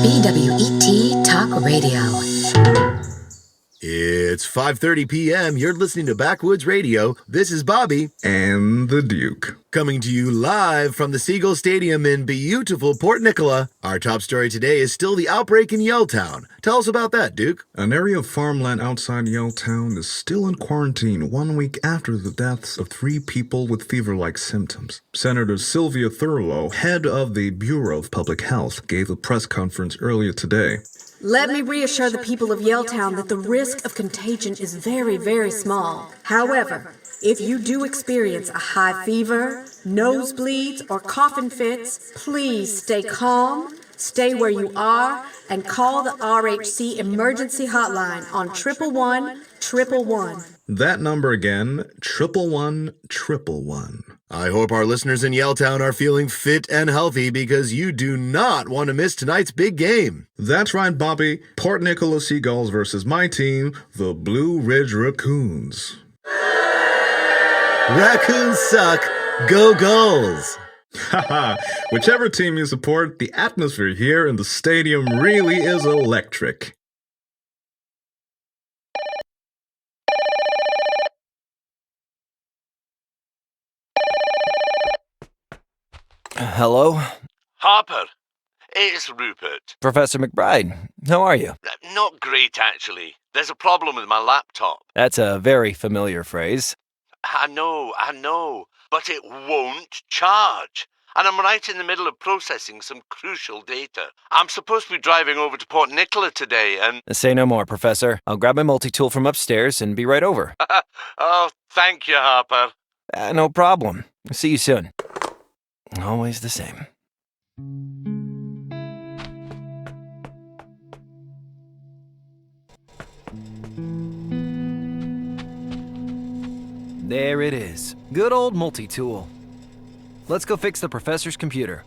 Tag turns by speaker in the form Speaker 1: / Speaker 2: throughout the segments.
Speaker 1: BWET Talk Radio.
Speaker 2: It's 5:30 p.m. You're listening to Backwoods Radio. This is Bobby.
Speaker 3: And the Duke.
Speaker 2: Coming to you live from the Seagull Stadium in beautiful Port Nicola. Our top story today is still the outbreak in Yelltown. Tell us about that, Duke.
Speaker 3: An area of farmland outside Yelltown is still in quarantine 1 week after the deaths of 3 people with fever-like symptoms. Senator Sylvia Thurlow, head of the Bureau of Public Health, gave a press conference earlier today.
Speaker 4: Let me reassure the people of Yelltown that the risk of contagion is very, very small. However, if you do experience a high fever, nosebleeds, or coughing fits, please stay calm, stay where you are, and call the RHC emergency hotline on 111-111.
Speaker 3: That number again, 111-111.
Speaker 2: I hope our listeners in Yelltown are feeling fit and healthy because you do not want to miss tonight's big game.
Speaker 3: That's right, Bobby. Port Nicola Seagulls versus my team, the Blue Ridge Raccoons.
Speaker 2: Raccoons suck. Go Gulls.
Speaker 3: Haha, whichever team you support, the atmosphere here in the stadium really is electric.
Speaker 5: Hello?
Speaker 6: Harper, it's Rupert.
Speaker 5: Professor McBride, how are you?
Speaker 6: Not great, actually. There's a problem with my laptop.
Speaker 5: That's a very familiar phrase.
Speaker 6: I know, but it won't charge. And I'm right in the middle of processing some crucial data. I'm supposed to be driving over to Port Nicola today and...
Speaker 5: Say no more, Professor. I'll grab my multi-tool from upstairs and be right over.
Speaker 6: Oh, thank you, Harper.
Speaker 5: No problem. See you soon. Always the same. There it is. Good old multi-tool. Let's go fix the professor's computer.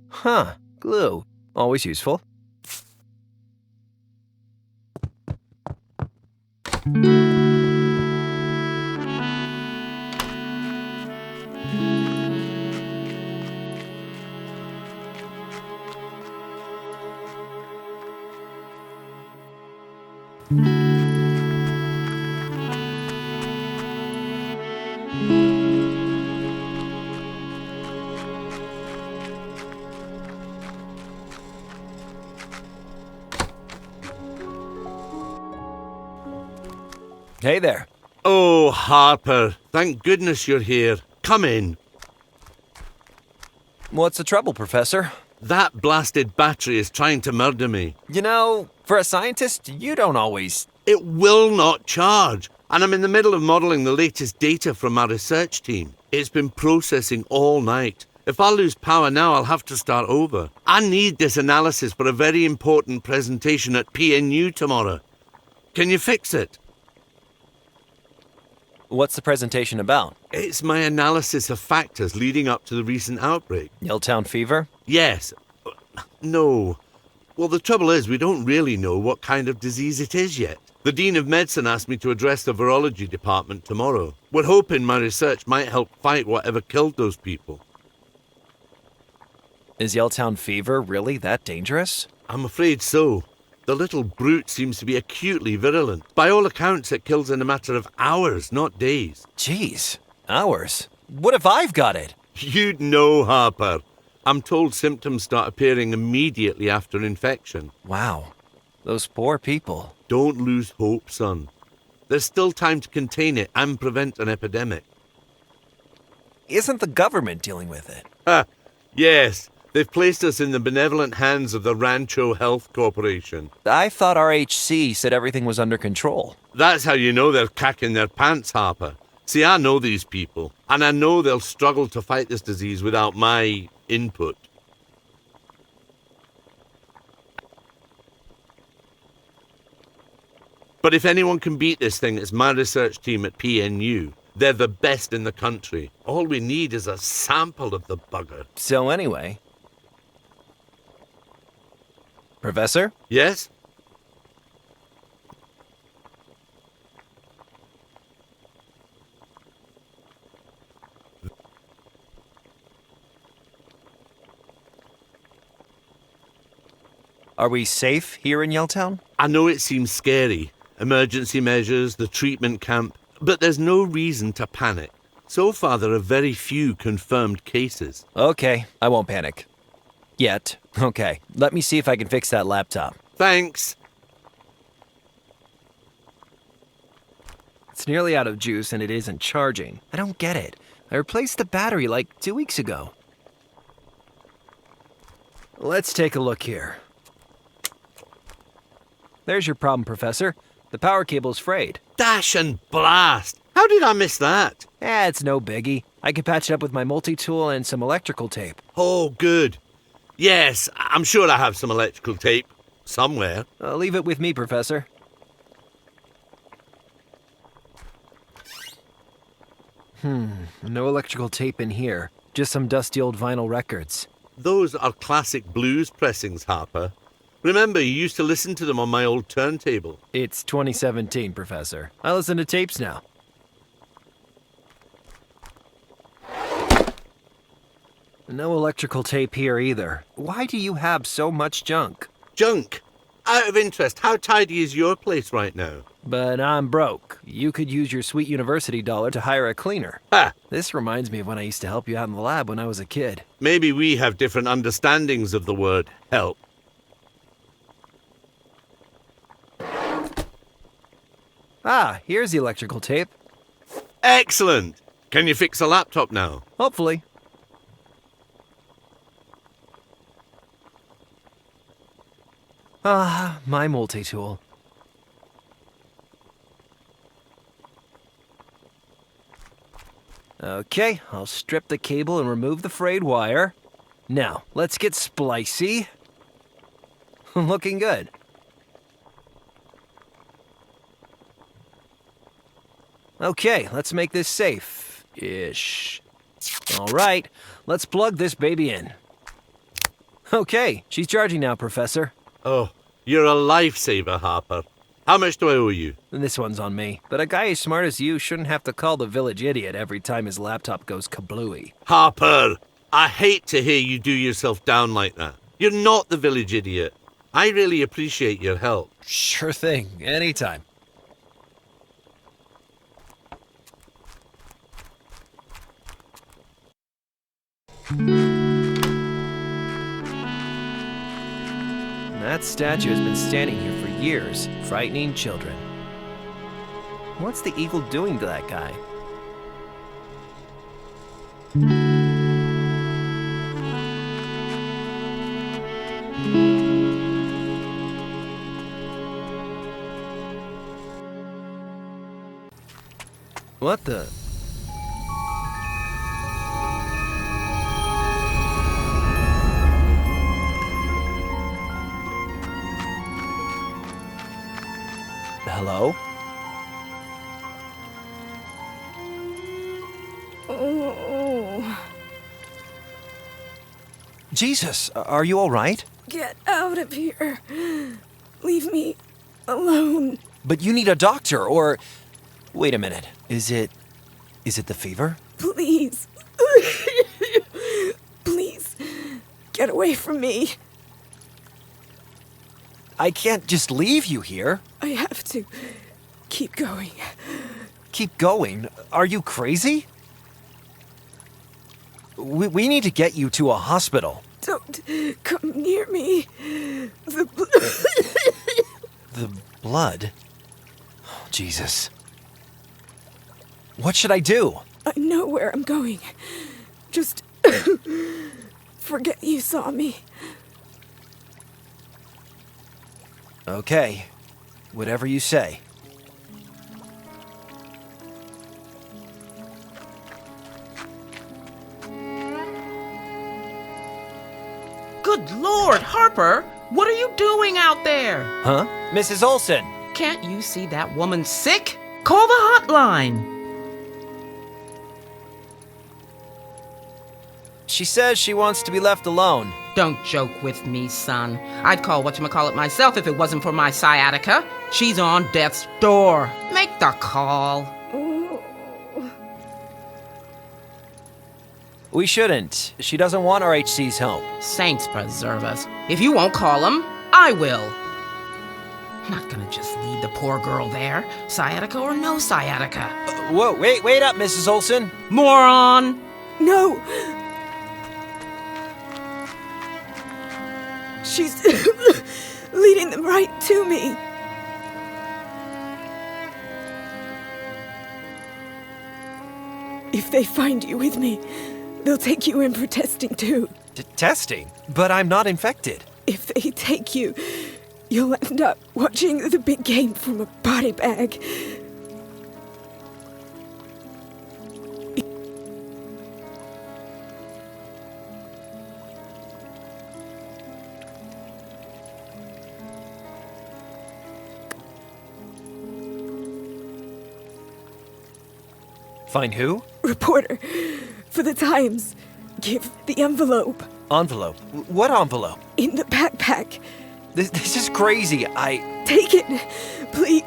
Speaker 5: Huh, glue. Always useful. Hey there.
Speaker 6: Oh, Harper, thank goodness you're here. Come in.
Speaker 5: What's the trouble, Professor?
Speaker 6: That blasted battery is trying to murder me.
Speaker 5: You know, for a scientist, you don't always...
Speaker 6: It will not charge. And I'm in the middle of modelling the latest data from my research team. It's been processing all night. If I lose power now, I'll have to start over. I need this analysis for a very important presentation at PNU tomorrow. Can you fix it?
Speaker 5: What's the presentation about?
Speaker 6: It's my analysis of factors leading up to the recent outbreak.
Speaker 5: Yelltown fever?
Speaker 6: Yes. No. Well, the trouble is, we don't really know what kind of disease it is yet. The Dean of Medicine asked me to address the virology department tomorrow. We're hoping my research might help fight whatever killed those people.
Speaker 5: Is Yelltown fever really that dangerous?
Speaker 6: I'm afraid so. The little brute seems to be acutely virulent. By all accounts, it kills in a matter of hours, not days.
Speaker 5: Jeez, hours? What if I've got it?
Speaker 6: You'd know, Harper. I'm told symptoms start appearing immediately after infection.
Speaker 5: Wow, those poor people.
Speaker 6: Don't lose hope, son. There's still time to contain it and prevent an epidemic.
Speaker 5: Isn't the government dealing with it?
Speaker 6: Yes. They've placed us in the benevolent hands of the Rancho Health Corporation.
Speaker 5: I thought RHC said everything was under control.
Speaker 6: That's how you know they're cacking their pants, Harper. See, I know these people, and I know they'll struggle to fight this disease without my input. But if anyone can beat this thing, it's my research team at PNU. They're the best in the country. All we need is a sample of the bugger.
Speaker 5: So anyway, Professor?
Speaker 6: Yes?
Speaker 5: Are we safe here in Yelltown?
Speaker 6: I know it seems scary. Emergency measures, the treatment camp. But there's no reason to panic. So far, there are very few confirmed cases.
Speaker 5: Okay, I won't panic. Yet. Okay, let me see if I can fix that laptop.
Speaker 6: Thanks.
Speaker 5: It's nearly out of juice and it isn't charging. I don't get it. I replaced the battery like 2 weeks ago. Let's take a look here. There's your problem, Professor. The power cable's frayed.
Speaker 6: Dash and blast! How did I miss that?
Speaker 5: It's no biggie. I can patch it up with my multi-tool and some electrical tape.
Speaker 6: Oh, good. Yes, I'm sure I have some electrical tape. Somewhere.
Speaker 5: Leave it with me, Professor. No electrical tape in here. Just some dusty old vinyl records.
Speaker 6: Those are classic blues pressings, Harper. Remember, you used to listen to them on my old turntable.
Speaker 5: It's 2017, Professor. I listen to tapes now. No electrical tape here either. Why do you have so much junk?
Speaker 6: Junk. Out of interest, how tidy is your place right now?
Speaker 5: But I'm broke. You could use your sweet university dollar to hire a cleaner.
Speaker 6: Ha!
Speaker 5: This reminds me of when I used to help you out in the lab when I was a kid.
Speaker 6: Maybe we have different understandings of the word help.
Speaker 5: Ah, here's the electrical tape.
Speaker 6: Excellent! Can you fix a laptop now?
Speaker 5: Hopefully. Ah, my multi-tool. Okay, I'll strip the cable and remove the frayed wire. Now, let's get splicey. Looking good. Okay, let's make this safe-ish. All right, let's plug this baby in. Okay, she's charging now, Professor.
Speaker 6: Oh, you're a lifesaver, Harper. How much do I owe you?
Speaker 5: This one's on me. But a guy as smart as you shouldn't have to call the village idiot every time his laptop goes kablooey.
Speaker 6: Harper, I hate to hear you do yourself down like that. You're not the village idiot. I really appreciate your help.
Speaker 5: Sure thing, anytime. That statue has been standing here for years, frightening children. What's the eagle doing to that guy? What the? Hello?
Speaker 1: Oh,
Speaker 5: Jesus, are you all right?
Speaker 1: get out of here. Leave me alone.
Speaker 5: But you need a doctor, or... Wait a minute. Is it the fever?
Speaker 1: Please. Please. Get away from me.
Speaker 5: I can't just leave you here.
Speaker 1: I have to keep going.
Speaker 5: Keep going? Are you crazy? We need to get you to a hospital.
Speaker 1: Don't come near me. The
Speaker 5: The blood? Oh, Jesus. What should I do?
Speaker 1: I know where I'm going. Just forget you saw me.
Speaker 5: Okay. Whatever you say.
Speaker 7: Good Lord, Harper! What are you doing out there?
Speaker 5: Huh? Mrs. Olson!
Speaker 7: Can't you see that woman's sick? Call the hotline!
Speaker 5: She says she wants to be left alone.
Speaker 7: Don't joke with me, son. I'd call whatchamacallit myself if it wasn't for my sciatica. She's on death's door. Make the call.
Speaker 5: We shouldn't. She doesn't want RHC's help.
Speaker 7: Saints preserve us. If you won't call him, I will. I'm not gonna just leave the poor girl there, sciatica or no sciatica.
Speaker 5: Whoa, wait up, Mrs. Olson.
Speaker 7: Moron!
Speaker 1: No! She's leading them right to me. If they find you with me, they'll take you in for testing too.
Speaker 5: Testing? But I'm not infected.
Speaker 1: If they take you, you'll end up watching the big game from a body bag.
Speaker 5: Find who?
Speaker 1: Reporter for the Times. Give the envelope.
Speaker 5: Envelope? What envelope?
Speaker 1: In the backpack.
Speaker 5: This is crazy.
Speaker 1: Take it, please.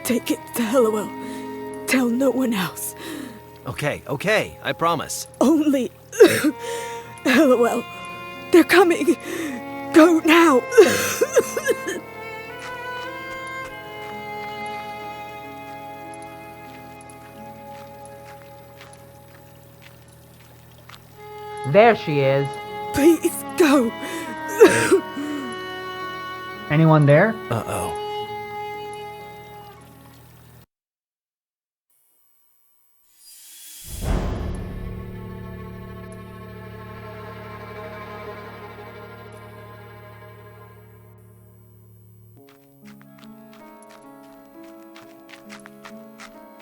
Speaker 1: Take it to Hallowell. Tell no one else.
Speaker 5: Okay, I promise.
Speaker 1: Only Hallowell. They're coming. Go now.
Speaker 7: There she is.
Speaker 1: Please go.
Speaker 8: Anyone there?
Speaker 5: Uh-oh.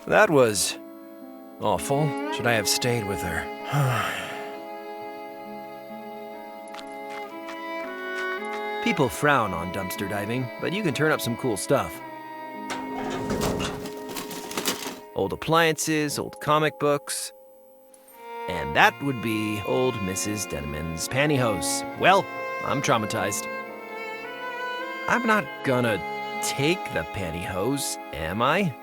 Speaker 5: That was awful. Should I have stayed with her? People frown on dumpster diving, but you can turn up some cool stuff. Old appliances, old comic books. And that would be old Mrs. Denman's pantyhose. Well, I'm traumatized. I'm not gonna take the pantyhose, am I?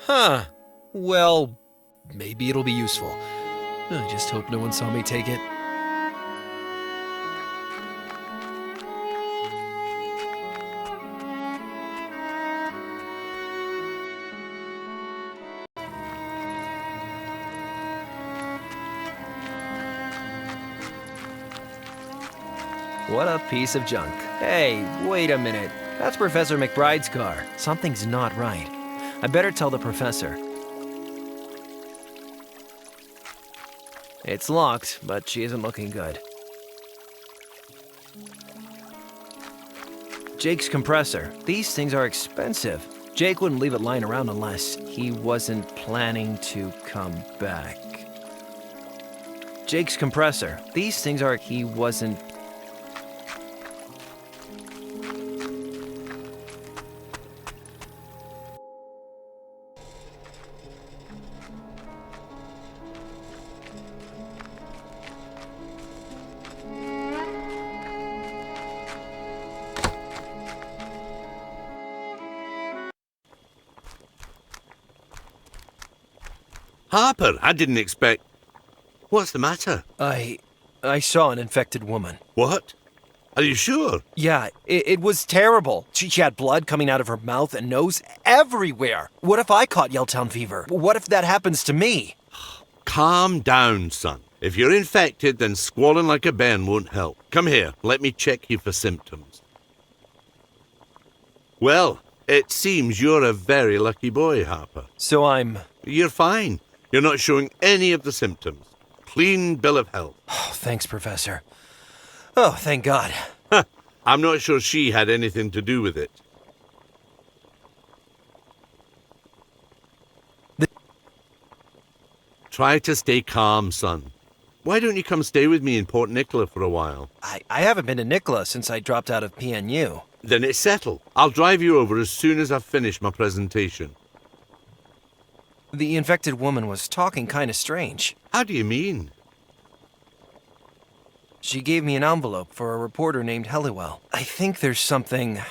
Speaker 5: Huh. Well, maybe it'll be useful. I just hope no one saw me take it. What a piece of junk. Hey, wait a minute. That's Professor McBride's car. Something's not right. I better tell the professor. It's locked, but she isn't looking good. Jake's compressor. These things are expensive. Jake wouldn't leave it lying around unless he wasn't planning to come back. Jake's compressor. These things are... He wasn't...
Speaker 6: Harper, I didn't expect... What's the matter?
Speaker 5: I saw an infected woman.
Speaker 6: What? Are you sure?
Speaker 5: Yeah, it was terrible. She had blood coming out of her mouth and nose everywhere. What if I caught Yelltown fever? What if that happens to me?
Speaker 6: Calm down, son. If you're infected, then squalling like a bairn won't help. Come here, let me check you for symptoms. Well, it seems you're a very lucky boy, Harper.
Speaker 5: So I'm...
Speaker 6: You're fine. You're not showing any of the symptoms. Clean bill of health.
Speaker 5: Oh, thanks, Professor. Oh, thank God.
Speaker 6: I'm not sure she had anything to do with it. Try to stay calm, son. Why don't you come stay with me in Port Nicola for a while?
Speaker 5: I haven't been to Nicola since I dropped out of PNU.
Speaker 6: Then it's settled. I'll drive you over as soon as I've finished my presentation.
Speaker 5: The infected woman was talking kind of strange.
Speaker 6: How do you mean?
Speaker 5: She gave me an envelope for a reporter named Helliwell. I think there's something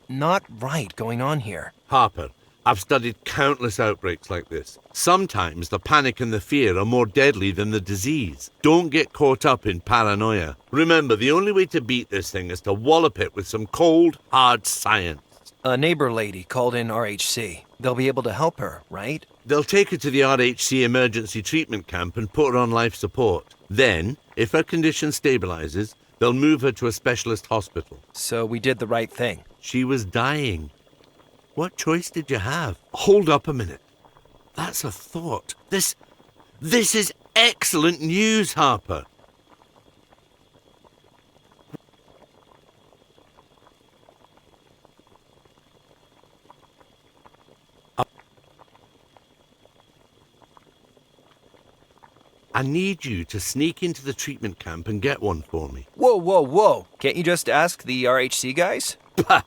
Speaker 5: not right going on here.
Speaker 6: Harper, I've studied countless outbreaks like this. Sometimes the panic and the fear are more deadly than the disease. Don't get caught up in paranoia. Remember, the only way to beat this thing is to wallop it with some cold, hard science.
Speaker 5: A neighbor lady called in RHC. They'll be able to help her, right?
Speaker 6: They'll take her to the RHC emergency treatment camp and put her on life support. Then, if her condition stabilizes, they'll move her to a specialist hospital.
Speaker 5: So we did the right thing.
Speaker 6: She was dying. What choice did you have? Hold up a minute. That's a thought. This is excellent news, Harper. I need you to sneak into the treatment camp and get one for me.
Speaker 5: Whoa. Can't you just ask the RHC guys?
Speaker 6: Bah!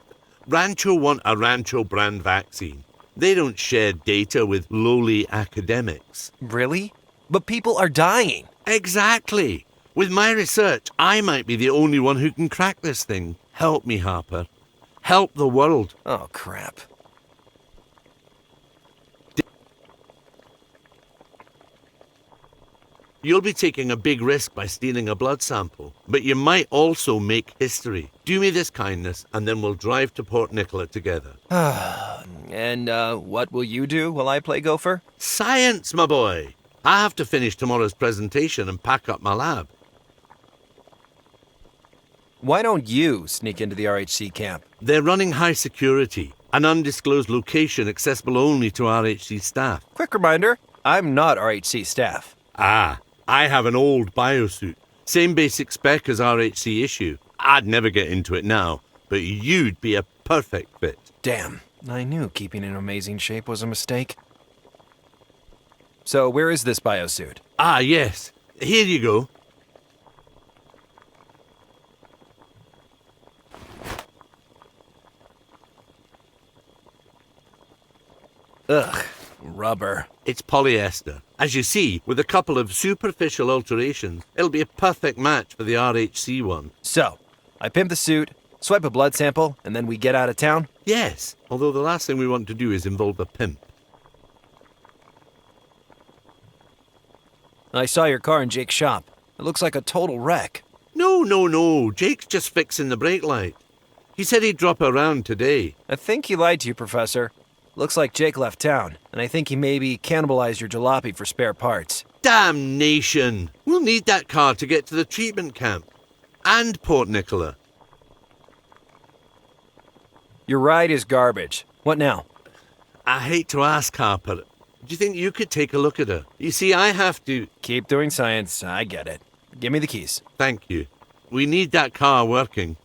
Speaker 6: Rancho want a Rancho brand vaccine. They don't share data with lowly academics.
Speaker 5: Really? But people are dying.
Speaker 6: Exactly. With my research, I might be the only one who can crack this thing. Help me, Harper. Help the world.
Speaker 5: Oh, crap.
Speaker 6: You'll be taking a big risk by stealing a blood sample, but you might also make history. Do me this kindness, and then we'll drive to Port Nicola together.
Speaker 5: And what will you do while I play gopher?
Speaker 6: Science, my boy! I have to finish tomorrow's presentation and pack up my lab.
Speaker 5: Why don't you sneak into the RHC camp?
Speaker 6: They're running high security, an undisclosed location accessible only to RHC staff.
Speaker 5: Quick reminder, I'm not RHC staff.
Speaker 6: Ah, I have an old biosuit. Same basic spec as RHC issue. I'd never get into it now, but you'd be a perfect fit.
Speaker 5: Damn, I knew keeping in amazing shape was a mistake. So where is this biosuit?
Speaker 6: Ah, yes. Here you go.
Speaker 5: Ugh, rubber.
Speaker 6: It's polyester. As you see, with a couple of superficial alterations, it'll be a perfect match for the RHC one.
Speaker 5: So, I pimp the suit, swipe a blood sample, and then we get out of town?
Speaker 6: Yes, although the last thing we want to do is involve a pimp.
Speaker 5: I saw your car in Jake's shop. It looks like a total wreck.
Speaker 6: No. Jake's just fixing the brake light. He said he'd drop around today.
Speaker 5: I think he lied to you, Professor. Looks like Jake left town, and I think he maybe cannibalized your jalopy for spare parts.
Speaker 6: Damnation! We'll need that car to get to the treatment camp. And Port Nicola.
Speaker 5: Your ride is garbage. What now?
Speaker 6: I hate to ask, Harper. Do you think you could take a look at her? You see, I have to...
Speaker 5: Keep doing science. I get it. Give me the keys.
Speaker 6: Thank you. We need that car working.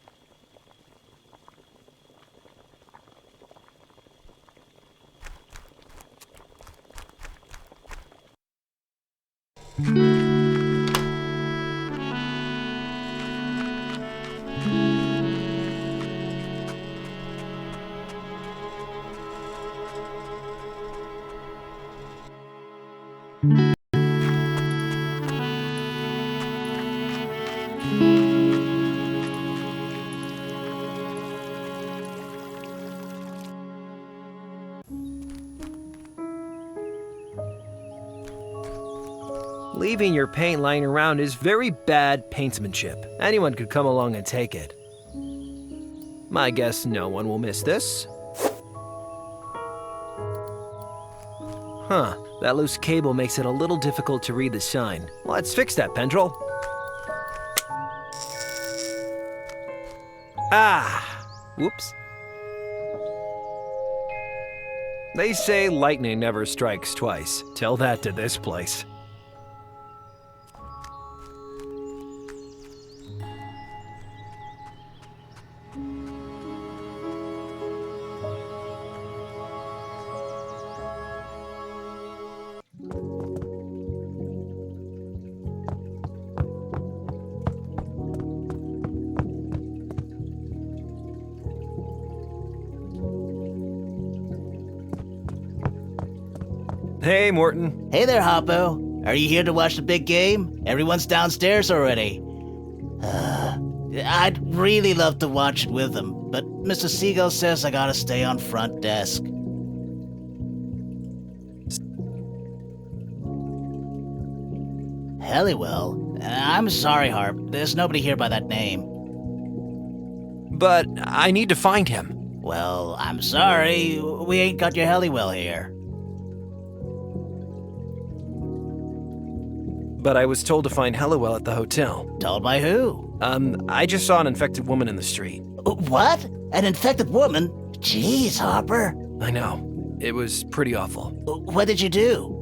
Speaker 5: Leaving your paint lying around is very bad paintsmanship. Anyone could come along and take it. My guess no one will miss this. Huh, that loose cable makes it a little difficult to read the sign. Let's fix that, Pendrell. Ah, whoops. They say lightning never strikes twice. Tell that to this place. Hey, Morton.
Speaker 8: Hey there, Hoppo. Are you here to watch the big game? Everyone's downstairs already. I'd really love to watch it with them, but Mr. Seagull says I gotta stay on front desk. Helliwell? I'm sorry, Harp. There's nobody here by that name.
Speaker 5: But I need to find him.
Speaker 8: Well, I'm sorry. We ain't got your Helliwell here.
Speaker 5: But I was told to find Helliwell at the hotel.
Speaker 8: Told by who?
Speaker 5: I just saw an infected woman in the street.
Speaker 8: What? An infected woman? Jeez, Harper.
Speaker 5: I know. It was pretty awful.
Speaker 8: What did you do?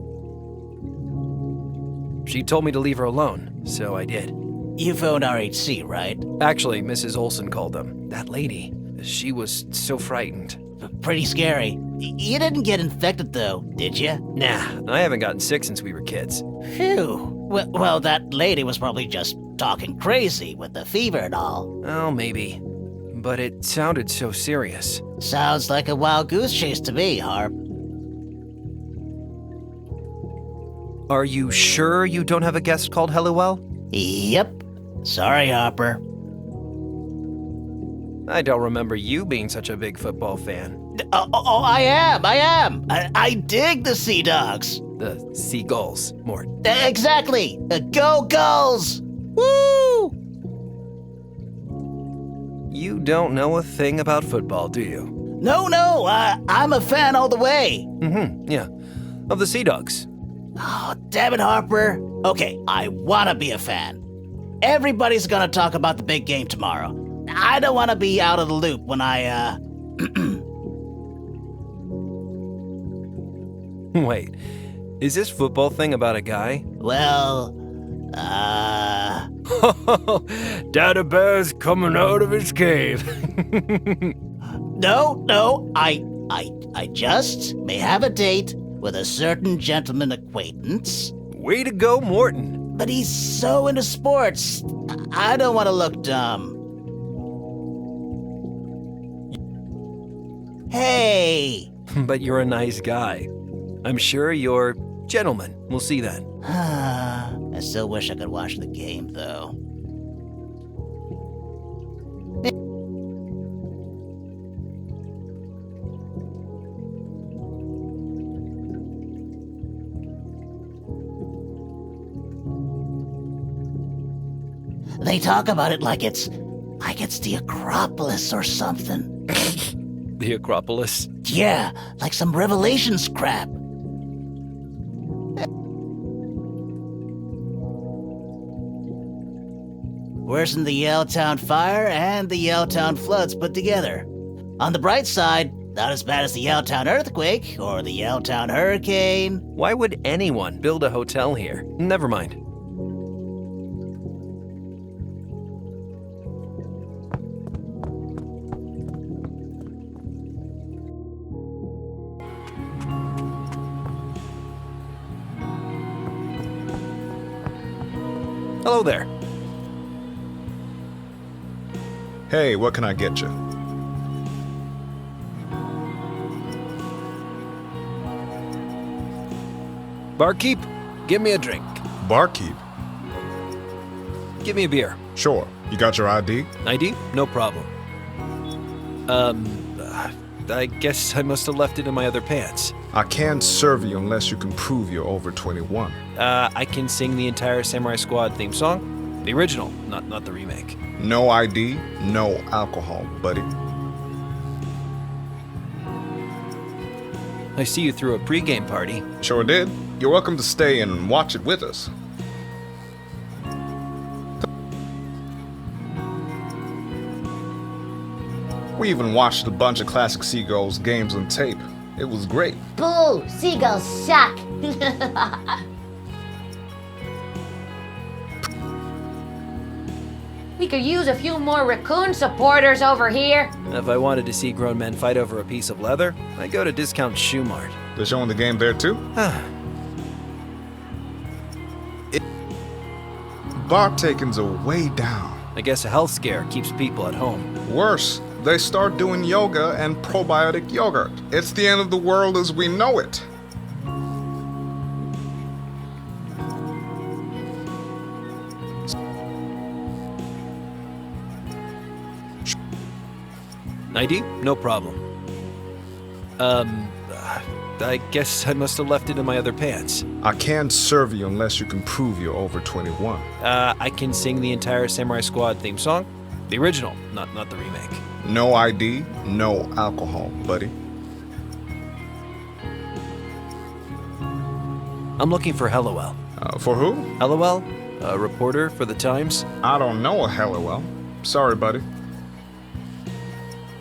Speaker 5: She told me to leave her alone, so I did.
Speaker 8: You phoned RHC, right?
Speaker 5: Actually, Mrs. Olson called them. That lady, she was so frightened.
Speaker 8: Pretty scary. You didn't get infected, though, did you?
Speaker 5: Nah, I haven't gotten sick since we were kids.
Speaker 8: Phew. Well, that lady was probably just talking crazy with the fever and all.
Speaker 5: Oh, maybe. But it sounded so serious.
Speaker 8: Sounds like a wild goose chase to me, Harp.
Speaker 5: Are you sure you don't have a guest called Helliwell?
Speaker 8: Yep. Sorry, Harper.
Speaker 5: I don't remember you being such a big football fan.
Speaker 8: I am. I dig the Sea Dogs.
Speaker 5: The Seagulls, Mort.
Speaker 8: Exactly. Go Gulls! Woo!
Speaker 5: You don't know a thing about football, do you?
Speaker 8: No, I'm a fan all the way.
Speaker 5: Yeah. Of the Sea Dogs.
Speaker 8: Oh, damn it, Harper. Okay, I want to be a fan. Everybody's gonna talk about the big game tomorrow. I don't want to be out of the loop when I,
Speaker 5: Wait, is this football thing about a guy?
Speaker 8: Well,
Speaker 5: Dada Bear's coming out of his cave.
Speaker 8: No, I just may have a date with a certain gentleman acquaintance.
Speaker 5: Way to go, Morton.
Speaker 8: But he's so into sports, I don't want to look dumb. Hey!
Speaker 5: But you're a nice guy. I'm sure you're gentleman. We'll see then.
Speaker 8: I still wish I could watch the game, though. They talk about it like it's the Acropolis or something.
Speaker 5: The Acropolis?
Speaker 8: Yeah, like some Revelations crap. Worse than the Yaletown fire and the Yaletown floods put together. On the bright side, not as bad as the Yaletown earthquake or the Yaletown hurricane.
Speaker 5: Why would anyone build a hotel here? Never mind. Hello there.
Speaker 3: Hey, what can I get you?
Speaker 5: Barkeep, give me a drink.
Speaker 3: Barkeep?
Speaker 5: Give me a beer.
Speaker 3: Sure. You got your ID?
Speaker 5: ID? No problem. I guess I must have left it in my other pants.
Speaker 3: I can't serve you unless you can prove you're over 21.
Speaker 5: I can sing the entire Samurai Squad theme song. The original, not the remake.
Speaker 3: No ID, no alcohol, buddy.
Speaker 5: I see you threw a pregame party.
Speaker 3: Sure did. You're welcome to stay and watch it with us. We even watched a bunch of classic Seagulls games on tape. It was great.
Speaker 9: Boo! Seagulls suck! We could use a few more raccoon supporters over here.
Speaker 5: If I wanted to see grown men fight over a piece of leather, I'd go to Discount Shoe Mart.
Speaker 3: They're showing the game there too? Bar takings are way down.
Speaker 5: I guess a health scare keeps people at home.
Speaker 3: Worse, they start doing yoga and probiotic yogurt. It's the end of the world as we know it.
Speaker 5: ID? No problem. I guess I must have left it in my other pants.
Speaker 3: I can't serve you unless you can prove you're over 21.
Speaker 5: I can sing the entire Samurai Squad theme song. The original, not the remake.
Speaker 3: No ID, no alcohol, buddy.
Speaker 5: I'm looking for Hellowell.
Speaker 3: For who?
Speaker 5: Hellowell? A reporter for the Times?
Speaker 3: I don't know a Hellowell. Sorry, buddy.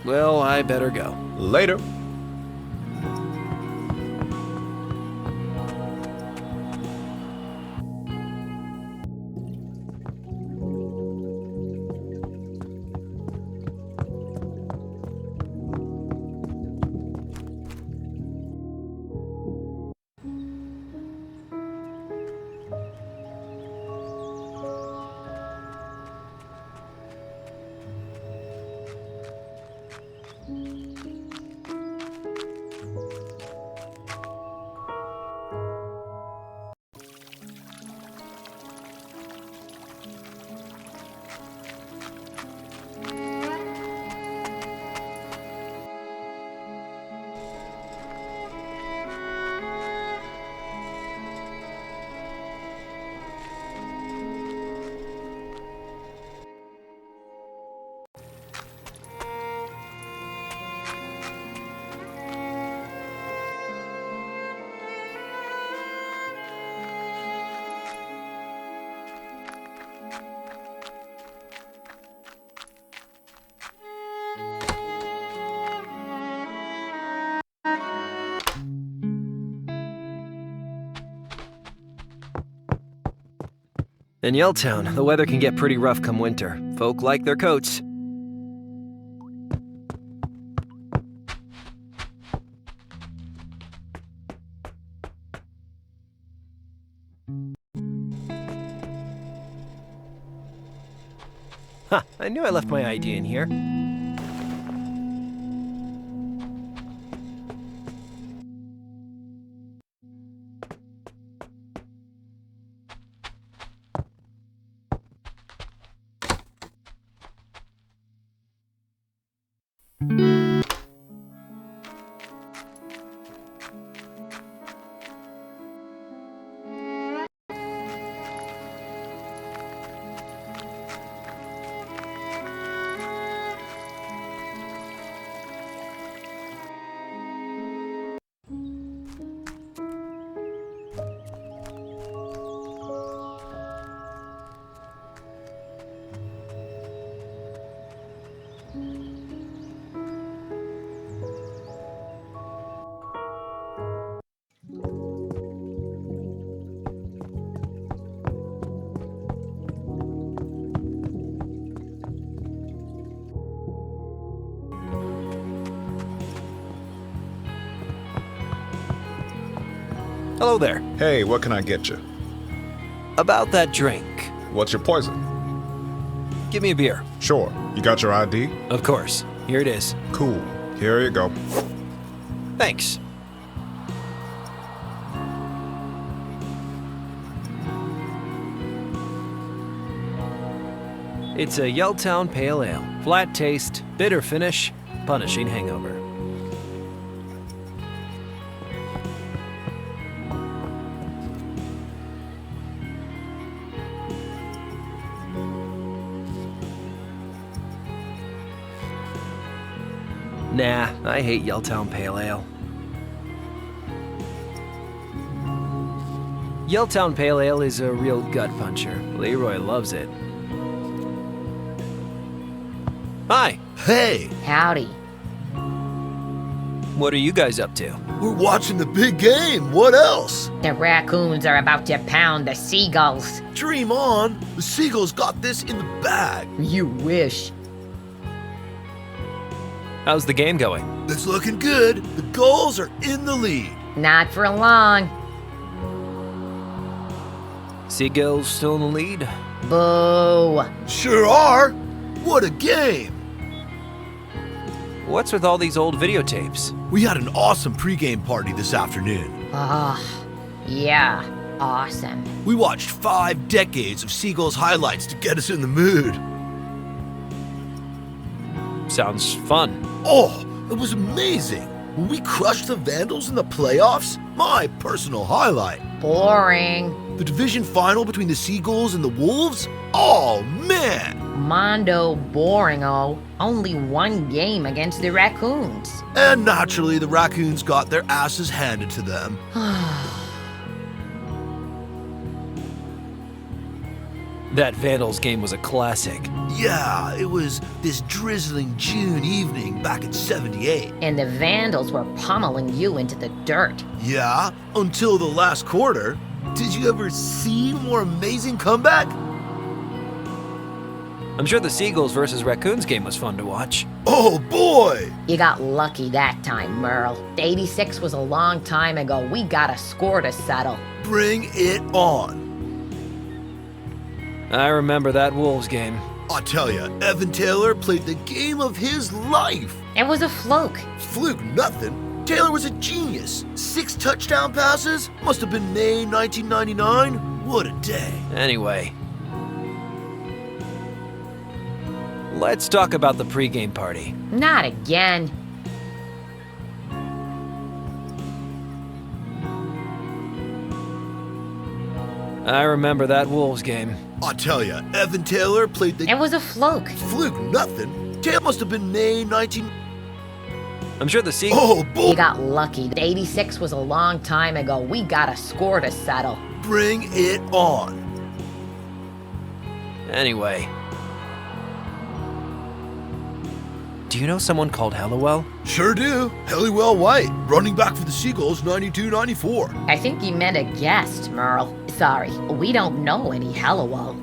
Speaker 5: Well, I better go.
Speaker 3: Later.
Speaker 5: In Yelltown, the weather can get pretty rough come winter. Folk like their coats. Huh, I knew I left my ID in here. Hello there.
Speaker 3: Hey, what can I get you?
Speaker 5: About that drink.
Speaker 3: What's your poison?
Speaker 5: Give me a beer.
Speaker 3: Sure. You got your ID?
Speaker 5: Of course. Here it is.
Speaker 3: Cool. Here you go.
Speaker 5: Thanks. It's a Yelltown Pale Ale. Flat taste, bitter finish, punishing hangover. Nah, I hate Yelltown Pale Ale. Yelltown Pale Ale is a real gut puncher. Leroy loves it. Hi.
Speaker 2: Hey,
Speaker 9: Howdy.
Speaker 5: What are you guys up to?
Speaker 2: we're watching the big game. What else?
Speaker 9: The raccoons are about to pound the seagulls.
Speaker 2: Dream on. The Seagulls got this in the bag.
Speaker 9: You wish.
Speaker 5: How's the game going?
Speaker 2: It's looking good. The goals are in the lead.
Speaker 9: Not for long.
Speaker 5: Seagulls still in the lead?
Speaker 9: Boo.
Speaker 2: Sure are. What a game.
Speaker 5: What's with all these old videotapes?
Speaker 2: We had an awesome pregame party this afternoon.
Speaker 9: Yeah, awesome.
Speaker 2: We watched 5 decades of Seagulls highlights to get us in the mood.
Speaker 5: Sounds fun.
Speaker 2: Oh, it was amazing. When we crushed the Vandals in the playoffs, my personal highlight.
Speaker 9: Boring.
Speaker 2: The division final between the Seagulls and the Wolves? Oh, man!
Speaker 9: Mondo boring-o. Only one game against the Raccoons.
Speaker 2: And naturally, the Raccoons got their asses handed to them.
Speaker 5: That Vandals game was a classic.
Speaker 2: Yeah, it was this drizzling June evening back in '78.
Speaker 9: And the Vandals were pummeling you into the dirt.
Speaker 2: Yeah, until the last quarter. Did you ever see more amazing comeback?
Speaker 5: I'm sure the Seagulls versus Raccoons game was fun to watch.
Speaker 2: Oh boy!
Speaker 9: You got lucky that time, Merle. 86 was a long time ago. We got a score to settle.
Speaker 2: Bring it on.
Speaker 5: I remember that Wolves game.
Speaker 2: I tell ya, Evan Taylor played the game of his life.
Speaker 9: It was a fluke.
Speaker 2: Fluke nothing. Taylor was a genius. 6 touchdown passes? Must have been May 1999. What a day.
Speaker 5: Anyway, let's talk about the pregame party.
Speaker 9: Not again.
Speaker 5: I remember that Wolves game.
Speaker 2: I tell ya, Evan Taylor played the...
Speaker 9: It was a fluke.
Speaker 2: Fluke nothing. Taylor must have been May 19...
Speaker 5: I'm sure the Seagulls...
Speaker 2: Oh, boy!
Speaker 9: You got lucky. 86 was a long time ago. We got a score to settle.
Speaker 2: Bring it on.
Speaker 5: Anyway, do you know someone called Hallowell?
Speaker 2: Sure do. Helliwell White, running back for the Seagulls, 92-94.
Speaker 9: I think you meant a guest, Merle. Sorry, we don't know any Hallowell.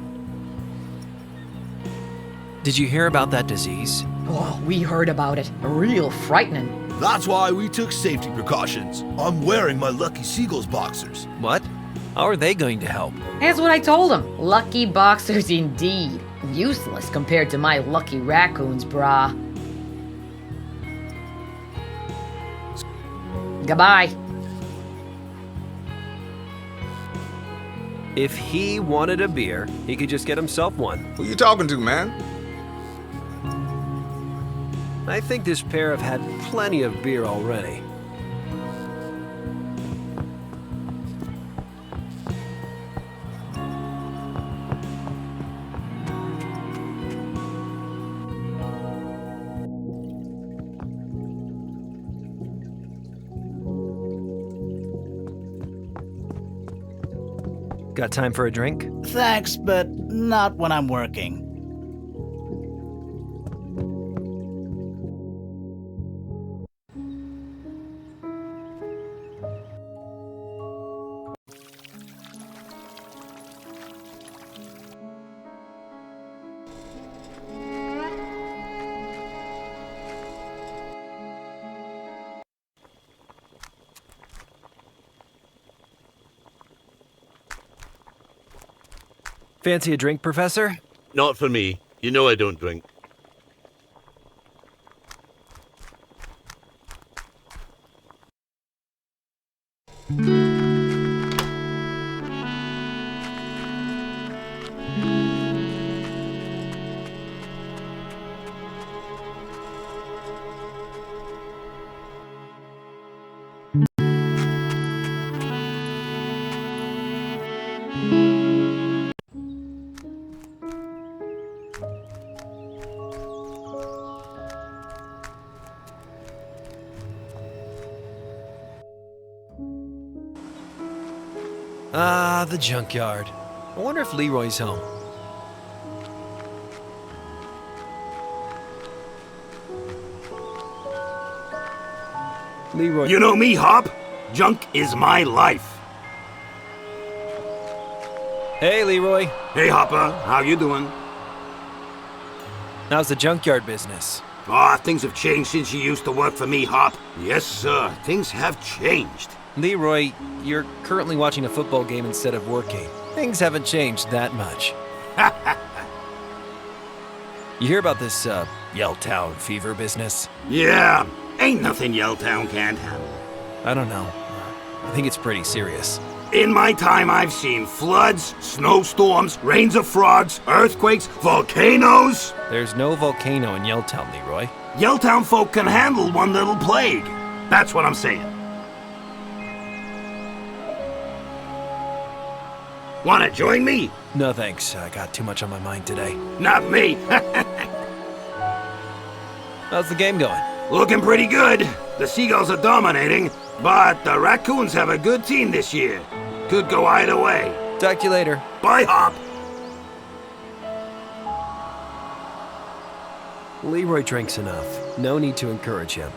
Speaker 5: Did you hear about that disease?
Speaker 9: Oh, we heard about it. Real frightening.
Speaker 2: That's why we took safety precautions. I'm wearing my Lucky Seagulls boxers.
Speaker 5: What? How are they going to help?
Speaker 9: That's what I told him. Lucky boxers indeed. Useless compared to my lucky raccoons, brah. Goodbye.
Speaker 5: If he wanted a beer, he could just get himself one.
Speaker 3: Who you talking to, man?
Speaker 5: I think this pair have had plenty of beer already. Got time for a drink?
Speaker 8: Thanks, but not when I'm working.
Speaker 5: Fancy a drink, Professor?
Speaker 6: Not for me. You know I don't drink.
Speaker 5: Ah, the junkyard. I wonder if Leroy's home. Leroy.
Speaker 10: You know me, Hop. Junk is my life.
Speaker 5: Hey, Leroy.
Speaker 10: Hey, Hopper. How you doing?
Speaker 5: How's the junkyard business?
Speaker 10: Things have changed since you used to work for me, Hop. Yes, sir. Things have changed.
Speaker 5: Leroy, you're currently watching a football game instead of working. Things haven't changed that much. You hear about this, Yelltown fever business?
Speaker 10: Yeah. Ain't nothing Yelltown can't handle.
Speaker 5: I don't know. I think it's pretty serious.
Speaker 10: In my time, I've seen floods, snowstorms, rains of frogs, earthquakes, volcanoes.
Speaker 5: There's no volcano in Yelltown, Leroy.
Speaker 10: Yelltown folk can handle one little plague. That's what I'm saying. Wanna join me?
Speaker 5: No thanks, I got too much on my mind today.
Speaker 10: Not me.
Speaker 5: How's the game going?
Speaker 10: Looking pretty good. The seagulls are dominating, but the raccoons have a good team this year. Could go either way.
Speaker 5: Talk to you later.
Speaker 10: Bye, Hop.
Speaker 5: Leroy drinks enough. No need to encourage him.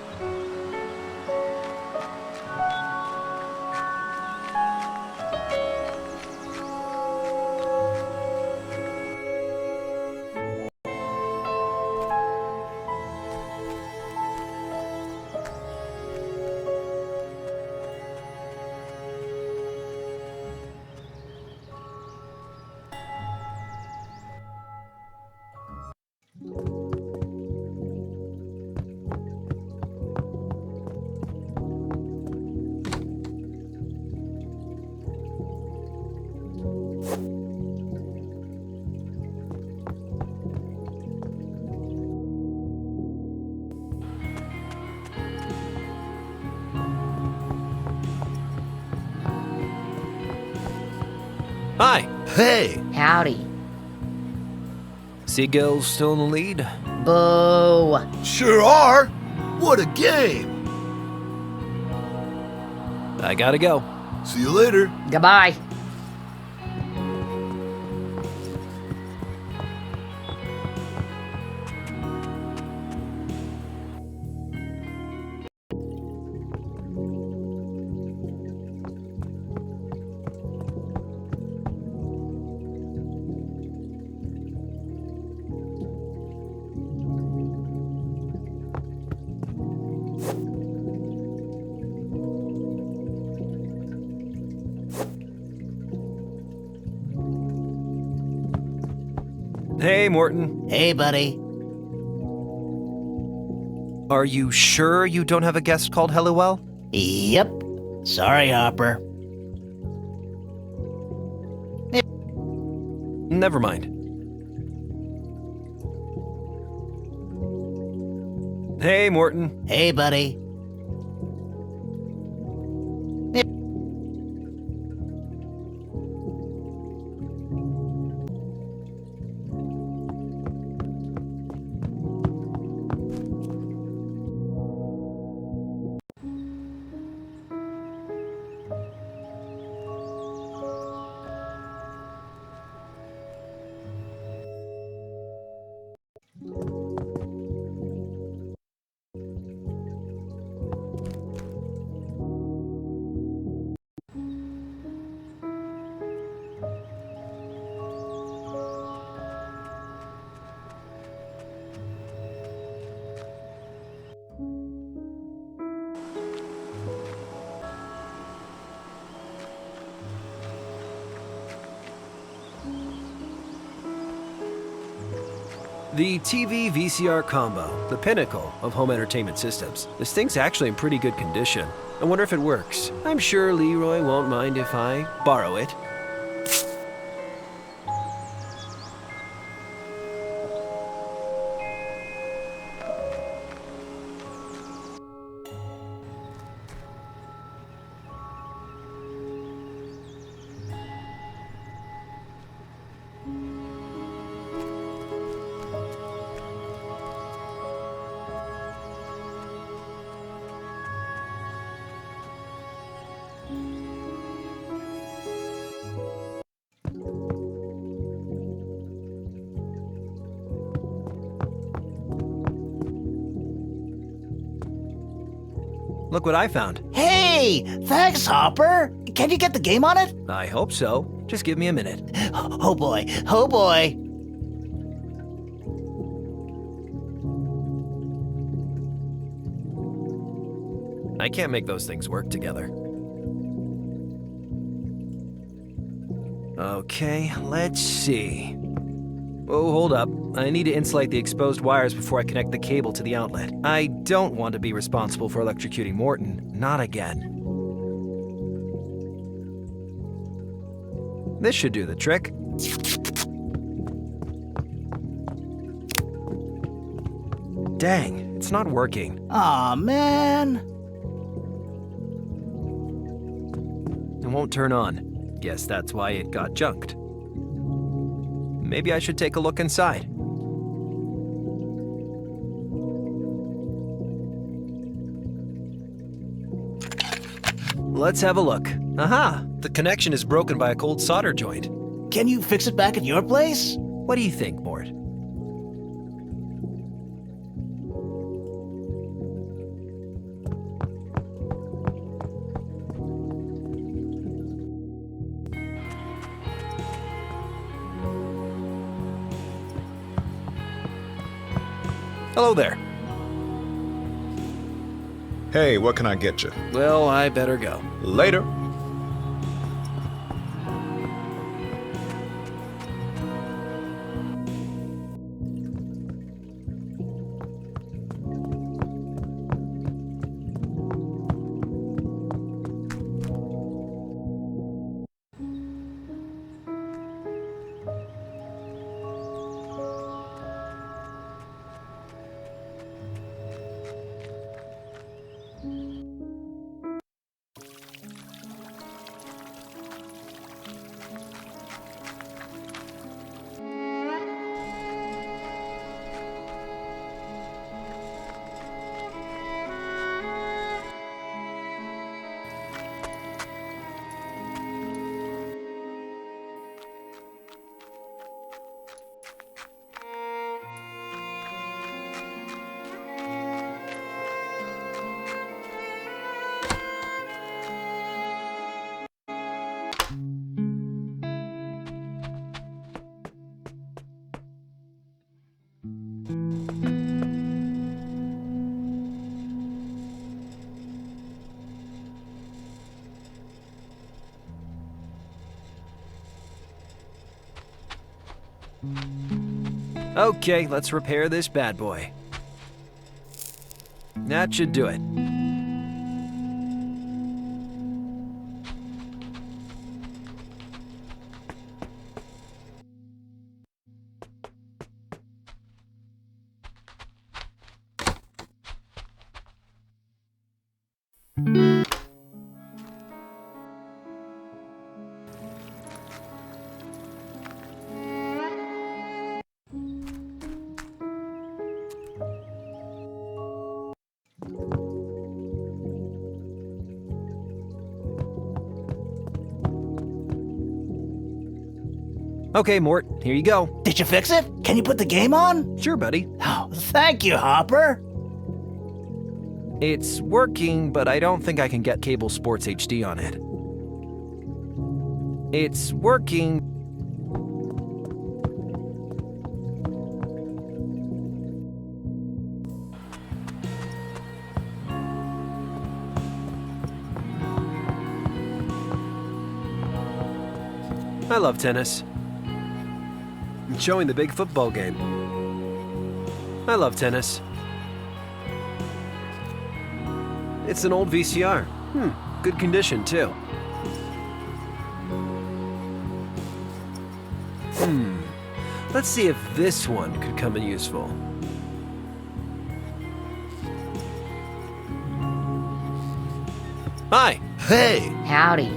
Speaker 5: Hi.
Speaker 2: Hey!
Speaker 9: Howdy.
Speaker 5: Seagulls still in the lead?
Speaker 9: Boo.
Speaker 2: Sure are! What a game!
Speaker 5: I gotta go.
Speaker 2: See you later.
Speaker 9: Goodbye.
Speaker 5: Hey, Morton.
Speaker 8: Hey, buddy.
Speaker 5: Are you sure you don't have a guest called Helluel?
Speaker 8: Yep. Sorry, Harper.
Speaker 5: Never mind. Hey, Morton.
Speaker 8: Hey, buddy.
Speaker 5: The TV VCR combo, the pinnacle of home entertainment systems. This thing's actually in pretty good condition. I wonder if it works. I'm sure Leroy won't mind if I borrow it. Look what I found.
Speaker 8: Hey! Thanks, Hopper. Can you get the game on it?
Speaker 5: I hope so. Just give me a minute.
Speaker 8: Oh boy. Oh boy.
Speaker 5: I can't make those things work together. Okay, let's see. Oh, hold up. I need to insulate the exposed wires before I connect the cable to the outlet. I don't want to be responsible for electrocuting Morton. Not again. This should do the trick. Dang, It's not working.
Speaker 8: Aw, man.
Speaker 5: It won't turn on. Guess that's why it got junked. Maybe I should take a look inside. Let's have a look. Aha! The connection is broken by a cold solder joint.
Speaker 8: Can you fix it back at your place?
Speaker 5: What do you think, Mort? Hello there.
Speaker 3: Hey, what can I get you?
Speaker 5: Well, I better go.
Speaker 3: Later.
Speaker 5: Okay, let's repair this bad boy. That should do it. Okay, Mort, here you go.
Speaker 8: Did you fix it? Can you put the game on?
Speaker 5: Sure, buddy.
Speaker 8: Oh, thank you, Harper.
Speaker 5: It's working, but I don't think I can get Cable Sports HD on it. It's working. I love tennis. Showing the big football game. I love tennis. It's an old VCR. Good condition, too. Let's see if this one could come in useful. Hi.
Speaker 2: Hey!
Speaker 9: Howdy.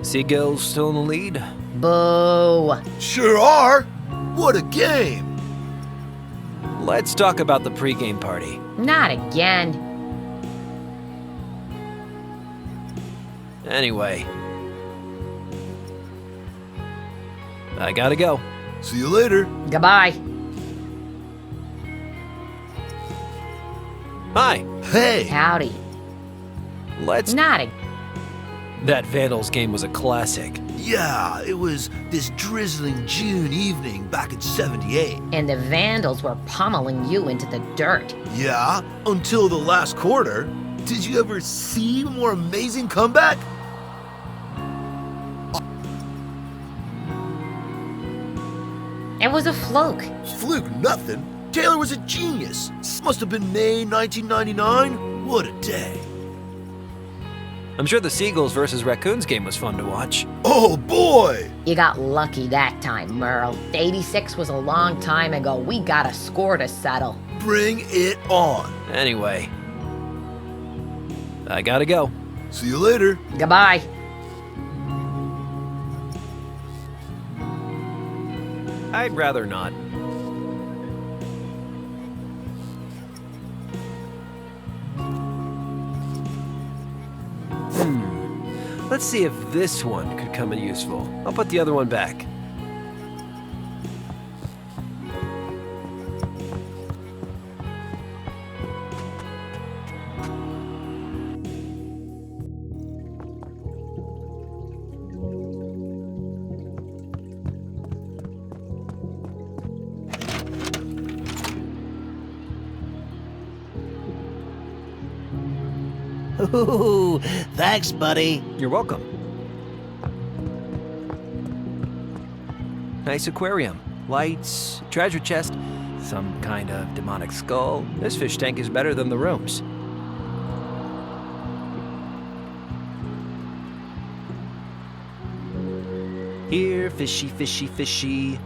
Speaker 5: Seagulls still in the lead?
Speaker 9: Boo.
Speaker 2: Sure are! What a game!
Speaker 5: Let's talk about the pregame party.
Speaker 9: Not again.
Speaker 5: Anyway. I gotta go.
Speaker 2: See you later.
Speaker 9: Goodbye.
Speaker 5: Hi.
Speaker 2: Hey!
Speaker 9: Howdy.
Speaker 5: Let's...
Speaker 9: Not again.
Speaker 5: That Vandals game was a classic.
Speaker 2: Yeah, it was this drizzling June evening back in '78.
Speaker 9: And the Vandals were pummeling you into the dirt.
Speaker 2: Yeah, until the last quarter. Did you ever see a more amazing comeback?
Speaker 9: It was a fluke.
Speaker 2: Fluke nothing. Taylor was a genius. Must have been May 1999. What a day.
Speaker 5: I'm sure the Seagulls versus Raccoons game was fun to watch.
Speaker 2: Oh boy!
Speaker 9: You got lucky that time, Merle. 86 was a long time ago. We got a score to settle.
Speaker 2: Bring it on.
Speaker 5: Anyway, I gotta go.
Speaker 2: See you later.
Speaker 9: Goodbye.
Speaker 5: I'd rather not. Let's see if this one could come in useful. I'll put the other one back.
Speaker 8: Ooh, thanks, buddy.
Speaker 5: You're welcome. Nice aquarium. Lights, treasure chest, some kind of demonic skull. This fish tank is better than the rooms. Here, fishy, fishy, fishy.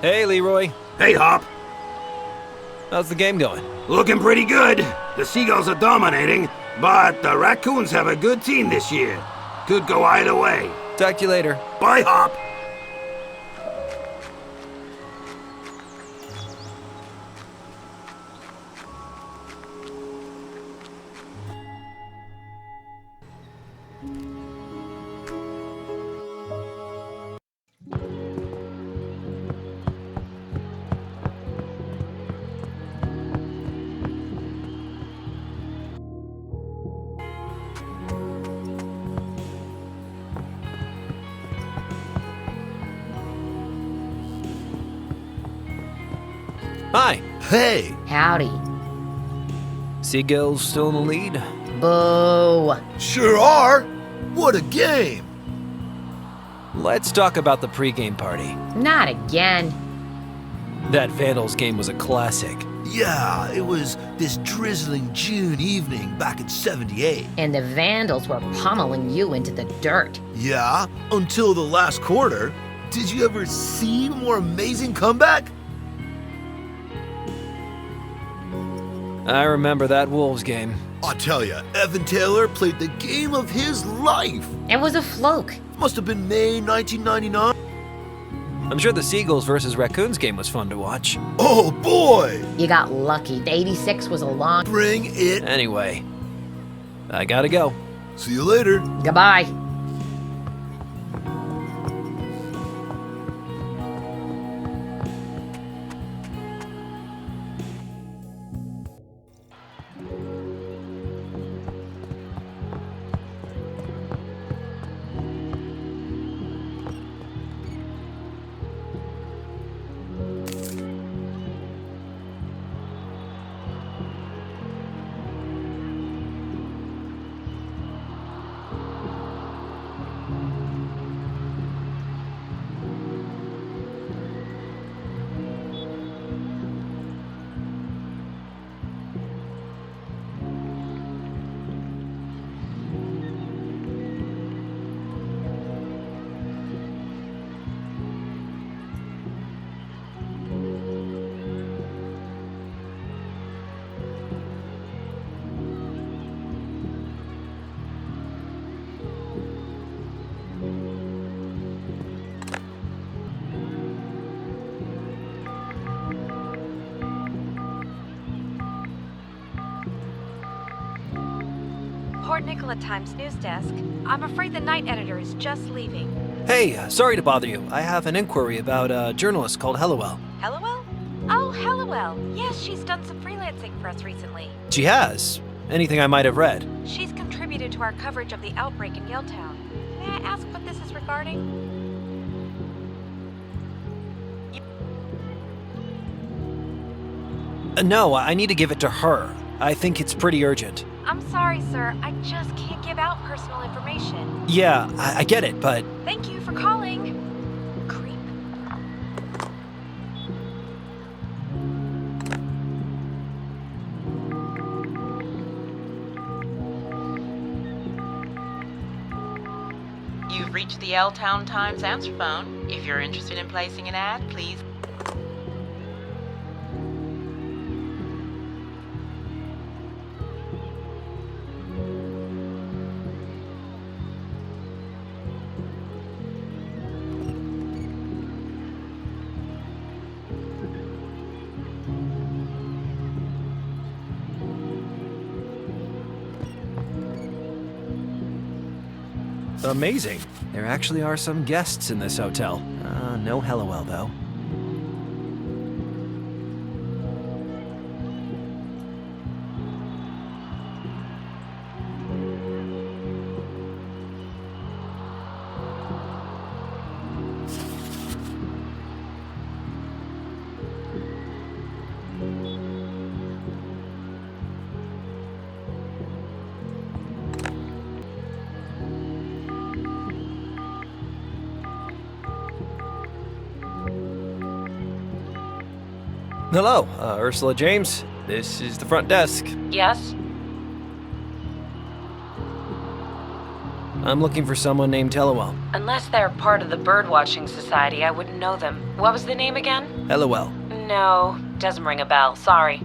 Speaker 5: Hey, Leroy.
Speaker 10: Hey, Hop.
Speaker 5: How's the game going?
Speaker 10: Looking pretty good. The Seagulls are dominating, but the Raccoons have a good team this year. Could go either way.
Speaker 5: Talk to you later.
Speaker 10: Bye, Hop.
Speaker 5: Hi.
Speaker 2: Hey!
Speaker 9: Howdy.
Speaker 5: Seagulls still in the lead?
Speaker 9: Boo.
Speaker 2: Sure are! What a game!
Speaker 5: Let's talk about the pregame party.
Speaker 9: Not again.
Speaker 5: That Vandals game was a classic.
Speaker 2: Yeah, it was this drizzling June evening back in '78.
Speaker 9: And the Vandals were pummeling you into the dirt.
Speaker 2: Yeah, until the last quarter. Did you ever see a more amazing comeback?
Speaker 5: I remember that Wolves game.
Speaker 2: I'll tell ya, Evan Taylor played the game of his life.
Speaker 9: It was a fluke.
Speaker 2: Must have been May 1999.
Speaker 5: I'm sure the Seagulls versus Raccoons game was fun to watch.
Speaker 2: Oh boy!
Speaker 9: You got lucky. 86 was a long...
Speaker 2: Bring it.
Speaker 5: Anyway, I gotta go.
Speaker 2: See you later.
Speaker 9: Goodbye.
Speaker 11: Port Nicola Times news desk. I'm afraid the night editor is just leaving.
Speaker 5: Hey, sorry to bother you. I have an inquiry about a journalist called Hellowell.
Speaker 11: Hellowell? Oh, Hellowell. Yes, she's done some freelancing for us recently.
Speaker 5: She has? Anything I might have read?
Speaker 11: She's contributed to our coverage of the outbreak in Yaletown. May I ask what this is regarding?
Speaker 5: No, I need to give it to her. I think it's pretty urgent.
Speaker 11: I'm sorry, sir. I just can't give out personal information.
Speaker 5: Yeah, I get it, but...
Speaker 11: Thank you for calling. Creep.
Speaker 7: You've reached the L-Town Times answer phone. If you're interested in placing an ad, please.
Speaker 5: Amazing. There actually are some guests in this hotel. No Hellowell, though. Hello, Ursula James. This is the front desk.
Speaker 7: Yes?
Speaker 5: I'm looking for someone named Hellowell.
Speaker 7: Unless they're part of the Birdwatching Society, I wouldn't know them. What was the name again?
Speaker 5: Hellowell.
Speaker 7: No, doesn't ring a bell. Sorry.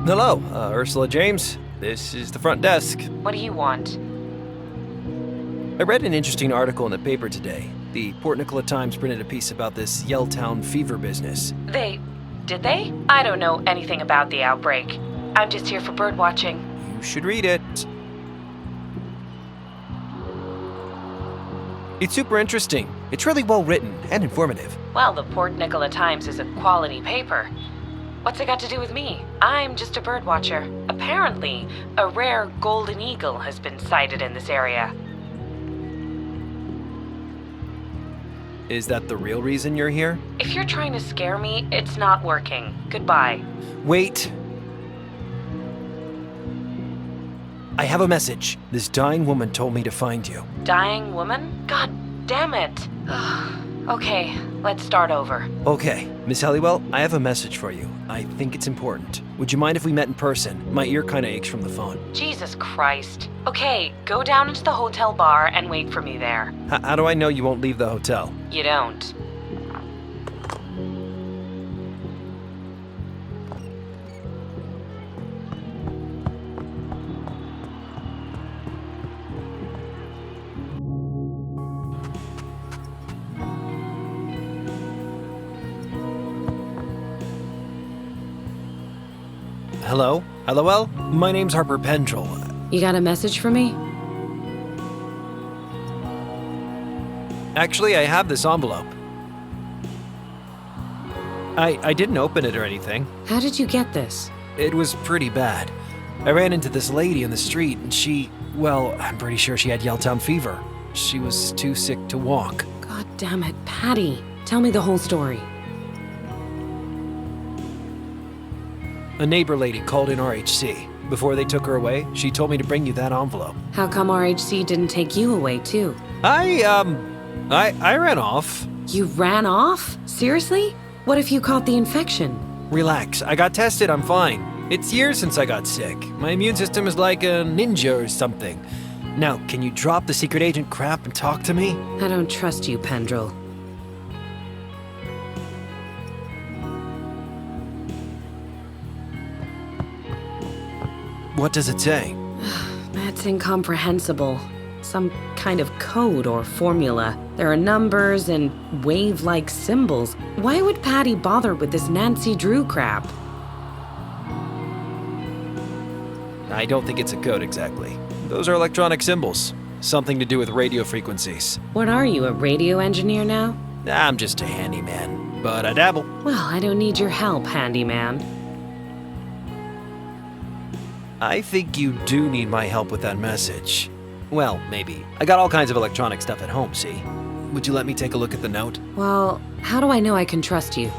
Speaker 5: Hello, Ursula James. This is the front desk.
Speaker 7: What do you want?
Speaker 5: I read an interesting article in the paper today. The Port Nicola Times printed a piece about this Yaletown fever business.
Speaker 7: Did they? I don't know anything about the outbreak. I'm just here for bird watching.
Speaker 5: You should read it. It's super interesting. It's really well written and informative.
Speaker 7: Well, the Port Nicola Times is a quality paper. What's it got to do with me? I'm just a bird watcher. Apparently, a rare golden eagle has been sighted in this area.
Speaker 5: Is that the real reason you're here?
Speaker 7: If you're trying to scare me, it's not working. Goodbye.
Speaker 5: Wait. I have a message. This dying woman told me to find you.
Speaker 7: Dying woman? God damn it. Okay, let's start over.
Speaker 5: Okay, Miss Halliwell, I have a message for you. I think it's important. Would you mind if we met in person? My ear kinda aches from the phone.
Speaker 7: Jesus Christ. Okay, go down into the hotel bar and wait for me there.
Speaker 5: How do I know you won't leave the hotel?
Speaker 7: You don't.
Speaker 5: Hello? Hallowell? My name's Harper Pendrell.
Speaker 7: You got a message for me?
Speaker 5: Actually, I have this envelope. I didn't open it or anything.
Speaker 7: How did you get this?
Speaker 5: It was pretty bad. I ran into this lady in the street and well, I'm pretty sure she had Yaletown fever. She was too sick to walk.
Speaker 7: God damn it, Patty. Tell me the whole story.
Speaker 5: A neighbor lady called in RHC. Before they took her away, she told me to bring you that envelope.
Speaker 7: How come RHC didn't take you away, too?
Speaker 5: I ran off.
Speaker 7: You ran off? Seriously? What if you caught the infection?
Speaker 5: Relax, I got tested, I'm fine. It's years since I got sick. My immune system is like a ninja or something. Now, can you drop the secret agent crap and talk to me?
Speaker 7: I don't trust you, Pendrell.
Speaker 5: What does it say?
Speaker 7: That's incomprehensible. Some kind of code or formula. There are numbers and wave-like symbols. Why would Patty bother with this Nancy Drew crap?
Speaker 5: I don't think it's a code exactly. Those are electronic symbols. Something to do with radio frequencies.
Speaker 7: What are you, a radio engineer now?
Speaker 5: I'm just a handyman, but I dabble.
Speaker 7: Well, I don't need your help, handyman.
Speaker 5: I think you do need my help with that message. Well, maybe. I got all kinds of electronic stuff at home, see? Would you let me take a look at the note?
Speaker 7: Well, how do I know I can trust you?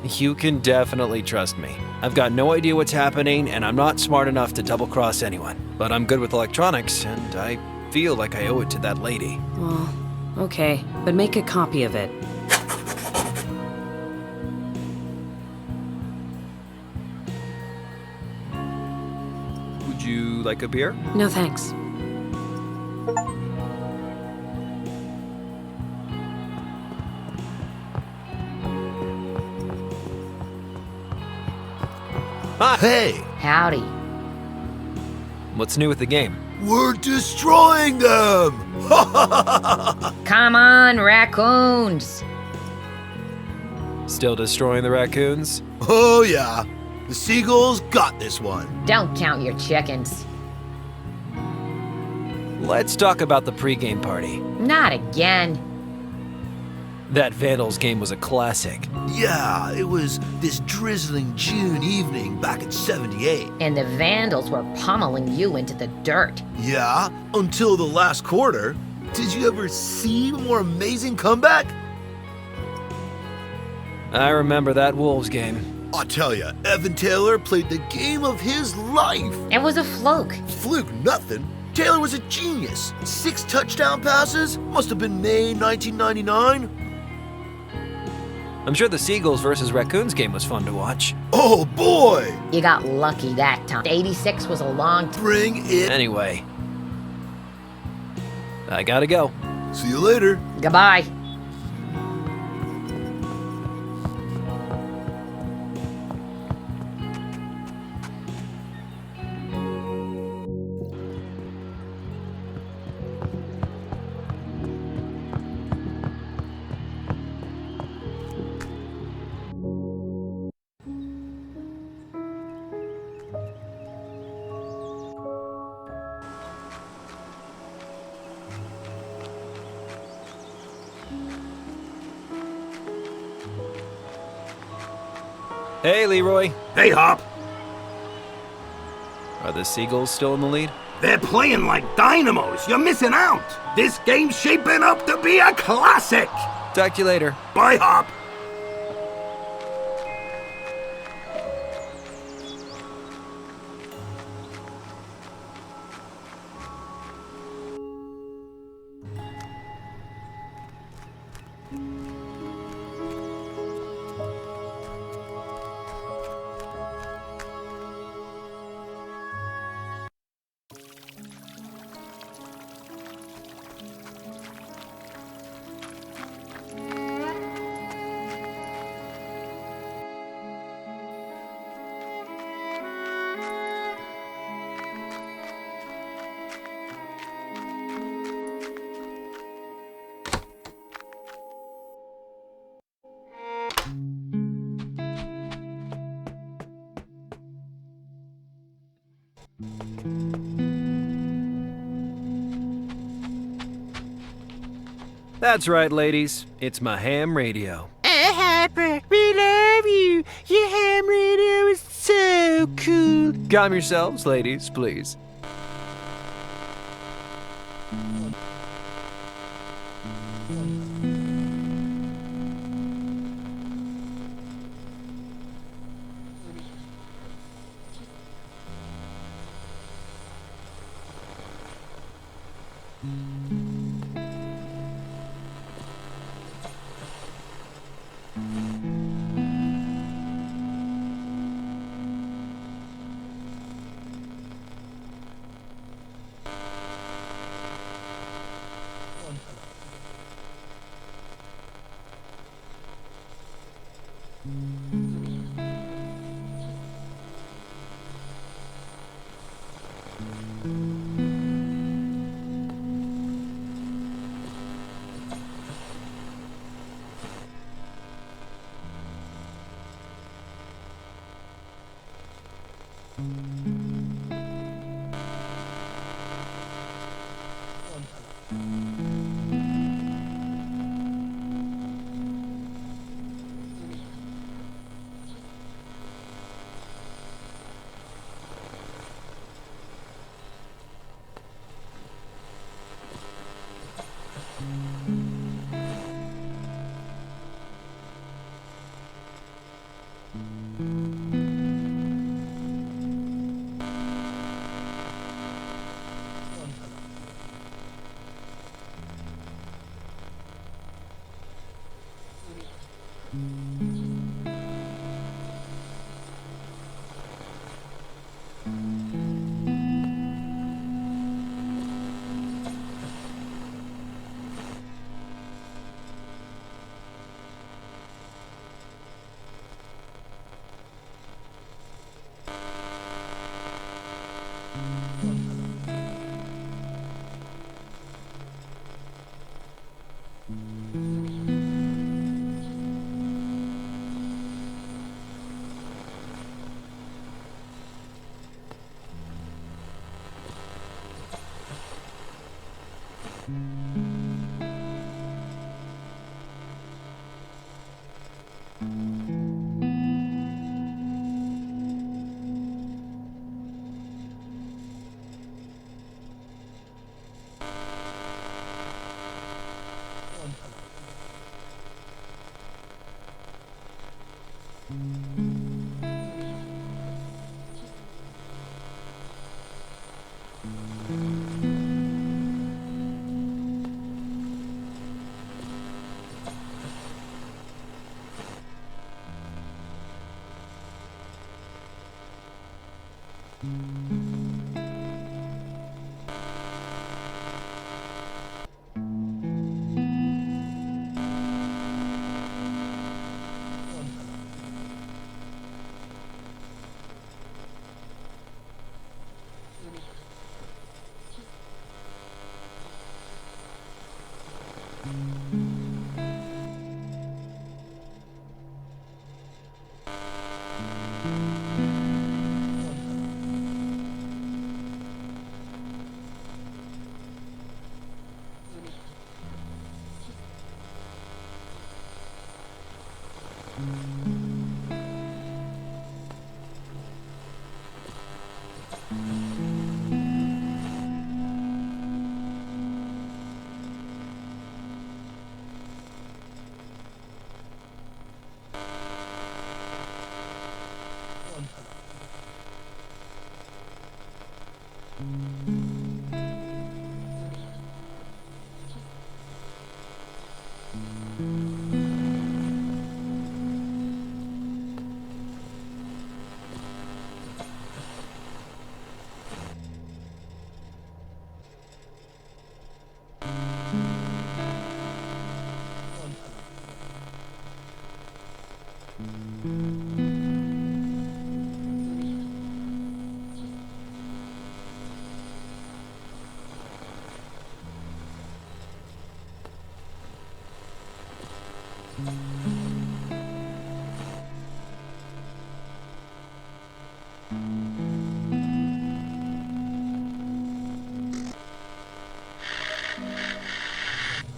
Speaker 5: You can definitely trust me. I've got no idea what's happening, and I'm not smart enough to double-cross anyone. But I'm good with electronics, and I feel like I owe it to that lady.
Speaker 7: Well, okay, but make a copy of it.
Speaker 5: Would you like a beer?
Speaker 7: No thanks.
Speaker 5: Hi!
Speaker 2: Hey,
Speaker 9: Howdy.
Speaker 5: What's new with the game?
Speaker 2: we're destroying them!
Speaker 9: Come on, raccoons.
Speaker 5: Still destroying the raccoons?
Speaker 2: Oh yeah, the seagulls got this one.
Speaker 9: Don't count your chickens.
Speaker 5: Let's talk about the pregame party.
Speaker 9: Not again.
Speaker 5: That Vandals game was a classic.
Speaker 2: Yeah, it was this drizzling June evening back in '78.
Speaker 9: And the Vandals were pummeling you into the dirt.
Speaker 2: Yeah, until the last quarter. Did you ever see a more amazing comeback?
Speaker 5: I remember that Wolves game.
Speaker 2: I tell ya, Evan Taylor played the game of his life.
Speaker 9: It was a fluke.
Speaker 2: Fluke nothing. Taylor was a genius. 6 touchdown passes. Must have been May 1999.
Speaker 5: I'm sure the Seagulls versus Raccoons game was fun to watch.
Speaker 2: Oh boy!
Speaker 9: You got lucky that time. 86 was a long time.
Speaker 2: Bring it.
Speaker 5: Anyway, I gotta go.
Speaker 2: See you later.
Speaker 9: Goodbye.
Speaker 5: Hey, Leroy.
Speaker 10: Hey, Hop.
Speaker 5: Are the Seagulls still in the lead?
Speaker 10: They're playing like dynamos. You're missing out. This game's shaping up to be a classic.
Speaker 5: Talk to you later.
Speaker 10: Bye, Hop.
Speaker 5: That's right, ladies. It's my ham radio.
Speaker 12: Harper, we love you. Your ham radio is so cool.
Speaker 5: Calm yourselves, ladies, please.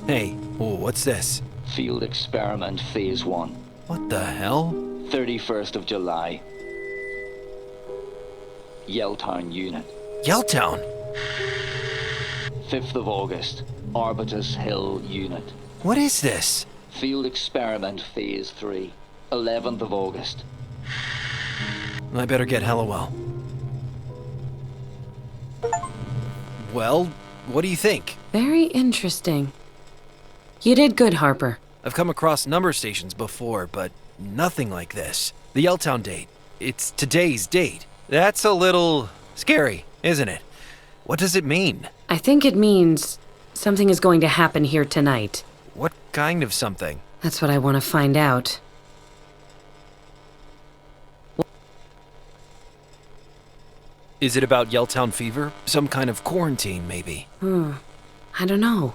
Speaker 5: Hey, what's this?
Speaker 13: Field Experiment Phase 1.
Speaker 5: What the hell?
Speaker 13: 31st of July. Yelltown Unit.
Speaker 5: Yelltown?
Speaker 13: 5th of August. Arbutus Hill Unit.
Speaker 5: What is this?
Speaker 13: Field Experiment Phase 3. 11th of August.
Speaker 5: I better get Hallowell. Well, what do you think?
Speaker 7: Very interesting. You did good, Harper.
Speaker 5: I've come across number stations before, but nothing like this. The Yelltown date. It's today's date. That's a little scary, isn't it? What does it mean?
Speaker 7: I think it means something is going to happen here tonight.
Speaker 5: What kind of something?
Speaker 7: That's what I want to find out.
Speaker 5: Is it about Yelltown fever? Some kind of quarantine, maybe?
Speaker 7: I don't know.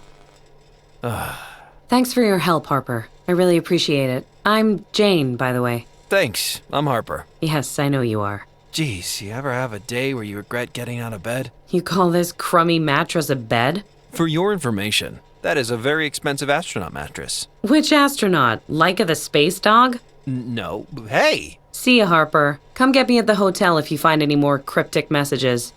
Speaker 7: Thanks for your help, Harper. I really appreciate it. I'm Jane, by the way.
Speaker 5: Thanks, I'm Harper.
Speaker 7: Yes, I know you are.
Speaker 5: Geez, you ever have a day where you regret getting out of bed?
Speaker 7: You call this crummy mattress a bed?
Speaker 5: For your information, that is a very expensive astronaut mattress.
Speaker 7: Which astronaut? Laika the space dog?
Speaker 5: No, hey!
Speaker 7: See ya, Harper. Come get me at the hotel if you find any more cryptic messages.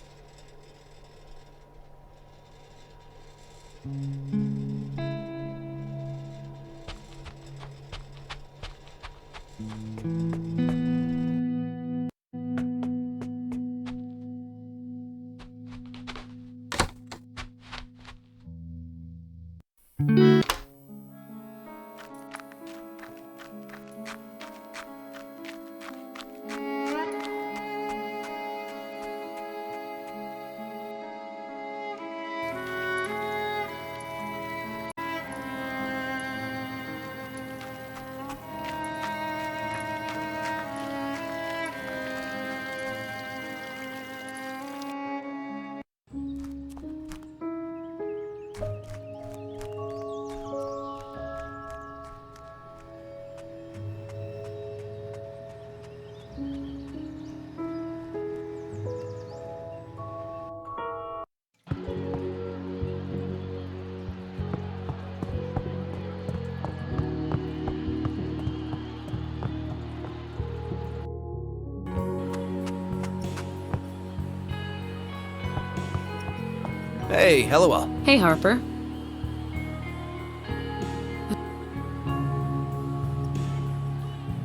Speaker 5: Hey, hello.
Speaker 7: Hey, Harper.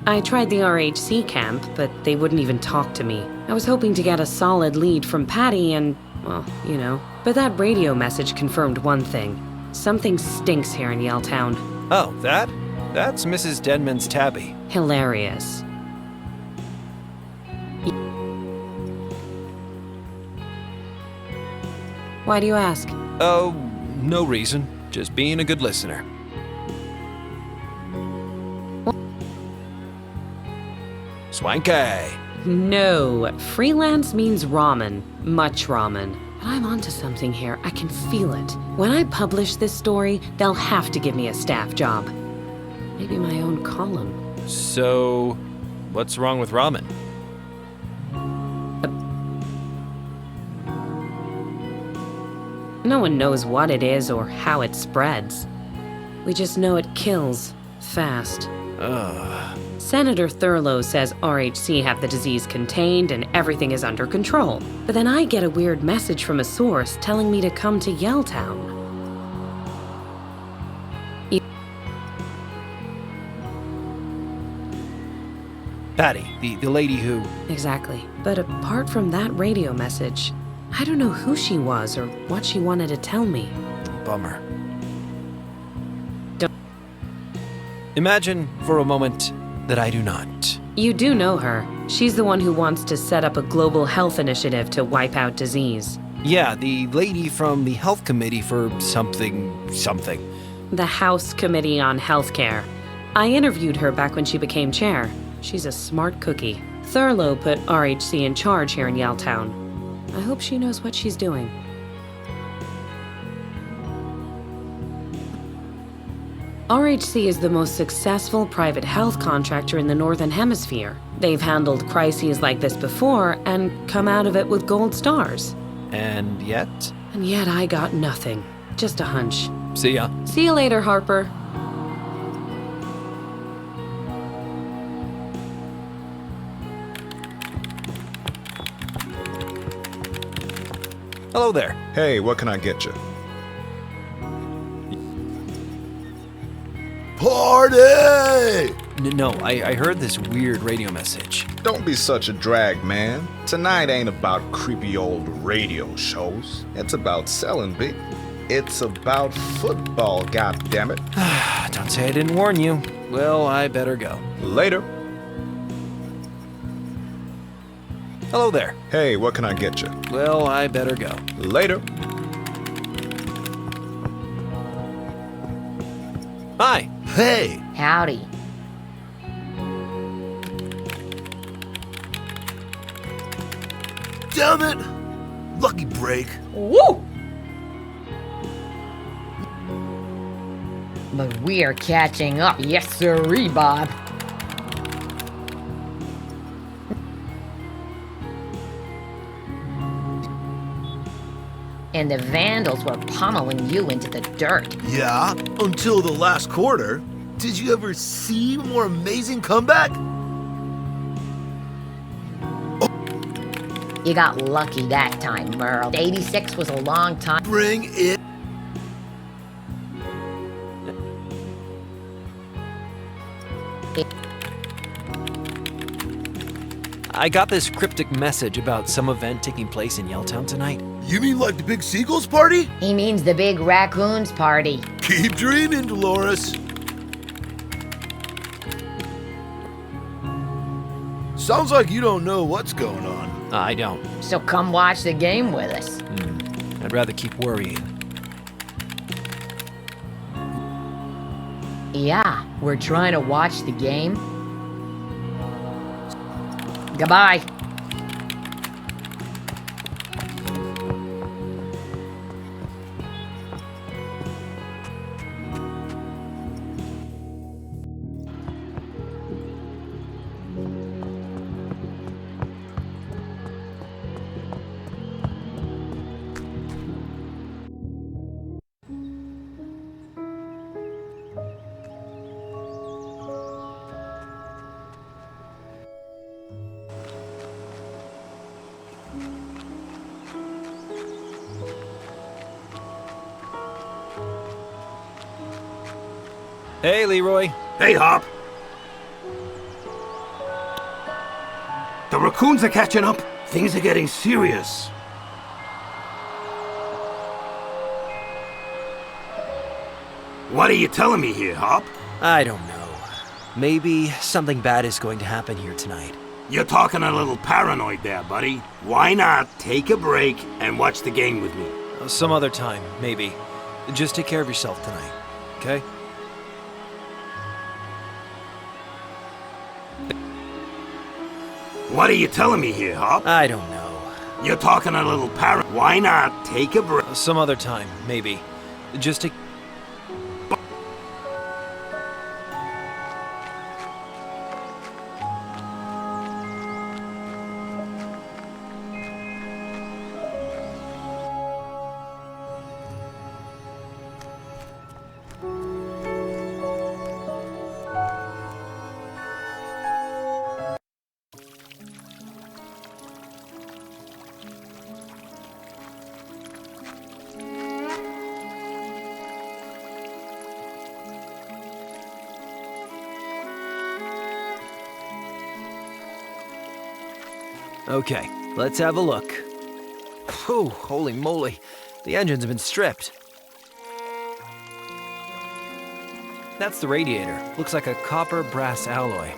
Speaker 7: I tried the RHC camp, but they wouldn't even talk to me. I was hoping to get a solid lead from Patty and, well, you know. But that radio message confirmed one thing. Something stinks here in Yelltown.
Speaker 5: Oh, that's Mrs. Denman's tabby.
Speaker 7: Hilarious. Why do you ask?
Speaker 5: Oh, no reason. Just being a good listener. Swanky!
Speaker 7: No, freelance means ramen. Much ramen. But I'm onto something here. I can feel it. When I publish this story, they'll have to give me a staff job. Maybe my own column.
Speaker 5: So, what's wrong with ramen?
Speaker 7: No one knows what it is or how it spreads. We just know it kills fast. Senator Thurlow says RHC have the disease contained and everything is under control. But then I get a weird message from a source telling me to come to Yelltown.
Speaker 5: Patty, the lady who...
Speaker 7: Exactly. But apart from that radio message, I don't know who she was or what she wanted to tell me.
Speaker 5: Bummer. Imagine for a moment that I do not.
Speaker 7: You do know her. She's the one who wants to set up a global health initiative to wipe out disease.
Speaker 5: Yeah, the lady from the health committee for something.
Speaker 7: The House Committee on Healthcare. I interviewed her back when she became chair. She's a smart cookie. Thurlow put RHC in charge here in Yelltown. I hope she knows what she's doing. RHC is the most successful private health contractor in the Northern Hemisphere. They've handled crises like this before and come out of it with gold stars.
Speaker 5: And yet?
Speaker 7: And yet I got nothing. Just a hunch.
Speaker 5: See ya.
Speaker 7: See you later, Harper.
Speaker 5: Hello there.
Speaker 3: Hey, what can I get you?
Speaker 2: Party!
Speaker 5: No, I heard this weird radio message.
Speaker 3: Don't be such a drag, man. Tonight ain't about creepy old radio shows. It's about selling, B. It's about football, goddammit.
Speaker 5: Don't say I didn't warn you. Well, I better go.
Speaker 3: Later.
Speaker 5: Hello there.
Speaker 3: Hey, what can I get you?
Speaker 5: Well, I better go.
Speaker 3: Later.
Speaker 5: Hi.
Speaker 2: Hey!
Speaker 9: Howdy.
Speaker 2: Damn it! Lucky break.
Speaker 9: Woo! But we are catching up. Yes, sirree, Bob. And the Vandals were pummeling you into the dirt.
Speaker 2: Yeah, until the last quarter. Did you ever see a more amazing comeback?
Speaker 9: You got lucky that time, Merle. 86 was a long time.
Speaker 2: Bring it.
Speaker 5: I got this cryptic message about some event taking place in Yelltown tonight.
Speaker 2: You mean like the big Seagulls party?
Speaker 9: He means the big raccoons party.
Speaker 2: Keep dreaming, Dolores. Sounds like you don't know what's going on.
Speaker 5: I don't.
Speaker 9: So come watch the game with us.
Speaker 5: I'd rather keep worrying.
Speaker 9: Yeah, we're trying to watch the game. Goodbye.
Speaker 5: Hey, Leroy.
Speaker 10: Hey, Hop. The raccoons are catching up. Things are getting serious. What are you telling me here, Hop?
Speaker 5: I don't know. Maybe something bad is going to happen here tonight.
Speaker 10: You're talking a little paranoid there, buddy. Why not take a break and watch the game with me?
Speaker 5: Some other time, maybe. Just take care of yourself tonight, okay?
Speaker 10: What are you telling me here, Hop?
Speaker 5: I don't know.
Speaker 10: You're talking a little paranoid. Why not take a break?
Speaker 5: Some other time, maybe. Just take... Okay, let's have a look. Whew, holy moly. The engine's been stripped. That's the radiator. Looks like a copper brass alloy.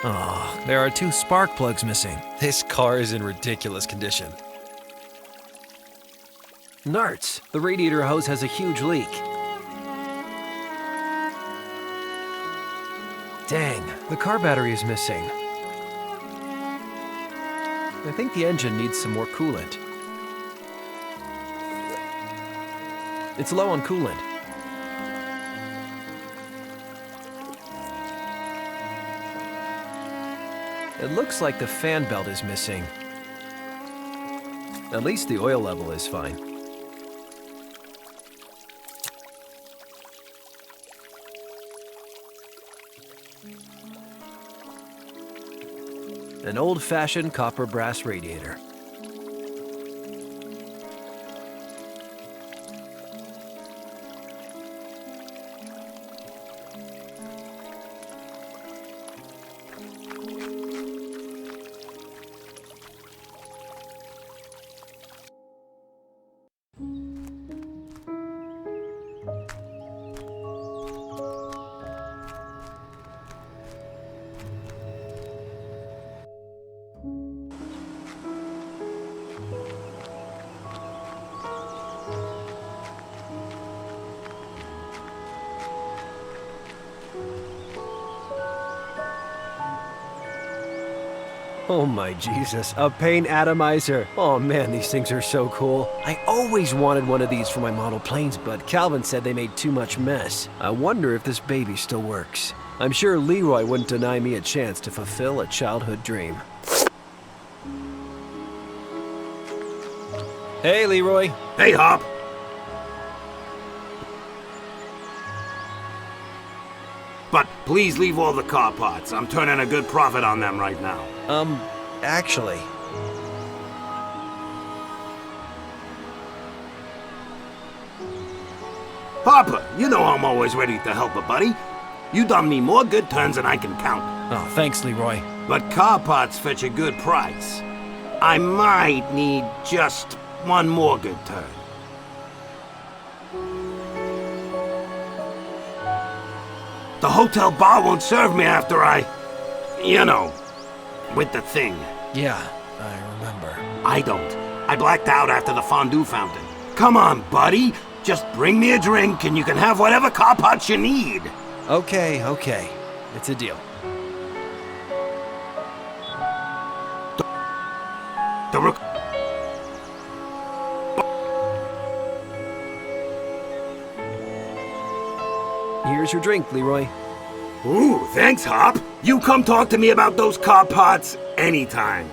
Speaker 5: Oh, there are 2 spark plugs missing. This car is in ridiculous condition. Narts, the radiator hose has a huge leak. Dang, the car battery is missing. I think the engine needs some more coolant. It's low on coolant. It looks like the fan belt is missing. At least the oil level is fine. An old-fashioned copper brass radiator. Oh my Jesus, a paint atomizer. Oh man, these things are so cool. I always wanted one of these for my model planes, but Calvin said they made too much mess. I wonder if this baby still works. I'm sure Leroy wouldn't deny me a chance to fulfill a childhood dream. Hey, Leroy.
Speaker 10: Hey, Hop. But please leave all the car parts. I'm turning a good profit on them right now.
Speaker 5: Actually...
Speaker 10: Harper, you know I'm always ready to help a buddy. You done me more good turns than I can count.
Speaker 5: Oh, thanks, Leroy.
Speaker 10: But car parts fetch a good price. I might need just one more good turn. The hotel bar won't serve me after you know, with the thing.
Speaker 5: Yeah, I remember.
Speaker 10: I don't. I blacked out after the fondue fountain. Come on, buddy. Just bring me a drink and you can have whatever car parts you need.
Speaker 5: Okay. It's a deal. Here's your drink, Leroy.
Speaker 10: Ooh, thanks, Hop. You come talk to me about those car parts anytime.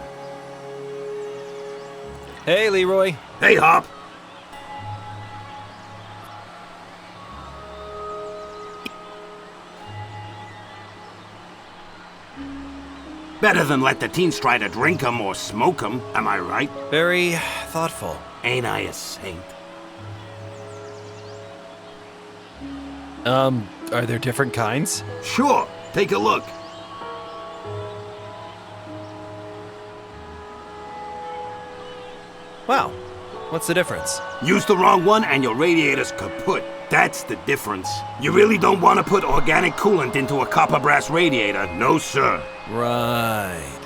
Speaker 5: Hey, Leroy.
Speaker 10: Hey, Hop. Better than let the teens try to drink 'em or smoke 'em, am I right?
Speaker 5: Very thoughtful.
Speaker 10: Ain't I a saint?
Speaker 5: Are there different kinds?
Speaker 10: Sure, take a look.
Speaker 5: Wow, what's the difference?
Speaker 10: Use the wrong one and your radiator's kaput. That's the difference. You really don't want to put organic coolant into a copper brass radiator, no sir.
Speaker 5: Right.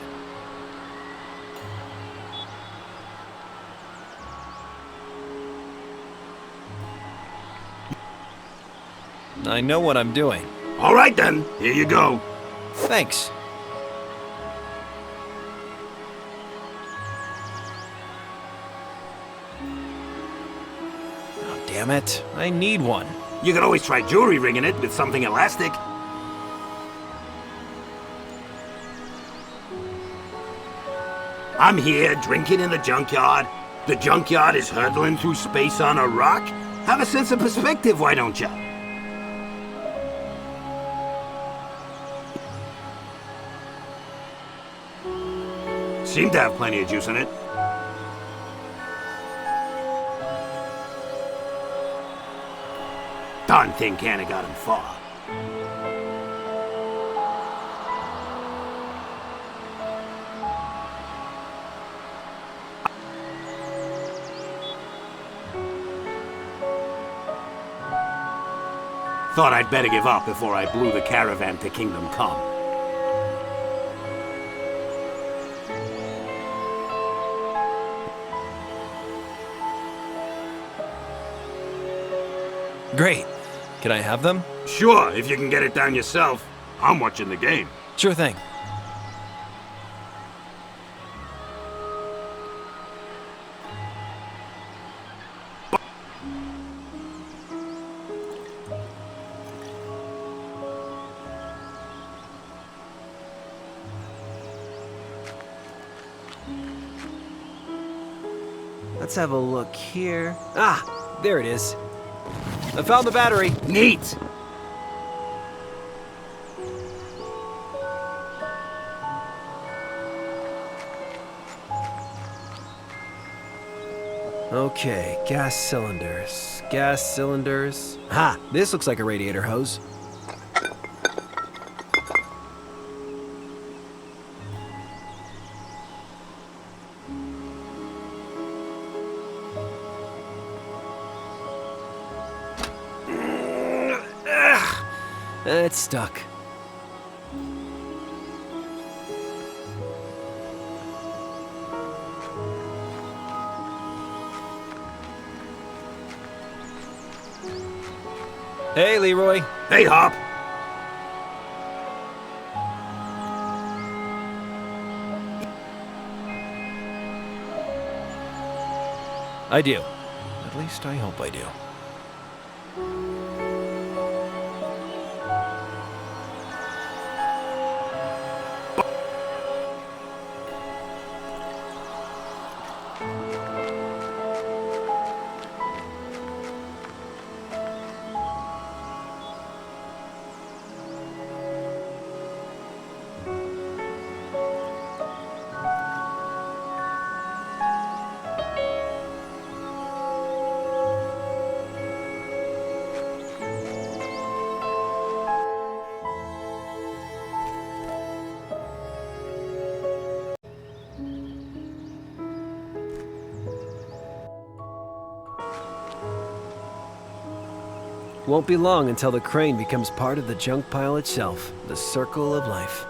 Speaker 5: I know what I'm doing.
Speaker 10: All right then, here you go.
Speaker 5: Thanks. Oh, damn it. I need one.
Speaker 10: You could always try jewelry ringing it with something elastic. I'm here drinking in the junkyard. The junkyard is hurtling through space on a rock. Have a sense of perspective, why don't you? Seem to have plenty of juice in it. Darn thing can't have got him far. Thought I'd better give up before I blew the caravan to Kingdom Come.
Speaker 5: Great. Can I have them?
Speaker 10: Sure, if you can get it down yourself. I'm watching the game.
Speaker 5: Sure thing. Let's have a look here. Ah, there it is. I found the battery.
Speaker 10: Neat.
Speaker 5: Okay, gas cylinders. Gas cylinders. Ha! This looks like a radiator hose. It's stuck. Hey, Leroy.
Speaker 10: Hey, Hop.
Speaker 5: I do. At least I hope I do. Won't be long until the crane becomes part of the junk pile itself, the circle of life.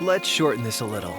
Speaker 5: Let's shorten this a little.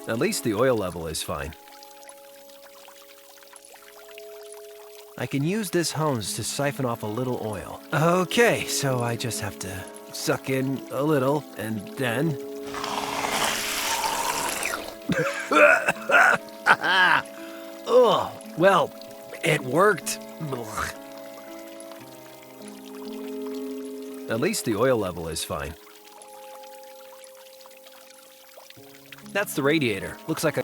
Speaker 5: At least the oil level is fine. I can use this hose to siphon off a little oil. Okay, so I just have to suck in a little and then... Oh, well, it worked. At least the oil level is fine. That's the radiator. Looks like a...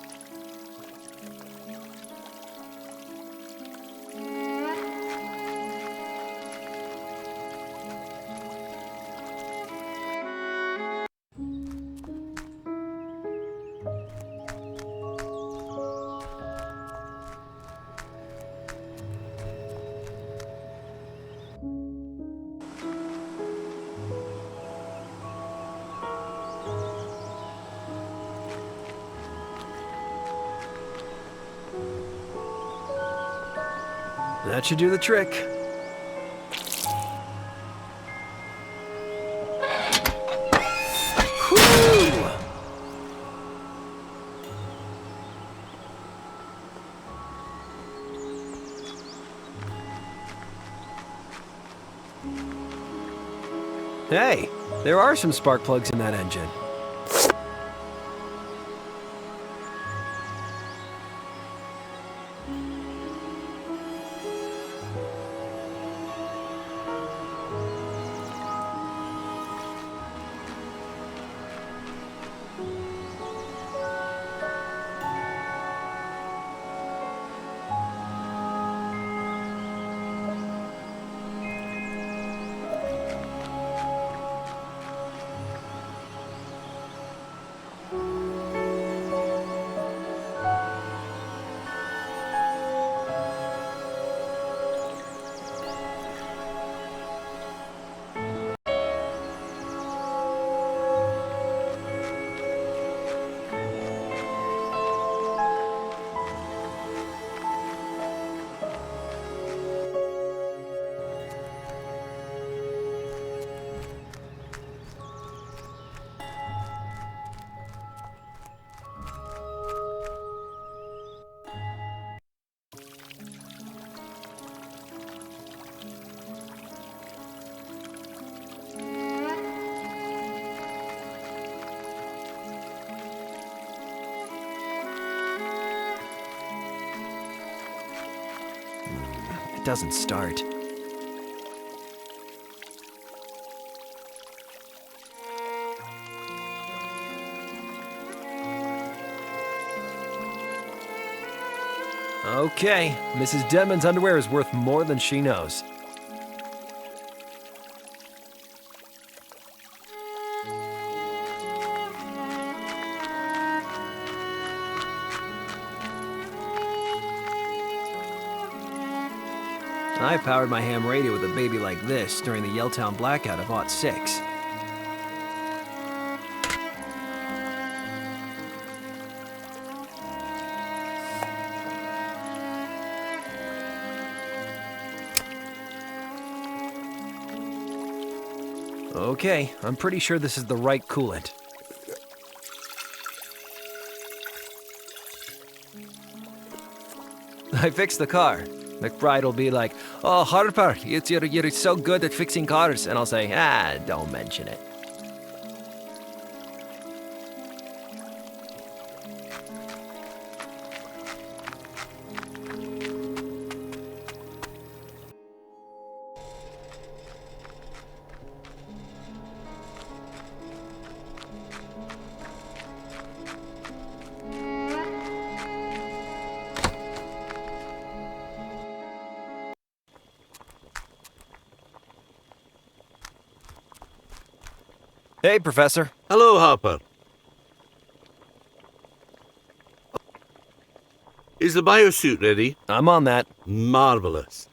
Speaker 5: That should do the trick. Whew! Hey, there are some spark plugs in that engine. doesn't start. Okay, Mrs. Denman's underwear is worth more than she knows. I powered my ham radio with a baby like this during the Yelltown blackout of '06. Okay, I'm pretty sure this is the right coolant. I fixed the car. McBride will be like, "Oh, Harper, you're so good at fixing cars." And I'll say, don't mention it. Hey, Professor.
Speaker 6: Hello, Harper. Is the biosuit ready?
Speaker 5: I'm on that.
Speaker 6: Marvelous.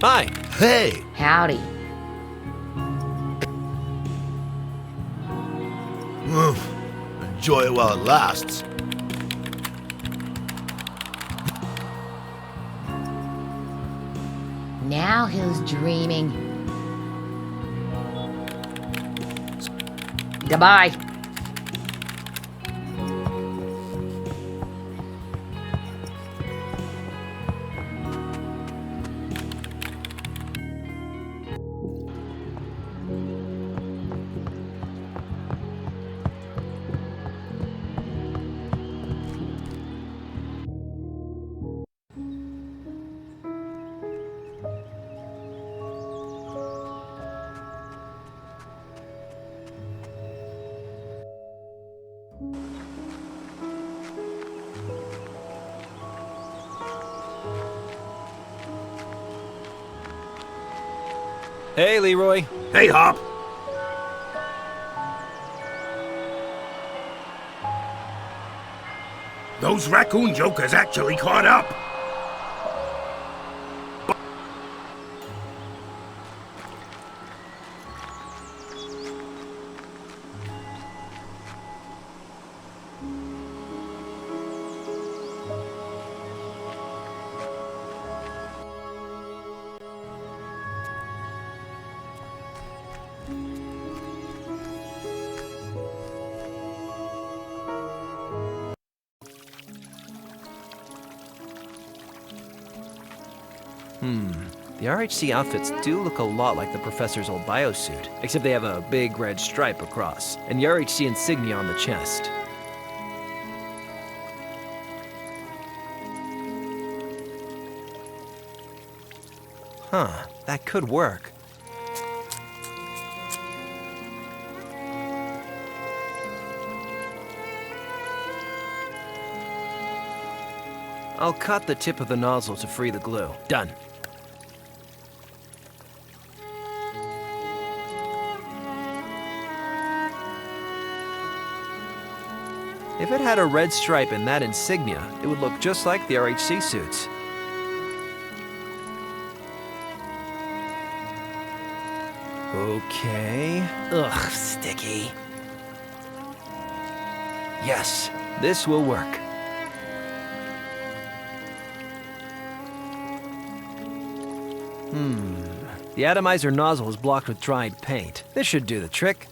Speaker 5: Hi.
Speaker 6: Hey.
Speaker 9: Howdy.
Speaker 2: Enjoy it while it lasts.
Speaker 9: Now who's dreaming? Goodbye.
Speaker 5: Hey, Leroy.
Speaker 10: Hey, Hop. Those raccoon jokers actually caught up.
Speaker 5: The RHC outfits do look a lot like the professor's old biosuit, except they have a big red stripe across, and the RHC insignia on the chest. Huh, that could work. I'll cut the tip of the nozzle to free the glue. Done. If it had a red stripe and that insignia, it would look just like the RHC suits. Okay. Ugh, sticky. Yes, this will work. The atomizer nozzle is blocked with dried paint. This should do the trick.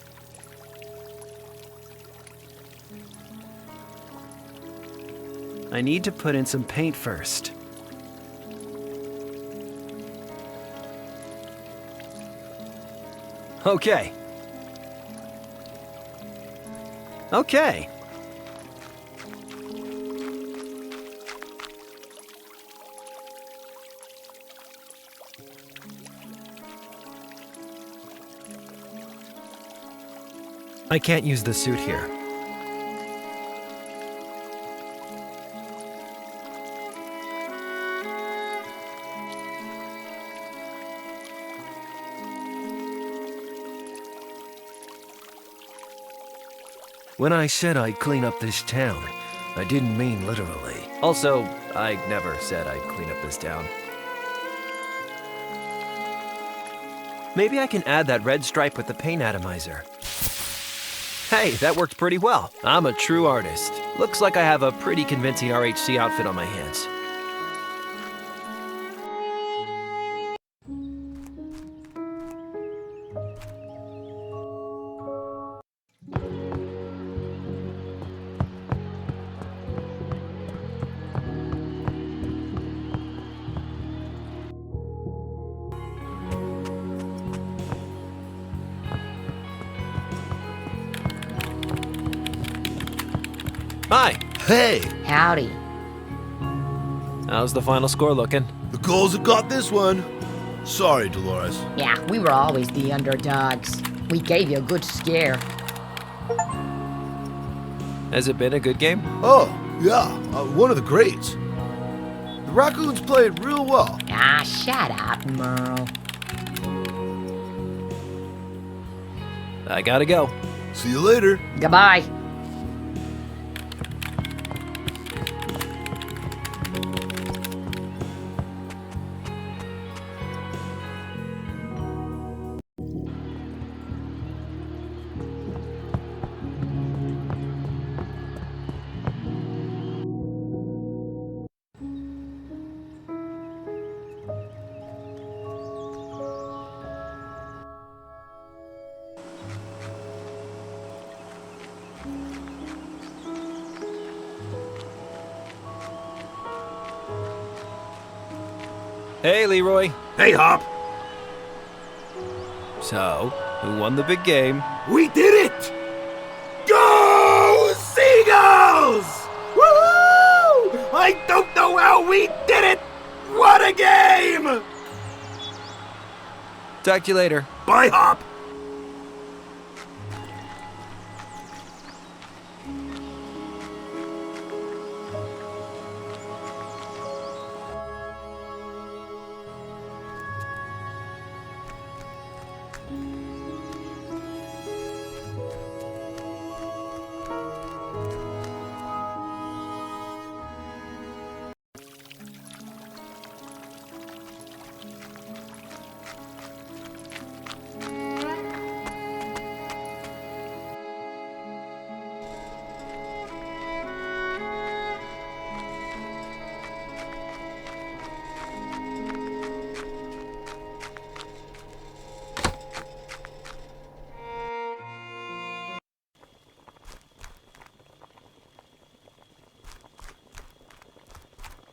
Speaker 5: I need to put in some paint first. Okay. Okay. I can't use the suit here. When I said I'd clean up this town, I didn't mean literally. Also, I never said I'd clean up this town. Maybe I can add that red stripe with the paint atomizer. Hey, that worked pretty well. I'm a true artist. Looks like I have a pretty convincing RHC outfit on my hands. Hi.
Speaker 2: Hey!
Speaker 9: Howdy.
Speaker 5: How's the final score looking?
Speaker 2: The Gulls have got this one. Sorry, Dolores.
Speaker 9: Yeah, we were always the underdogs. We gave you a good scare.
Speaker 5: Has it been a good game?
Speaker 2: Oh, yeah, one of the greats. The Raccoons played real well.
Speaker 9: Ah, shut up, Merle.
Speaker 5: I gotta go.
Speaker 2: See you later.
Speaker 9: Goodbye.
Speaker 5: Hey, Leroy.
Speaker 10: Hey, Hop.
Speaker 5: So, who won the big game?
Speaker 10: We did it! Go Seagulls! Woohoo! I don't know how we did it! What a game!
Speaker 5: Talk to you later.
Speaker 10: Bye, Hop.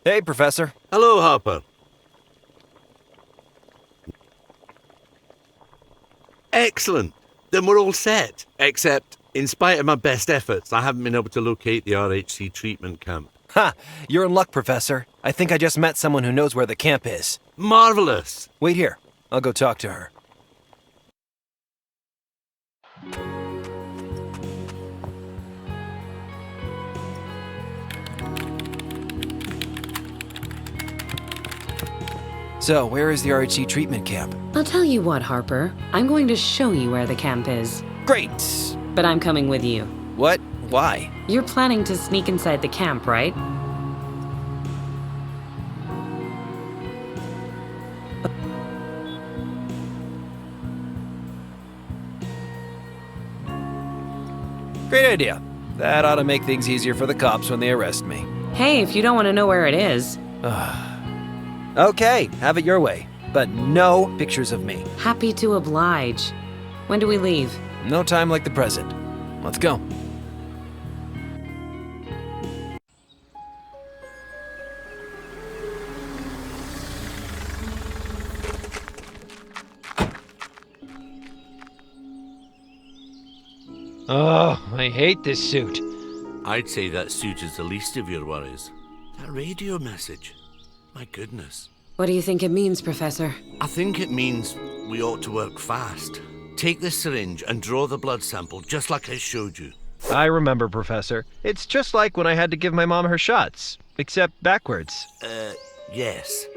Speaker 5: Hey, Professor.
Speaker 6: Hello, Harper. Excellent. Then we're all set. Except, in spite of my best efforts, I haven't been able to locate the RHC treatment camp.
Speaker 5: Ha! You're in luck, Professor. I think I just met someone who knows where the camp is.
Speaker 6: Marvelous.
Speaker 5: Wait here. I'll go talk to her. So, where is the RHC treatment camp?
Speaker 7: I'll tell you what, Harper. I'm going to show you where the camp is.
Speaker 5: Great!
Speaker 7: But I'm coming with you.
Speaker 5: What? Why?
Speaker 7: You're planning to sneak inside the camp, right?
Speaker 5: Great idea. That ought to make things easier for the cops when they arrest me.
Speaker 7: Hey, if you don't want to know where it is.
Speaker 5: Okay, have it your way. But no pictures of me.
Speaker 7: Happy to oblige. When do we leave?
Speaker 5: No time like the present. Let's go.
Speaker 14: Oh, I hate this suit.
Speaker 6: I'd say that suit is the least of your worries. That radio message. My goodness.
Speaker 7: What do you think it means, Professor?
Speaker 6: I think it means we ought to work fast. Take this syringe and draw the blood sample just like I showed you.
Speaker 14: I remember, Professor. It's just like when I had to give my mom her shots, except backwards.
Speaker 6: Yes.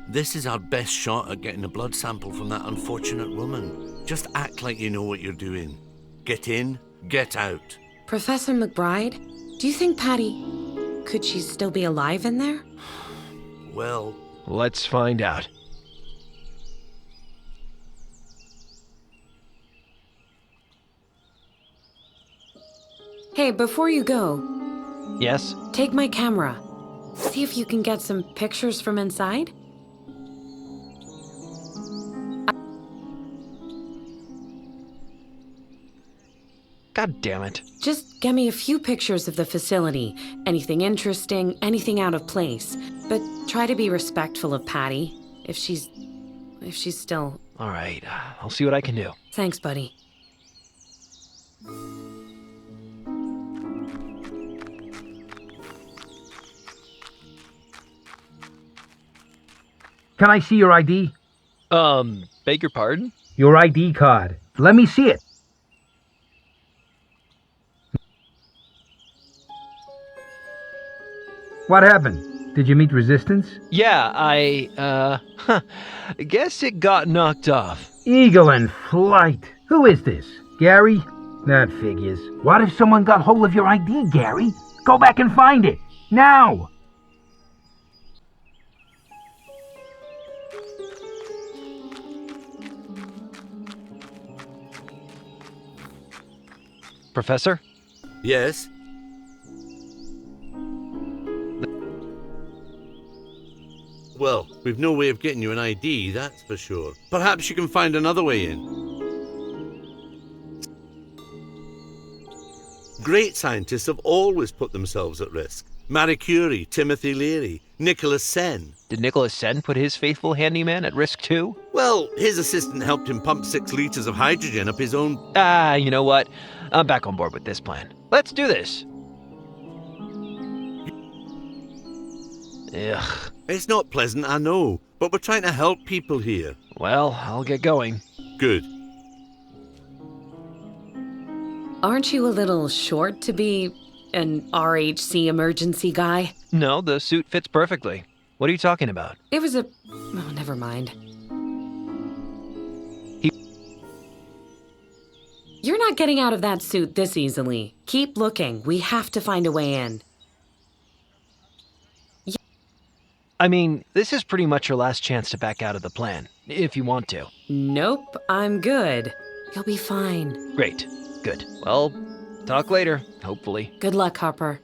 Speaker 6: This is our best shot at getting a blood sample from that unfortunate woman. Just act like you know what you're doing. Get in, get out.
Speaker 7: Professor McBride, do you think Patty... could she still be alive in there?
Speaker 6: Well...
Speaker 14: let's find out.
Speaker 7: Hey, before you go...
Speaker 14: Yes?
Speaker 7: Take my camera. See if you can get some pictures from inside?
Speaker 14: God damn it.
Speaker 7: Just get me a few pictures of the facility. Anything interesting, anything out of place. But try to be respectful of Patty, if she's still...
Speaker 14: All right, I'll see what I can do.
Speaker 7: Thanks, buddy.
Speaker 15: Can I see your ID?
Speaker 14: Beg your pardon?
Speaker 15: Your ID card. Let me see it. What happened? Did you meet resistance?
Speaker 14: Yeah, I guess it got knocked off.
Speaker 15: Eagle in flight. Who is this? Gary? That figures. What if someone got hold of your ID, Gary? Go back and find it. Now!
Speaker 14: Professor?
Speaker 6: Yes? Well, we've no way of getting you an ID, that's for sure. Perhaps you can find another way in. Great scientists have always put themselves at risk. Marie Curie, Timothy Leary, Nicholas Sen.
Speaker 14: Did Nicholas Sen put his faithful handyman at risk too?
Speaker 6: Well, his assistant helped him pump 6 liters of hydrogen up his own...
Speaker 14: You know what? I'm back on board with this plan. Let's do this. Ugh.
Speaker 6: It's not pleasant, I know, but we're trying to help people here.
Speaker 14: Well, I'll get going.
Speaker 6: Good.
Speaker 7: Aren't you a little short to be an RHC emergency guy?
Speaker 14: No, the suit fits perfectly. What are you talking about?
Speaker 7: It was a... oh, never mind. You're not getting out of that suit this easily. Keep looking. We have to find a way in.
Speaker 14: I mean, this is pretty much your last chance to back out of the plan, if you want to.
Speaker 7: Nope, I'm good. You'll be fine.
Speaker 14: Great. Good. Well, talk later, hopefully.
Speaker 7: Good luck, Harper.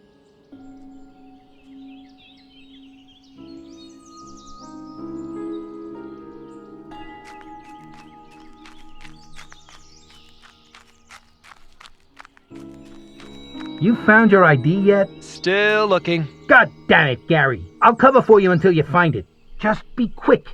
Speaker 15: You found your ID yet?
Speaker 14: Still looking.
Speaker 15: God damn it, Gary. I'll cover for you until you find it. Just be quick.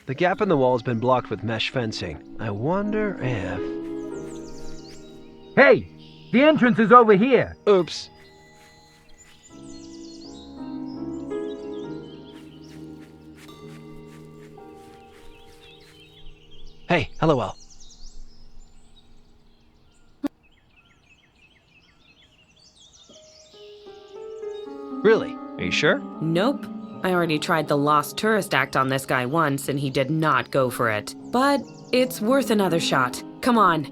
Speaker 14: The gap in the wall has been blocked with mesh fencing. I wonder if...
Speaker 15: Hey! The entrance is over here.
Speaker 14: Oops. Hey, LOL. Really? Are you sure?
Speaker 7: Nope. I already tried the Lost Tourist Act on this guy once, and he did not go for it. But It's worth another shot. Come on.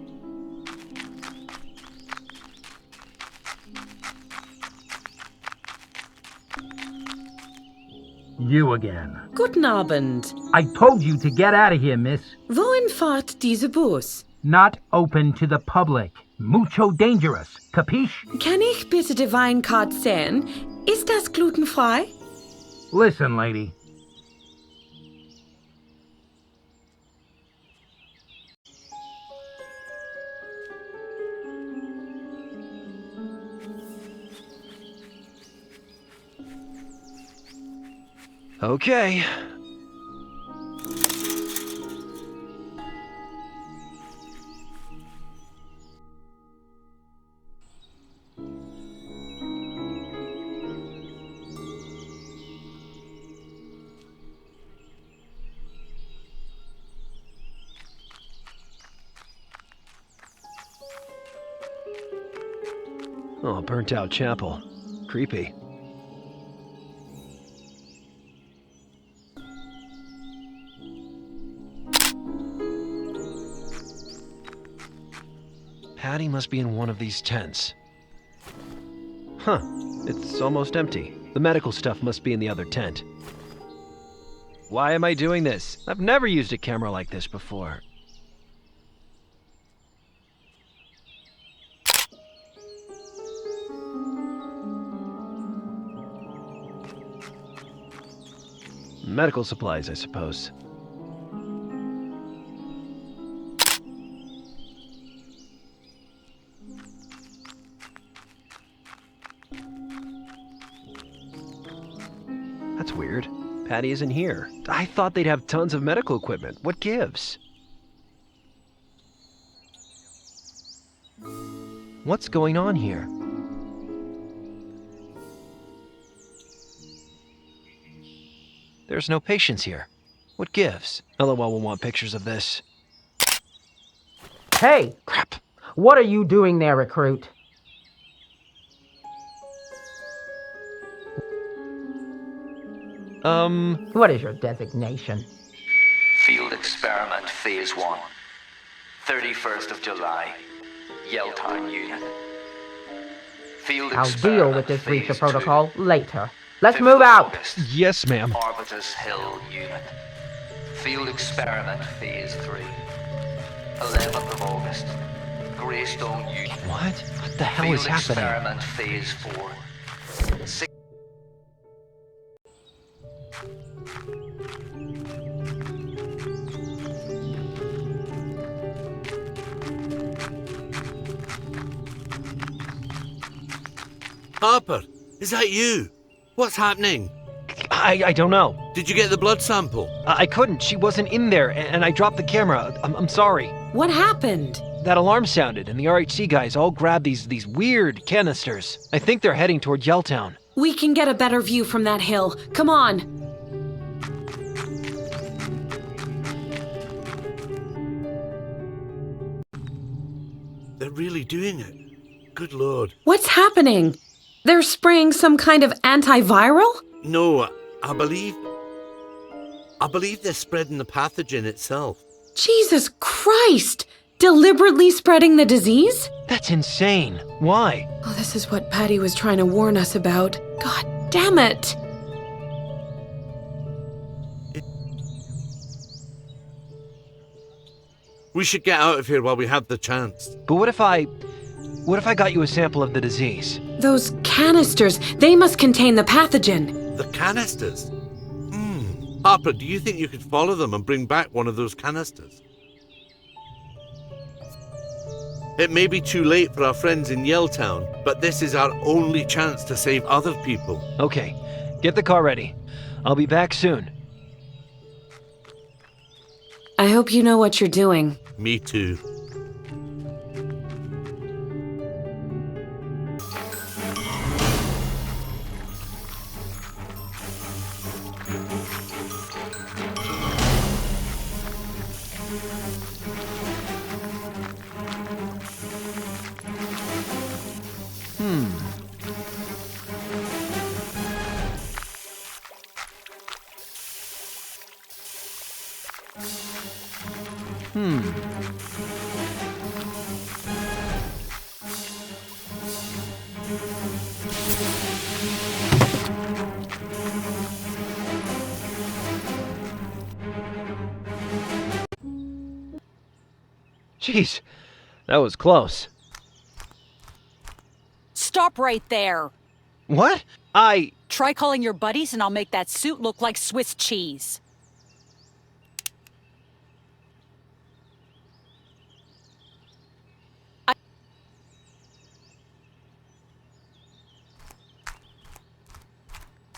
Speaker 15: You again.
Speaker 7: Guten Abend.
Speaker 15: I told you to get out of here, miss.
Speaker 7: Wohin fahrt diese Bus?
Speaker 15: Not open to the public. Mucho dangerous. Capiche?
Speaker 7: Kann ich bitte die Weinkarte sehen? Ist das glutenfrei?
Speaker 15: Listen, lady.
Speaker 14: Okay. Oh, burnt out chapel. Creepy. Patty must be in one of these tents. Huh. It's almost empty. The medical stuff must be in the other tent. Why am I doing this? I've never used a camera like this before. Medical supplies, I suppose. That's weird. Patty isn't here. I thought they'd have tons of medical equipment. What gives? What's going on here? There's no patients here. What gives? LOL will want pictures of this.
Speaker 16: Hey!
Speaker 14: Crap.
Speaker 16: What are you doing there, recruit? What is your designation?
Speaker 13: Field Experiment Phase 1. 31st of July. Yelltown Unit. Field
Speaker 16: I'll
Speaker 13: Experiment
Speaker 16: deal with this breach of
Speaker 13: Phase
Speaker 16: protocol
Speaker 13: 2.
Speaker 16: later. Let's move out!
Speaker 14: Yes, ma'am.
Speaker 13: Arbutus Hill Unit. Field Experiment Phase 3. 11th of August. Greystone Unit.
Speaker 14: What? What the hell is
Speaker 13: Field
Speaker 14: happening?
Speaker 13: Experiment Phase 4.
Speaker 6: Harper, is that you? What's happening?
Speaker 14: I don't know.
Speaker 6: Did you get the blood sample?
Speaker 14: I couldn't. She wasn't in there, and I dropped the camera. I'm sorry.
Speaker 7: What happened?
Speaker 14: That alarm sounded, and the RHC guys all grabbed these weird canisters. I think they're heading toward Yelltown.
Speaker 7: We can get a better view from that hill. Come on.
Speaker 6: They're really doing it. Good Lord.
Speaker 7: What's happening? They're spraying some kind of antiviral?
Speaker 6: No, I believe they're spreading the pathogen itself.
Speaker 7: Jesus Christ! Deliberately spreading the disease?
Speaker 14: That's insane. Why?
Speaker 7: Oh, this is what Patty was trying to warn us about. God damn it!
Speaker 6: We should get out of here while we have the chance.
Speaker 14: But what if I got you a sample of the disease?
Speaker 7: Those canisters, they must contain the pathogen.
Speaker 6: The canisters? Harper, do you think you could follow them and bring back one of those canisters? It may be too late for our friends in Yelltown, but this is our only chance to save other people.
Speaker 14: Okay, get the car ready. I'll be back soon.
Speaker 7: I hope you know what you're doing.
Speaker 6: Me too.
Speaker 14: Jeez, that was close.
Speaker 17: Stop right there.
Speaker 14: What?
Speaker 17: Try calling your buddies and I'll make that suit look like Swiss cheese.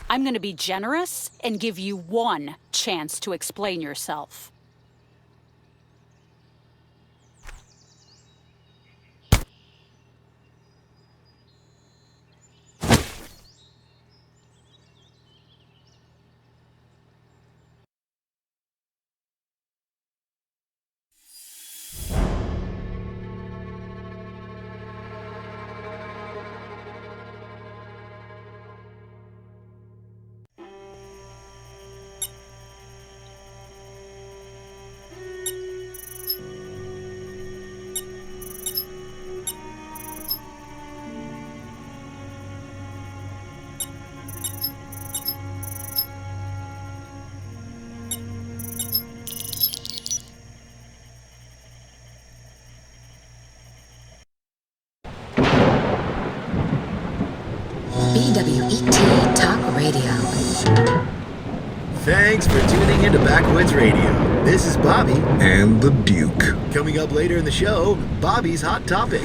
Speaker 17: I'm gonna be generous and give you one chance to explain yourself.
Speaker 18: BWET Talk Radio.
Speaker 2: Thanks for tuning into Backwoods Radio. This is Bobby.
Speaker 3: And the Duke.
Speaker 2: Coming up later in the show, Bobby's Hot Topic.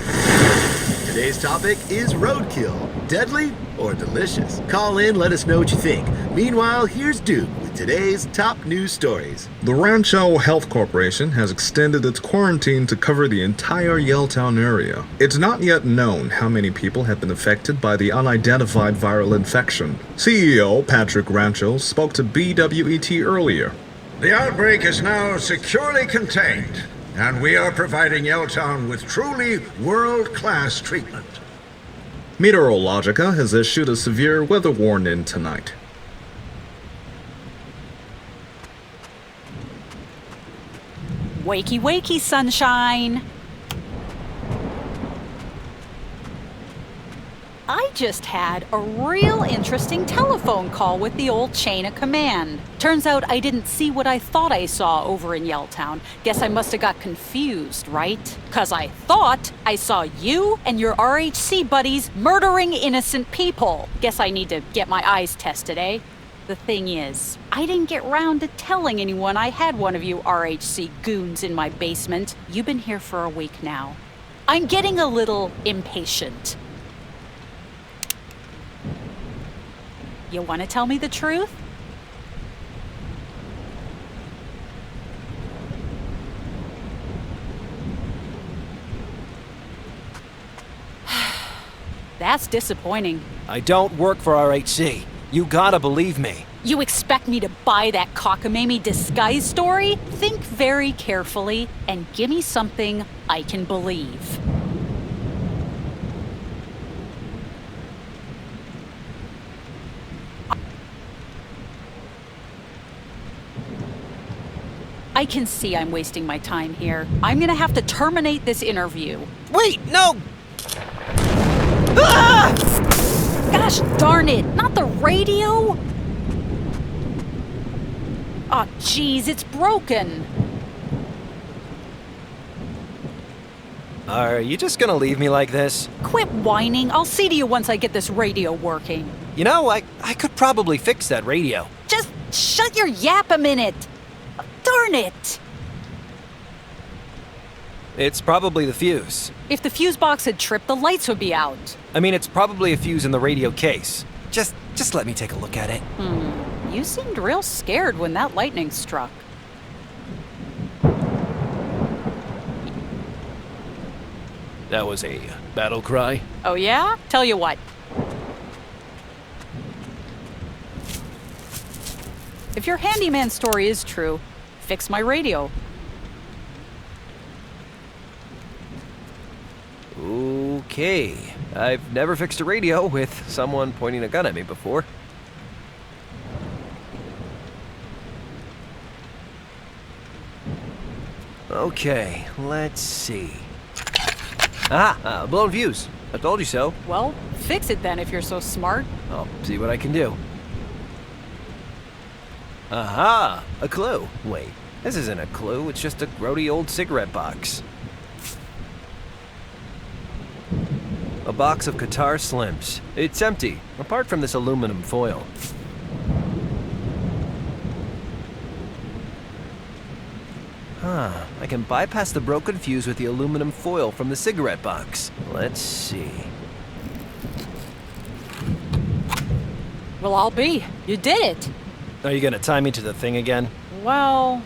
Speaker 2: Today's topic is roadkill. Deadly or delicious? Call in, let us know what you think. Meanwhile, here's Duke with today's top news stories.
Speaker 3: The Rancho Health Corporation has extended its quarantine to cover the entire Yelltown area. It's not yet known how many people have been affected by the unidentified viral infection. CEO Patrick Rancho spoke to BWET earlier.
Speaker 19: The outbreak is now securely contained, and we are providing Yelltown with truly world-class treatment.
Speaker 3: Meteorologica has issued a severe weather warning tonight.
Speaker 17: Wakey, wakey, sunshine. I just had a real interesting telephone call with the old chain of command. Turns out I didn't see what I thought I saw over in Yelltown. Guess I must have got confused, right? 'Cause I thought I saw you and your RHC buddies murdering innocent people. Guess I need to get my eyes tested, eh? The thing is, I didn't get round to telling anyone I had one of you RHC goons in my basement. You've been here for a week now. I'm getting a little impatient. You want to tell me the truth? That's disappointing.
Speaker 5: I don't work for RHC. You gotta believe me.
Speaker 17: You expect me to buy that cockamamie disguise story? Think very carefully and give me something I can believe. I can see I'm wasting my time here. I'm gonna have to terminate this interview.
Speaker 5: Wait, no!
Speaker 17: Ah! Gosh darn it, not the radio! Oh, geez, it's broken.
Speaker 5: Are you just gonna leave me like this?
Speaker 17: Quit whining. I'll see to you once I get this radio working.
Speaker 5: You know, I could probably fix that radio.
Speaker 17: Just shut your yap a minute. Darn it!
Speaker 5: It's probably the fuse.
Speaker 17: If the fuse box had tripped, the lights would be out.
Speaker 5: I mean, it's probably a fuse in the radio case. Just let me take a look at it.
Speaker 17: You seemed real scared when that lightning struck.
Speaker 5: That was a battle cry.
Speaker 17: Oh yeah? Tell you what. If your handyman story is true, fix my radio.
Speaker 5: Okay. I've never fixed a radio with someone pointing a gun at me before. Okay, let's see. Blown fuse. I told you so.
Speaker 17: Well, fix it then if you're so smart.
Speaker 5: I'll see what I can do. Aha! A clue. Wait, this isn't a clue, it's just a grody old cigarette box. A box of Qatar Slims. It's empty, apart from this aluminum foil. I can bypass the broken fuse with the aluminum foil from the cigarette box. Let's see.
Speaker 17: Well, I'll be. You did it.
Speaker 5: Are you gonna tie me to the thing again?
Speaker 17: Well,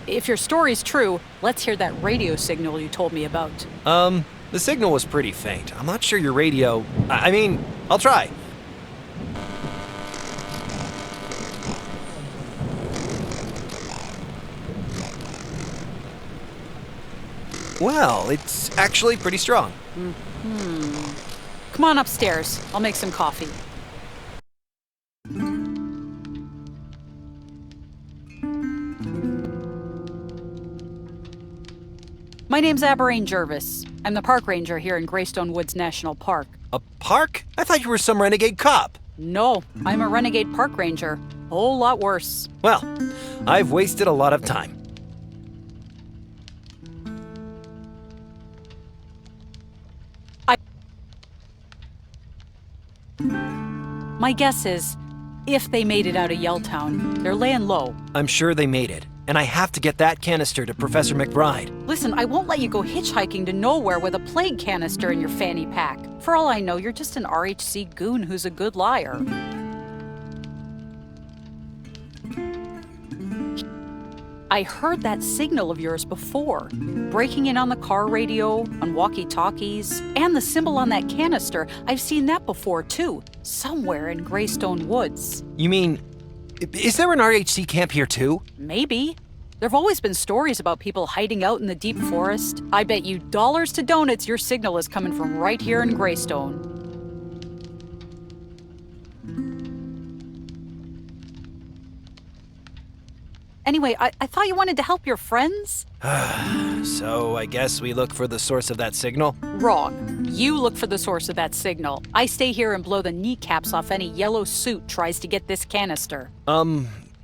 Speaker 17: if your story's true, let's hear that radio signal you told me about.
Speaker 5: The signal was pretty faint. I'm not sure your radio... I mean, I'll try. Well, it's actually pretty strong.
Speaker 17: Come on upstairs. I'll make some coffee. My name's Aberrane Jervis. I'm the park ranger here in Greystone Woods National Park.
Speaker 5: A park? I thought you were some renegade cop.
Speaker 17: No, I'm a renegade park ranger. A whole lot worse.
Speaker 5: Well, I've wasted a lot of time.
Speaker 17: My guess is, if they made it out of Yelltown, they're laying low.
Speaker 5: I'm sure they made it, and I have to get that canister to Professor McBride.
Speaker 17: Listen, I won't let you go hitchhiking to nowhere with a plague canister in your fanny pack. For all I know, you're just an RHC goon who's a good liar. I heard that signal of yours before. Breaking in on the car radio, on walkie-talkies, and the symbol on that canister. I've seen that before, too. Somewhere in Greystone Woods.
Speaker 5: You mean, is there an RHC camp here, too?
Speaker 17: Maybe. There've always been stories about people hiding out in the deep forest. I bet you dollars to donuts your signal is coming from right here in Greystone. Anyway, I thought you wanted to help your friends?
Speaker 5: So I guess we look for the source of that signal?
Speaker 17: Wrong. You look for the source of that signal. I stay here and blow the kneecaps off any yellow suit tries to get this canister.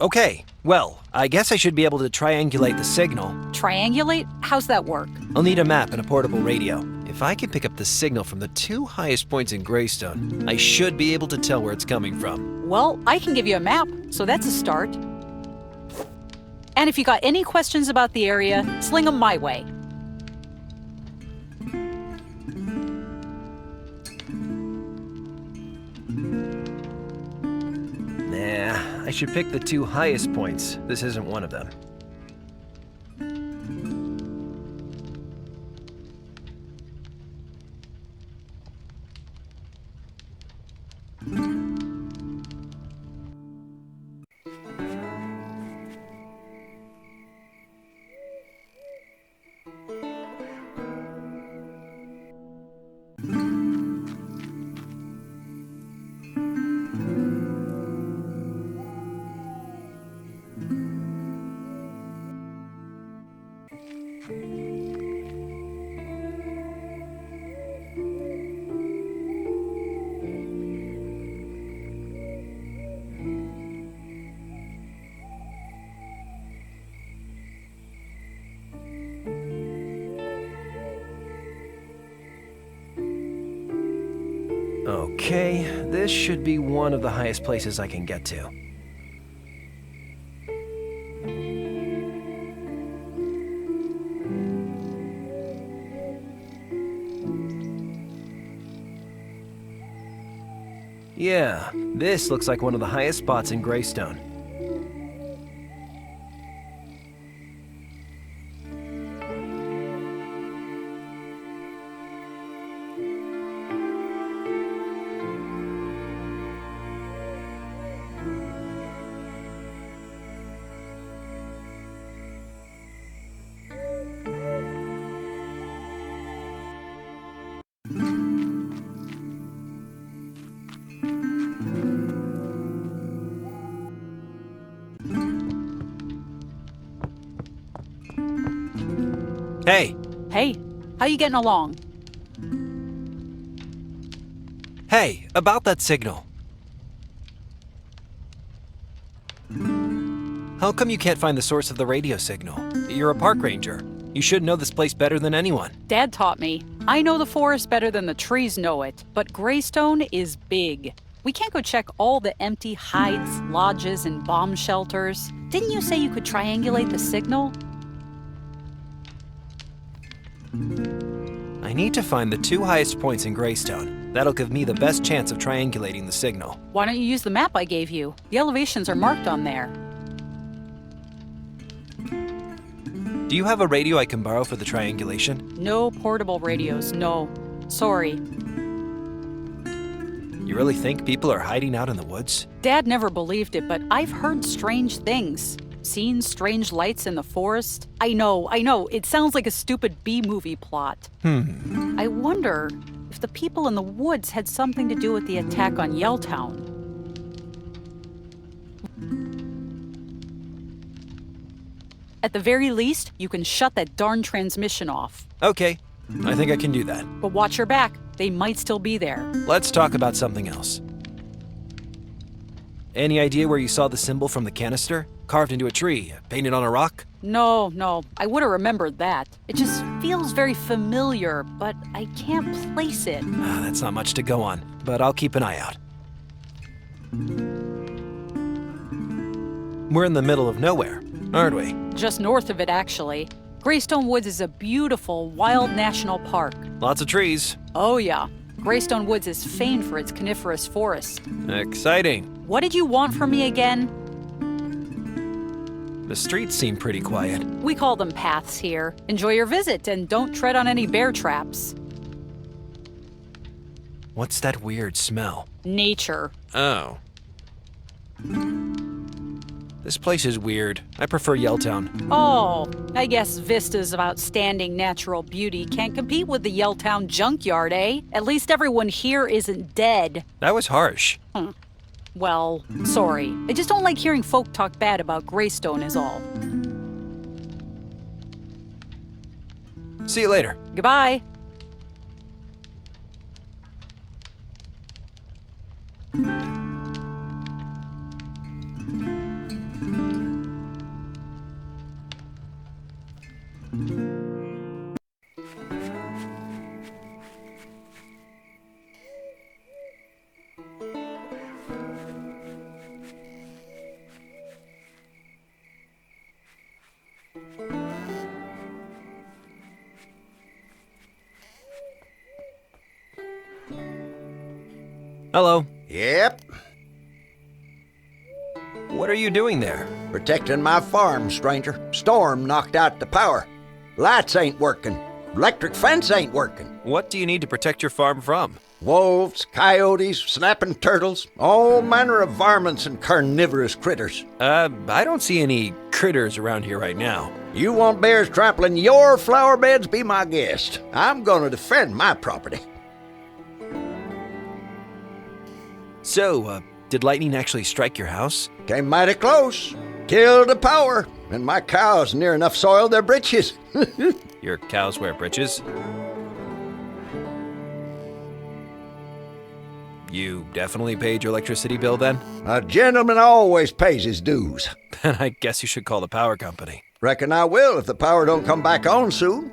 Speaker 5: Okay. Well, I guess I should be able to triangulate the signal.
Speaker 17: Triangulate? How's that work?
Speaker 5: I'll need a map and a portable radio. If I can pick up the signal from the two highest points in Greystone, I should be able to tell where it's coming from.
Speaker 17: Well, I can give you a map, so that's a start. And if you got any questions about the area, sling them my way.
Speaker 5: Nah, I should pick the two highest points. This isn't one of them. Okay, this should be one of the highest places I can get to. Yeah, this looks like one of the highest spots in Greystone. Hey!
Speaker 17: Hey, how you getting along?
Speaker 5: Hey, about that signal. How come you can't find the source of the radio signal? You're a park ranger. You should know this place better than anyone.
Speaker 17: Dad taught me. I know the forest better than the trees know it, but Greystone is big. We can't go check all the empty hides, lodges, and bomb shelters. Didn't you say you could triangulate the signal?
Speaker 5: I need to find the 2 highest points in Greystone. That'll give me the best chance of triangulating the signal.
Speaker 17: Why don't you use the map I gave you? The elevations are marked on there.
Speaker 5: Do you have a radio I can borrow for the triangulation?
Speaker 17: No portable radios, no. Sorry.
Speaker 5: You really think people are hiding out in the woods?
Speaker 17: Dad never believed it, but I've heard strange things. Seen strange lights in the forest. I know, it sounds like a stupid B-movie plot. I wonder if the people in the woods had something to do with the attack on Yelltown. At the very least, you can shut that darn transmission off.
Speaker 5: Okay, I think I can do that.
Speaker 17: But watch your back. They might still be there.
Speaker 5: Let's talk about something else. Any idea where you saw the symbol from the canister? Carved into a tree, painted on a rock?
Speaker 17: No, I would have remembered that. It just feels very familiar, but I can't place it.
Speaker 5: That's not much to go on, but I'll keep an eye out. We're in the middle of nowhere, aren't we?
Speaker 17: Just north of it, actually. Greystone Woods is a beautiful, wild national park.
Speaker 5: Lots of trees.
Speaker 17: Oh, yeah. Greystone Woods is famed for its coniferous forest.
Speaker 5: Exciting.
Speaker 17: What did you want from me again?
Speaker 5: The streets seem pretty quiet.
Speaker 17: We call them paths here. Enjoy your visit and don't tread on any bear traps.
Speaker 5: What's that weird smell?
Speaker 17: Nature.
Speaker 5: Oh. This place is weird. I prefer Yelltown.
Speaker 17: Oh, I guess vistas of outstanding natural beauty can't compete with the Yelltown junkyard, eh? At least everyone here isn't dead.
Speaker 5: That was harsh.
Speaker 17: Well, sorry. I just don't like hearing folk talk bad about Greystone is all.
Speaker 5: See you later.
Speaker 17: Goodbye.
Speaker 5: Hello.
Speaker 20: Yep.
Speaker 5: What are you doing there?
Speaker 20: Protecting my farm, stranger. Storm knocked out the power. Lights ain't working. Electric fence ain't working.
Speaker 5: What do you need to protect your farm from?
Speaker 20: Wolves, coyotes, snapping turtles, all manner of varmints and carnivorous critters.
Speaker 5: I don't see any critters around here right now.
Speaker 20: You want bears trampling your flower beds? Be my guest. I'm gonna defend my property.
Speaker 5: So, did lightning actually strike your house?
Speaker 20: Came mighty close. Killed the power. And my cows near enough soiled their britches.
Speaker 5: Your cows wear breeches? You definitely paid your electricity bill then?
Speaker 20: A gentleman always pays his dues.
Speaker 5: Then I guess you should call the power company.
Speaker 20: Reckon I will if the power don't come back on soon.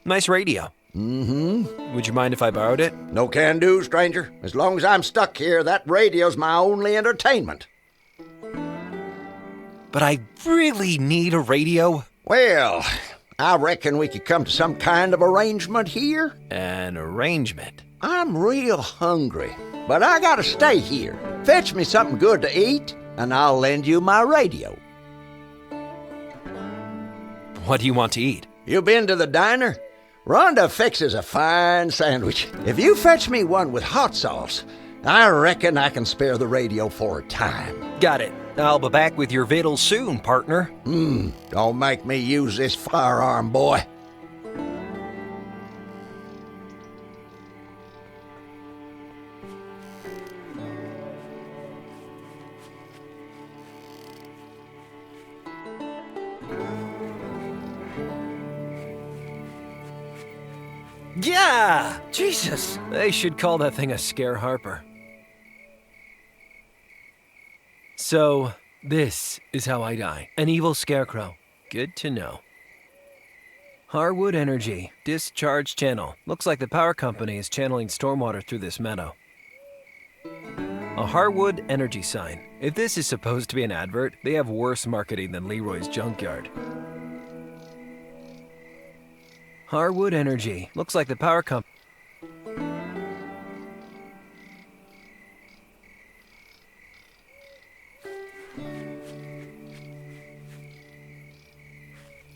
Speaker 5: Nice radio.
Speaker 20: Mm-hmm.
Speaker 5: Would you mind if I borrowed it?
Speaker 20: No can do, stranger. As long as I'm stuck here, that radio's my only entertainment.
Speaker 5: But I really need a radio.
Speaker 20: Well, I reckon we could come to some kind of arrangement here.
Speaker 5: An arrangement?
Speaker 20: I'm real hungry, but I gotta stay here. Fetch me something good to eat, and I'll lend you my radio.
Speaker 5: What do you want to eat?
Speaker 20: You been to the diner? Rhonda fixes a fine sandwich. If you fetch me one with hot sauce, I reckon I can spare the radio for a time.
Speaker 5: Got it. I'll be back with your victuals soon, partner.
Speaker 20: Don't make me use this firearm, boy.
Speaker 5: Yeah! Jesus! They should call that thing a scare Harper. So, this is how I die. An evil scarecrow. Good to know. Harwood Energy, discharge channel. Looks like the power company is channeling stormwater through this meadow. A Harwood Energy sign. If this is supposed to be an advert, they have worse marketing than Leroy's Junkyard. Harwood Energy. Looks like the power company.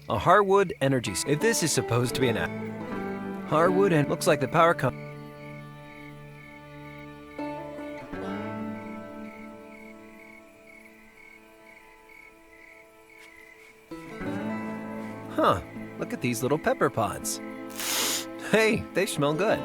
Speaker 5: A Harwood Energy. If this is supposed to be an ad. Harwood and looks like the power company. Huh, look at these little pepper pods. Hey, they smell good.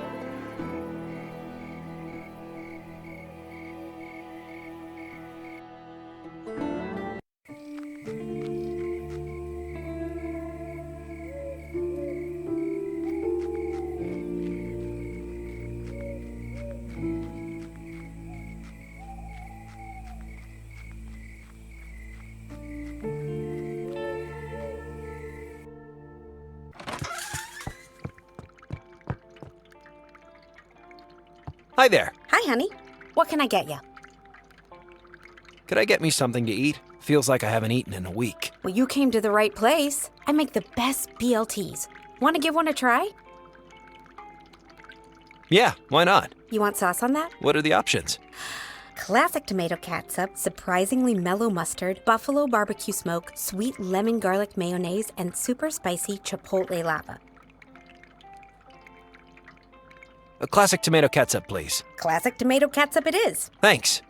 Speaker 5: Hi there.
Speaker 21: Hi, honey. What can I get you?
Speaker 5: Could I get me something to eat? Feels like I haven't eaten in a week.
Speaker 21: Well, you came to the right place. I make the best BLTs. Want to give one a try?
Speaker 5: Yeah, why not?
Speaker 21: You want sauce on that?
Speaker 5: What are the options?
Speaker 21: Classic tomato catsup, surprisingly mellow mustard, buffalo barbecue smoke, sweet lemon garlic mayonnaise, and super spicy chipotle lava.
Speaker 5: A classic tomato catsup, please.
Speaker 21: Classic tomato catsup it is.
Speaker 5: Thanks.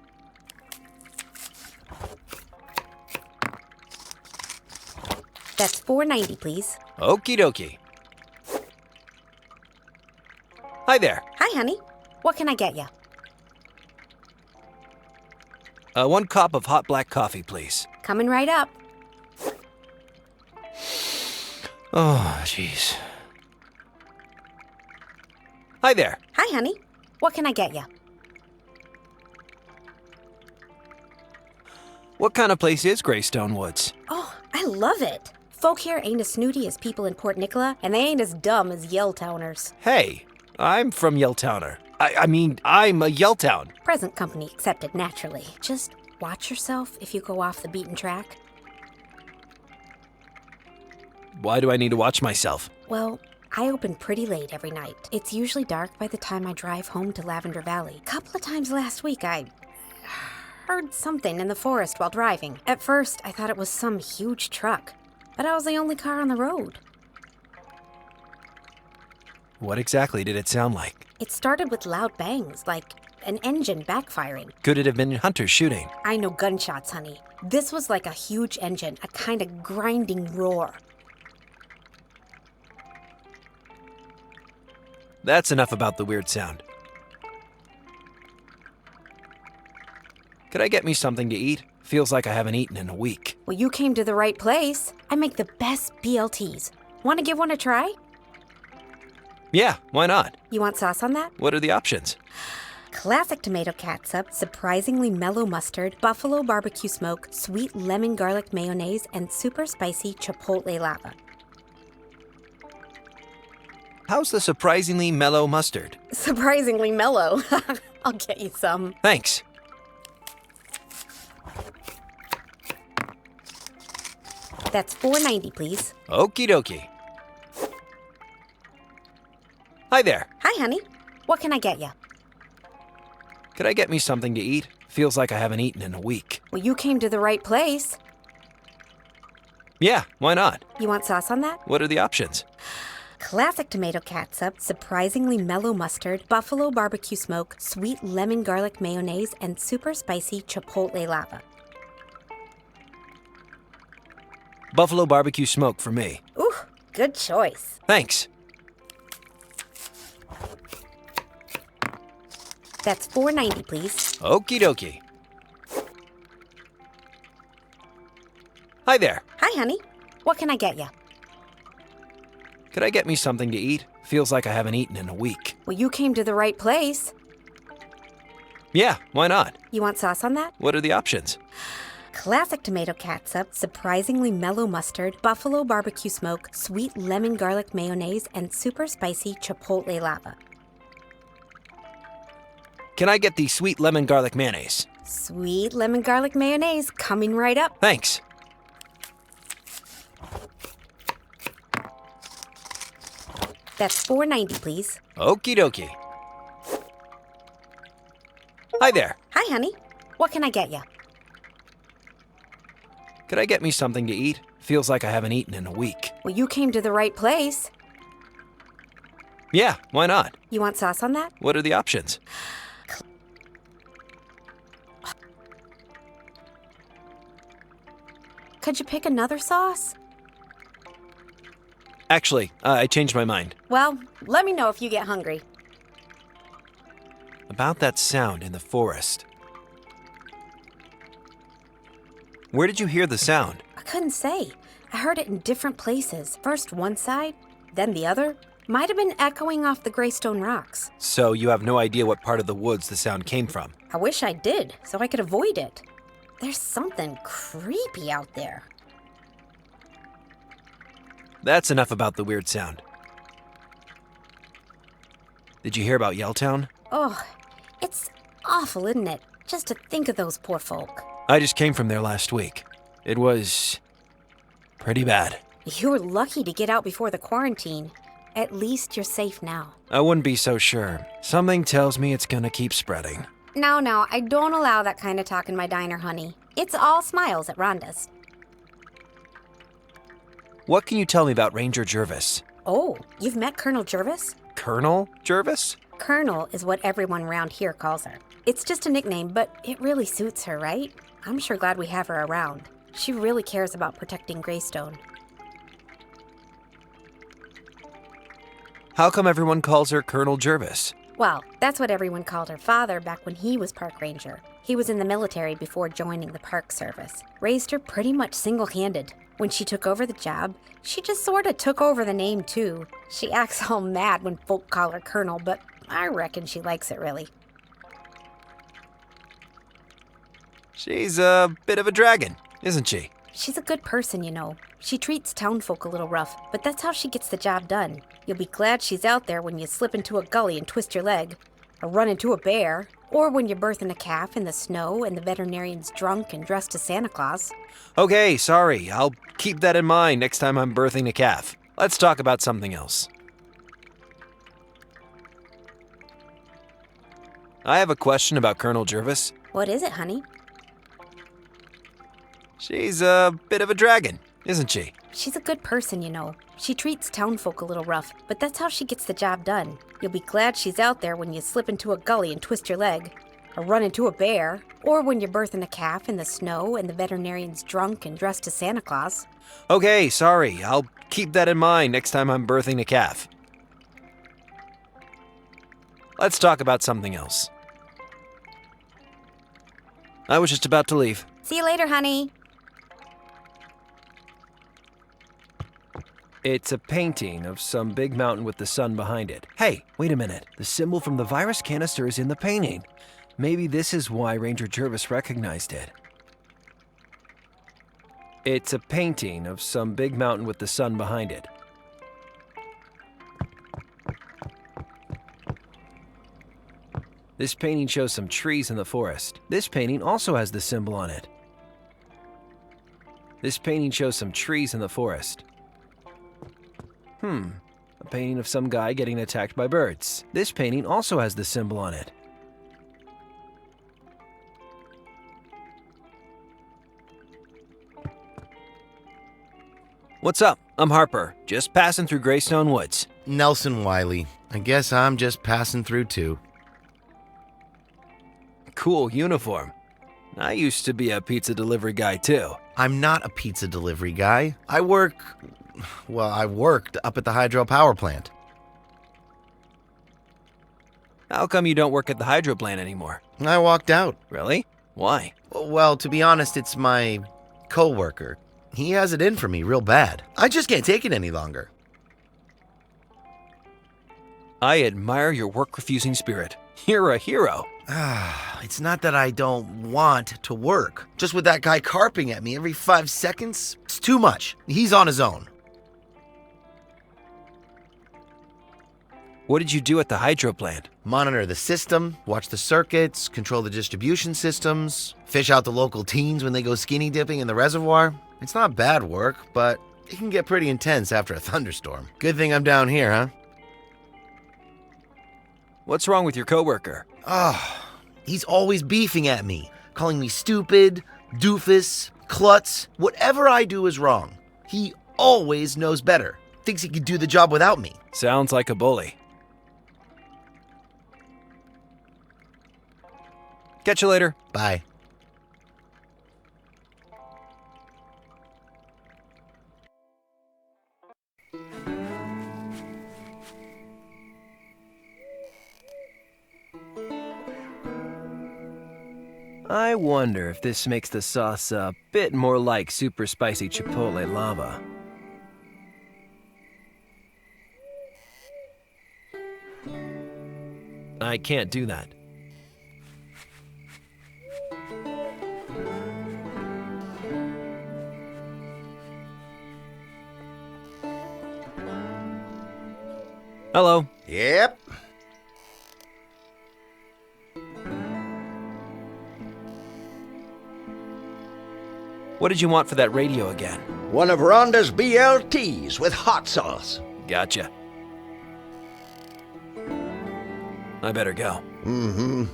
Speaker 21: That's $4.90, please.
Speaker 5: Okie dokie. Hi there.
Speaker 21: Hi, honey. What can I get you?
Speaker 5: 1 cup of hot black coffee, please.
Speaker 21: Coming right up.
Speaker 5: Oh, jeez. Hi there.
Speaker 21: Hi, honey. What can I get you?
Speaker 5: What kind of place is Greystone Woods?
Speaker 21: Oh, I love it. Folk here ain't as snooty as people in Port Nicola, and they ain't as dumb as Yelltowners.
Speaker 5: Hey, I'm from Yelltowner. I mean, I'm a Yelltown.
Speaker 21: Present company accepted, naturally. Just watch yourself if you go off the beaten track.
Speaker 5: Why do I need to watch myself?
Speaker 21: Well, I open pretty late every night. It's usually dark by the time I drive home to Lavender Valley. A couple of times last week, I heard something in the forest while driving. At first, I thought it was some huge truck, but I was the only car on the road.
Speaker 5: What exactly did it sound like?
Speaker 21: It started with loud bangs, like an engine backfiring.
Speaker 5: Could it have been hunters shooting?
Speaker 21: I know gunshots, honey. This was like a huge engine, a kind of grinding roar.
Speaker 5: That's enough about the weird sound. Could I get me something to eat? Feels like I haven't eaten in a week.
Speaker 21: Well, you came to the right place. I make the best BLTs. Want to give one a try?
Speaker 5: Yeah, why not?
Speaker 21: You want sauce on that?
Speaker 5: What are the options?
Speaker 21: Classic tomato catsup, surprisingly mellow mustard, buffalo barbecue smoke, sweet lemon garlic mayonnaise, and super spicy chipotle lava.
Speaker 5: How's the surprisingly mellow mustard?
Speaker 21: Surprisingly mellow. I'll get you some.
Speaker 5: Thanks.
Speaker 21: That's $4.90, please.
Speaker 5: Okie dokie. Hi there.
Speaker 21: Hi, honey. What can I get you?
Speaker 5: Could I get me something to eat? Feels like I haven't eaten in a week.
Speaker 21: Well, you came to the right place.
Speaker 5: Yeah, why not?
Speaker 21: You want sauce on that?
Speaker 5: What are the options?
Speaker 21: Classic tomato catsup, surprisingly mellow mustard, buffalo barbecue smoke, sweet lemon garlic mayonnaise, and super spicy chipotle lava.
Speaker 5: Buffalo barbecue smoke for me.
Speaker 21: Ooh, good choice.
Speaker 5: Thanks.
Speaker 21: That's $4.90, please.
Speaker 5: Okie dokie. Hi there.
Speaker 21: Hi, honey. What can I get you?
Speaker 5: Could I get me something to eat? Feels like I haven't eaten in a week.
Speaker 21: Well, you came to the right place.
Speaker 5: Yeah, why not?
Speaker 21: You want sauce on that?
Speaker 5: What are the options?
Speaker 21: Classic tomato catsup, surprisingly mellow mustard, buffalo barbecue smoke, sweet lemon garlic mayonnaise, and super spicy chipotle lava.
Speaker 5: Can I get the sweet lemon garlic mayonnaise?
Speaker 21: Sweet lemon garlic mayonnaise coming right up.
Speaker 5: Thanks.
Speaker 21: That's $4.90, please.
Speaker 5: Okie dokie. Hi there.
Speaker 21: Hi, honey. What can I get you?
Speaker 5: Could I get me something to eat? Feels like I haven't eaten in a week.
Speaker 21: Well, you came to the right place.
Speaker 5: Yeah, why not?
Speaker 21: You want sauce on that?
Speaker 5: What are the options?
Speaker 21: Could you pick another sauce?
Speaker 5: Actually, I changed my mind.
Speaker 21: Well, let me know if you get hungry.
Speaker 5: About that sound in the forest. Where did you hear the sound?
Speaker 21: I couldn't say. I heard it in different places. First one side, then the other. Might have been echoing off the Greystone rocks.
Speaker 5: So you have no idea what part of the woods the sound came from?
Speaker 21: I wish I did, so I could avoid it. There's something creepy out there.
Speaker 5: That's enough about the weird sound. Did you hear about Yelltown?
Speaker 21: Oh, it's awful, isn't it? Just to think of those poor folk.
Speaker 5: I just came from there last week. It was pretty bad.
Speaker 21: You were lucky to get out before the quarantine. At least you're safe now.
Speaker 5: I wouldn't be so sure. Something tells me it's gonna keep spreading.
Speaker 21: No, I don't allow that kind of talk in my diner, honey. It's all smiles at Rhonda's.
Speaker 5: What can you tell me about Ranger Jervis?
Speaker 21: Oh, you've met Colonel Jervis?
Speaker 5: Colonel Jervis?
Speaker 21: Colonel is what everyone around here calls her. It's just a nickname, but it really suits her, right? I'm sure glad we have her around. She really cares about protecting Greystone.
Speaker 5: How come everyone calls her Colonel Jervis?
Speaker 21: Well, that's what everyone called her father back when he was park ranger. He was in the military before joining the park service. Raised her pretty much single-handed. When she took over the job, she just sort of took over the name too. She acts all mad when folk call her Colonel, but I reckon she likes it really.
Speaker 5: She's a bit of a dragon, isn't she?
Speaker 21: She's a good person, you know. She treats townfolk a little rough, but that's how she gets the job done. You'll be glad she's out there when you slip into a gully and twist your leg, or run into a bear, or when you're birthing a calf in the snow and the veterinarian's drunk and dressed as Santa Claus.
Speaker 5: Okay, sorry. I'll keep that in mind next time I'm birthing a calf. Let's talk about something else. I have a question about Colonel Jervis.
Speaker 21: What is it, honey?
Speaker 5: She's a bit of a dragon, isn't she?
Speaker 21: She's a good person, you know. She treats townfolk a little rough, but that's how she gets the job done. You'll be glad she's out there when you slip into a gully and twist your leg, or run into a bear, or when you're birthing a calf in the snow and the veterinarian's drunk and dressed as Santa Claus.
Speaker 5: Okay, sorry. I'll keep that in mind next time I'm birthing a calf. Let's talk about something else. I was just about to leave.
Speaker 21: See you later, honey.
Speaker 5: It's a painting of some big mountain with the sun behind it. Hey, wait a minute. The symbol from the virus canister is in the painting. Maybe this is why Ranger Jervis recognized it. It's a painting of some big mountain with the sun behind it. This painting shows some trees in the forest. This painting also has the symbol on it. This painting shows some trees in the forest. A painting of some guy getting attacked by birds. This painting also has the symbol on it. What's up? I'm Harper, just passing through Greystone Woods.
Speaker 4: Nelson Wiley. I guess I'm just passing through too.
Speaker 5: Cool uniform. I used to be a pizza delivery guy too.
Speaker 4: I'm not a pizza delivery guy. I worked up at the hydro power plant.
Speaker 5: How come you don't work at the hydro plant anymore?
Speaker 4: I walked out.
Speaker 5: Really? Why?
Speaker 4: Well, to be honest, it's my co-worker. He has it in for me real bad. I just can't take it any longer.
Speaker 5: I admire your work-refusing spirit. You're a hero.
Speaker 4: It's not that I don't want to work. Just with that guy carping at me every 5 seconds, it's too much. He's on his own.
Speaker 5: What did you do at the hydro plant?
Speaker 4: Monitor the system, watch the circuits, control the distribution systems, fish out the local teens when they go skinny dipping in the reservoir. It's not bad work, but it can get pretty intense after a thunderstorm. Good thing I'm down here, huh?
Speaker 5: What's wrong with your coworker?
Speaker 4: He's always beefing at me, calling me stupid, doofus, klutz. Whatever I do is wrong. He always knows better. Thinks he could do the job without me.
Speaker 5: Sounds like a bully. Catch you later.
Speaker 4: Bye.
Speaker 5: I wonder if this makes the sauce a bit more like super spicy chipotle lava. I can't do that. Hello.
Speaker 20: Yep.
Speaker 5: What did you want for that radio again?
Speaker 20: One of Rhonda's BLTs with hot sauce.
Speaker 5: Gotcha. I better go.
Speaker 20: Mm-hmm.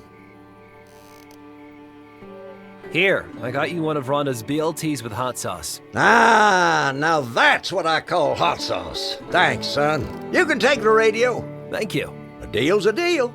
Speaker 5: Here, I got you one of Rhonda's BLTs with hot sauce.
Speaker 20: Ah, now that's what I call hot sauce. Thanks, son. You can take the radio.
Speaker 5: Thank you.
Speaker 20: A deal's a deal.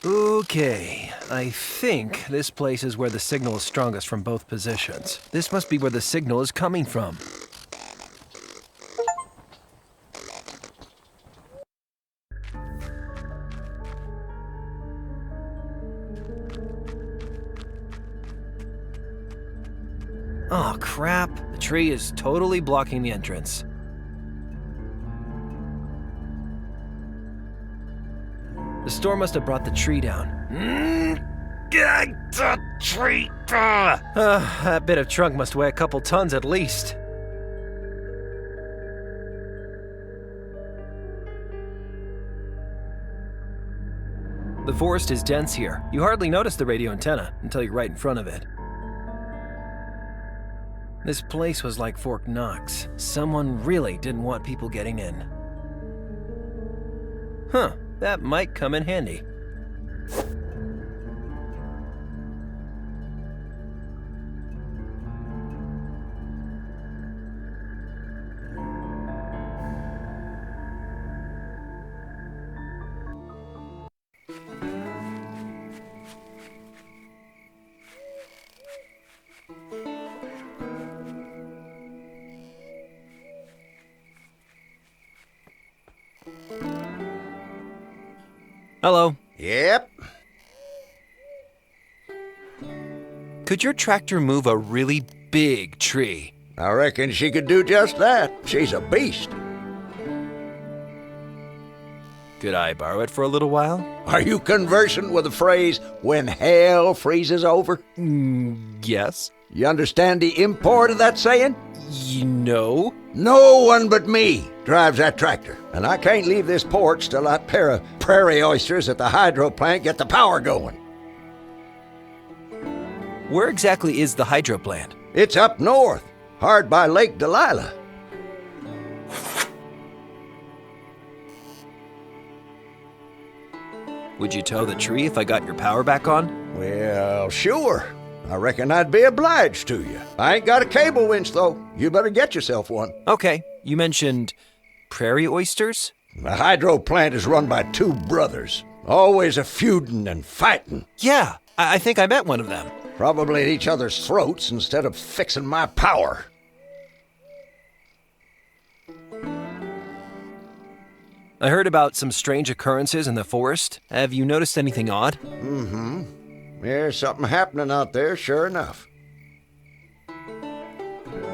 Speaker 5: Okay, I think this place is where the signal is strongest from both positions. This must be where the signal is coming from. Oh, crap. The tree is totally blocking the entrance. The storm must have brought the tree down.
Speaker 10: Get the tree!
Speaker 5: That bit of trunk must weigh a couple tons at least. The forest is dense here. You hardly notice the radio antenna until you're right in front of it. This place was like Fort Knox. Someone really didn't want people getting in. Huh, that might come in handy. Hello.
Speaker 20: Yep.
Speaker 5: Could your tractor move a really big tree?
Speaker 20: I reckon she could do just that. She's a beast.
Speaker 5: Could I borrow it for a little while?
Speaker 20: Are you conversant with the phrase, when hell freezes over?
Speaker 5: Yes.
Speaker 20: You understand the import of that saying?
Speaker 5: No.
Speaker 20: No one but me drives that tractor, and I can't leave this porch till that pair of prairie oysters at the hydro plant get the power going.
Speaker 5: Where exactly is the hydro plant?
Speaker 20: It's up north, hard by Lake Delilah.
Speaker 5: Would you tow the tree if I got your power back on?
Speaker 20: Well, sure. I reckon I'd be obliged to you. I ain't got a cable winch, though. You better get yourself one.
Speaker 5: Okay, you mentioned prairie oysters?
Speaker 20: The hydro plant is run by two brothers, always a feuding and fighting.
Speaker 5: Yeah, I think I met one of them.
Speaker 20: Probably at each other's throats instead of fixing my power.
Speaker 5: I heard about some strange occurrences in the forest. Have you noticed anything odd?
Speaker 20: Mm-hmm. There's something happening out there, sure enough.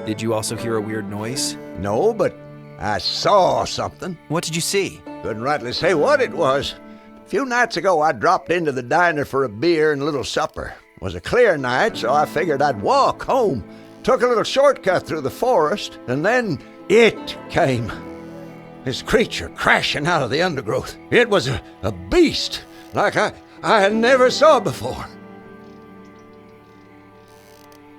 Speaker 5: Did you also hear a weird noise?
Speaker 20: No, but I saw something.
Speaker 5: What did you see?
Speaker 20: Couldn't rightly say what it was. A few nights ago, I dropped into the diner for a beer and a little supper. It was a clear night, so I figured I'd walk home. Took a little shortcut through the forest, and then it came. This creature crashing out of the undergrowth. It was a beast, like I had never saw before.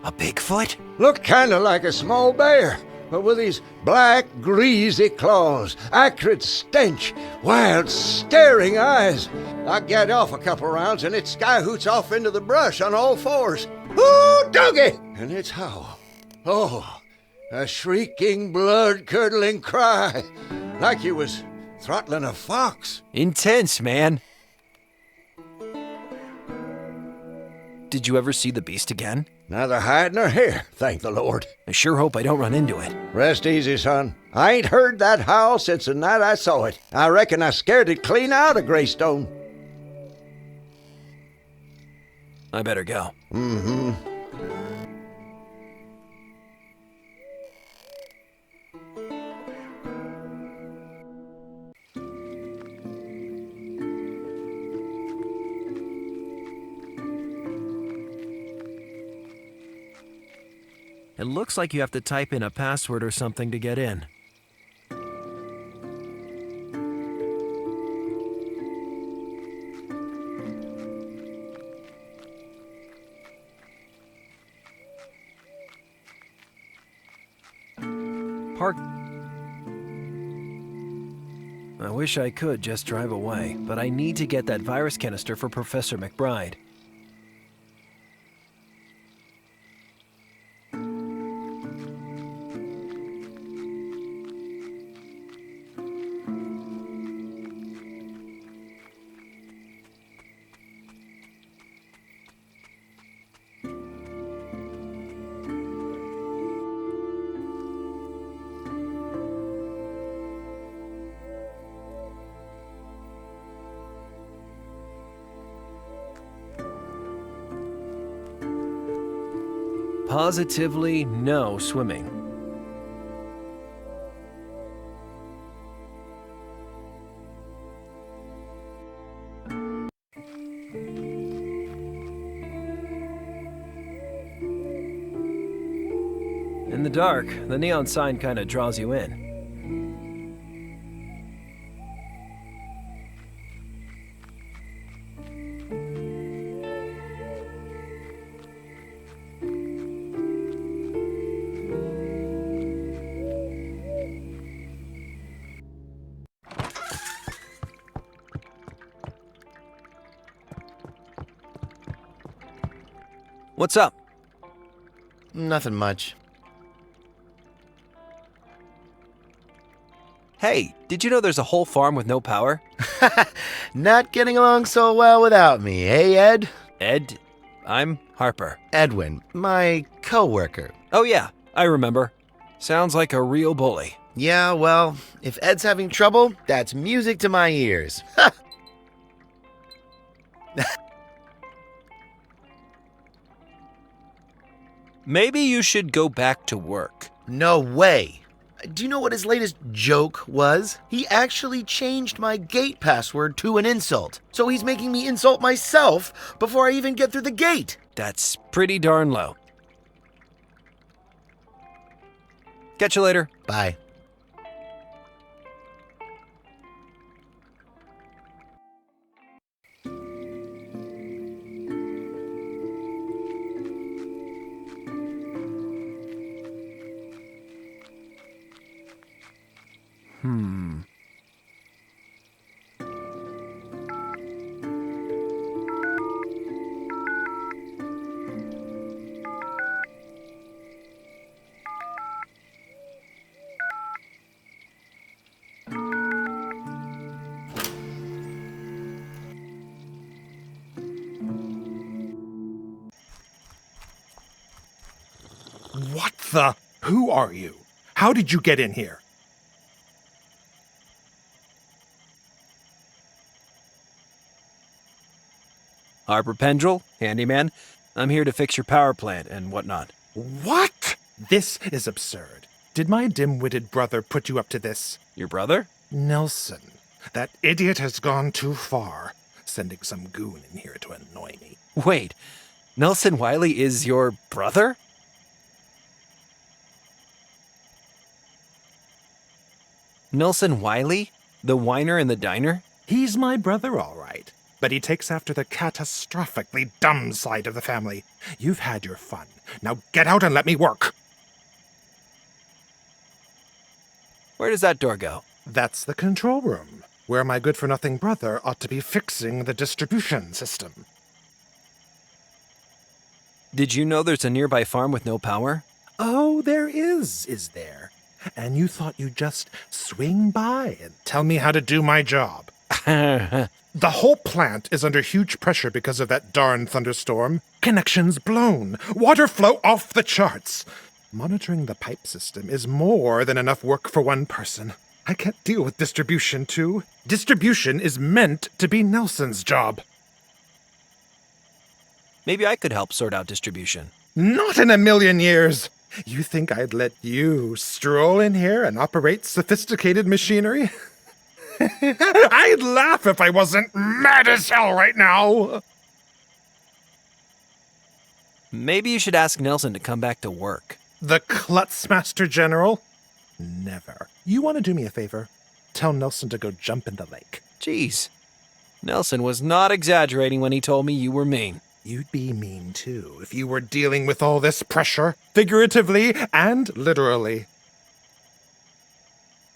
Speaker 5: A Bigfoot?
Speaker 20: Looked kind of like a small bear, but with these black, greasy claws, acrid stench, wild, staring eyes. I get off a couple rounds and it skyhoots off into the brush on all fours. Ooh, doggy! And its howl. Oh, a shrieking, blood-curdling cry, like you was throttling a fox.
Speaker 5: Intense, man. Did you ever see the beast again?
Speaker 20: Neither hide nor hair, thank the Lord.
Speaker 5: I sure hope I don't run into it.
Speaker 20: Rest easy, son. I ain't heard that howl since the night I saw it. I reckon I scared it clean out of Greystone.
Speaker 5: I better go.
Speaker 20: Mm-hmm.
Speaker 5: It looks like you have to type in a password or something to get in. Park. I wish I could just drive away, but I need to get that virus canister for Professor McBride. Positively no swimming. In the dark, the neon sign kind of draws you in. What's up?
Speaker 4: Nothing much.
Speaker 5: Hey, did you know there's a whole farm with no power?
Speaker 4: Not getting along so well without me, hey, Ed?
Speaker 5: Ed, I'm Harper.
Speaker 4: Edwin, my co-worker.
Speaker 5: Oh yeah, I remember. Sounds like a real bully.
Speaker 4: Yeah, well, if Ed's having trouble, that's music to my ears.
Speaker 5: Maybe you should go back to work.
Speaker 4: No way. Do you know what his latest joke was? He actually changed my gate password to an insult. So he's making me insult myself before I even get through the gate.
Speaker 5: That's pretty darn low. Catch you later.
Speaker 4: Bye.
Speaker 1: What the? Who are you? How did you get in here?
Speaker 14: Harper Pendrell, handyman. I'm here to fix your power plant and whatnot.
Speaker 1: What? This is absurd. Did my dim-witted brother put you up to this?
Speaker 14: Your brother?
Speaker 1: Nelson. That idiot has gone too far, sending some goon in here to annoy me.
Speaker 14: Wait, Nelson Wiley is your brother? Nelson Wiley? The whiner in the diner?
Speaker 1: He's my brother, all right. But he takes after the catastrophically dumb side of the family. You've had your fun. Now get out and let me work.
Speaker 14: Where does that door go?
Speaker 1: That's the control room, where my good-for-nothing brother ought to be fixing the distribution system.
Speaker 14: Did you know there's a nearby farm with no power?
Speaker 1: Oh, there is there? And you thought you'd just swing by and tell me how to do my job? The whole plant is under huge pressure because of that darn thunderstorm. Connections blown. Water flow off the charts. Monitoring the pipe system is more than enough work for one person. I can't deal with distribution, too. Distribution is meant to be Nelson's job.
Speaker 14: Maybe I could help sort out distribution.
Speaker 1: Not in a million years! You think I'd let you stroll in here and operate sophisticated machinery? I'd laugh if I wasn't mad as hell right now!
Speaker 14: Maybe you should ask Nelson to come back to work.
Speaker 1: The Klutzmaster General? Never. You want to do me a favor? Tell Nelson to go jump in the lake.
Speaker 14: Jeez. Nelson was not exaggerating when he told me you were mean.
Speaker 1: You'd be mean, too, if you were dealing with all this pressure, figuratively and literally.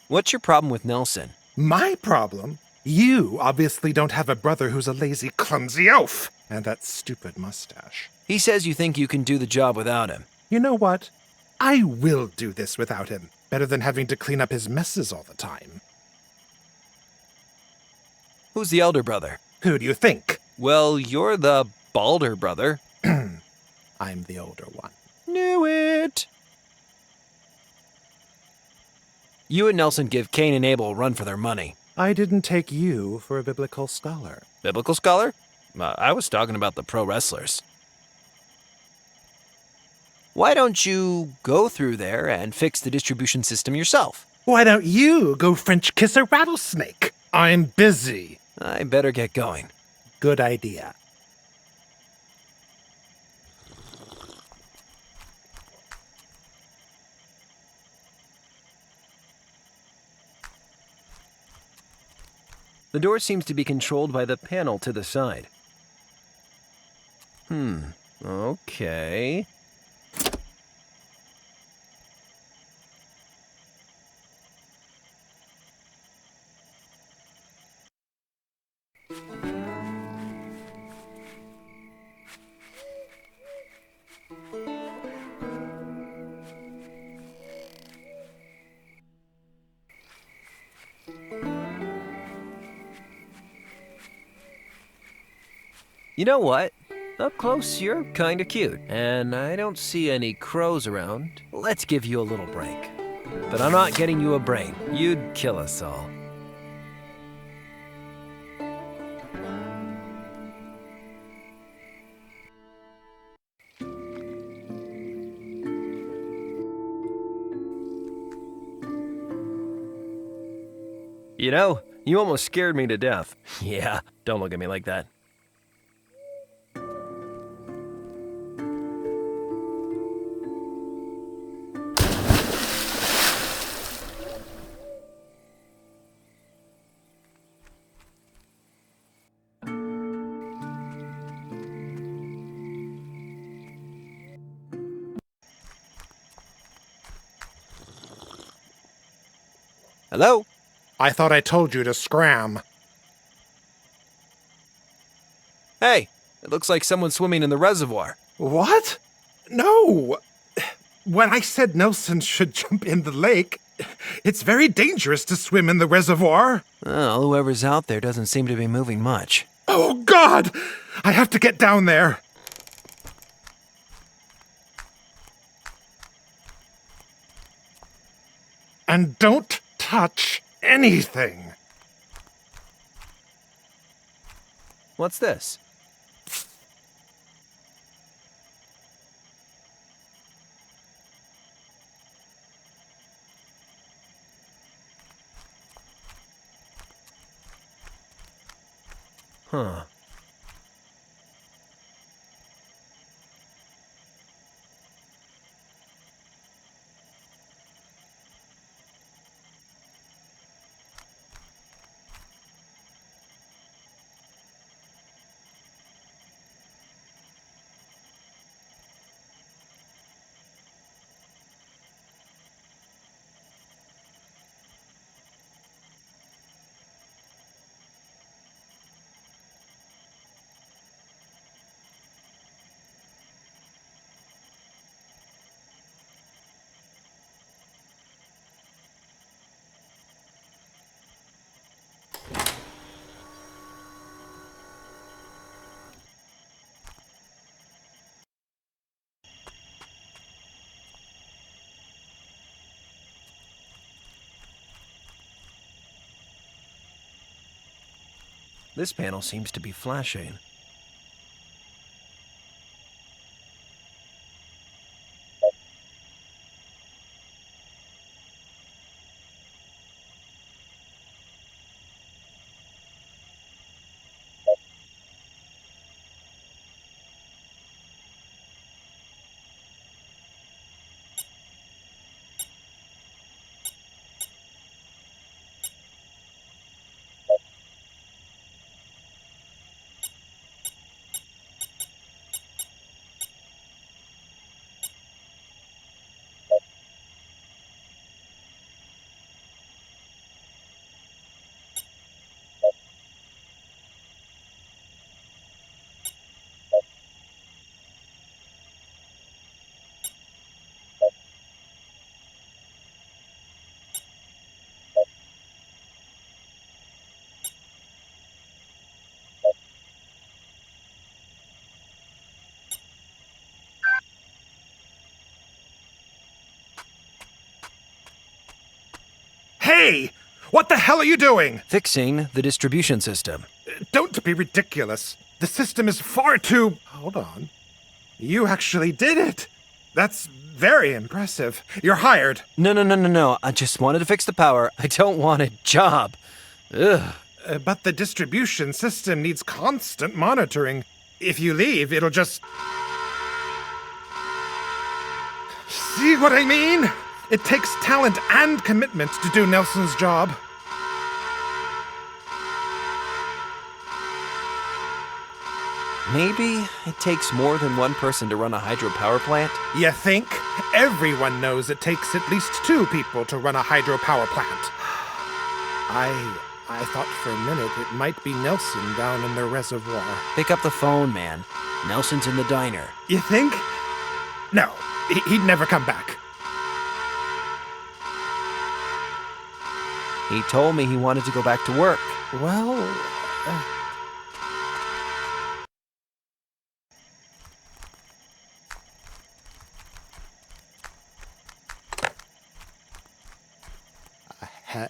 Speaker 14: What's your problem with Nelson?
Speaker 1: My problem? You obviously don't have a brother who's a lazy, clumsy oaf, and that stupid mustache.
Speaker 14: He says you think you can do the job without him.
Speaker 1: You know what? I will do this without him. Better than having to clean up his messes all the time.
Speaker 14: Who's the elder brother?
Speaker 1: Who do you think?
Speaker 14: Well, you're the balder brother.
Speaker 1: I'm the older one.
Speaker 14: Knew it! You and Nelson give Cain and Abel a run for their money.
Speaker 1: I didn't take you for a biblical scholar.
Speaker 14: Biblical scholar? I was talking about the pro wrestlers. Why don't you go through there and fix the distribution system yourself?
Speaker 1: Why don't you go French kiss a rattlesnake? I'm busy.
Speaker 14: I better get going.
Speaker 1: Good idea.
Speaker 14: The door seems to be controlled by the panel to the side. Okay. You know what? Up close, you're kinda cute, and I don't see any crows around. Let's give you a little break. But I'm not getting you a brain. You'd kill us all. You know, you almost scared me to death. Yeah, don't look at me like that. Hello?
Speaker 1: I thought I told you to scram.
Speaker 14: Hey, it looks like someone's swimming in the reservoir.
Speaker 1: What? No! When I said Nelson should jump in the lake, it's very dangerous to swim in the reservoir.
Speaker 14: Well, whoever's out there doesn't seem to be moving much.
Speaker 1: Oh, God! I have to get down there. And don't touch anything.
Speaker 5: What's this? Huh. This panel seems to be flashing.
Speaker 1: Hey! What the hell are you doing?
Speaker 5: Fixing the distribution system.
Speaker 1: Don't be ridiculous. The system is far too... Hold on. You actually did it. That's very impressive. You're hired.
Speaker 5: No. I just wanted to fix the power. I don't want a job. Ugh.
Speaker 1: But the distribution system needs constant monitoring. If you leave, it'll just... See what I mean? It takes talent and commitment to do Nelson's job.
Speaker 5: Maybe it takes more than one person to run a hydropower plant?
Speaker 1: You think? Everyone knows it takes at least 2 people to run a hydropower plant. I thought for a minute it might be Nelson down in the reservoir.
Speaker 5: Pick up the phone, man. Nelson's in the diner.
Speaker 1: You think? No, he'd never come back.
Speaker 5: He told me he wanted to go back to work.
Speaker 1: Well...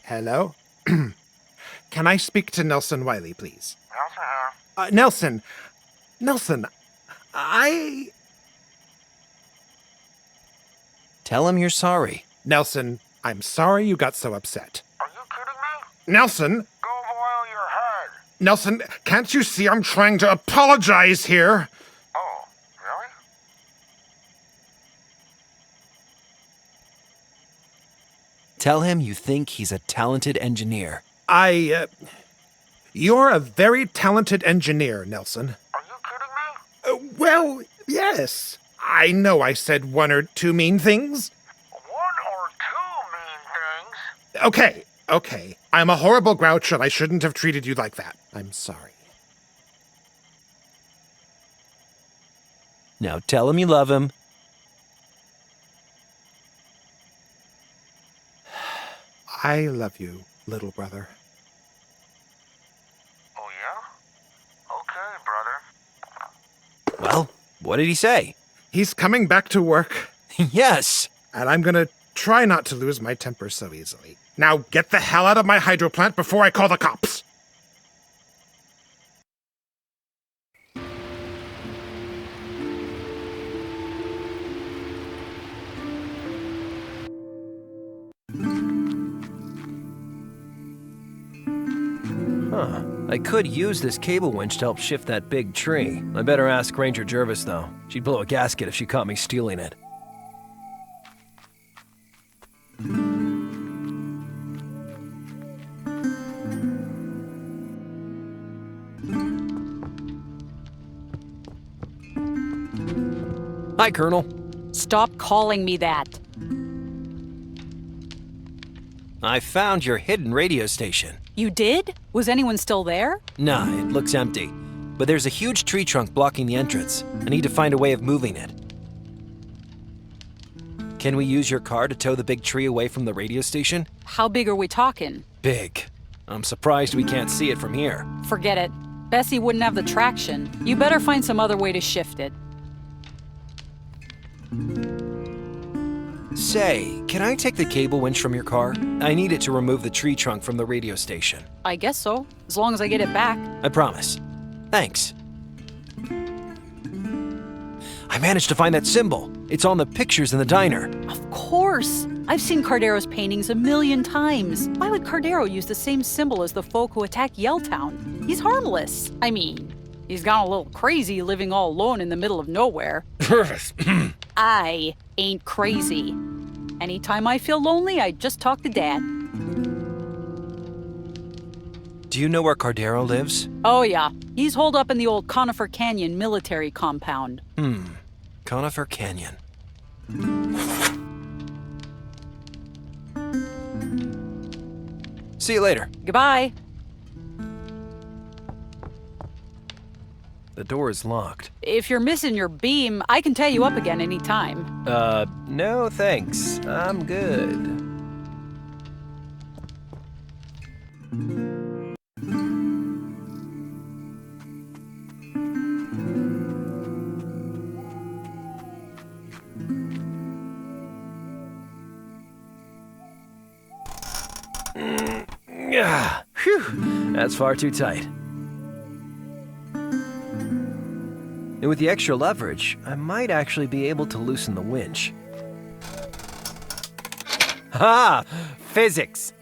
Speaker 1: Hello? Can I speak to Nelson Wiley, please? Nelson! Nelson, I...
Speaker 5: Tell him you're sorry.
Speaker 1: Nelson, I'm sorry you got so upset.
Speaker 19: Are you kidding me?
Speaker 1: Nelson!
Speaker 19: Go boil your head.
Speaker 1: Nelson, can't you see I'm trying to apologize here?
Speaker 19: Oh, really?
Speaker 5: Tell him you think he's a talented engineer.
Speaker 1: You're a very talented engineer, Nelson.
Speaker 19: Are you kidding me?
Speaker 1: Well, yes. I know I said 1 or 2 mean things.
Speaker 19: 1 or 2 mean things?
Speaker 1: Okay. I'm a horrible grouch and I shouldn't have treated you like that. I'm sorry.
Speaker 5: Now tell him you love him.
Speaker 1: I love you, little brother.
Speaker 19: Oh, yeah? Okay, brother.
Speaker 5: Well, what did he say?
Speaker 1: He's coming back to work.
Speaker 5: Yes.
Speaker 1: And I'm gonna Try not to lose my temper so easily. Now get the hell out of my hydro plant before I call the cops!
Speaker 5: Huh. I could use this cable winch to help shift that big tree. I better ask Ranger Jervis, though. She'd blow a gasket if she caught me stealing it. Hi, Colonel.
Speaker 17: Stop calling me that.
Speaker 5: I found your hidden radio station.
Speaker 17: You did? Was anyone still there?
Speaker 5: Nah, it looks empty. But there's a huge tree trunk blocking the entrance. I need to find a way of moving it. Can we use your car to tow the big tree away from the radio station?
Speaker 17: How big are we talking?
Speaker 5: Big. I'm surprised we can't see it from here.
Speaker 17: Forget it. Bessie wouldn't have the traction. You better find some other way to shift it.
Speaker 5: Say, can I take the cable winch from your car? I need it to remove the tree trunk from the radio station.
Speaker 17: I guess so, as long as I get it back.
Speaker 5: I promise. Thanks. I managed to find that symbol. It's on the pictures in the diner.
Speaker 17: Of course! I've seen Cardero's paintings a million times. Why would Cardero use the same symbol as the folk who attacked Yelltown? He's harmless. I mean, he's gone a little crazy living all alone in the middle of nowhere. I ain't crazy. Anytime I feel lonely, I just talk to Dad.
Speaker 5: Do you know where Cardero lives?
Speaker 17: Oh yeah, he's holed up in the old Conifer Canyon military compound.
Speaker 5: Conifer Canyon. See you later.
Speaker 17: Goodbye.
Speaker 5: The door is locked.
Speaker 17: If you're missing your beam, I can tie you up again anytime.
Speaker 5: No thanks. I'm good. Phew, that's far too tight. And with the extra leverage, I might actually be able to loosen the winch. Ha! Physics!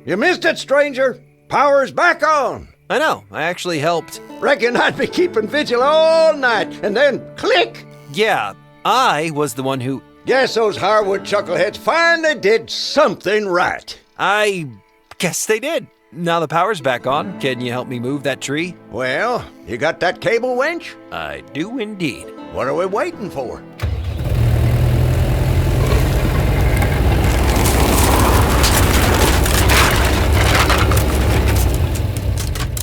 Speaker 20: You missed it, stranger. Power's back on.
Speaker 5: I know. I actually helped.
Speaker 20: Reckon I'd be keeping vigil all night, and then click!
Speaker 5: Yeah, I was the one who...
Speaker 20: Guess those Harwood chuckleheads finally did something right.
Speaker 5: I guess they did. Now the power's back on. Can you help me move that tree?
Speaker 20: Well, you got that cable winch?
Speaker 5: I do indeed.
Speaker 20: What are we waiting for?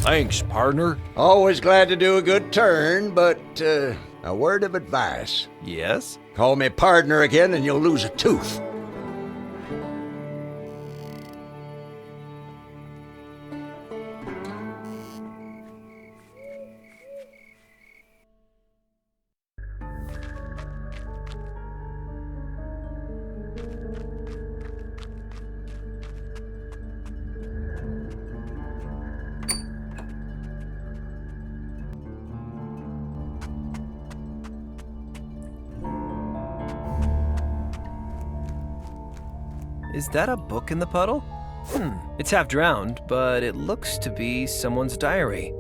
Speaker 5: Thanks, partner.
Speaker 20: Always glad to do a good turn, but a word of advice.
Speaker 5: Yes?
Speaker 20: Call me partner again and you'll lose a tooth.
Speaker 5: Is that a book in the puddle? It's half drowned, but it looks to be someone's diary.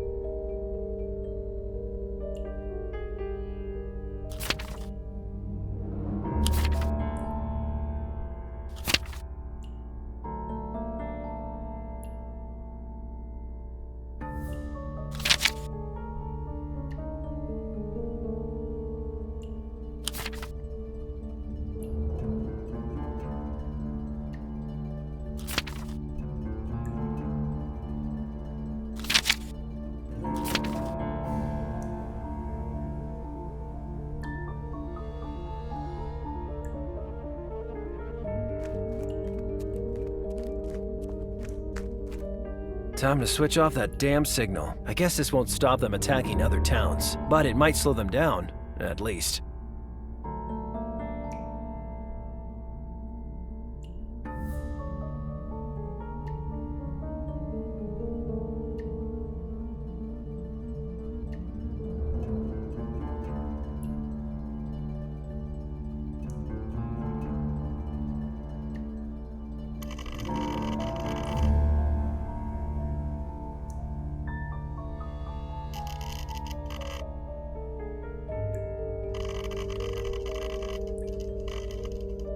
Speaker 5: Time to switch off that damn signal. I guess this won't stop them attacking other towns, but it might slow them down, at least.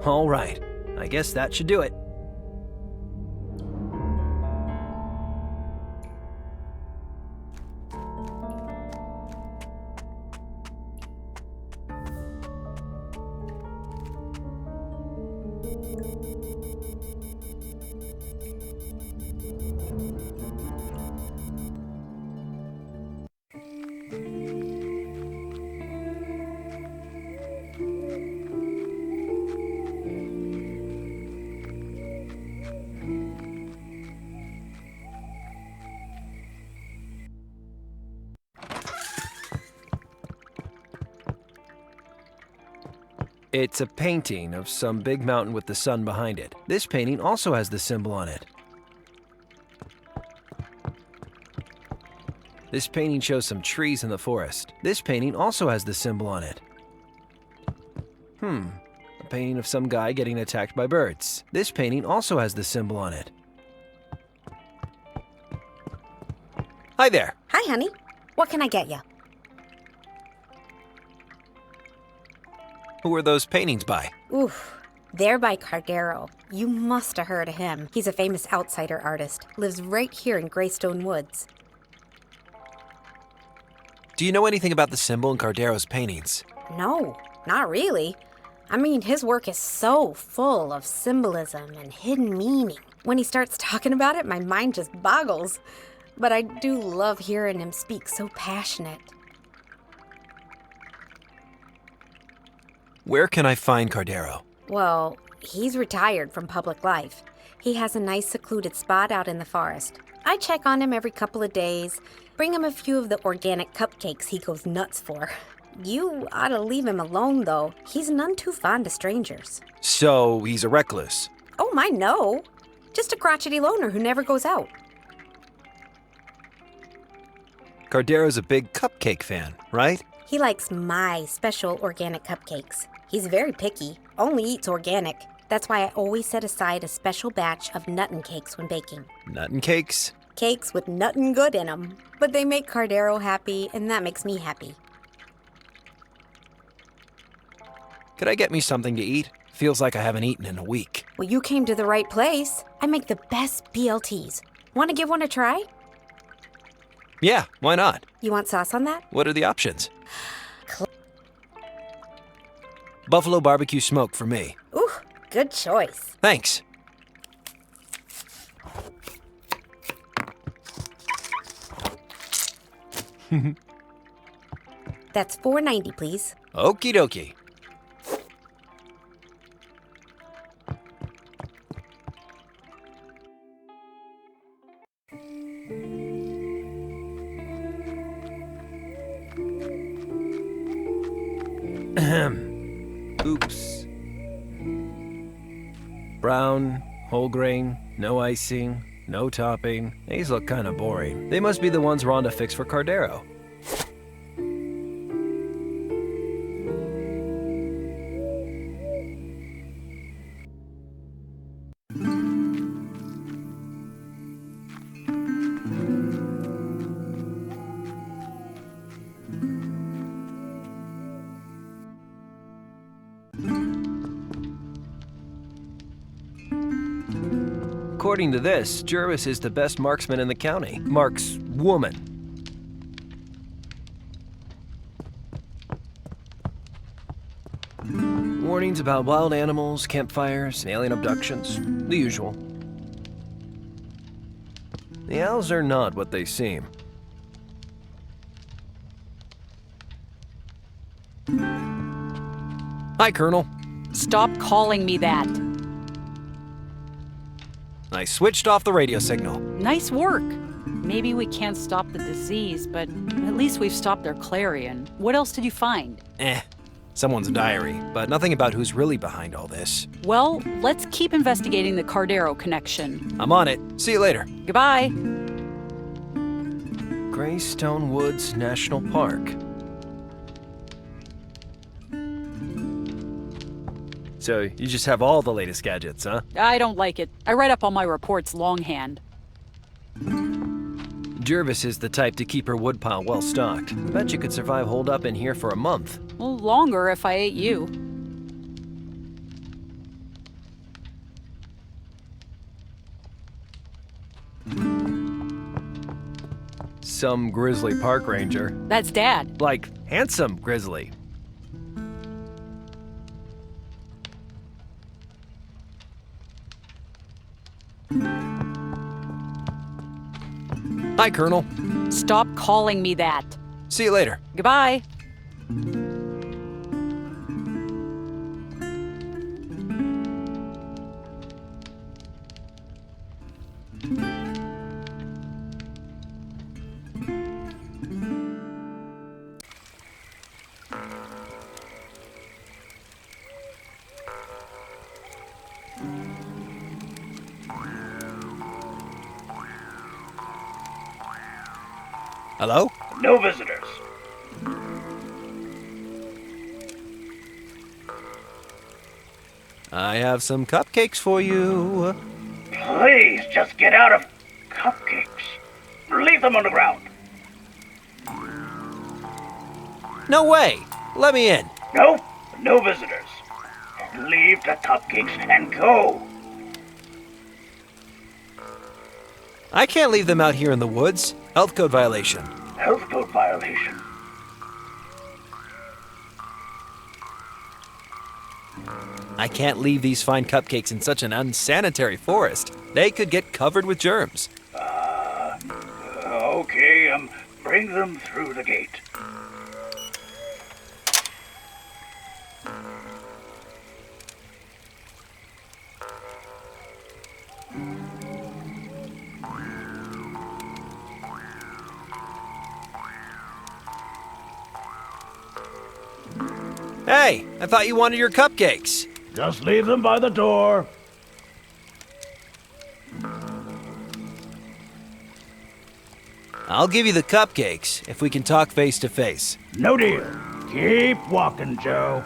Speaker 5: All right, I guess that should do it. It's a painting of some big mountain with the sun behind it. This painting also has the symbol on it. This painting shows some trees in the forest. This painting also has the symbol on it. A painting of some guy getting attacked by birds. This painting also has the symbol on it. Hi there.
Speaker 21: Hi, honey. What can I get you?
Speaker 5: Who are those paintings by?
Speaker 21: Oof. They're by Cardero. You must have heard of him. He's a famous outsider artist. Lives right here in Greystone Woods.
Speaker 5: Do you know anything about the symbol in Cardero's paintings?
Speaker 21: No, not really. I mean, his work is so full of symbolism and hidden meaning. When he starts talking about it, my mind just boggles. But I do love hearing him speak so passionate.
Speaker 5: Where can I find Cardero?
Speaker 21: Well, he's retired from public life. He has a nice secluded spot out in the forest. I check on him every couple of days, bring him a few of the organic cupcakes he goes nuts for. You ought to leave him alone, though. He's none too fond of strangers.
Speaker 5: So he's a recluse?
Speaker 21: Oh, my, no. Just a crotchety loner who never goes out.
Speaker 5: Cardero's a big cupcake fan, right?
Speaker 21: He likes my special organic cupcakes. He's very picky, only eats organic. That's why I always set aside a special batch of nuttin' cakes when baking.
Speaker 5: Nuttin' cakes?
Speaker 21: Cakes with nuttin' good in them. But they make Cardero happy, and that makes me happy.
Speaker 5: Could I get me something to eat? Feels like I haven't eaten in a week.
Speaker 21: Well, you came to the right place. I make the best BLTs. Want to give one a try?
Speaker 5: Yeah, why not?
Speaker 21: You want sauce on that?
Speaker 5: What are the options? Buffalo barbecue smoke for me.
Speaker 21: Ooh, good choice.
Speaker 5: Thanks.
Speaker 21: That's $4.90, please.
Speaker 5: Okie dokie. Oops. Brown, whole grain, no icing, no topping. These look kind of boring. They must be the ones Rhonda fixed for Cardero. According to this, Jervis is the best marksman in the county. Marks woman. Warnings about wild animals, campfires, and alien abductions. The usual. The owls are not what they seem. Hi, Colonel.
Speaker 17: Stop calling me that.
Speaker 5: I switched off the radio signal.
Speaker 17: Nice work. Maybe we can't stop the disease, but at least we've stopped their clarion. What else did you find?
Speaker 5: Someone's diary, but nothing about who's really behind all this.
Speaker 17: Well, let's keep investigating the Cardero connection.
Speaker 5: I'm on it. See you later.
Speaker 17: Goodbye.
Speaker 5: Greystone Woods National Park. So, you just have all the latest gadgets, huh?
Speaker 17: I don't like it. I write up all my reports longhand.
Speaker 5: Jervis is the type to keep her woodpile well stocked. I bet you could survive holed up in here for a month.
Speaker 17: Well, longer if I ate you.
Speaker 5: Some grizzly park ranger.
Speaker 17: That's Dad.
Speaker 5: Like, handsome grizzly. Hi, Colonel.
Speaker 17: Stop calling me that.
Speaker 5: See you later.
Speaker 17: Goodbye.
Speaker 5: Hello?
Speaker 8: No visitors.
Speaker 5: I have some cupcakes for you.
Speaker 8: Please, just get out of cupcakes. Leave them on the ground.
Speaker 5: No way! Let me in.
Speaker 8: Nope, no visitors. Leave the cupcakes and go.
Speaker 5: I can't leave them out here in the woods. Health code violation.
Speaker 8: Health code violation.
Speaker 5: I can't leave these fine cupcakes in such an unsanitary forest. They could get covered with germs.
Speaker 8: Okay, bring them through the gate.
Speaker 5: Hey, I thought you wanted your cupcakes.
Speaker 8: Just leave them by the door.
Speaker 5: I'll give you the cupcakes if we can talk face to face.
Speaker 8: No deal. Keep walking, Joe.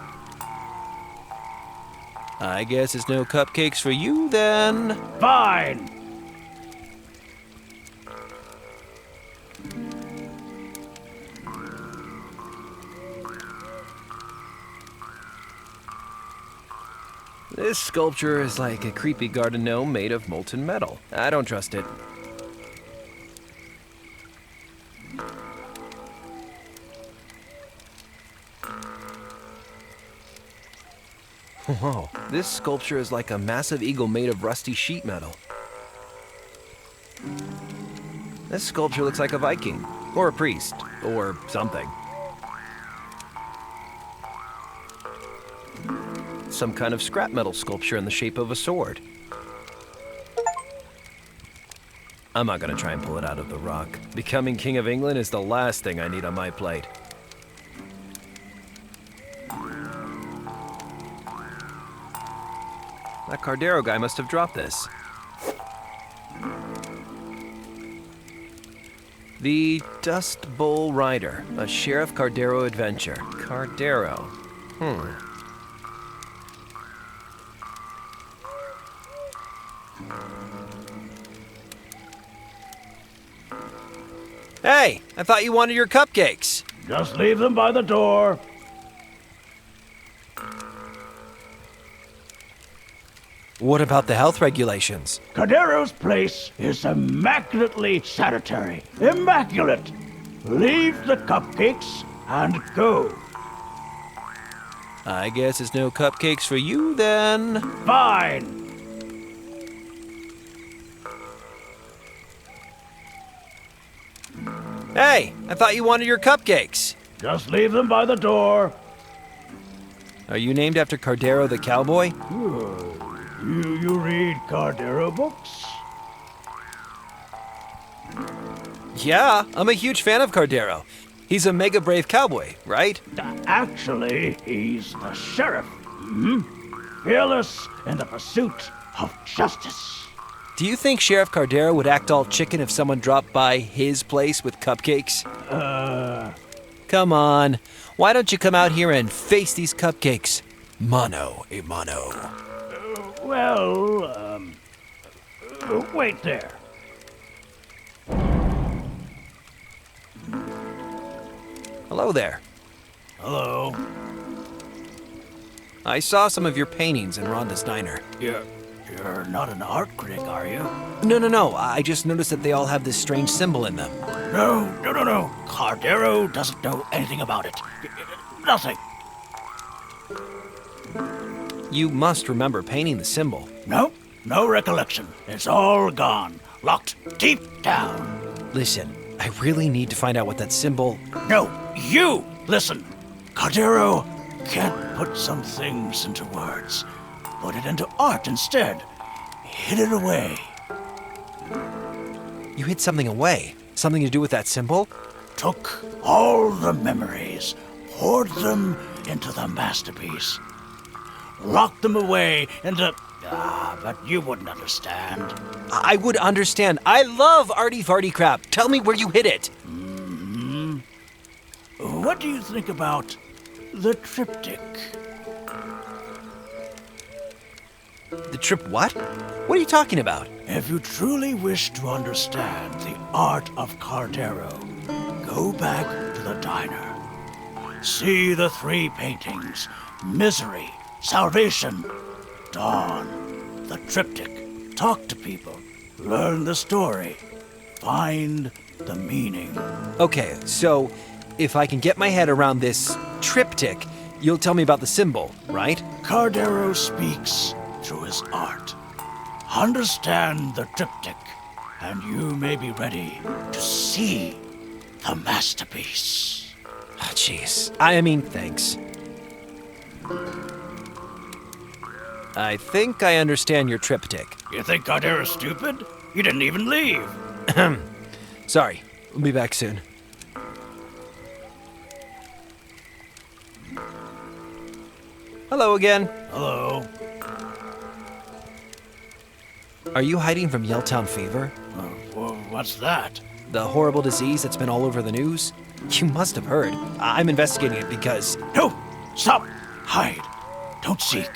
Speaker 5: I guess it's no cupcakes for you then.
Speaker 8: Fine.
Speaker 5: This sculpture is like a creepy garden gnome made of molten metal. I don't trust it. Whoa, this sculpture is like a massive eagle made of rusty sheet metal. This sculpture looks like a Viking, or a priest, or something. Some kind of scrap metal sculpture in the shape of a sword. I'm not gonna try and pull it out of the rock. Becoming King of England is the last thing I need on my plate. That Cardero guy must have dropped this. The Dust Bowl Rider, a Sheriff Cardero adventure. Cardero. Hey, I thought you wanted your cupcakes.
Speaker 8: Just leave them by the door.
Speaker 5: What about the health regulations?
Speaker 8: Cardero's place is immaculately sanitary. Immaculate. Leave the cupcakes and go.
Speaker 5: I guess it's no cupcakes for you then.
Speaker 8: Fine.
Speaker 5: Hey, I thought you wanted your cupcakes.
Speaker 8: Just leave them by the door.
Speaker 5: Are you named after Cardero the cowboy?
Speaker 8: You read Cardero books?
Speaker 5: Yeah, I'm a huge fan of Cardero. He's a mega brave cowboy, right?
Speaker 8: Actually, he's the sheriff. Perilous in the pursuit of justice.
Speaker 5: Do you think Sheriff Cardero would act all chicken if someone dropped by his place with cupcakes? Come on. Why don't you come out here and face these cupcakes? Mano a mano.
Speaker 8: Wait there.
Speaker 5: Hello there.
Speaker 8: Hello.
Speaker 5: I saw some of your paintings in Rhonda's diner.
Speaker 8: You're not an art critic, are you?
Speaker 5: No. I just noticed that they all have this strange symbol in them.
Speaker 8: No. Cardero doesn't know anything about it. Nothing.
Speaker 5: You must remember painting the symbol.
Speaker 8: Nope, no recollection. It's all gone. Locked deep down.
Speaker 5: Listen, I really need to find out what that symbol...
Speaker 8: No, you listen. Cardero can't put some things into words. Put it into art instead. Hid it away.
Speaker 5: You hid something away? Something to do with that symbol?
Speaker 8: Took all the memories, poured them into the masterpiece. Locked them away into... but you wouldn't understand.
Speaker 5: I would understand. I love arty-farty crap. Tell me where you hid it.
Speaker 8: What do you think about the triptych?
Speaker 5: The what? What are you talking about?
Speaker 8: If you truly wish to understand the art of Cardero, go back to the diner. See the 3 paintings: Misery, Salvation, Dawn, the triptych. Talk to people. Learn the story. Find the meaning.
Speaker 5: Okay, so if I can get my head around this triptych, you'll tell me about the symbol, right?
Speaker 8: Cardero speaks through his art. Understand the triptych, and you may be ready to see the masterpiece.
Speaker 5: Jeez. I mean, thanks. I think I understand your triptych.
Speaker 8: You think Cardero's stupid? You didn't even leave.
Speaker 5: Sorry. We'll be back soon. Hello again.
Speaker 8: Hello.
Speaker 5: Are you hiding from Yelltown fever?
Speaker 8: What's that?
Speaker 5: The horrible disease that's been all over the news? You must have heard. I'm investigating it because...
Speaker 8: No! Stop! Hide! Don't seek.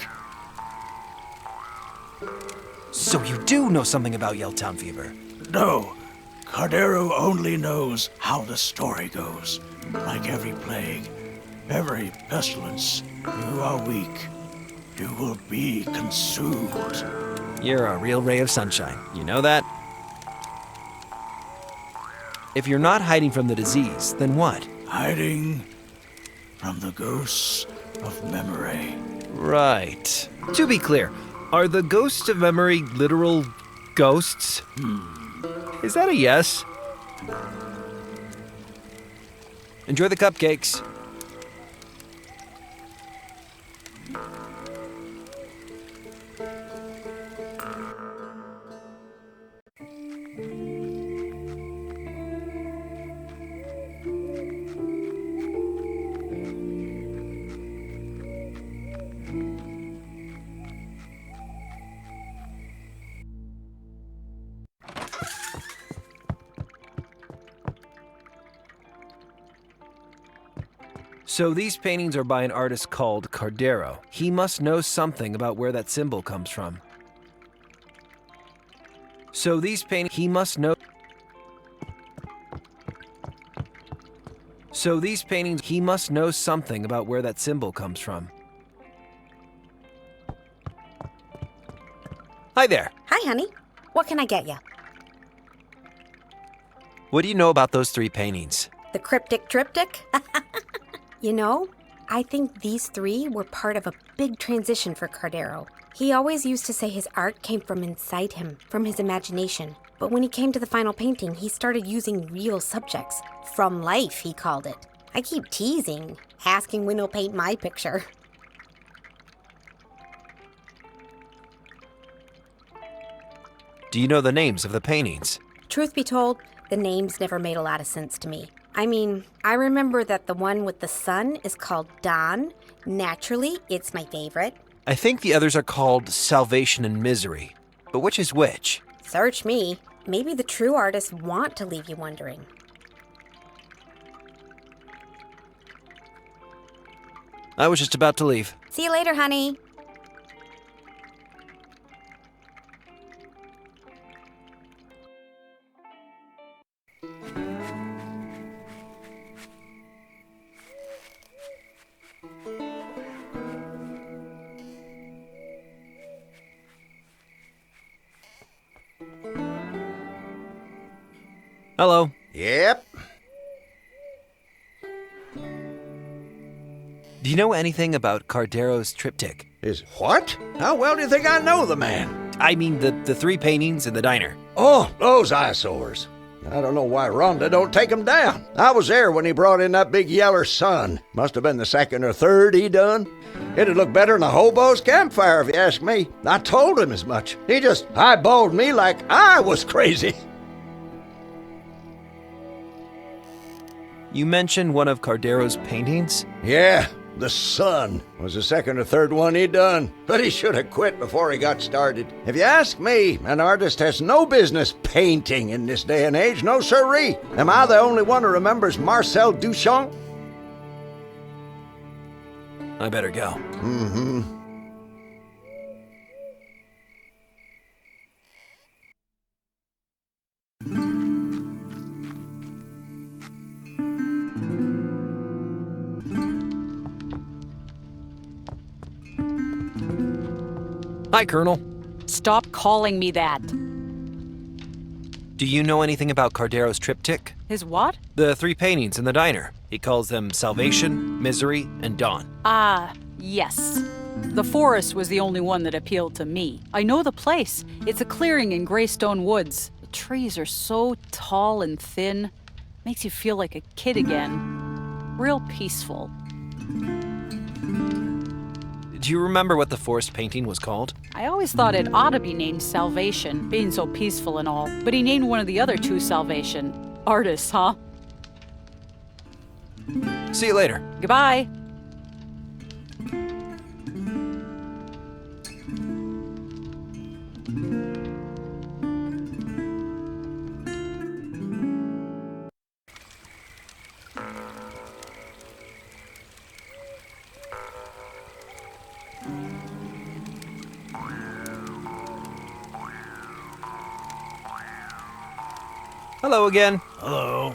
Speaker 5: So you do know something about Yelltown fever?
Speaker 8: No. Cardero only knows how the story goes. Like every plague, every pestilence, you are weak. You will be consumed.
Speaker 5: You're a real ray of sunshine. You know that? If you're not hiding from the disease, then what?
Speaker 8: Hiding from the ghosts of memory.
Speaker 5: Right. To be clear, are the ghosts of memory literal ghosts? Is that a yes? Enjoy the cupcakes. So these paintings are by an artist called Cardero. He must know something about where that symbol comes from. So these paintings, he must know something about where that symbol comes from. Hi there.
Speaker 21: Hi, honey. What can I get you?
Speaker 5: What do you know about those 3 paintings?
Speaker 21: The cryptic triptych? You know, I think these 3 were part of a big transition for Cardero. He always used to say his art came from inside him, from his imagination. But when he came to the final painting, he started using real subjects. From life, he called it. I keep teasing, asking when he'll paint my picture.
Speaker 5: Do you know the names of the paintings?
Speaker 21: Truth be told, The names never made a lot of sense to me. I mean, I remember that the one with the sun is called Don. Naturally, it's my favorite.
Speaker 5: I think the others are called Salvation and Misery. But which is which?
Speaker 21: Search me. Maybe the true artists want to leave you wondering.
Speaker 5: I was just about to leave.
Speaker 21: See you later, honey.
Speaker 5: Hello.
Speaker 20: Yep.
Speaker 5: Do you know anything about Cardero's triptych?
Speaker 20: Is what? How well do you think I know the man?
Speaker 5: I mean the three paintings in the diner.
Speaker 20: Oh, those eyesores. I don't know why Rhonda don't take 'em down. I was there when he brought in that big yeller sun. Must have been the second or third he done. It'd look better than a hobo's campfire if you ask me. I told him as much. He just eyeballed me like I was crazy.
Speaker 5: You mentioned one of Cardero's paintings?
Speaker 20: Yeah, the sun was the second or third one he'd done. But he should have quit before he got started. If you ask me, an artist has no business painting in this day and age, no siree. Am I the only one who remembers Marcel Duchamp?
Speaker 5: I better go.
Speaker 20: Mm-hmm.
Speaker 5: Hi, Colonel.
Speaker 17: Stop calling me that.
Speaker 5: Do you know anything about Cardero's triptych?
Speaker 17: His what?
Speaker 5: The three paintings in the diner. He calls them Salvation, Misery, and Dawn.
Speaker 17: Yes. The forest was the only one that appealed to me. I know the place. It's a clearing in Greystone Woods. The trees are so tall and thin. Makes you feel like a kid again. Real peaceful.
Speaker 5: Do you remember what the forest painting was called?
Speaker 17: I always thought it ought to be named Salvation, being so peaceful and all. But he named one of the other two Salvation. Artists, huh?
Speaker 5: See you later.
Speaker 17: Goodbye.
Speaker 5: Hello again.
Speaker 8: Hello.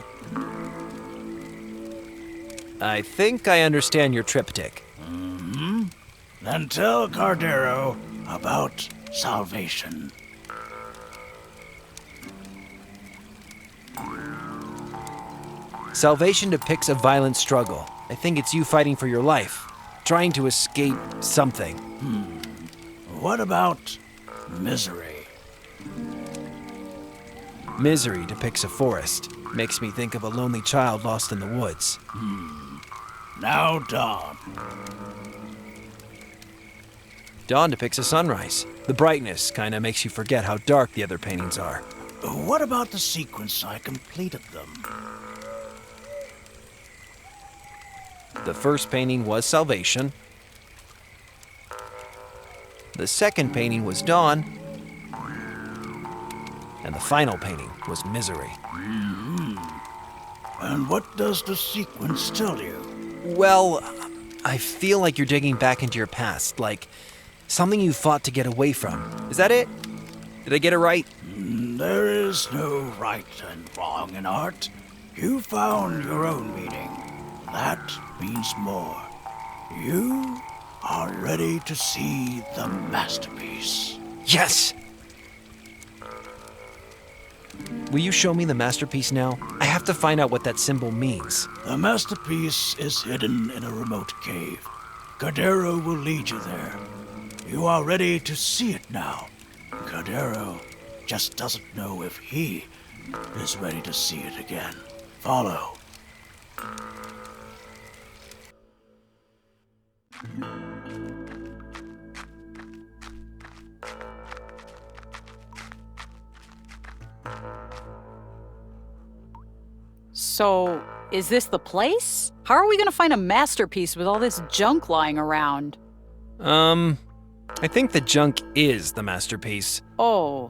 Speaker 5: I think I understand your triptych.
Speaker 8: Mm-hmm. Then tell Cardero about salvation.
Speaker 5: Salvation depicts a violent struggle. I think it's you fighting for your life, trying to escape something.
Speaker 8: What about misery?
Speaker 5: Misery depicts a forest. Makes me think of a lonely child lost in the woods.
Speaker 8: Now Dawn.
Speaker 5: Dawn depicts a sunrise. The brightness kinda makes you forget how dark the other paintings are.
Speaker 8: What about the sequence I completed them?
Speaker 5: The first painting was Salvation. The second painting was Dawn. And the final painting was Misery.
Speaker 8: And what does the sequence tell you?
Speaker 5: Well, I feel like you're digging back into your past, like something you fought to get away from. Is that it? Did I get it right?
Speaker 8: There is no right and wrong in art. You found your own meaning. That means more. You are ready to see the masterpiece.
Speaker 5: Yes! Will you show me the masterpiece now? I have to find out what that symbol means.
Speaker 8: The masterpiece is hidden in a remote cave. Cardero will lead you there. You are ready to see it now. Cardero just doesn't know if he is ready to see it again. Follow.
Speaker 17: So, is this the place? How are we gonna find a masterpiece with all this junk lying around?
Speaker 5: I think the junk is the masterpiece.
Speaker 17: Oh.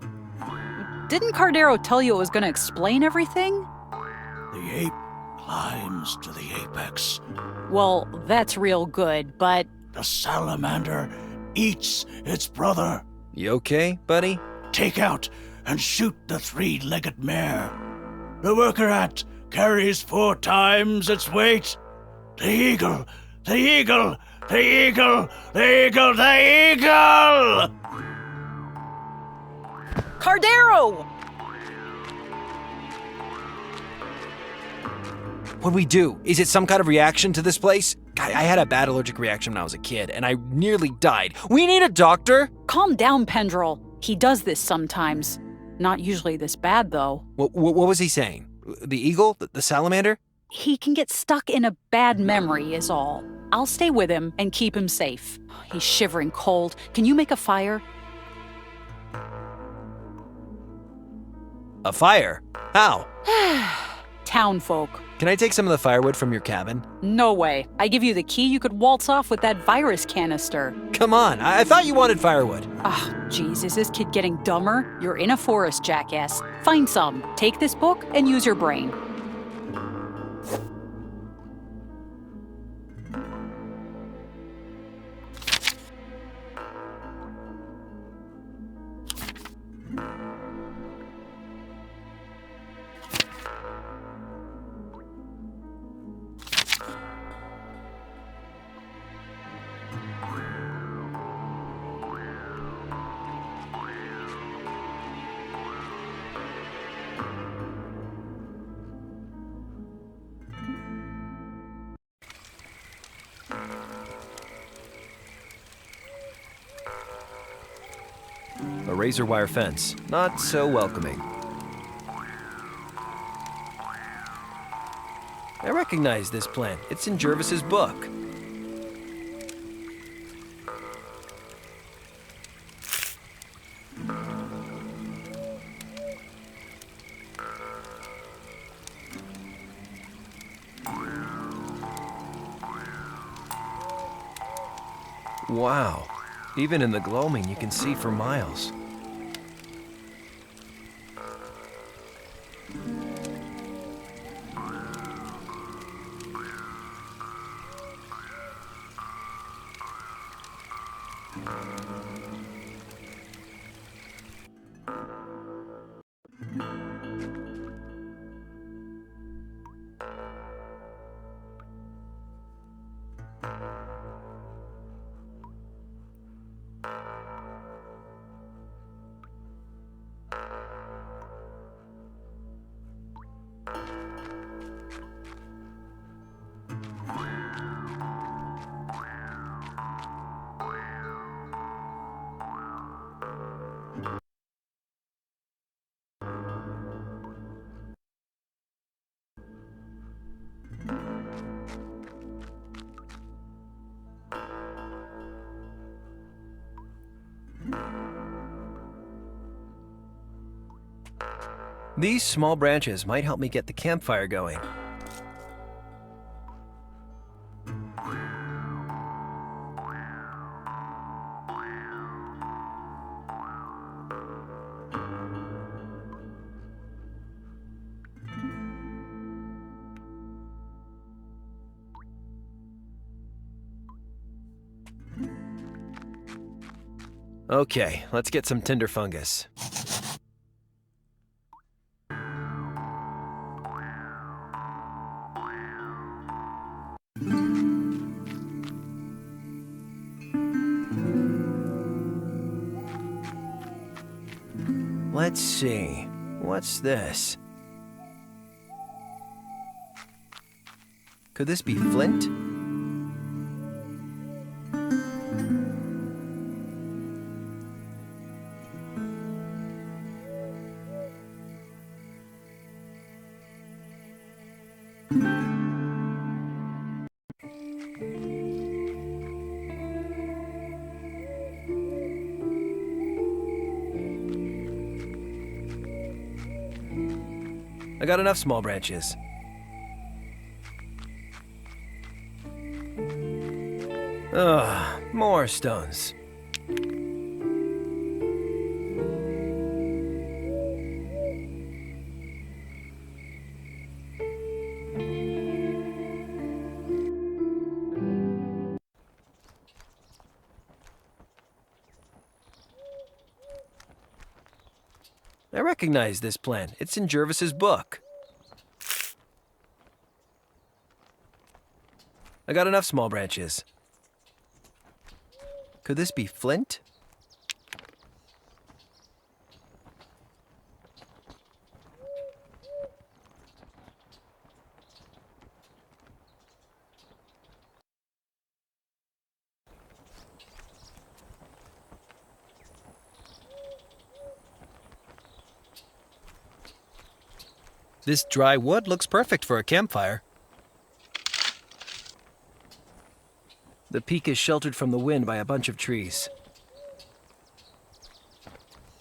Speaker 17: Didn't Cardero tell you it was gonna explain everything?
Speaker 8: The ape climbs to the apex.
Speaker 17: Well, that's real good, but...
Speaker 8: The salamander eats its brother.
Speaker 5: You okay, buddy?
Speaker 8: Take out and shoot the three-legged mare. The worker ant carries 4 times its weight. The eagle, the eagle, the eagle, the eagle, the eagle!
Speaker 17: Cardero!
Speaker 5: What'd we do? Is it some kind of reaction to this place? I had a bad allergic reaction when I was a kid, and I nearly died. We need a doctor!
Speaker 17: Calm down, Pendrell. He does this sometimes. Not usually this bad, though.
Speaker 5: What was he saying? The eagle? The salamander?
Speaker 17: He can get stuck in a bad memory, is all. I'll stay with him and keep him safe. He's shivering cold. Can you make a fire?
Speaker 5: A fire? How?
Speaker 17: Townfolk.
Speaker 5: Can I take some of the firewood from your cabin?
Speaker 17: No way. I give you the key, you could waltz off with that virus canister.
Speaker 5: Come on, I thought you wanted firewood.
Speaker 17: Ah, jeez, is this kid getting dumber? You're in a forest, jackass. Find some. Take this book and use your brain.
Speaker 5: A razor wire fence. Not so welcoming. I recognize this plant. It's in Jervis's book. Wow. Even in the gloaming, you can see for miles. These small branches might help me get the campfire going. Okay, let's get some tinder fungus. Let's see, what's this? Could this be flint? I got enough small branches. Ugh, more stones. I recognize this plant. It's in Jervis's book. I got enough small branches. Could this be flint? This dry wood looks perfect for a campfire. The peak is sheltered from the wind by a bunch of trees.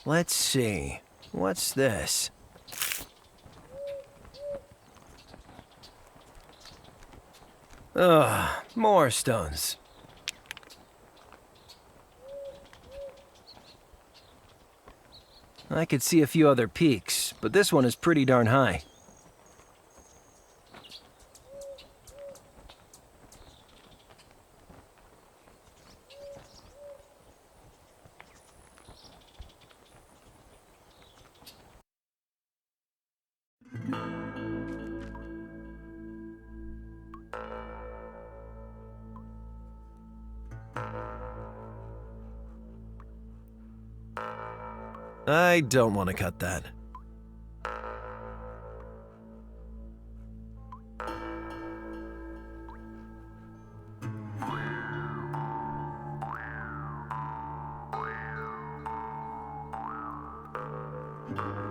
Speaker 5: Let's see. What's this? Ugh, more stones. I could see a few other peaks, but this one is pretty darn high. I don't want to cut that.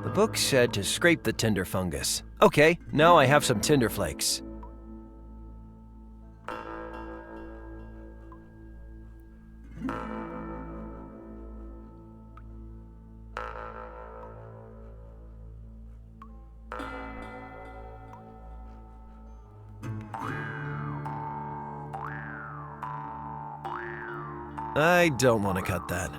Speaker 5: The book said to scrape the tinder fungus. Okay, now I have some tinder flakes. I don't want to cut that.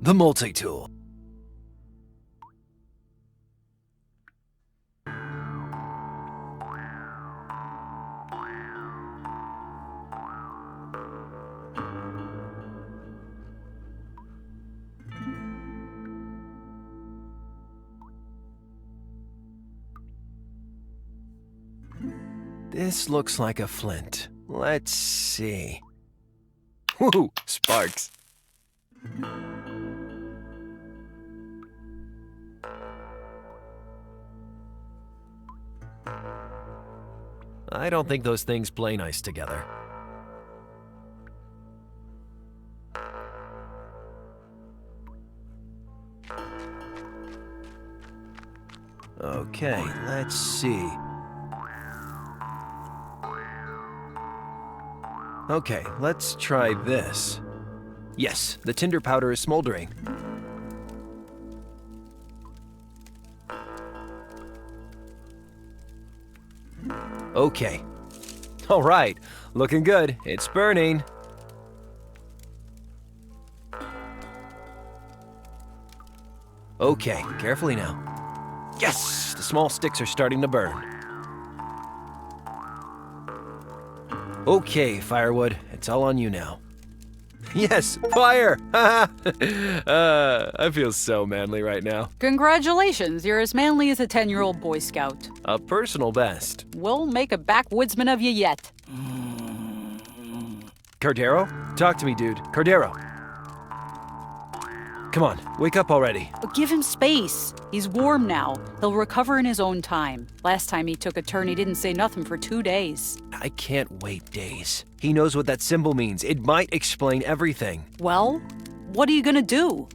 Speaker 5: The multi-tool. This looks like a flint. Let's see. Woo! Sparks. I don't think those things play nice together. Okay, let's see. Okay, let's try this. Yes, the tinder powder is smoldering. Okay. All right, looking good. It's burning. Okay, carefully now. Yes, the small sticks are starting to burn. Okay, firewood, it's all on you now. Yes, fire! I feel so manly right now.
Speaker 17: Congratulations, you're as manly as a 10-year-old Boy Scout.
Speaker 5: A personal best.
Speaker 17: We'll make a backwoodsman of you yet.
Speaker 5: Cordero? Talk to me, dude. Cordero. Come on, wake up already.
Speaker 17: Give him space. He's warm now. He'll recover in his own time. Last time he took a turn, he didn't say nothing for 2 days.
Speaker 5: I can't wait days. He knows what that symbol means. It might explain everything.
Speaker 17: Well, what are you gonna do?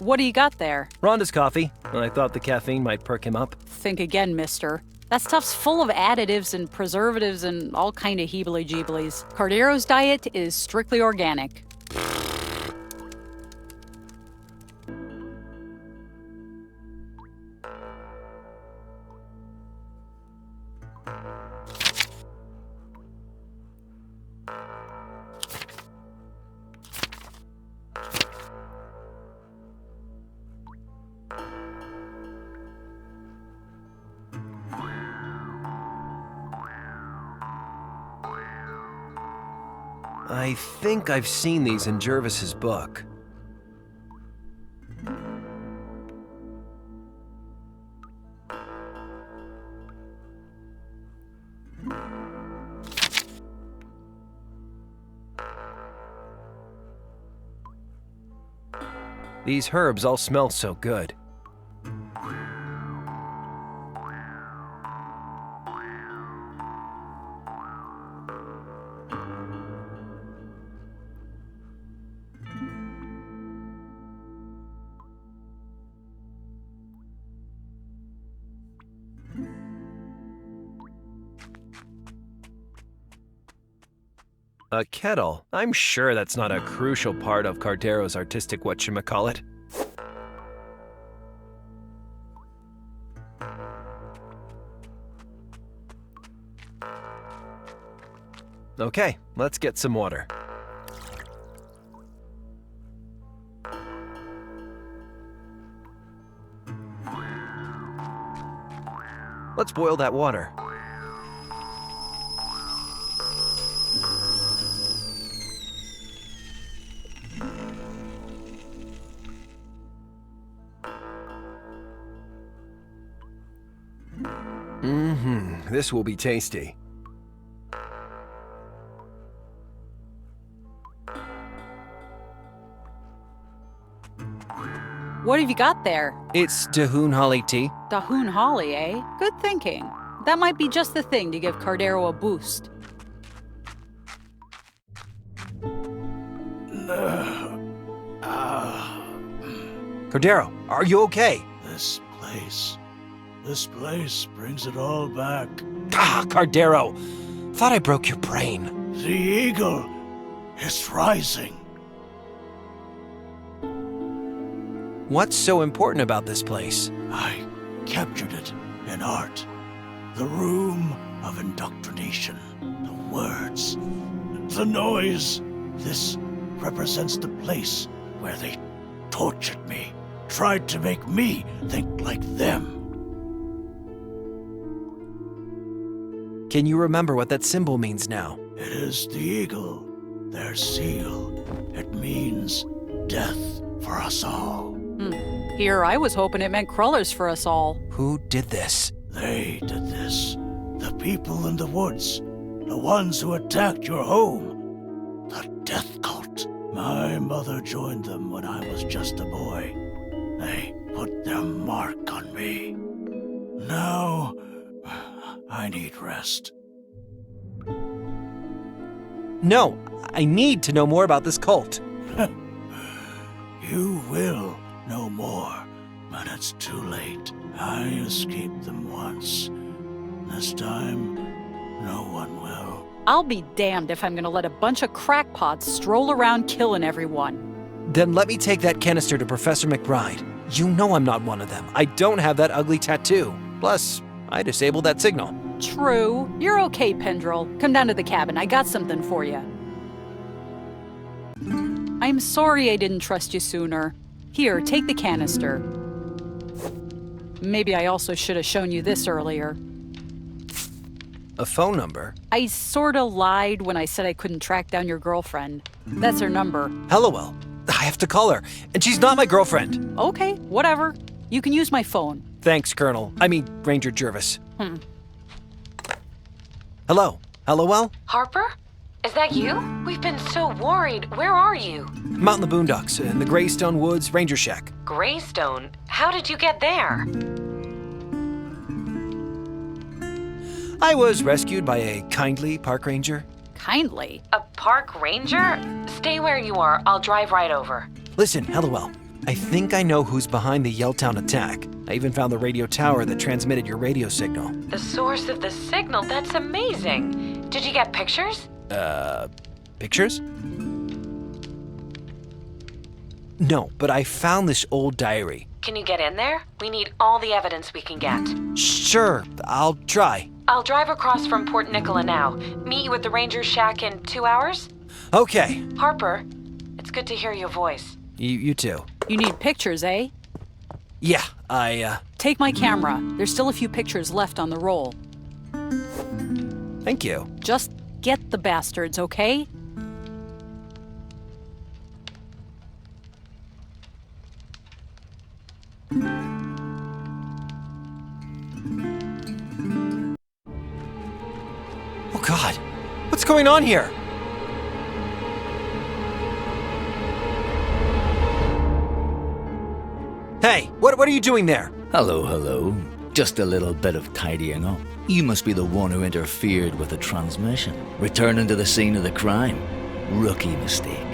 Speaker 17: What do you got there?
Speaker 5: Rhonda's coffee. I thought the caffeine might perk him up.
Speaker 17: think again, mister. That stuff's full of additives and preservatives and all kind of heebly-jeeblies. Cardero's diet is strictly organic.
Speaker 5: I think I've seen these in Jervis's book. These herbs all smell so good. A kettle? I'm sure that's not a crucial part of Cardero's artistic whatchamacallit. Okay, let's get some water. Let's boil that water. This will be tasty.
Speaker 17: What have you got there?
Speaker 5: It's Dahoon Holly tea.
Speaker 17: Dahoon Holly, eh? Good thinking. That might be just the thing to give Cardero a boost.
Speaker 5: Cardero, are you okay?
Speaker 8: This place brings it all back.
Speaker 5: Ah, Cardero! Thought I broke your brain.
Speaker 8: The eagle is rising.
Speaker 5: What's so important about this place?
Speaker 8: I captured it in art. The room of indoctrination. The words. The noise. This represents the place where they tortured me. Tried to make me think like them.
Speaker 5: Can you remember what that symbol means now?
Speaker 8: It is the eagle, their seal. It means death for us all.
Speaker 17: Here, I was hoping it meant crullers for us all.
Speaker 5: Who did this?
Speaker 8: They did this. The people in the woods. The ones who attacked your home. The death cult. My mother joined them when I was just a boy. They put their mark on me. Now, I need rest.
Speaker 5: No, I need to know more about this cult.
Speaker 8: You will know more, but it's too late. I escaped them once. This time, no one will.
Speaker 17: I'll be damned if I'm gonna let a bunch of crackpots stroll around killing everyone.
Speaker 5: Then let me take that canister to Professor McBride. You know I'm not one of them. I don't have that ugly tattoo. Plus, I disabled that signal.
Speaker 17: True. You're okay, Pendrell. Come down to the cabin. I got something for you. I'm sorry I didn't trust you sooner. Here, take the canister. Maybe I also should have shown you this earlier.
Speaker 5: A phone number?
Speaker 17: I sorta lied when I said I couldn't track down your girlfriend. That's her number.
Speaker 5: Hellowell. I have to call her, and she's not my girlfriend.
Speaker 17: Okay, whatever. You can use my phone.
Speaker 5: Thanks, Colonel. I mean, Ranger Jervis. Hello? Hellowell?
Speaker 7: Harper? Is that you? We've been so worried. Where are you?
Speaker 5: I'm out in the boondocks, in the Greystone Woods Ranger Shack.
Speaker 7: Greystone? How did you get there?
Speaker 5: I was rescued by a kindly park ranger.
Speaker 17: Kindly?
Speaker 7: A park ranger? Stay where you are. I'll drive right over.
Speaker 5: Listen, Hellowell, I think I know who's behind the Yelltown attack. I even found the radio tower that transmitted your radio signal.
Speaker 7: The source of the signal? That's amazing. Did you get pictures?
Speaker 5: Pictures? No, but I found this old diary.
Speaker 7: Can you get in there? We need all the evidence we can get.
Speaker 5: Sure, I'll try.
Speaker 7: I'll drive across from Port Nicola now. Meet you at the Ranger's Shack in 2 hours?
Speaker 5: Okay.
Speaker 7: Harper, it's good to hear your voice.
Speaker 5: You too.
Speaker 17: You need pictures, eh?
Speaker 5: Yeah,
Speaker 17: Take my camera. There's still a few pictures left on the roll.
Speaker 5: Thank you.
Speaker 17: Just get the bastards, okay?
Speaker 5: Oh God, what's going on here? Hey, what are you doing there?
Speaker 11: Hello. Just a little bit of tidying up. You must be the one who interfered with the transmission, returning to the scene of the crime. Rookie mistake.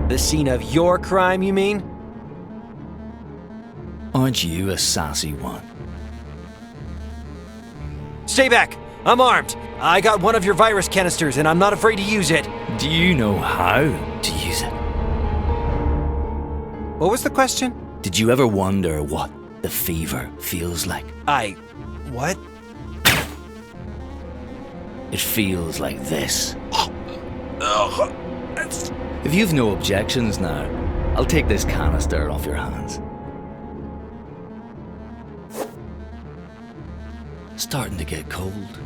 Speaker 5: The scene of your crime, you mean?
Speaker 11: Aren't you a sassy one?
Speaker 5: Stay back! I'm armed! I got one of your virus canisters and I'm not afraid to use it.
Speaker 11: Do you know how to use it?
Speaker 5: What was the question?
Speaker 11: Did you ever wonder what the fever feels like?
Speaker 5: What?
Speaker 11: It feels like this. If you've no objections now, I'll take this canister off your hands. Starting to get cold.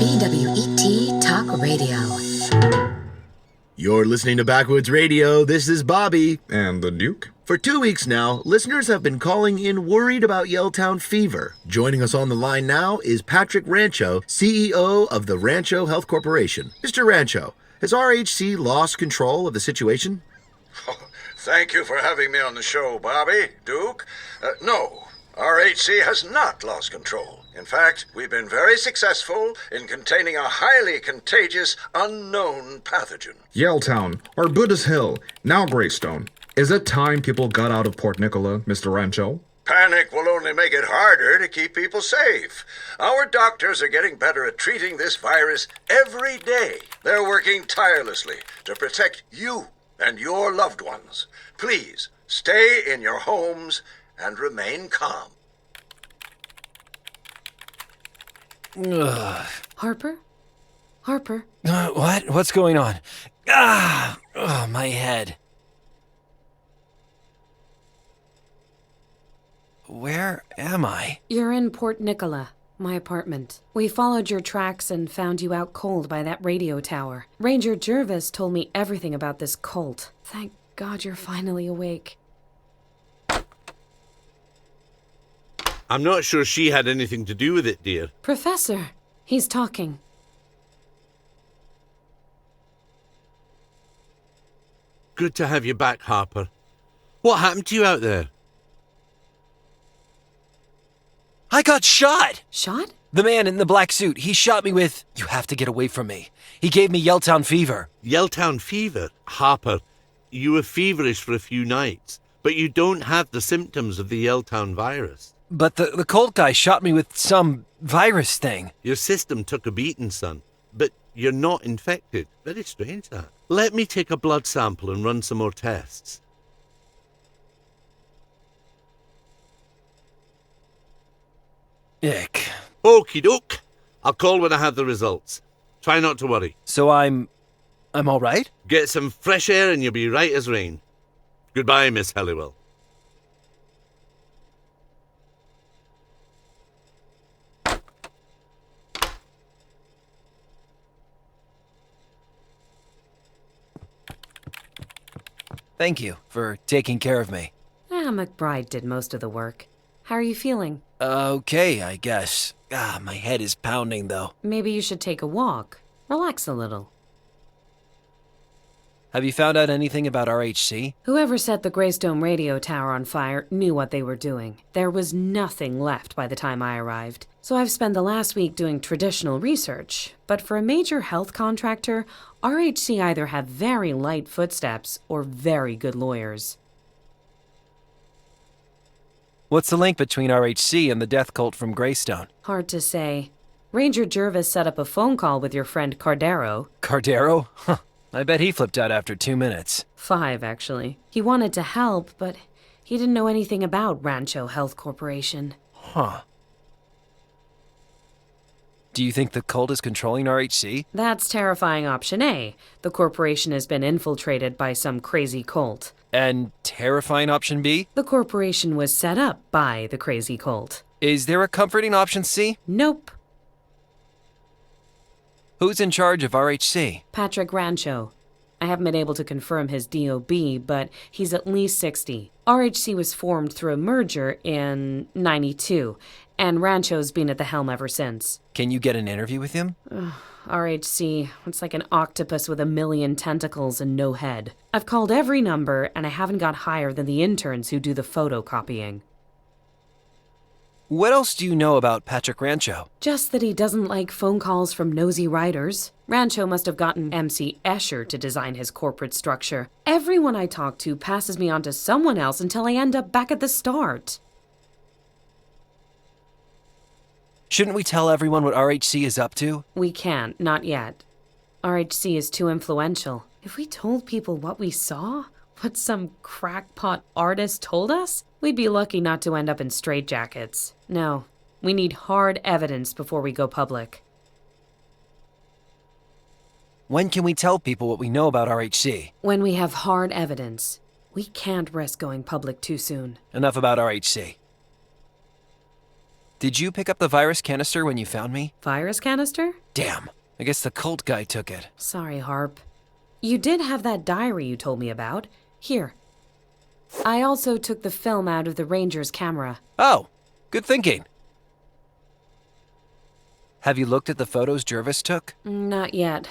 Speaker 18: BWET Talk Radio.
Speaker 2: You're listening to Backwoods Radio. This is Bobby.
Speaker 3: And the Duke.
Speaker 2: For 2 weeks now, listeners have been calling in worried about Yelltown fever. Joining us on the line now is Patrick Rancho, CEO of the Rancho Health Corporation. Mr. Rancho, has RHC lost control of the situation?
Speaker 19: Thank you for having me on the show, Bobby. Duke? No, RHC has not lost control. In fact, we've been very successful in containing a highly contagious, unknown pathogen.
Speaker 3: Yelltown, Arbutus Hill, now Greystone. Is it time people got out of Port Nicola, Mr. Rancho?
Speaker 19: Panic will only make it harder to keep people safe. Our doctors are getting better at treating this virus every day. They're working tirelessly to protect you and your loved ones. Please, stay in your homes and remain calm.
Speaker 7: Harper?
Speaker 21: Harper.
Speaker 5: What? What's going on? Ah! Oh, my head. Where am I?
Speaker 21: You're in Port Nicola, my apartment. We followed your tracks and found you out cold by that radio tower. Ranger Jervis told me everything about this cult. Thank God you're finally awake.
Speaker 6: I'm not sure she had anything to do with it, dear.
Speaker 21: Professor, he's talking.
Speaker 6: Good to have you back, Harper. What happened to you out there?
Speaker 5: I got shot!
Speaker 21: Shot?
Speaker 5: The man in the black suit, he shot me with, "You have to get away from me." He gave me Yelltown fever.
Speaker 6: Yelltown fever? Harper, you were feverish for a few nights, but you don't have the symptoms of the Yelltown virus.
Speaker 5: But the cult guy shot me with some virus thing.
Speaker 6: Your system took a beating, son, but you're not infected. Very strange, that. Let me take a blood sample and run some more tests.
Speaker 5: Ick.
Speaker 6: Okie doke. I'll call when I have the results. Try not to worry.
Speaker 5: So I'm all right?
Speaker 6: Get some fresh air and you'll be right as rain. Goodbye, Miss Halliwell.
Speaker 5: Thank you for taking care of me.
Speaker 21: McBride did most of the work. How are you feeling?
Speaker 5: Okay, I guess. My head is pounding, though.
Speaker 21: Maybe you should take a walk. Relax a little.
Speaker 5: Have you found out anything about RHC?
Speaker 21: Whoever set the Greystone radio tower on fire knew what they were doing. There was nothing left by the time I arrived. So I've spent the last week doing traditional research. But for a major health contractor, RHC either have very light footsteps or very good lawyers.
Speaker 5: What's the link between RHC and the death cult from Greystone?
Speaker 21: Hard to say. Ranger Jervis set up a phone call with your friend Cardero.
Speaker 5: Cardero? Huh. I bet he flipped out after 2 minutes.
Speaker 21: 5, actually. He wanted to help, but he didn't know anything about Rancho Health Corporation.
Speaker 5: Huh. Do you think the cult is controlling RHC?
Speaker 21: That's terrifying option A. The corporation has been infiltrated by some crazy cult.
Speaker 5: And terrifying option B?
Speaker 21: The corporation was set up by the crazy cult.
Speaker 5: Is there a comforting option C?
Speaker 21: Nope.
Speaker 5: Who's in charge of RHC?
Speaker 21: Patrick Rancho. I haven't been able to confirm his DOB, but he's at least 60. RHC was formed through a merger in '92, and Rancho's been at the helm ever since.
Speaker 5: Can you get an interview with him?
Speaker 21: RHC, it's like an octopus with a million tentacles and no head. I've called every number, and I haven't got higher than the interns who do the photocopying.
Speaker 5: What else do you know about Patrick Rancho?
Speaker 21: Just that he doesn't like phone calls from nosy writers. Rancho must have gotten MC Escher to design his corporate structure. Everyone I talk to passes me on to someone else until I end up back at the start.
Speaker 5: Shouldn't we tell everyone what RHC is up to?
Speaker 21: We can't, not yet. RHC is too influential. If we told people what we saw, what some crackpot artist told us, we'd be lucky not to end up in straitjackets. No, we need hard evidence before we go public.
Speaker 5: When can we tell people what we know about RHC?
Speaker 21: When we have hard evidence. We can't risk going public too soon.
Speaker 5: Enough about RHC. Did you pick up the virus canister when you found me?
Speaker 21: Virus canister?
Speaker 5: Damn. I guess the cult guy took it.
Speaker 21: Sorry, Harp. You did have that diary you told me about. Here. I also took the film out of the Ranger's camera.
Speaker 5: Oh, good thinking. Have you looked at the photos Jervis took?
Speaker 21: Not yet.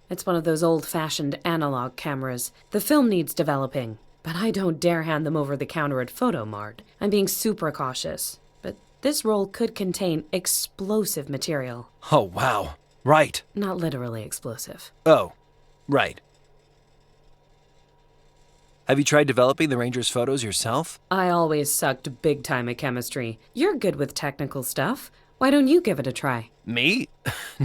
Speaker 21: It's one of those old-fashioned analog cameras. The film needs developing, but I don't dare hand them over the counter at Photomart. I'm being super cautious. But this roll could contain explosive material.
Speaker 5: Oh, wow. Right.
Speaker 21: Not literally explosive.
Speaker 5: Oh, right. Have you tried developing the Ranger's photos yourself?
Speaker 21: I always sucked big time at chemistry. You're good with technical stuff. Why don't you give it a try?
Speaker 5: Me?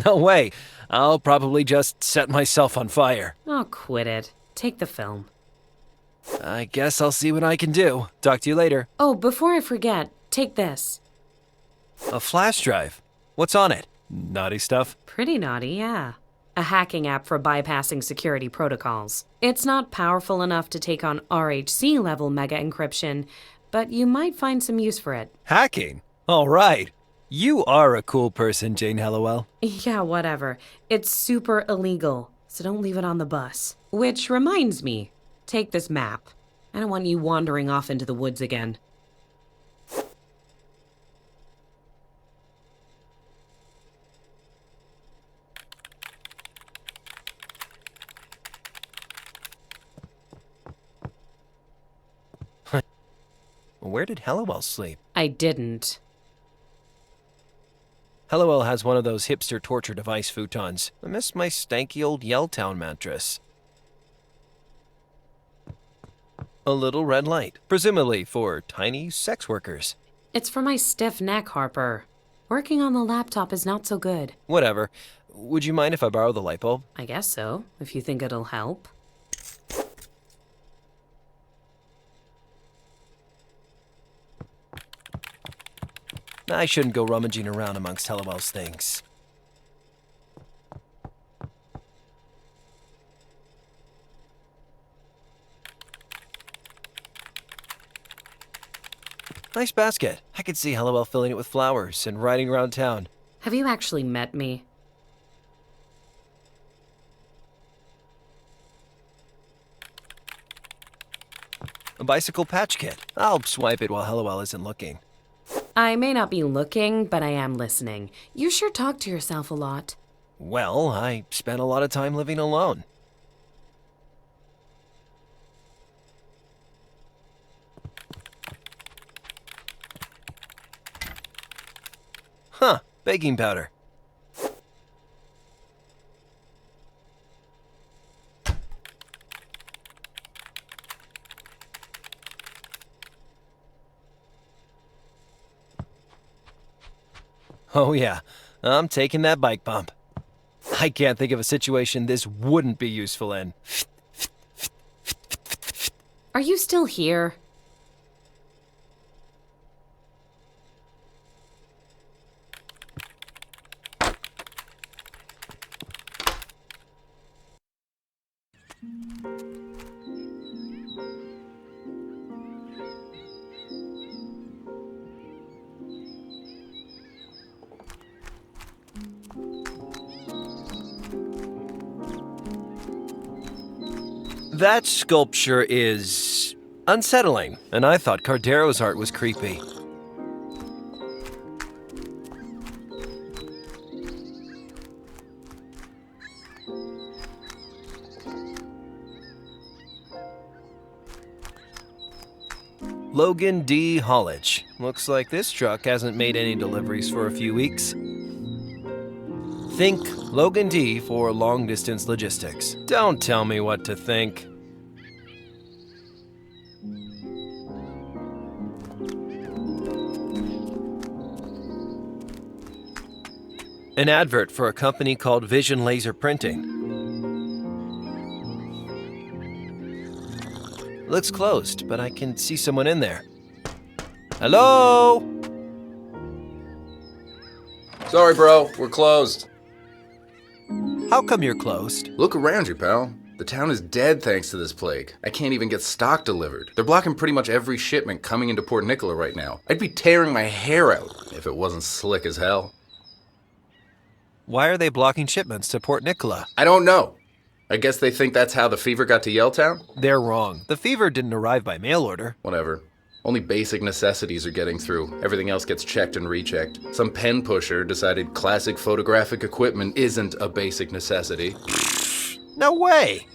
Speaker 5: No way. I'll probably just set myself on fire.
Speaker 21: Oh, quit it. Take the film.
Speaker 5: I guess I'll see what I can do. Talk to you later.
Speaker 21: Oh, before I forget, take this.
Speaker 5: A flash drive? What's on it? Naughty stuff?
Speaker 21: Pretty naughty, yeah.
Speaker 7: a hacking app for bypassing security protocols. It's not powerful enough to take on RHC-level mega encryption, but you might find some use for it.
Speaker 5: Hacking? All right. You are a cool person, Jane Hallowell.
Speaker 7: Yeah, whatever. It's super illegal, so don't leave it on the bus. Which reminds me, take this map. I don't want you wandering off into the woods again.
Speaker 5: Where did Hallowell sleep?
Speaker 7: I didn't.
Speaker 5: Hallowell has one of those hipster torture device futons. I miss my stanky old Yelltown mattress. A little red light, presumably for tiny sex workers.
Speaker 7: It's for my stiff neck, Harper. Working on the laptop is not so good.
Speaker 5: Whatever. Would you mind if I borrow the light bulb?
Speaker 7: I guess so, if you think it'll help.
Speaker 5: I shouldn't go rummaging around amongst Hallowell's things. Nice basket. I could see Hallowell filling it with flowers and riding around town.
Speaker 7: Have you actually met me?
Speaker 5: A bicycle patch kit. I'll swipe it while Hallowell isn't looking.
Speaker 7: I may not be looking, but I am listening. You sure talk to yourself a lot.
Speaker 5: Well, I spent a lot of time living alone. Huh, baking powder. Oh yeah, I'm taking that bike bump. I can't think of a situation this wouldn't be useful in.
Speaker 7: Are you still here?
Speaker 5: That sculpture is unsettling, and I thought Cardero's art was creepy. Logan D. Hollage. Looks like this truck hasn't made any deliveries for a few weeks. Think Logan D for long-distance logistics. Don't tell me what to think. An advert for a company called Vision Laser Printing. Looks closed, but I can see someone in there. Hello?
Speaker 12: Sorry, bro. We're closed.
Speaker 5: How come you're closed?
Speaker 12: Look around you, pal. The town is dead thanks to this plague. I can't even get stock delivered. They're blocking pretty much every shipment coming into Port Nicola right now. I'd be tearing my hair out if it wasn't slick as hell.
Speaker 5: Why are they blocking shipments to Port Nicola?
Speaker 12: I don't know. I guess they think that's how the fever got to Yelltown?
Speaker 5: They're wrong. The fever didn't arrive by mail order.
Speaker 12: Whatever. Only basic necessities are getting through. Everything else gets checked and rechecked. Some pen pusher decided classic photographic equipment isn't a basic necessity.
Speaker 5: No way!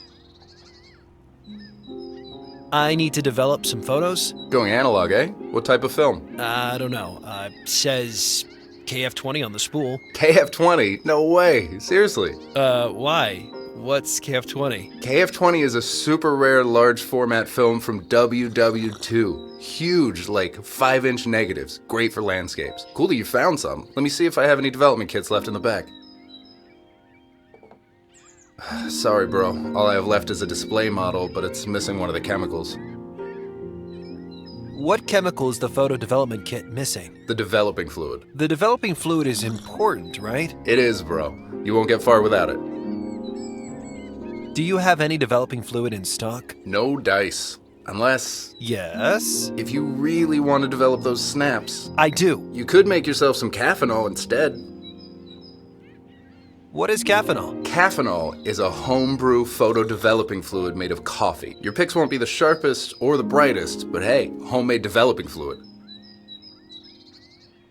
Speaker 5: I need to develop some photos.
Speaker 12: Going analog, eh? What type of film?
Speaker 5: I don't know. Says KF20 on the spool.
Speaker 12: KF20? No way. Seriously.
Speaker 5: Why? What's KF20?
Speaker 12: KF20 is a super rare large format film from WW2. Huge, like 5-inch negatives. Great for landscapes. Cool that you found some. Let me see if I have any development kits left in the back. Sorry, bro. All I have left is a display model, but it's missing one of the chemicals.
Speaker 5: What chemical is the photo development kit missing?
Speaker 12: The developing fluid.
Speaker 5: The developing fluid is important, right?
Speaker 12: It is, bro. You won't get far without it.
Speaker 5: Do you have any developing fluid in stock?
Speaker 12: No dice. Unless...
Speaker 5: Yes?
Speaker 12: If you really want to develop those snaps...
Speaker 5: I do.
Speaker 12: You could make yourself some caffeinol instead.
Speaker 5: What is caffeinol?
Speaker 12: Caffeinol is a homebrew photo-developing fluid made of coffee. Your picks won't be the sharpest or the brightest, but hey, homemade developing fluid.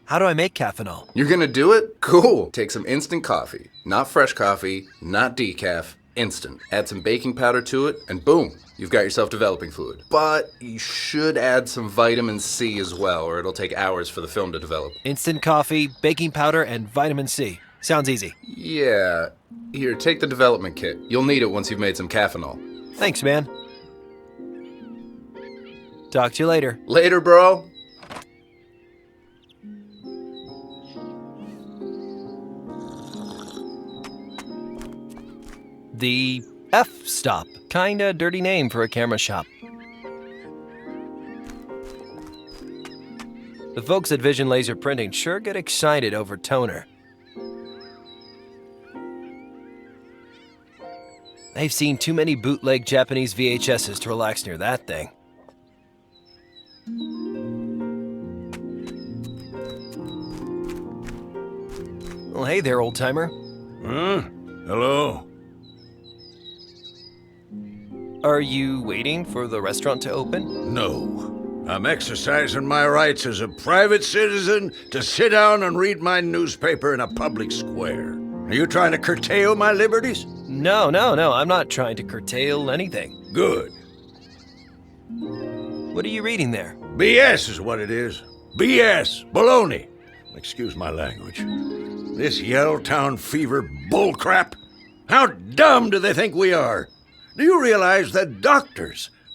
Speaker 5: How do I make caffeinol?
Speaker 12: You're gonna do it? Cool. Take some instant coffee. Not fresh coffee, not decaf, instant. Add some baking powder to it, and boom, you've got yourself developing fluid. But you should add some vitamin C as well, or it'll take hours for the film to develop.
Speaker 5: Instant coffee, baking powder, and vitamin C. Sounds easy.
Speaker 12: Yeah. Here, take the development kit. You'll need it once you've made some caffeinol.
Speaker 5: Thanks, man. Talk to you later.
Speaker 12: Later, bro.
Speaker 5: The F-Stop. Kinda dirty name for a camera shop. The folks at Vision Laser Printing sure get excited over toner. They've seen too many bootleg Japanese VHSs to relax near that thing. Well, hey there, old-timer.
Speaker 20: Hello.
Speaker 5: Are you waiting for the restaurant to open?
Speaker 20: No. I'm exercising my rights as a private citizen to sit down and read my newspaper in a public square. Are you trying to curtail my liberties?
Speaker 5: No, I'm not trying to curtail anything.
Speaker 20: Good.
Speaker 5: What are you reading there?
Speaker 20: BS is what it is. BS. Baloney. Excuse my language. This Yellowtown fever bullcrap. How dumb do they think we are? Do you realize that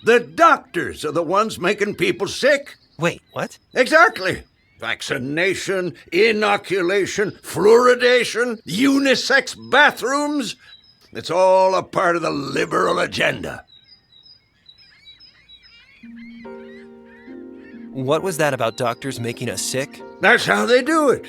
Speaker 20: the doctors are the ones making people sick?
Speaker 5: Wait, what?
Speaker 20: Exactly. Vaccination, inoculation, fluoridation, unisex bathrooms. It's all a part of the liberal agenda.
Speaker 5: What was that about doctors making us sick?
Speaker 20: That's how they do it.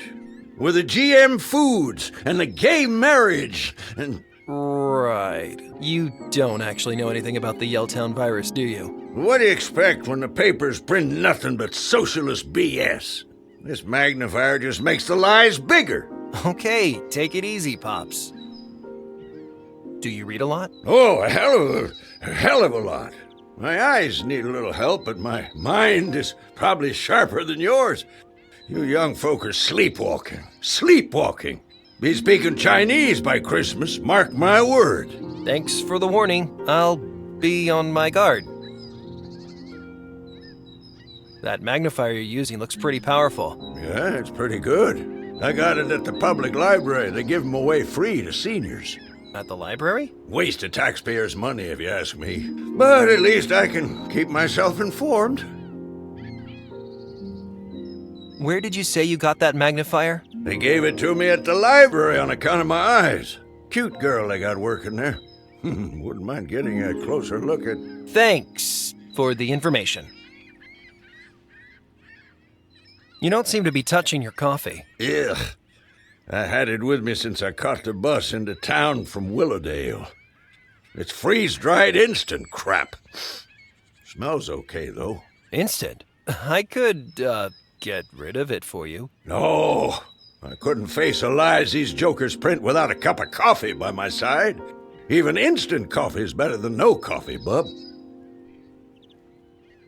Speaker 20: With the GM foods and the gay marriage and...
Speaker 5: Right. You don't actually know anything about the Yellowtown virus, do you?
Speaker 20: What do you expect when the papers print nothing but socialist BS? This magnifier just makes the lies bigger.
Speaker 5: Okay, take it easy, Pops. Do you read a lot?
Speaker 20: Oh, a hell of a lot. My eyes need a little help, but my mind is probably sharper than yours. You young folk are sleepwalking. Sleepwalking. Be speaking Chinese by Christmas, mark my word.
Speaker 5: Thanks for the warning. I'll be on my guard. That magnifier you're using looks pretty powerful.
Speaker 20: Yeah, it's pretty good. I got it at the public library. They give them away free to seniors.
Speaker 5: At the library?
Speaker 20: Waste of taxpayers' money, if you ask me. But at least I can keep myself informed.
Speaker 5: Where did you say you got that magnifier?
Speaker 20: They gave it to me at the library on account of my eyes. Cute girl they got working there. Wouldn't mind getting a closer look at...
Speaker 5: Thanks for the information. You don't seem to be touching your coffee.
Speaker 20: Ugh. I had it with me since I caught the bus into town from Willowdale. It's freeze-dried instant crap. Smells okay, though.
Speaker 5: Instant? I could, get rid of it for you.
Speaker 20: No, I couldn't face the lies these jokers print without a cup of coffee by my side. Even instant coffee is better than no coffee, bub.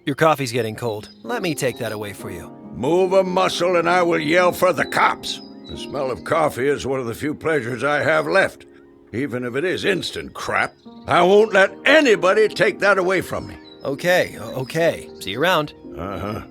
Speaker 5: Your coffee's getting cold. Let me take that away for you.
Speaker 20: Move a muscle and I will yell for the cops. The smell of coffee is one of the few pleasures I have left. Even if it is instant crap, I won't let anybody take that away from me.
Speaker 5: Okay. See you around.
Speaker 20: Uh-huh.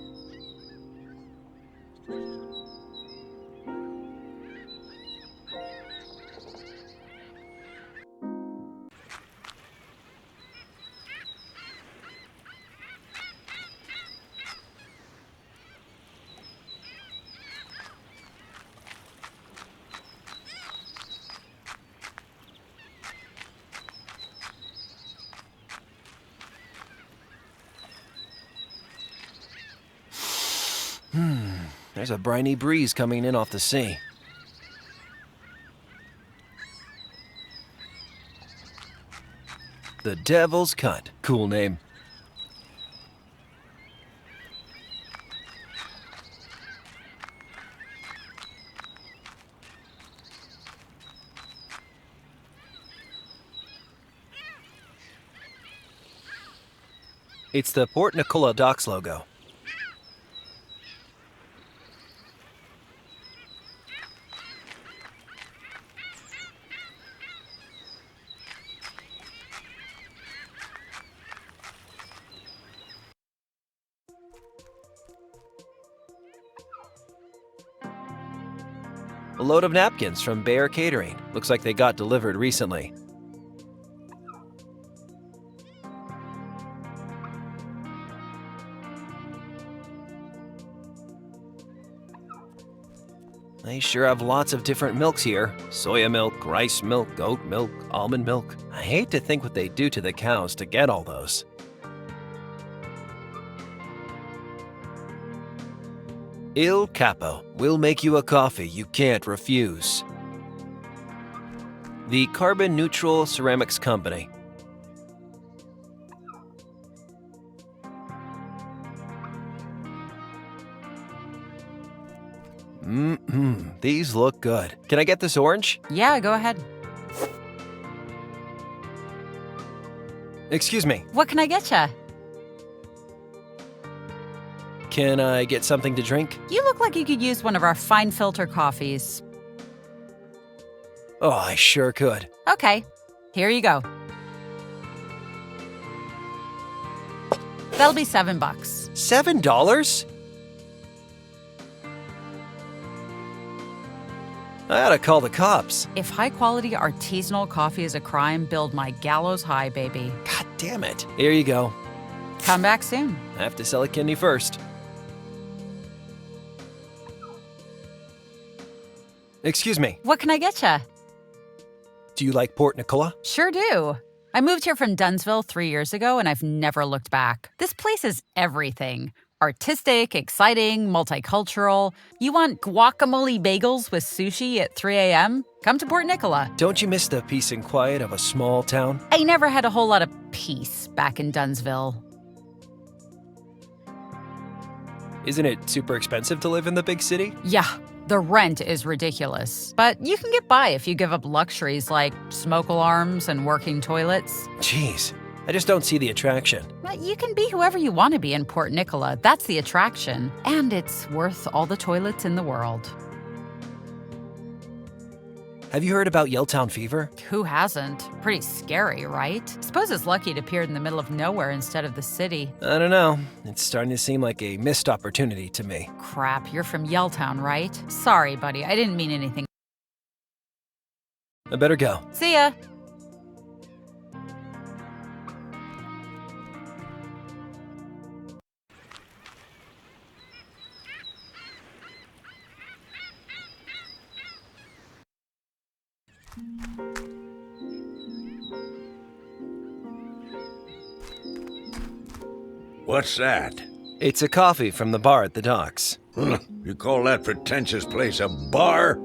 Speaker 5: There's a briny breeze coming in off the sea. The Devil's Cut. Cool name. It's the Port Nicola Docks logo. A load of napkins from Bear Catering. Looks like they got delivered recently. They sure have lots of different milks here. Soya milk, rice milk, oat milk, almond milk. I hate to think what they do to the cows to get all those. Il Capo. We'll make you a coffee you can't refuse. The Carbon Neutral Ceramics Company. These look good. Can I get this orange?
Speaker 17: Yeah, go ahead.
Speaker 5: Excuse me.
Speaker 17: What can I get ya?
Speaker 5: Can I get something to drink?
Speaker 17: You look like you could use one of our fine filter coffees.
Speaker 5: Oh, I sure could.
Speaker 17: Okay, here you go. That'll be $7.
Speaker 5: $7? I ought to call the cops.
Speaker 17: If high-quality artisanal coffee is a crime, build my gallows high, baby.
Speaker 5: God damn it. Here you go.
Speaker 17: Come back soon.
Speaker 5: I have to sell a kidney first. Excuse me.
Speaker 17: What can I get ya?
Speaker 5: Do you like Port Nicola?
Speaker 17: Sure do. I moved here from Dunsville 3 years ago, and I've never looked back. This place is everything. Artistic, exciting, multicultural. You want guacamole bagels with sushi at 3 a.m.? Come to Port Nicola.
Speaker 5: Don't you miss the peace and quiet of a small town?
Speaker 17: I never had a whole lot of peace back in Dunsville.
Speaker 5: Isn't it super expensive to live in the big city?
Speaker 17: Yeah, the rent is ridiculous. But you can get by if you give up luxuries like smoke alarms and working toilets.
Speaker 5: Jeez, I just don't see the attraction.
Speaker 17: But you can be whoever you want to be in Port Nicola. That's the attraction. And it's worth all the toilets in the world.
Speaker 5: Have you heard about Yelltown fever?
Speaker 17: Who hasn't? Pretty scary, right? Suppose it's lucky it appeared in the middle of nowhere instead of the city.
Speaker 5: I don't know. It's starting to seem like a missed opportunity to me.
Speaker 17: Crap, you're from Yelltown, right? Sorry, buddy. I didn't mean anything.
Speaker 5: I better go.
Speaker 17: See ya.
Speaker 20: What's that?
Speaker 5: It's a coffee from the bar at the docks.
Speaker 20: You call that pretentious place a bar?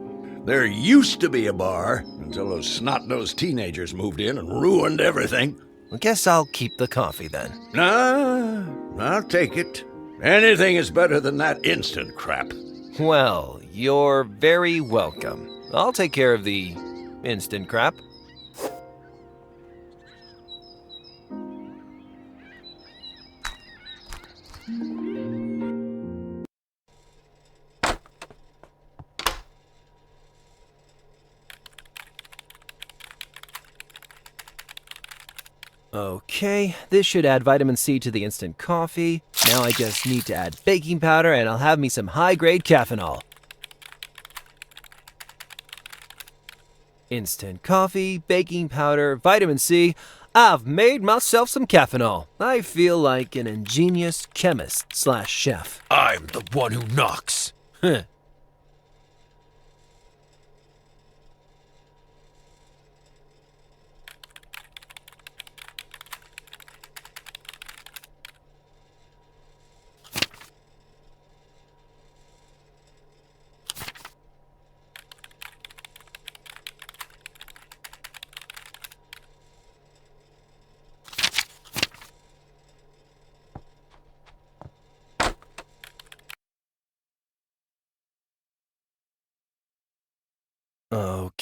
Speaker 20: There used to be a bar until those snot-nosed teenagers moved in and ruined everything.
Speaker 5: I guess I'll keep the coffee then.
Speaker 20: Nah, I'll take it. Anything is better than that instant crap.
Speaker 5: Well, you're very welcome. I'll take care of the instant crap. Okay, this should add vitamin C to the instant coffee. Now I just need to add baking powder and I'll have me some high-grade caffeinol. Instant coffee, baking powder, vitamin C. I've made myself some caffeinol. I feel like an ingenious chemist/chef.
Speaker 1: I'm the one who knocks.
Speaker 5: Huh.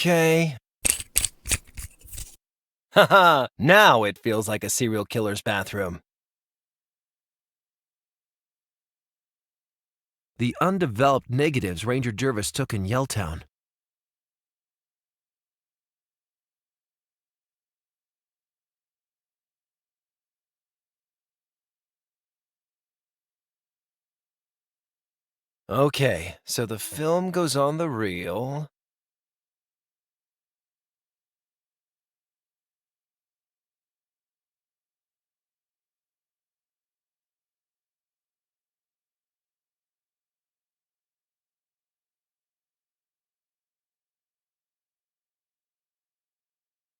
Speaker 5: Okay. Haha, now it feels like a serial killer's bathroom. The undeveloped negatives Ranger Jervis took in Yelltown. Okay, so the film goes on the reel.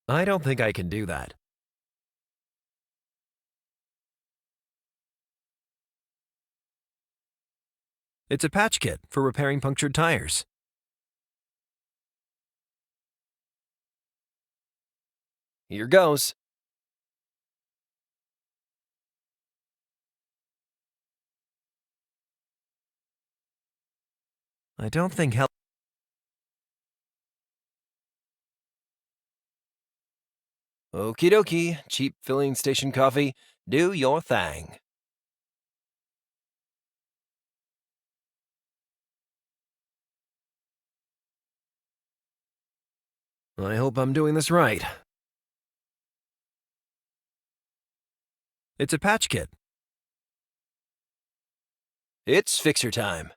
Speaker 5: I don't think I can do that. It's a patch kit for repairing punctured tires. Here goes. I don't think Okie dokie, cheap filling station coffee, do your thing. I hope I'm doing this right. It's a patch kit. It's fixer time.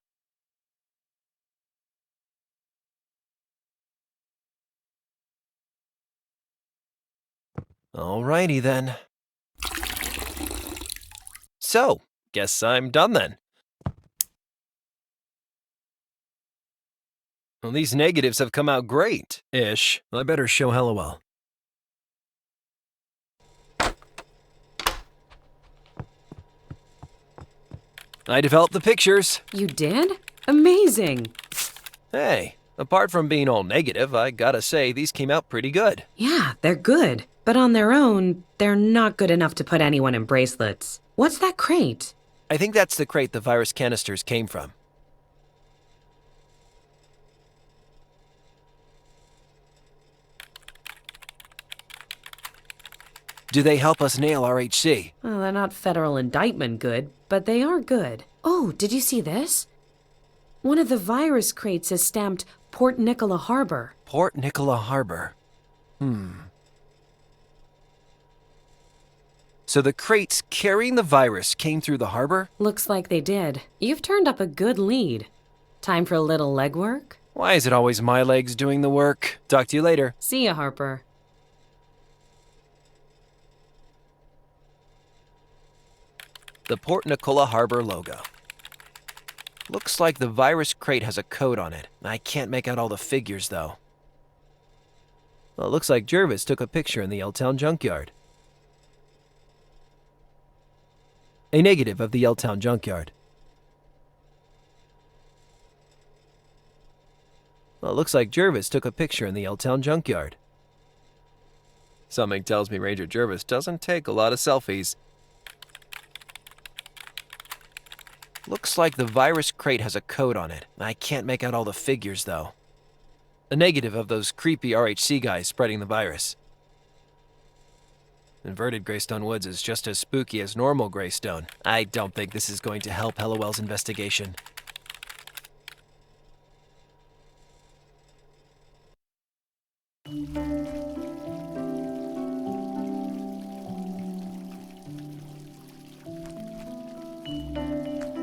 Speaker 5: Alrighty then. So, guess I'm done then. Well, these negatives have come out great-ish. I better show Hellowell. I developed the pictures.
Speaker 7: You did? Amazing.
Speaker 5: Hey, apart from being all negative, I gotta say these came out pretty good.
Speaker 7: Yeah, they're good. But on their own, they're not good enough to put anyone in bracelets. What's that crate?
Speaker 5: I think that's the crate the virus canisters came from. Do they help us nail RHC?
Speaker 7: Well, they're not federal indictment good, but they are good. Oh, did you see this? One of the virus crates is stamped Port Nicola Harbor.
Speaker 5: Port Nicola Harbor. So the crates carrying the virus came through the harbor?
Speaker 7: Looks like they did. You've turned up a good lead. Time for a little legwork?
Speaker 5: Why is it always my legs doing the work? Talk to you later.
Speaker 7: See ya, Harper.
Speaker 5: The Port Nicola Harbor logo. Looks like the virus crate has a code on it. I can't make out all the figures, though. Well, it looks like Jervis took a picture in the Yelltown junkyard. A negative of the Yelltown junkyard. Well, it looks like Jervis took a picture in the Yelltown junkyard. Something tells me Ranger Jervis doesn't take a lot of selfies. Looks like the virus crate has a code on it. I can't make out all the figures, though. A negative of those creepy RHC guys spreading the virus. Inverted Greystone Woods is just as spooky as normal Greystone. I don't think this is going to help Hellowell's investigation.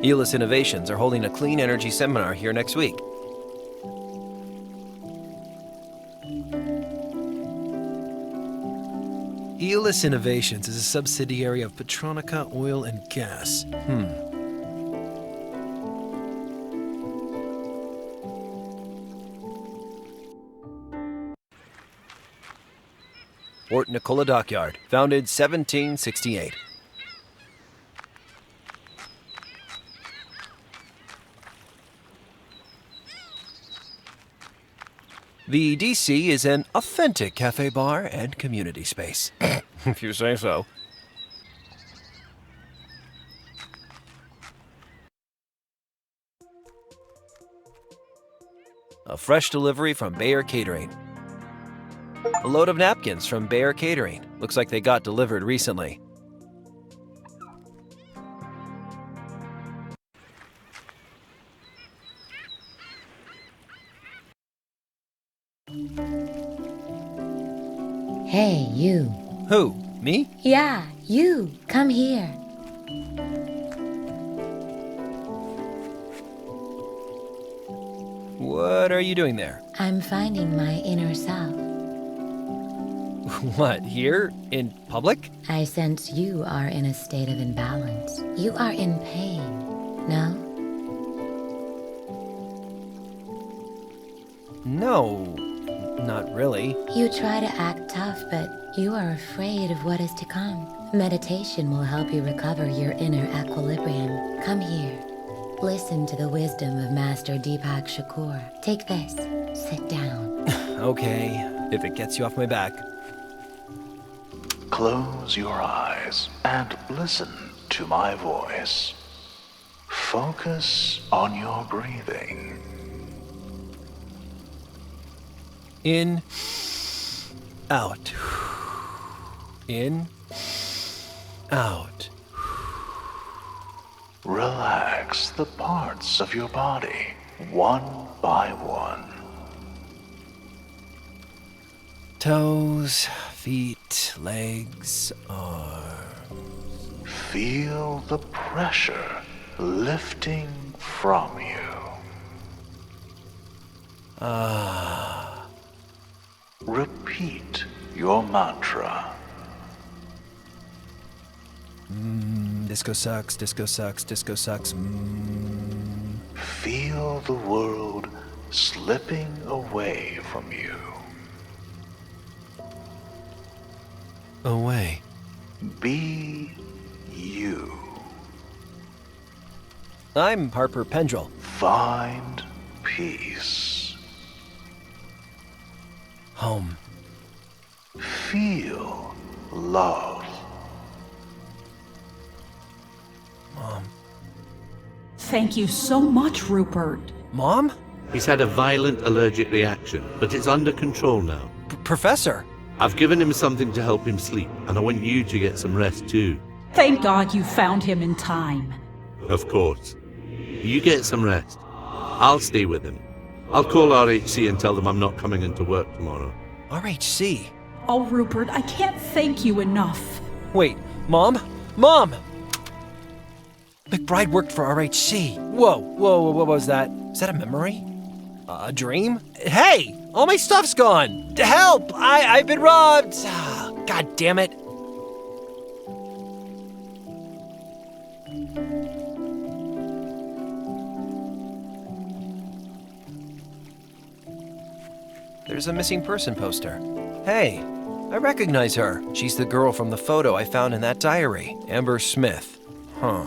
Speaker 5: Elis Innovations are holding a clean energy seminar here next week. Elis Innovations is a subsidiary of Petronica Oil and Gas. Port Nicola Dockyard, founded 1768. The DC is an authentic cafe bar and community space, if you say so. A fresh delivery from Bayer Catering. A load of napkins from Bayer Catering. Looks like they got delivered recently.
Speaker 18: Hey, you.
Speaker 5: Who? Me?
Speaker 18: Yeah, you. Come here.
Speaker 5: What are you doing there?
Speaker 18: I'm finding my inner self.
Speaker 5: What, here? In public?
Speaker 18: I sense you are in a state of imbalance. You are in pain, no?
Speaker 5: No, not really.
Speaker 18: You try to act tough, but you are afraid of what is to come. Meditation will help you recover your inner equilibrium. Come here. Listen to the wisdom of Master Deepak Shakur. Take this. Sit down.
Speaker 5: Okay, if it gets you off my back.
Speaker 9: Close your eyes and listen to my voice. Focus on your breathing.
Speaker 5: In, out. In, out.
Speaker 9: Relax the parts of your body, one by one.
Speaker 5: Toes, feet, legs, arms.
Speaker 9: Feel the pressure lifting from you.
Speaker 5: Ah.
Speaker 9: Repeat your mantra.
Speaker 5: Disco sucks, disco sucks, disco sucks.
Speaker 9: Feel the world slipping away from you.
Speaker 5: Away.
Speaker 9: Be you.
Speaker 5: I'm Harper Pendrell.
Speaker 9: Find peace.
Speaker 5: Home.
Speaker 9: Feel love.
Speaker 5: Mom.
Speaker 17: Thank you so much, Rupert.
Speaker 5: Mom?
Speaker 6: He's had a violent allergic reaction, but it's under control now.
Speaker 5: Professor?
Speaker 6: I've given him something to help him sleep, and I want you to get some rest too.
Speaker 17: Thank God you found him in time.
Speaker 6: Of course. You get some rest. I'll stay with him. I'll call RHC and tell them I'm not coming into work tomorrow.
Speaker 5: RHC?
Speaker 17: Oh, Rupert, I can't thank you enough.
Speaker 5: Wait, Mom? Mom! McBride worked for RHC. Whoa, what was that? Is that a memory? A dream? Hey! All my stuff's gone! Help! I've been robbed! God damn it. There's a missing person poster. Hey, I recognize her. She's the girl from the photo I found in that diary. Amber Smith. Huh.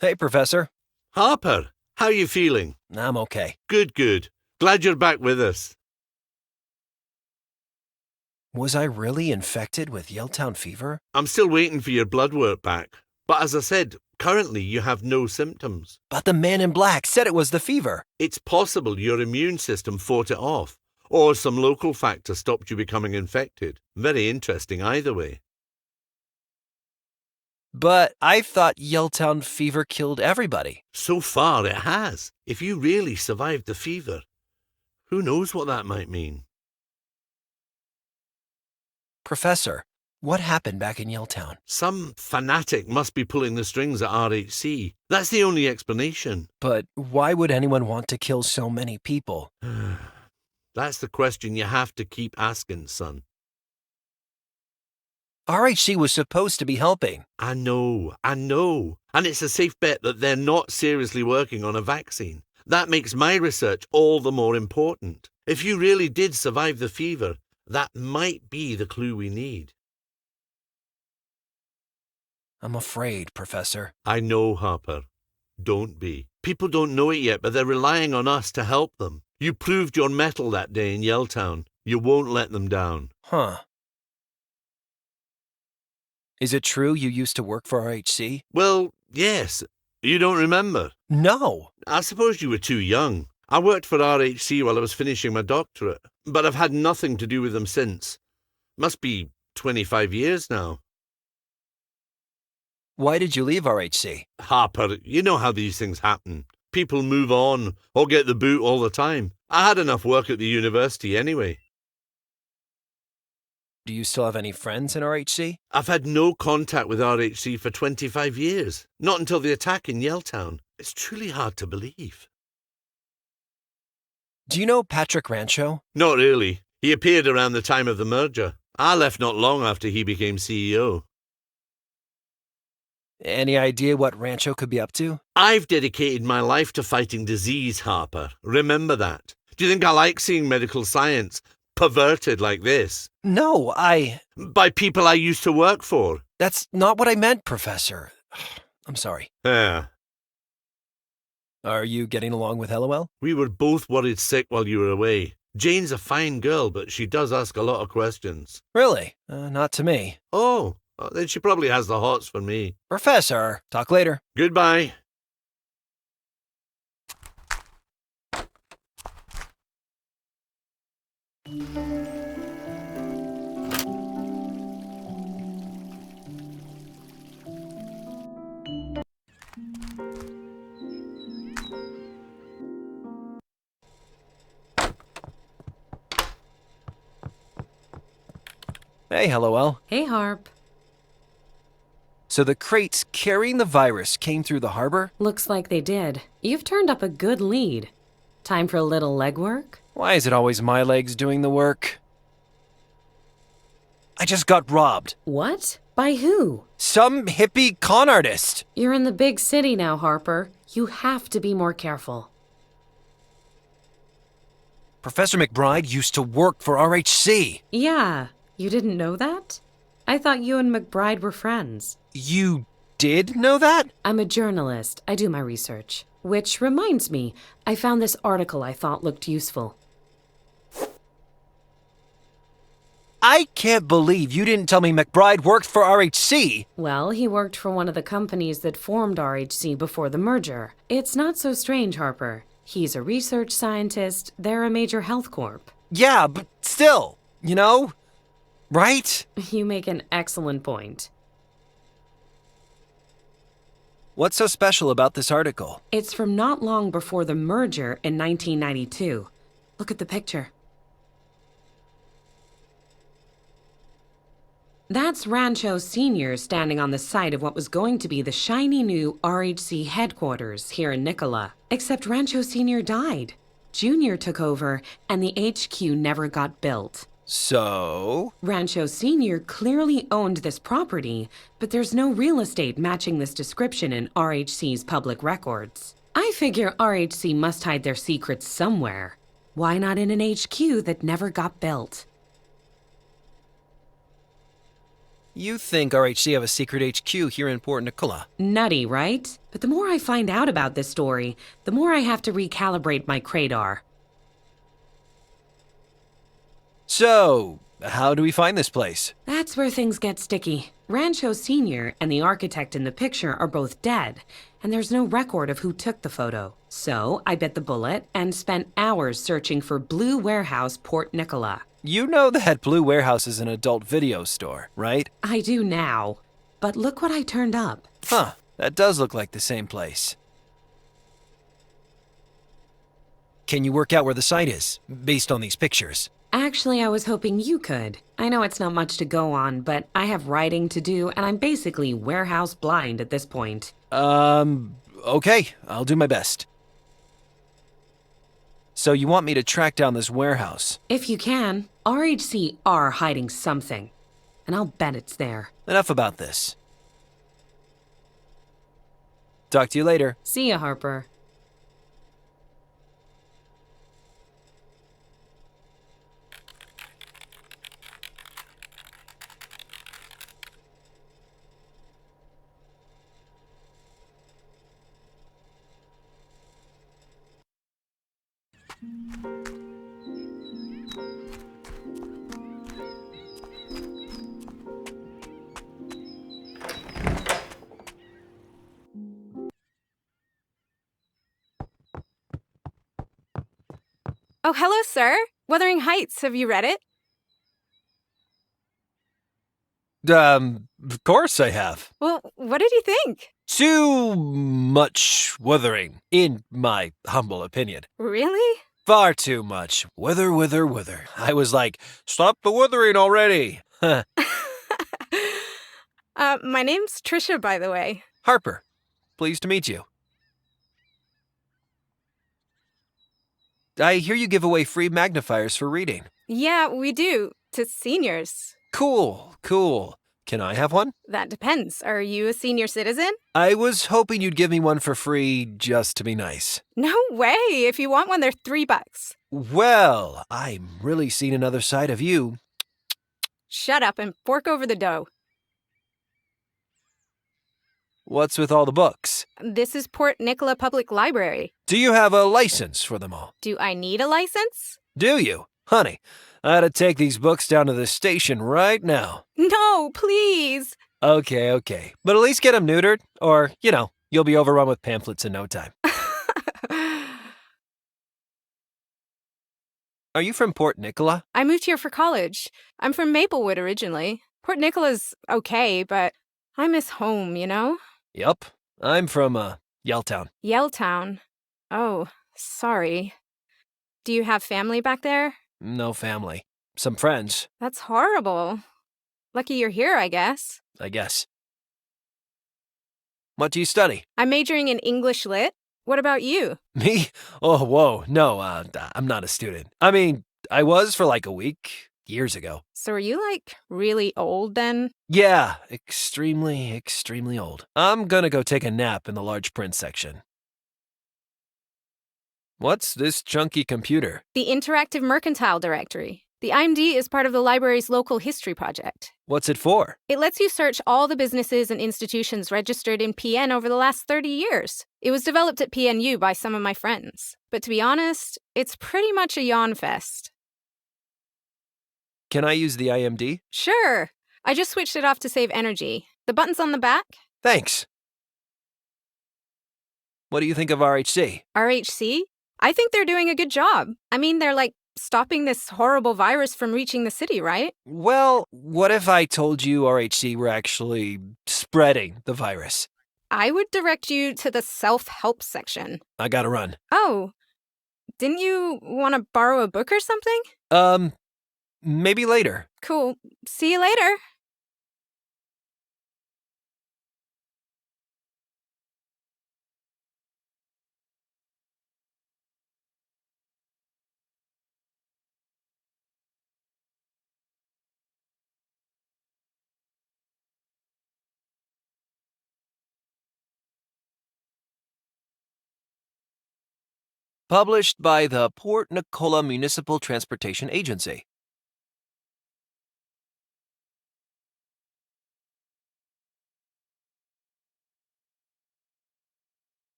Speaker 5: Hey, Professor.
Speaker 6: Harper, how you feeling?
Speaker 5: I'm okay.
Speaker 6: Good. Glad you're back with us.
Speaker 5: Was I really infected with Yelltown fever?
Speaker 6: I'm still waiting for your blood work back. But as I said, currently you have no symptoms.
Speaker 5: But the man in black said it was the fever.
Speaker 6: It's possible your immune system fought it off, or some local factor stopped you becoming infected. Very interesting either way.
Speaker 5: But I thought Yelltown fever killed everybody.
Speaker 6: So far it has. If you really survived the fever, who knows what that might mean?
Speaker 5: Professor, what happened back in Yelltown?
Speaker 6: Some fanatic must be pulling the strings at RHC. That's the only explanation.
Speaker 5: But why would anyone want to kill so many people?
Speaker 6: That's the question you have to keep asking, son.
Speaker 5: RHC was supposed to be helping.
Speaker 6: I know. And it's a safe bet that they're not seriously working on a vaccine. That makes my research all the more important. If you really did survive the fever, that might be the clue we need.
Speaker 5: I'm afraid, Professor.
Speaker 6: I know, Harper. Don't be. People don't know it yet, but they're relying on us to help them. You proved your mettle that day in Yelltown. You won't let them down.
Speaker 5: Huh. Is it true you used to work for RHC?
Speaker 6: Well, yes. You don't remember?
Speaker 5: No.
Speaker 6: I suppose you were too young. I worked for RHC while I was finishing my doctorate, but I've had nothing to do with them since. Must be 25 years now.
Speaker 5: Why did you leave RHC?
Speaker 6: Harper, you know how these things happen. People move on or get the boot all the time. I had enough work at the university anyway.
Speaker 5: Do you still have any friends in RHC?
Speaker 6: I've had no contact with RHC for 25 years. Not until the attack in Yelltown. It's truly hard to believe.
Speaker 5: Do you know Patrick Rancho?
Speaker 6: Not really. He appeared around the time of the merger. I left not long after he became CEO.
Speaker 5: Any idea what Rancho could be up to?
Speaker 6: I've dedicated my life to fighting disease, Harper. Remember that. Do you think I like seeing medical science perverted like this?
Speaker 5: No,
Speaker 6: By people I used to work for.
Speaker 5: That's not what I meant, Professor. I'm sorry.
Speaker 6: Yeah.
Speaker 5: Are you getting along with LOL?
Speaker 6: We were both worried sick while you were away. Jane's a fine girl, but she does ask a lot of questions.
Speaker 5: Really? Not to me.
Speaker 6: Oh, well, then she probably has the hots for me.
Speaker 5: Professor, talk later.
Speaker 6: Goodbye.
Speaker 5: Hey, LOL.
Speaker 7: Hey, Harp.
Speaker 5: So the crates carrying the virus came through the harbor?
Speaker 7: Looks like they did. You've turned up a good lead. Time for a little legwork?
Speaker 5: Why is it always my legs doing the work? I just got robbed.
Speaker 7: What? By who?
Speaker 5: Some hippie con artist.
Speaker 7: You're in the big city now, Harper. You have to be more careful.
Speaker 5: Professor McBride used to work for RHC.
Speaker 7: Yeah, you didn't know that? I thought you and McBride were friends.
Speaker 5: You did know that?
Speaker 7: I'm a journalist. I do my research. Which reminds me, I found this article I thought looked useful.
Speaker 5: I can't believe you didn't tell me McBride worked for RHC.
Speaker 7: Well, he worked for one of the companies that formed RHC before the merger. It's not so strange, Harper. He's a research scientist. They're a major health corp.
Speaker 5: Yeah, but still, you know? Right?
Speaker 7: You make an excellent point.
Speaker 5: What's so special about this article?
Speaker 7: It's from not long before the merger in 1992. Look at the picture. That's Rancho Sr. standing on the site of what was going to be the shiny new RHC headquarters here in Nicola. Except Rancho Sr. died. Junior took over, and the HQ never got built.
Speaker 5: So?
Speaker 7: Rancho Sr. clearly owned this property, but there's no real estate matching this description in RHC's public records. I figure RHC must hide their secrets somewhere. Why not in an HQ that never got built?
Speaker 5: You think RHC have a secret HQ here in Port Nicola?
Speaker 7: Nutty, right? But the more I find out about this story, the more I have to recalibrate my radar.
Speaker 5: So, how do we find this place?
Speaker 7: That's where things get sticky. Rancho Sr. and the architect in the picture are both dead, and there's no record of who took the photo. So, I bit the bullet and spent hours searching for Blue Warehouse, Port Nicola.
Speaker 5: You know that Blue Warehouse is an adult video store, right?
Speaker 7: I do now. But look what I turned up.
Speaker 5: Huh, that does look like the same place. Can you work out where the site is, based on these pictures?
Speaker 7: Actually, I was hoping you could. I know it's not much to go on, but I have writing to do, and I'm basically warehouse blind at this point.
Speaker 5: Okay, I'll do my best. So you want me to track down this warehouse?
Speaker 7: If you can. RHC are hiding something, and I'll bet it's there.
Speaker 5: Enough about this. Talk to you later.
Speaker 7: See ya, Harper.
Speaker 21: Oh, hello, sir. Wuthering Heights, have you read it?
Speaker 14: Of course I have.
Speaker 21: Well, what did you think?
Speaker 14: Too much wuthering, in my humble opinion.
Speaker 21: Really?
Speaker 14: Far too much. Wither, wither, wither. I was like, stop the wuthering already.
Speaker 21: My name's Trisha, by the way.
Speaker 14: Harper, pleased to meet you. I hear you give away free magnifiers for reading.
Speaker 21: Yeah, we do. To seniors.
Speaker 14: Cool, cool. Can I have one?
Speaker 21: That depends. Are you a senior citizen?
Speaker 14: I was hoping you'd give me one for free just to be nice.
Speaker 21: No way. If you want one, they're $3.
Speaker 14: Well, I'm really seeing another side of you.
Speaker 21: Shut up and fork over the dough.
Speaker 14: What's with all the books?
Speaker 21: This is Port Nicola Public Library.
Speaker 14: Do you have a license for them all?
Speaker 21: Do I need a license?
Speaker 14: Do you? Honey, I ought to take these books down to the station right now.
Speaker 21: No, please.
Speaker 14: Okay. But at least get them neutered, or, you'll be overrun with pamphlets in no time. Are you from Port Nicola?
Speaker 21: I moved here for college. I'm from Maplewood originally. Port Nicola's okay, but I miss home, you know?
Speaker 14: Yup. I'm from, Yelltown.
Speaker 21: Yelltown. Oh, sorry. Do you have family back there?
Speaker 14: No family. Some friends,
Speaker 21: That's horrible. Lucky you're here, I guess.
Speaker 14: I guess. What do you study?
Speaker 21: I'm majoring in English Lit. What about you?
Speaker 14: Me? Oh, whoa. No, I'm not a student. I mean, I was for like a week, years ago.
Speaker 21: So are you, really old then?
Speaker 14: Yeah, extremely, extremely old. I'm gonna go take a nap in the large print section. What's this chunky computer?
Speaker 21: The Interactive Mercantile Directory. The IMD is part of the library's local history project.
Speaker 14: What's it for?
Speaker 21: It lets you search all the businesses and institutions registered in PN over the last 30 years. It was developed at PNU by some of my friends. But to be honest, it's pretty much a yawn fest.
Speaker 14: Can I use the IMD?
Speaker 21: Sure. I just switched it off to save energy. The button's on the back.
Speaker 14: Thanks. What do you think of RHC?
Speaker 21: RHC? I think they're doing a good job. I mean, they're stopping this horrible virus from reaching the city, right?
Speaker 14: Well, what if I told you RHC were actually spreading the virus?
Speaker 21: I would direct you to the self-help section.
Speaker 14: I gotta run.
Speaker 21: Oh, didn't you want to borrow a book or something?
Speaker 14: Maybe later.
Speaker 21: Cool. See you later.
Speaker 14: Published by the Port Nicola Municipal Transportation Agency.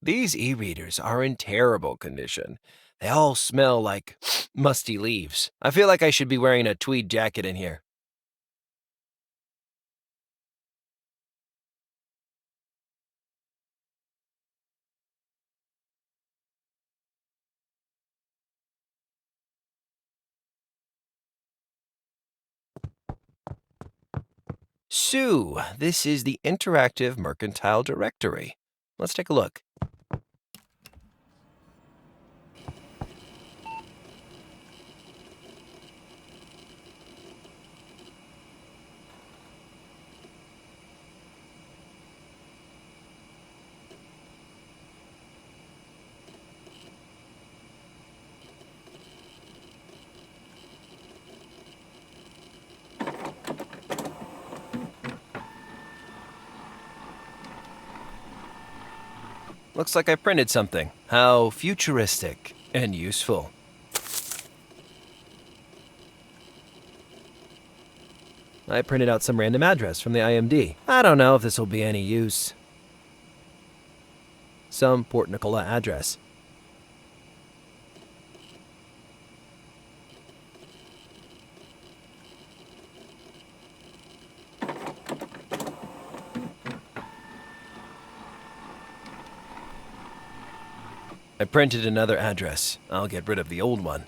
Speaker 14: These e-readers are in terrible condition. They all smell like musty leaves. I feel like I should be wearing a tweed jacket in here. So, this is the Interactive Mercantile Directory. Let's take a look. Looks like I printed something. How futuristic and useful. I printed out some random address from the IMD. I don't know if this will be any use. Some Port Nicola address.
Speaker 5: I printed another address. I'll get rid of the old one.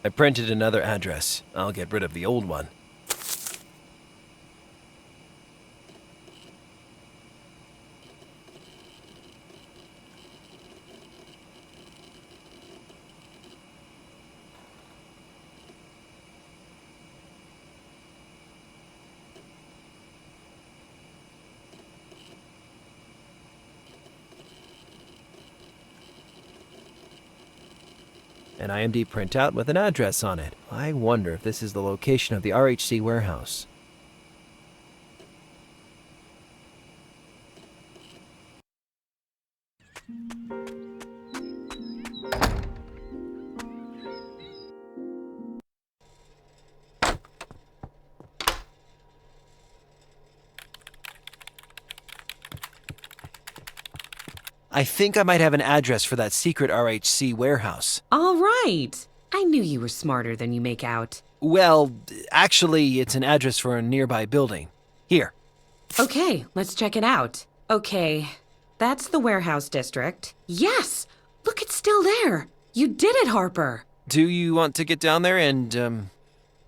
Speaker 5: I printed another address. I'll get rid of the old one. An IMD printout with an address on it. I wonder if this is the location of the RHC warehouse. I think I might have an address for that secret RHC warehouse.
Speaker 7: All right. I knew you were smarter than you make out.
Speaker 5: Well, actually, it's an address for a nearby building. Here.
Speaker 7: Okay, let's check it out. Okay, that's the warehouse district. Yes! Look, it's still there. You did it, Harper.
Speaker 5: Do you want to get down there and,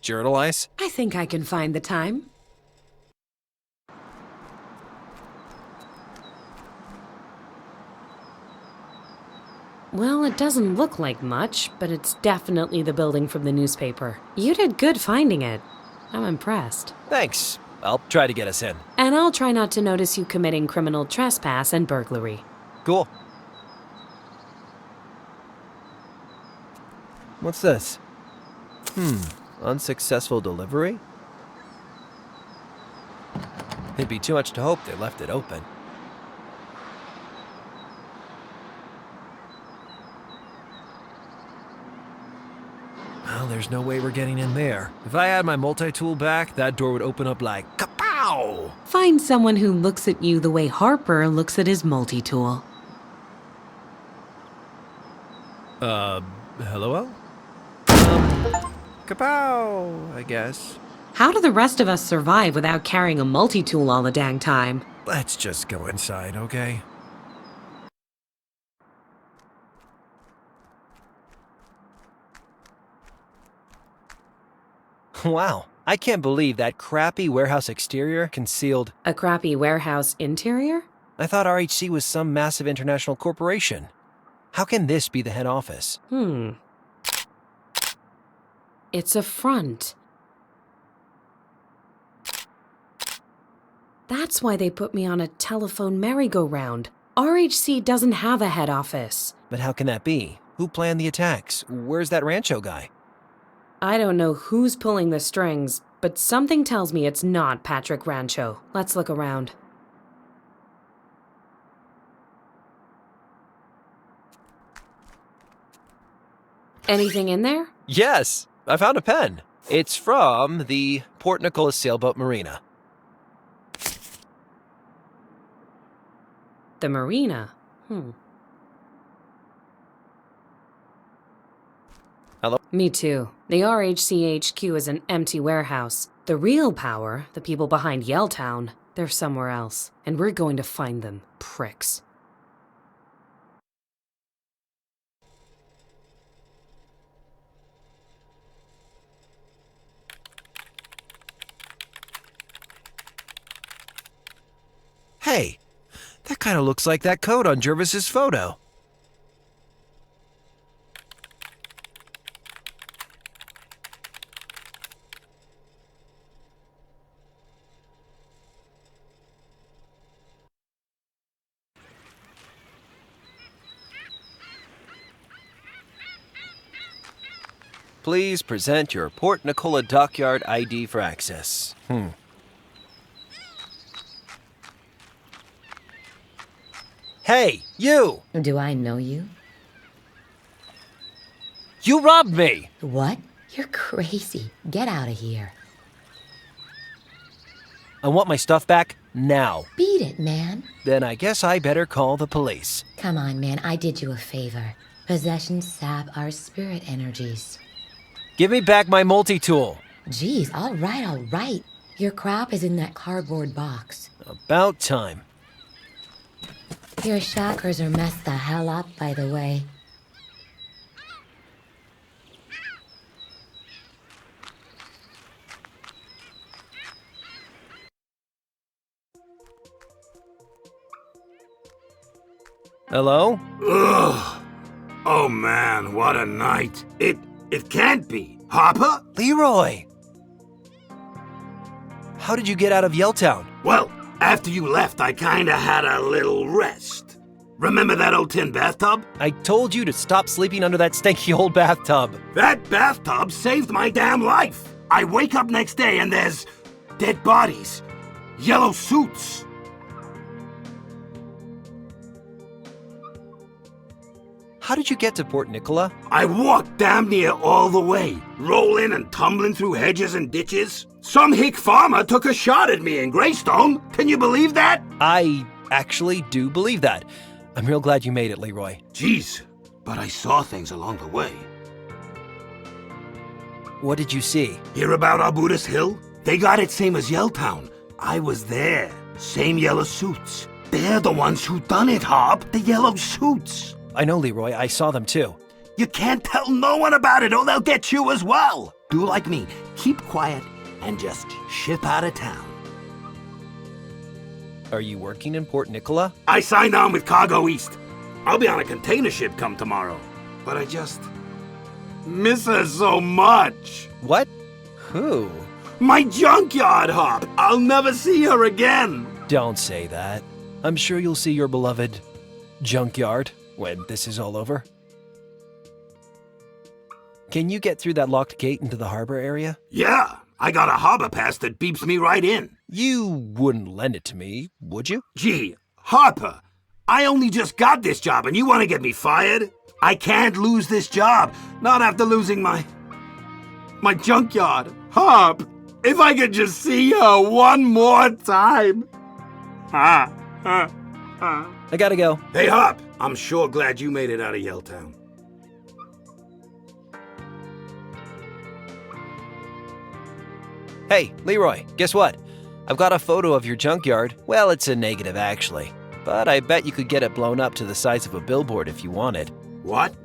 Speaker 5: journalize?
Speaker 7: I think I can find the time. Well, it doesn't look like much, but it's definitely the building from the newspaper. You did good finding it. I'm impressed.
Speaker 5: Thanks. I'll try to get us in.
Speaker 7: And I'll try not to notice you committing criminal trespass and burglary.
Speaker 5: Cool. What's this? Unsuccessful delivery? It'd be too much to hope they left it open. Well, there's no way we're getting in there. If I had my multi-tool back, that door would open up like kapow!
Speaker 7: Find someone who looks at you the way Harper looks at his multi-tool.
Speaker 5: Hello? Kapow, I guess.
Speaker 7: How do the rest of us survive without carrying a multi-tool all the dang time?
Speaker 5: Let's just go inside, okay? Wow, I can't believe that crappy warehouse exterior concealed...
Speaker 7: A crappy warehouse interior?
Speaker 5: I thought RHC was some massive international corporation. How can this be the head office?
Speaker 7: It's a front. That's why they put me on a telephone merry-go-round. RHC doesn't have a head office.
Speaker 5: But how can that be? Who planned the attacks? Where's that Rancho guy?
Speaker 7: I don't know who's pulling the strings, but something tells me it's not Patrick Rancho. Let's look around. Anything in there?
Speaker 5: Yes, I found a pen. It's from the Port Nicholas Sailboat Marina.
Speaker 7: The marina?
Speaker 5: Hello?
Speaker 7: Me too. The RHCHQ is an empty warehouse. The real power, the people behind Yelltown, they're somewhere else. And we're going to find them, pricks.
Speaker 5: Hey, that kind of looks like that code on Jervis's photo. Please present your Port Nicola Dockyard ID for access. Hey, you!
Speaker 18: Do I know you?
Speaker 5: You robbed me!
Speaker 18: What? You're crazy. Get out of here.
Speaker 5: I want my stuff back now.
Speaker 18: Beat it, man.
Speaker 5: Then I guess I better call the police.
Speaker 18: Come on, man. I did you a favor. Possessions sap our spirit energies.
Speaker 5: Give me back my multi-tool.
Speaker 18: Geez, all right. Your crop is in that cardboard box.
Speaker 5: About time.
Speaker 18: Your chakras are messed the hell up, by the way.
Speaker 5: Hello?
Speaker 10: Ugh. Oh man, what a night. It can't be. Harper?
Speaker 5: Leroy! How did you get out of Yelltown?
Speaker 10: Well, after you left, I kinda had a little rest. Remember that old tin bathtub?
Speaker 5: I told you to stop sleeping under that stanky old bathtub.
Speaker 10: That bathtub saved my damn life. I wake up next day and there's dead bodies, yellow suits.
Speaker 5: How did you get to Port Nicola?
Speaker 10: I walked damn near all the way, rolling and tumbling through hedges and ditches. Some hick farmer took a shot at me in Greystone. Can you believe that?
Speaker 5: I actually do believe that. I'm real glad you made it, Leroy.
Speaker 10: Jeez, but I saw things along the way.
Speaker 5: What did you see?
Speaker 10: Hear about Arbutus Hill? They got it same as Yelltown. I was there. Same yellow suits. They're the ones who done it, Harp. The yellow suits.
Speaker 5: I know, Leroy. I saw them too.
Speaker 10: You can't tell no one about it or they'll get you as well. Do like me. Keep quiet and just ship out of town.
Speaker 5: Are you working in Port Nicola?
Speaker 10: I signed on with Cargo East. I'll be on a container ship come tomorrow. But I just miss her so much.
Speaker 5: What? Who?
Speaker 10: My junkyard, Hop. I'll never see her again.
Speaker 5: Don't say that. I'm sure you'll see your beloved junkyard when this is all over. Can you get through that locked gate into the harbor area?
Speaker 10: Yeah, I got a harbor pass that beeps me right in.
Speaker 5: You wouldn't lend it to me, would you?
Speaker 10: Gee, Harper, I only just got this job and you want to get me fired? I can't lose this job, not after losing my junkyard. Harp, if I could just see her one more time.
Speaker 5: I gotta go.
Speaker 10: Hey, Harp, I'm sure glad you made it out of Yelltown.
Speaker 5: Hey, Leroy, guess what? I've got a photo of your junkyard. Well, it's a negative, actually. But I bet you could get it blown up to the size of a billboard if you wanted.
Speaker 10: What?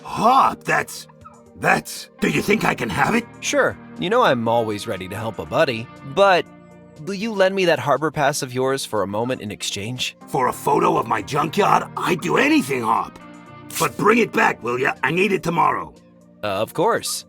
Speaker 10: Harp, that's... Do you think I can have it?
Speaker 5: Sure. You know I'm always ready to help a buddy. But will you lend me that harbor pass of yours for a moment in exchange?
Speaker 10: For a photo of my junkyard? I'd do anything, Harp. But bring it back, will ya? I need it tomorrow.
Speaker 5: Of course.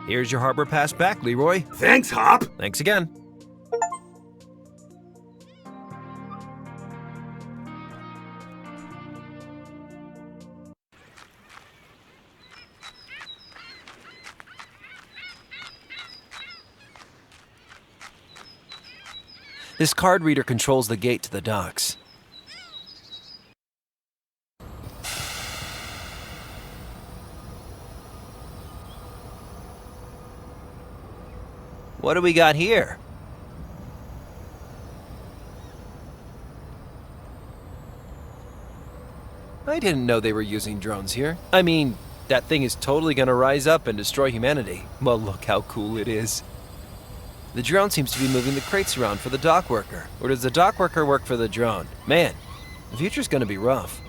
Speaker 5: Here's your harbor pass back, Leroy.
Speaker 10: Thanks, Hop.
Speaker 5: Thanks again. This card reader controls the gate to the docks. What do we got here? I didn't know they were using drones here. I mean, that thing is totally gonna rise up and destroy humanity. Well, look how cool it is. The drone seems to be moving the crates around for the dock worker. Or does the dock worker work for the drone? Man, the future's gonna be rough.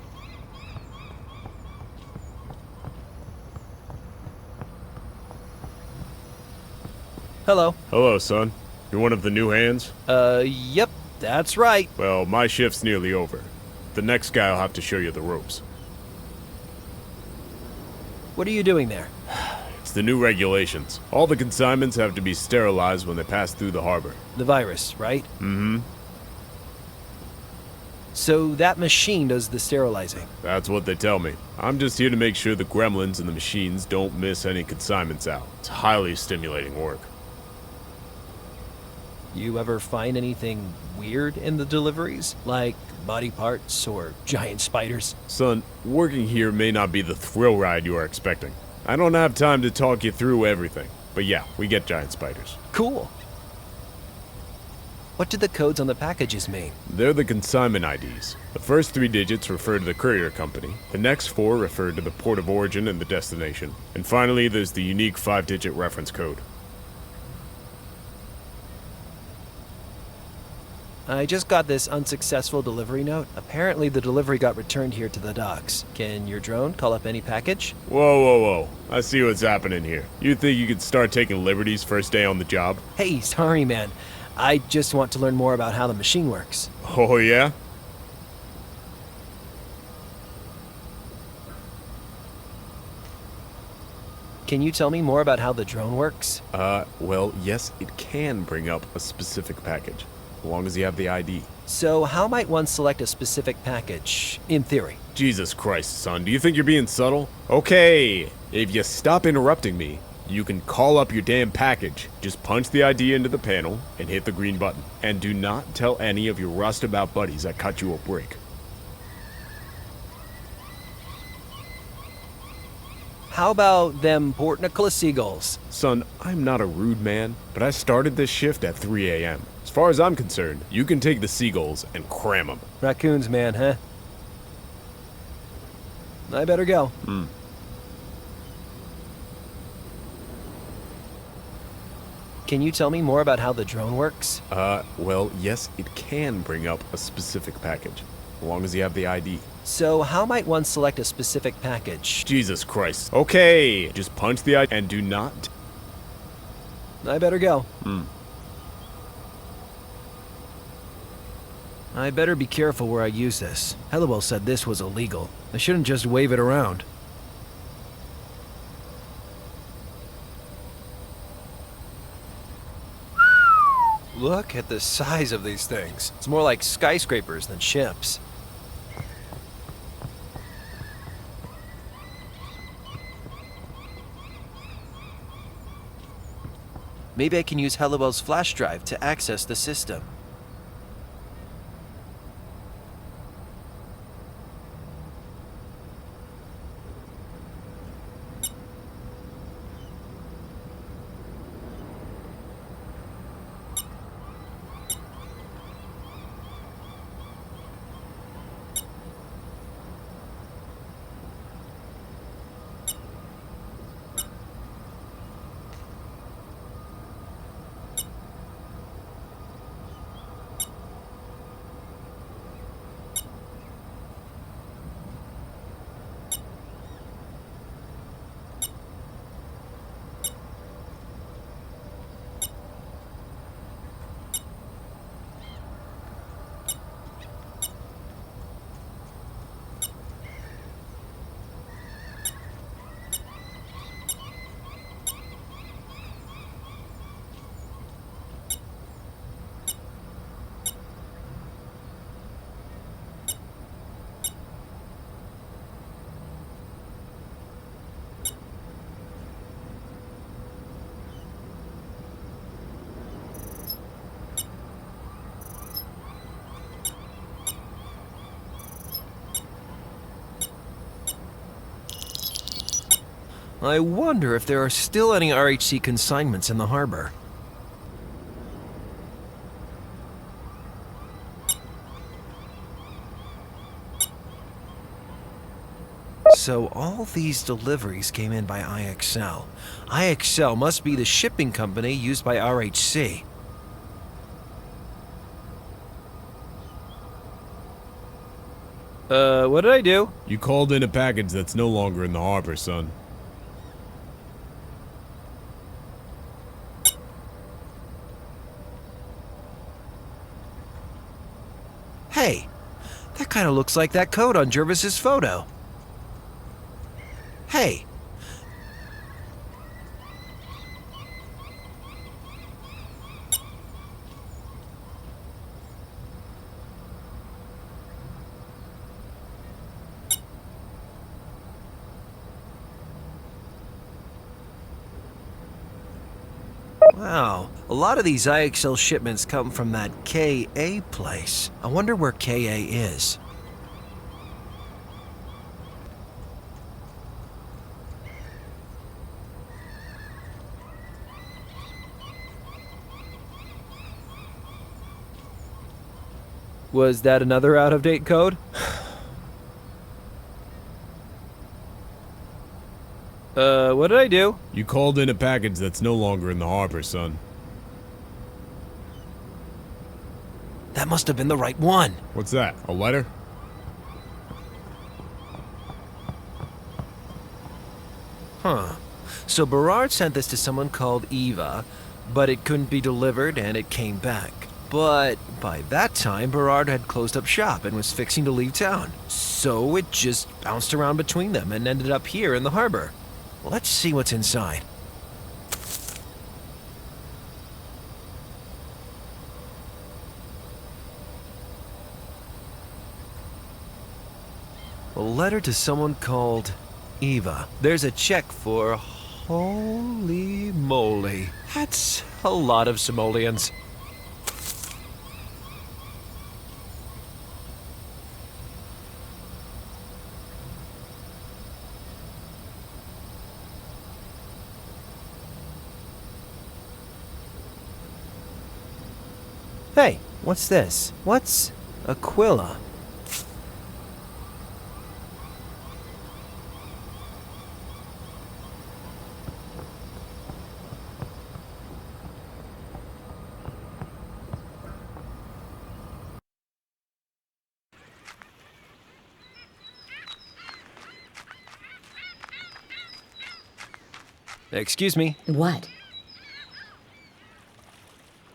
Speaker 5: Hello.
Speaker 15: Hello, son. You're one of the new hands?
Speaker 5: Yep, that's right.
Speaker 15: Well, my shift's nearly over. The next guy will have to show you the ropes.
Speaker 5: What are you doing there?
Speaker 15: It's the new regulations. All the consignments have to be sterilized when they pass through the harbor.
Speaker 5: The virus, right?
Speaker 15: Mm-hmm.
Speaker 5: So that machine does the sterilizing?
Speaker 15: That's what they tell me. I'm just here to make sure the gremlins and the machines don't miss any consignments out. It's highly stimulating work.
Speaker 5: You ever find anything weird in the deliveries? Like body parts or giant spiders?
Speaker 15: Son, working here may not be the thrill ride you are expecting. I don't have time to talk you through everything. But yeah, we get giant spiders.
Speaker 5: Cool. What do the codes on the packages mean?
Speaker 15: They're the consignment IDs. The first 3 digits refer to the courier company. The next 4 refer to the port of origin and the destination. And finally, there's the unique 5-digit reference code.
Speaker 5: I just got this unsuccessful delivery note. Apparently the delivery got returned here to the docks. Can your drone call up any package?
Speaker 15: Whoa. I see what's happening here. You think you could start taking liberties first day on the job?
Speaker 5: Hey, sorry man. I just want to learn more about how the machine works.
Speaker 15: Oh yeah?
Speaker 5: Can you tell me more about how the drone works?
Speaker 15: Well, yes, it can bring up a specific package. As long as you have the ID.
Speaker 5: So how might one select a specific package, in theory?
Speaker 15: Jesus Christ, son, do you think you're being subtle? Okay, if you stop interrupting me, you can call up your damn package. Just punch the ID into the panel and hit the green button. And do not tell any of your rustabout buddies I cut you a break.
Speaker 5: How about them Port Nicholas seagulls?
Speaker 15: Son, I'm not a rude man, but I started this shift at 3 a.m. As far as I'm concerned, you can take the seagulls and cram them.
Speaker 5: Raccoons, man, huh? I better go. Can you tell me more about how the drone works?
Speaker 15: Well, yes, it can bring up a specific package. As long as you have the ID.
Speaker 5: So how might one select a specific package?
Speaker 15: Jesus Christ. Okay, just punch the ID and do not...
Speaker 5: I better go. I better be careful where I use this. Hellewell said this was illegal. I shouldn't just wave it around. Look at the size of these things. It's more like skyscrapers than ships. Maybe I can use Hellewell's flash drive to access the system. I wonder if there are still any RHC consignments in the harbor. So all these deliveries came in by IXL. IXL must be the shipping company used by RHC. What did I do?
Speaker 15: You called in a package that's no longer in the harbor, son.
Speaker 5: Hey, that kind of looks like that coat on Jervis's photo. Hey. Wow, a lot of these IXL shipments come from that KA place. I wonder where KA is. Was that another out-of-date code? What did I do?
Speaker 15: You called in a package that's no longer in the harbor, son.
Speaker 5: That must have been the right one.
Speaker 15: What's that, a letter?
Speaker 5: Huh. So Berard sent this to someone called Eva, but it couldn't be delivered and it came back. But by that time, Berard had closed up shop and was fixing to leave town. So it just bounced around between them and ended up here in the harbor. Let's see what's inside. A letter to someone called Eva. There's a check for... Holy moly. That's a lot of simoleons. Hey, what's this? What's Aquila? Excuse me.
Speaker 18: What?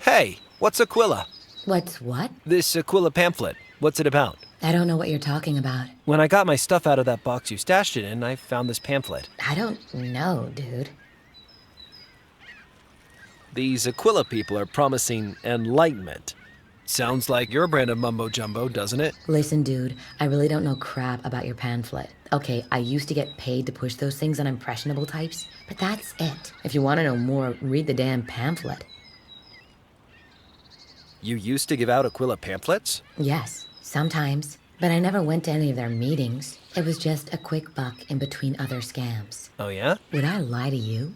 Speaker 5: Hey, what's Aquila?
Speaker 18: What's what?
Speaker 5: This Aquila pamphlet. What's it about?
Speaker 18: I don't know what you're talking about.
Speaker 5: When I got my stuff out of that box you stashed it in, I found this pamphlet.
Speaker 18: I don't know, dude.
Speaker 5: These Aquila people are promising enlightenment. Sounds like your brand of mumbo-jumbo, doesn't it?
Speaker 18: Listen, dude, I really don't know crap about your pamphlet. Okay, I used to get paid to push those things on impressionable types, but that's it. If you want to know more, read the damn pamphlet.
Speaker 5: You used to give out Aquila pamphlets?
Speaker 18: Yes, sometimes. But I never went to any of their meetings. It was just a quick buck in between other scams.
Speaker 5: Oh, yeah?
Speaker 18: Would I lie to you?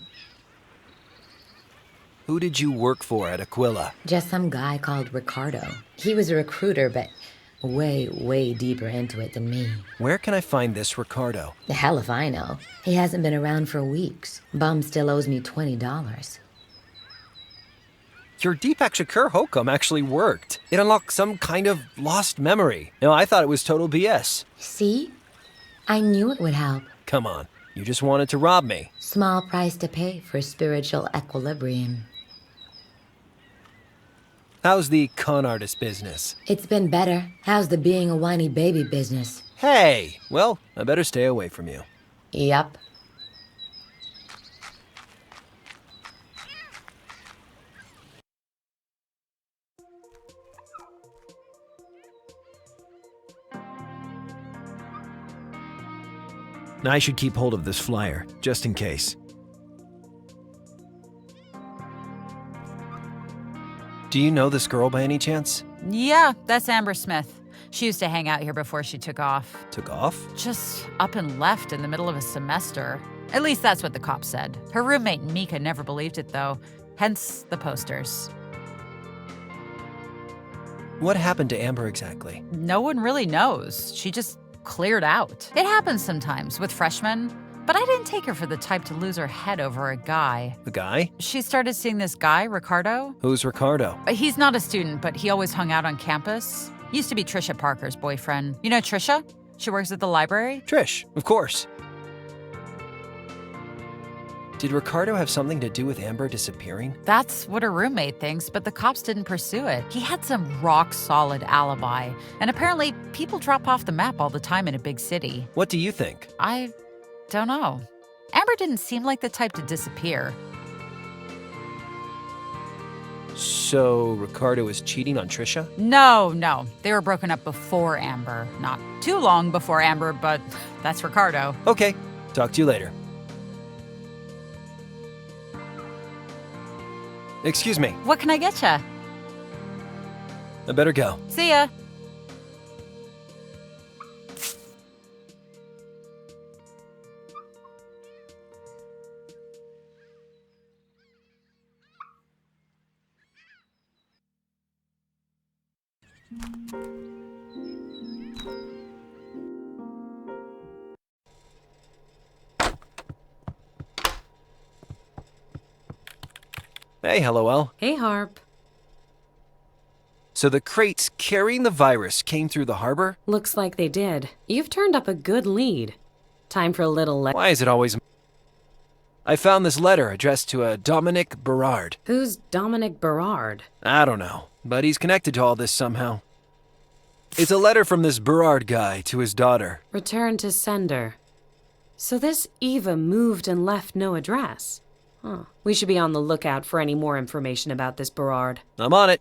Speaker 5: Who did you work for at Aquila?
Speaker 18: Just some guy called Ricardo. He was a recruiter, but way, way deeper into it than me.
Speaker 5: Where can I find this Ricardo?
Speaker 18: The hell if I know. He hasn't been around for weeks. Bum still owes me $20.
Speaker 5: Your Deepak Shakur hokum actually worked. It unlocked some kind of lost memory. No, I thought it was total BS.
Speaker 18: See? I knew it would help.
Speaker 5: Come on, you just wanted to rob me.
Speaker 18: Small price to pay for spiritual equilibrium.
Speaker 5: How's the con artist business?
Speaker 18: It's been better. How's the being a whiny baby business?
Speaker 5: Hey! Well, I better stay away from you.
Speaker 18: Yup.
Speaker 5: I should keep hold of this flyer, just in case. Do you know this girl by any chance?
Speaker 17: Yeah, that's Amber Smith. She used to hang out here before she took off.
Speaker 5: Took off?
Speaker 17: Just up and left in the middle of a semester. At least that's what the cops said. Her roommate Mika never believed it, though. Hence the posters.
Speaker 5: What happened to Amber exactly?
Speaker 17: No one really knows. She just cleared out. It happens sometimes with freshmen, but I didn't take her for the type to lose her head over a guy.
Speaker 5: A guy?
Speaker 17: She started seeing this guy, Ricardo.
Speaker 5: Who's Ricardo?
Speaker 17: He's not a student, but he always hung out on campus. Used to be Trisha Parker's boyfriend. You know Trisha?
Speaker 16: She works at the library?
Speaker 5: Trish, of course. Did Ricardo have something to do with Amber disappearing?
Speaker 16: That's what her roommate thinks, but the cops didn't pursue it. He had some rock-solid alibi, and apparently people drop off the map all the time in a big city.
Speaker 5: What do you think?
Speaker 16: I don't know. Amber didn't seem like the type to disappear.
Speaker 5: So Ricardo was cheating on Trisha?
Speaker 16: No. They were broken up before Amber. Not too long before Amber, but that's Ricardo.
Speaker 5: Okay, talk to you later. Excuse me.
Speaker 16: What can I get ya?
Speaker 5: I better go.
Speaker 16: See ya.
Speaker 5: Hey, LOL.
Speaker 7: Hey, Harp.
Speaker 5: So the crates carrying the virus came through the harbor?
Speaker 7: Looks like they did. You've turned up a good lead. Time for a little
Speaker 5: Why is it always... I found this letter addressed to a Dominic Berard.
Speaker 7: Who's Dominic Berard?
Speaker 5: I don't know, but he's connected to all this somehow. It's a letter from this Berard guy to his daughter.
Speaker 7: Return to sender. So this Eva moved and left no address. Huh. We should be on the lookout for any more information about this Berard.
Speaker 5: I'm on it.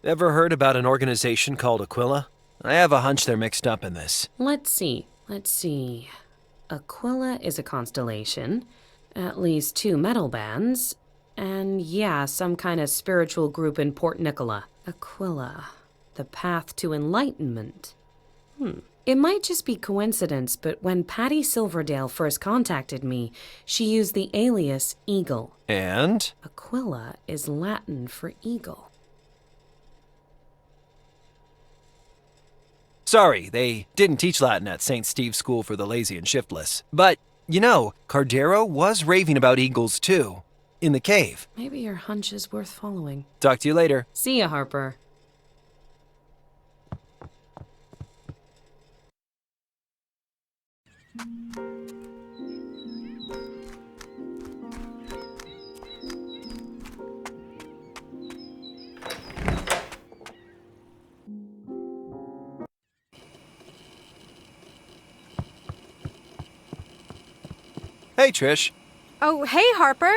Speaker 5: Ever heard about an organization called Aquila? I have a hunch they're mixed up in this.
Speaker 7: Let's see. Aquila is a constellation, at least 2 metal bands, and yeah, some kind of spiritual group in Port Nicola. Aquila, the path to enlightenment. It might just be coincidence, but when Patty Silverdale first contacted me, she used the alias Eagle.
Speaker 5: And?
Speaker 7: Aquila is Latin for eagle.
Speaker 5: Sorry, they didn't teach Latin at St. Steve's School for the Lazy and Shiftless. But, you know, Cardero was raving about eagles too. In the cave.
Speaker 7: Maybe your hunch is worth following.
Speaker 5: Talk to you later.
Speaker 7: See ya, Harper.
Speaker 5: Hey, Trish.
Speaker 22: Oh, hey, Harper.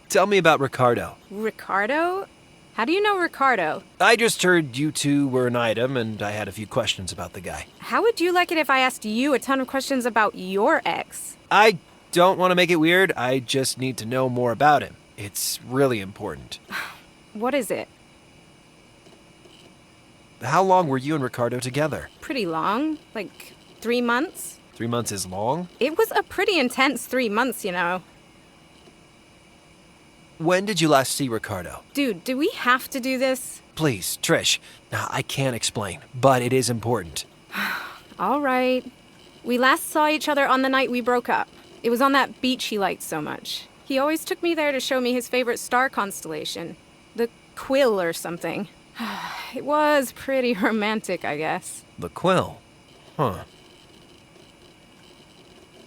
Speaker 5: Tell me about Ricardo.
Speaker 22: Ricardo? How do you know Ricardo?
Speaker 5: I just heard you two were an item, and I had a few questions about the guy.
Speaker 22: How would you like it if I asked you a ton of questions about your ex?
Speaker 5: I don't want to make it weird. I just need to know more about him. It's really important.
Speaker 22: What is it?
Speaker 5: How long were you and Ricardo together?
Speaker 22: Pretty long. Like 3 months.
Speaker 5: 3 months is long?
Speaker 22: It was a pretty intense 3 months, you know.
Speaker 5: When did you last see Ricardo?
Speaker 22: Dude, do we have to do this?
Speaker 5: Please, Trish. Now, I can't explain, but it is important.
Speaker 22: All right. We last saw each other on the night we broke up. It was on that beach he liked so much. He always took me there to show me his favorite star constellation. The Quill or something. It was pretty romantic, I guess.
Speaker 5: The Quill? Huh.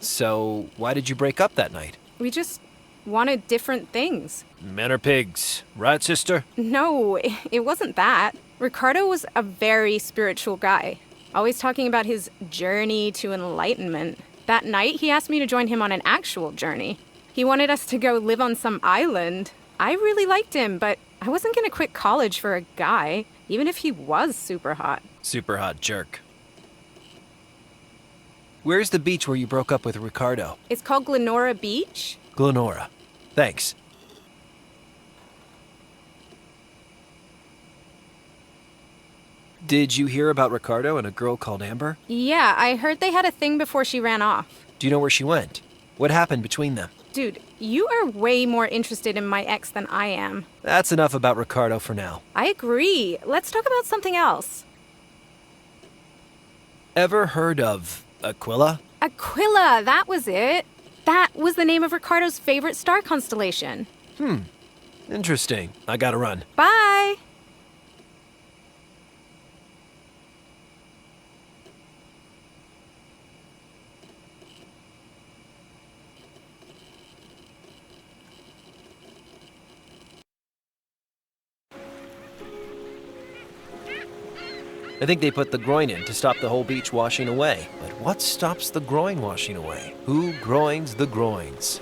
Speaker 5: So, why did you break up that night?
Speaker 22: We just wanted different things.
Speaker 5: Men are pigs, right, sister?
Speaker 22: No, it wasn't that. Ricardo was a very spiritual guy, always talking about his journey to enlightenment. That night, he asked me to join him on an actual journey. He wanted us to go live on some island. I really liked him, but I wasn't gonna quit college for a guy, even if he was super hot.
Speaker 5: Super hot jerk. Where's the beach where you broke up with Ricardo?
Speaker 22: It's called Glenora Beach.
Speaker 5: Glenora. Thanks. Did you hear about Ricardo and a girl called Amber?
Speaker 22: Yeah, I heard they had a thing before she ran off.
Speaker 5: Do you know where she went? What happened between them?
Speaker 22: Dude, you are way more interested in my ex than I am.
Speaker 5: That's enough about Ricardo for now.
Speaker 22: I agree. Let's talk about something else.
Speaker 5: Ever heard of Aquila?
Speaker 22: Aquila, that was it. That was the name of Ricardo's favorite star constellation.
Speaker 5: Interesting. I gotta run.
Speaker 22: Bye!
Speaker 5: I think they put the groin in to stop the whole beach washing away. But what stops the groin washing away? Who groins the groins?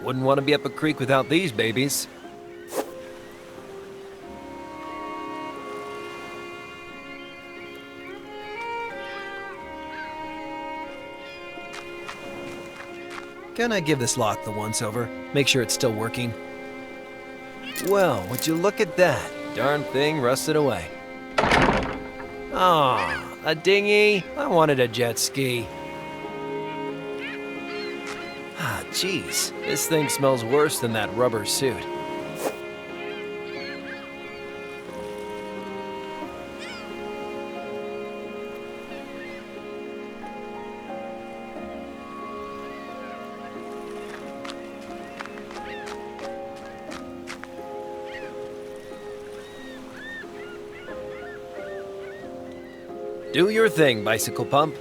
Speaker 5: Wouldn't want to be up a creek without these babies. Can I give this lock the once-over? Make sure it's still working. Well, would you look at that? Darn thing rusted away. Aw, a dinghy? I wanted a jet ski. Ah, jeez, this thing smells worse than that rubber suit. Do your thing, bicycle pump.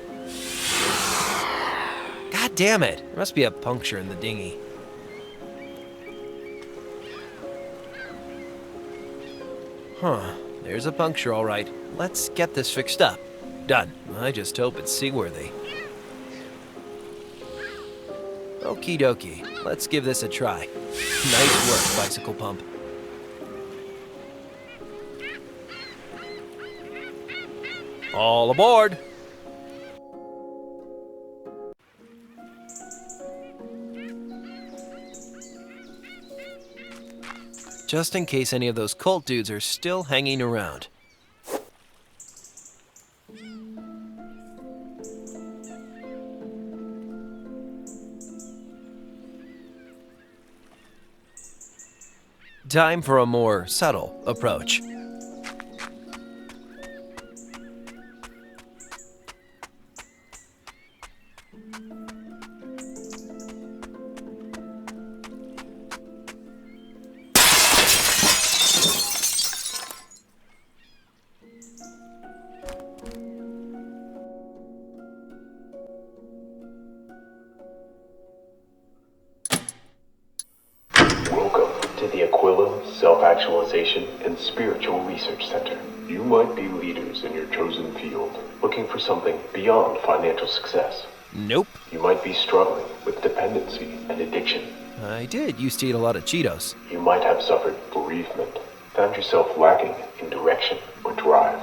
Speaker 5: God damn it! There must be a puncture in the dinghy. Huh, there's a puncture all right. Let's get this fixed up. Done. I just hope it's seaworthy. Okie dokie, let's give this a try. Nice work, bicycle pump. All aboard! Just in case any of those cult dudes are still hanging around. Time for a more subtle approach.
Speaker 9: Self-Actualization and Spiritual Research Center. You might be leaders in your chosen field, looking for something beyond financial success.
Speaker 5: Nope.
Speaker 9: You might be struggling with dependency and addiction.
Speaker 5: I did used to eat a lot of Cheetos.
Speaker 9: You might have suffered bereavement, found yourself lacking in direction or drive.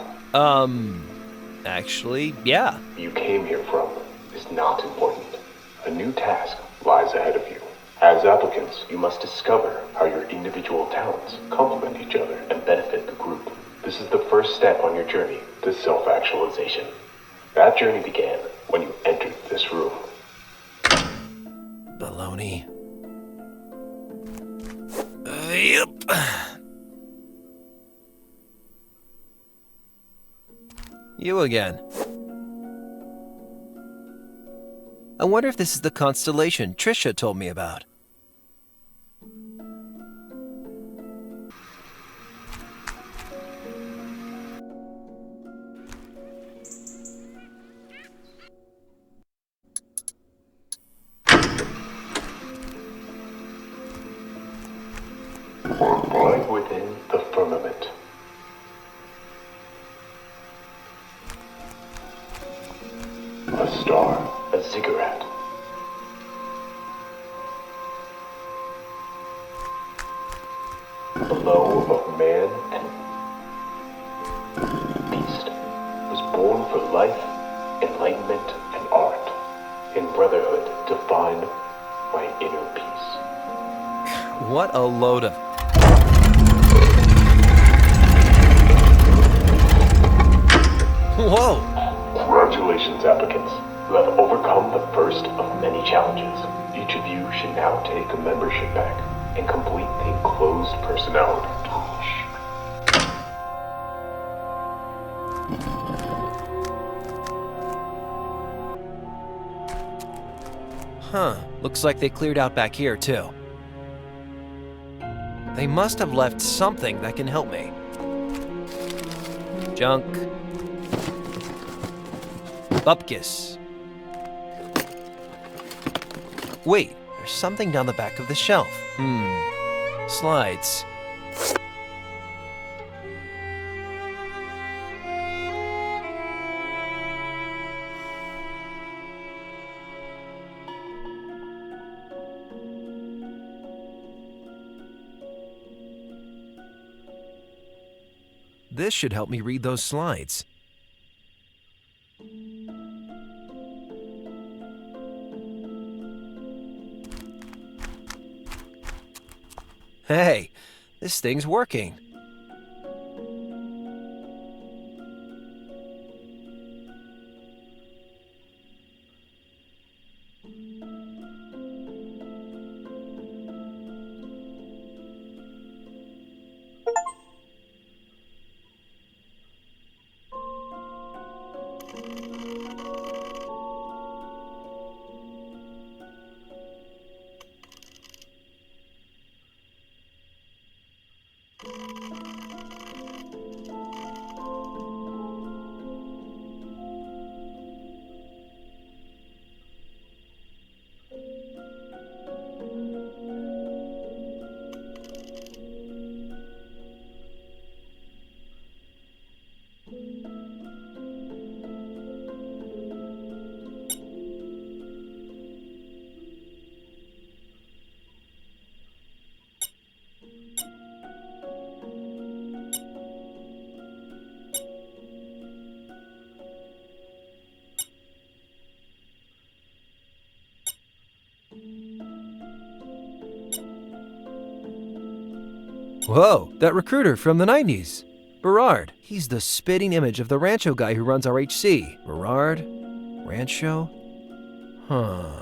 Speaker 5: Actually, yeah.
Speaker 9: You came here from is not important. A new task lies ahead of you. As applicants, you must discover how your individual talents complement each other and benefit the group. This is the first step on your journey to self-actualization. That journey began when you entered this room.
Speaker 5: Baloney. Yep. You again. I wonder if this is the constellation Trisha told me about.
Speaker 9: Right within the firmament. A star, a ziggurat. Below of man and beast was born for life, enlightenment, and art. In brotherhood to find my inner peace.
Speaker 5: What a load of... Whoa!
Speaker 9: Congratulations, applicants. You have overcome the first of many challenges. Each of you should now take a membership pack and complete the enclosed personality.
Speaker 5: Huh, looks like they cleared out back here too. They must have left something that can help me. Junk. Bupkis. Wait, there's something down the back of the shelf. Slides. This should help me read those slides. Hey, this thing's working. Whoa, that recruiter from the 90s. Berard. He's the spitting image of the Rancho guy who runs RHC. Berard? Rancho? Huh.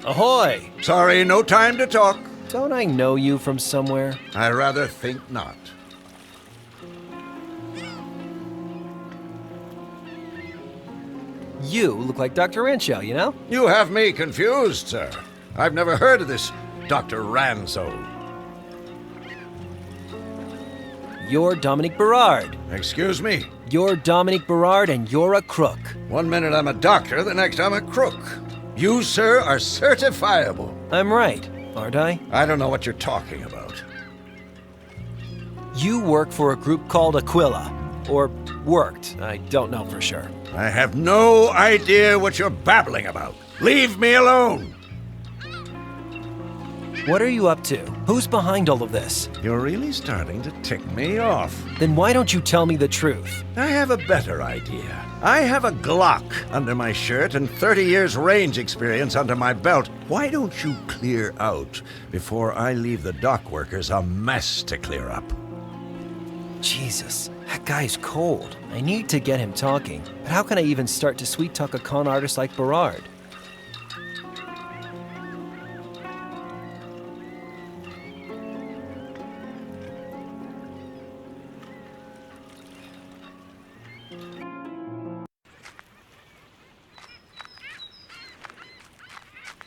Speaker 5: Ahoy!
Speaker 20: Sorry, no time to talk.
Speaker 5: Don't I know you from somewhere?
Speaker 20: I rather think not.
Speaker 5: You look like Dr. Rancho, you know?
Speaker 20: You have me confused, sir. I've never heard of this Dr. Ranzo.
Speaker 5: You're Dominique Berard.
Speaker 20: Excuse me?
Speaker 5: You're Dominique Berard and you're a crook.
Speaker 20: One minute I'm a doctor, the next I'm a crook. You, sir, are certifiable.
Speaker 5: I'm right, aren't I?
Speaker 20: I don't know what you're talking about.
Speaker 5: You work for a group called Aquila. Or worked, I don't know for sure.
Speaker 20: I have no idea what you're babbling about. Leave me alone!
Speaker 5: What are you up to? Who's behind all of this?
Speaker 20: You're really starting to tick me off.
Speaker 5: Then why don't you tell me the truth?
Speaker 20: I have a better idea. I have a Glock under my shirt and 30 years range experience under my belt. Why don't you clear out before I leave the dock workers a mess to clear up?
Speaker 5: Jesus, that guy's cold. I need to get him talking. But how can I even start to sweet-talk a con artist like Berard?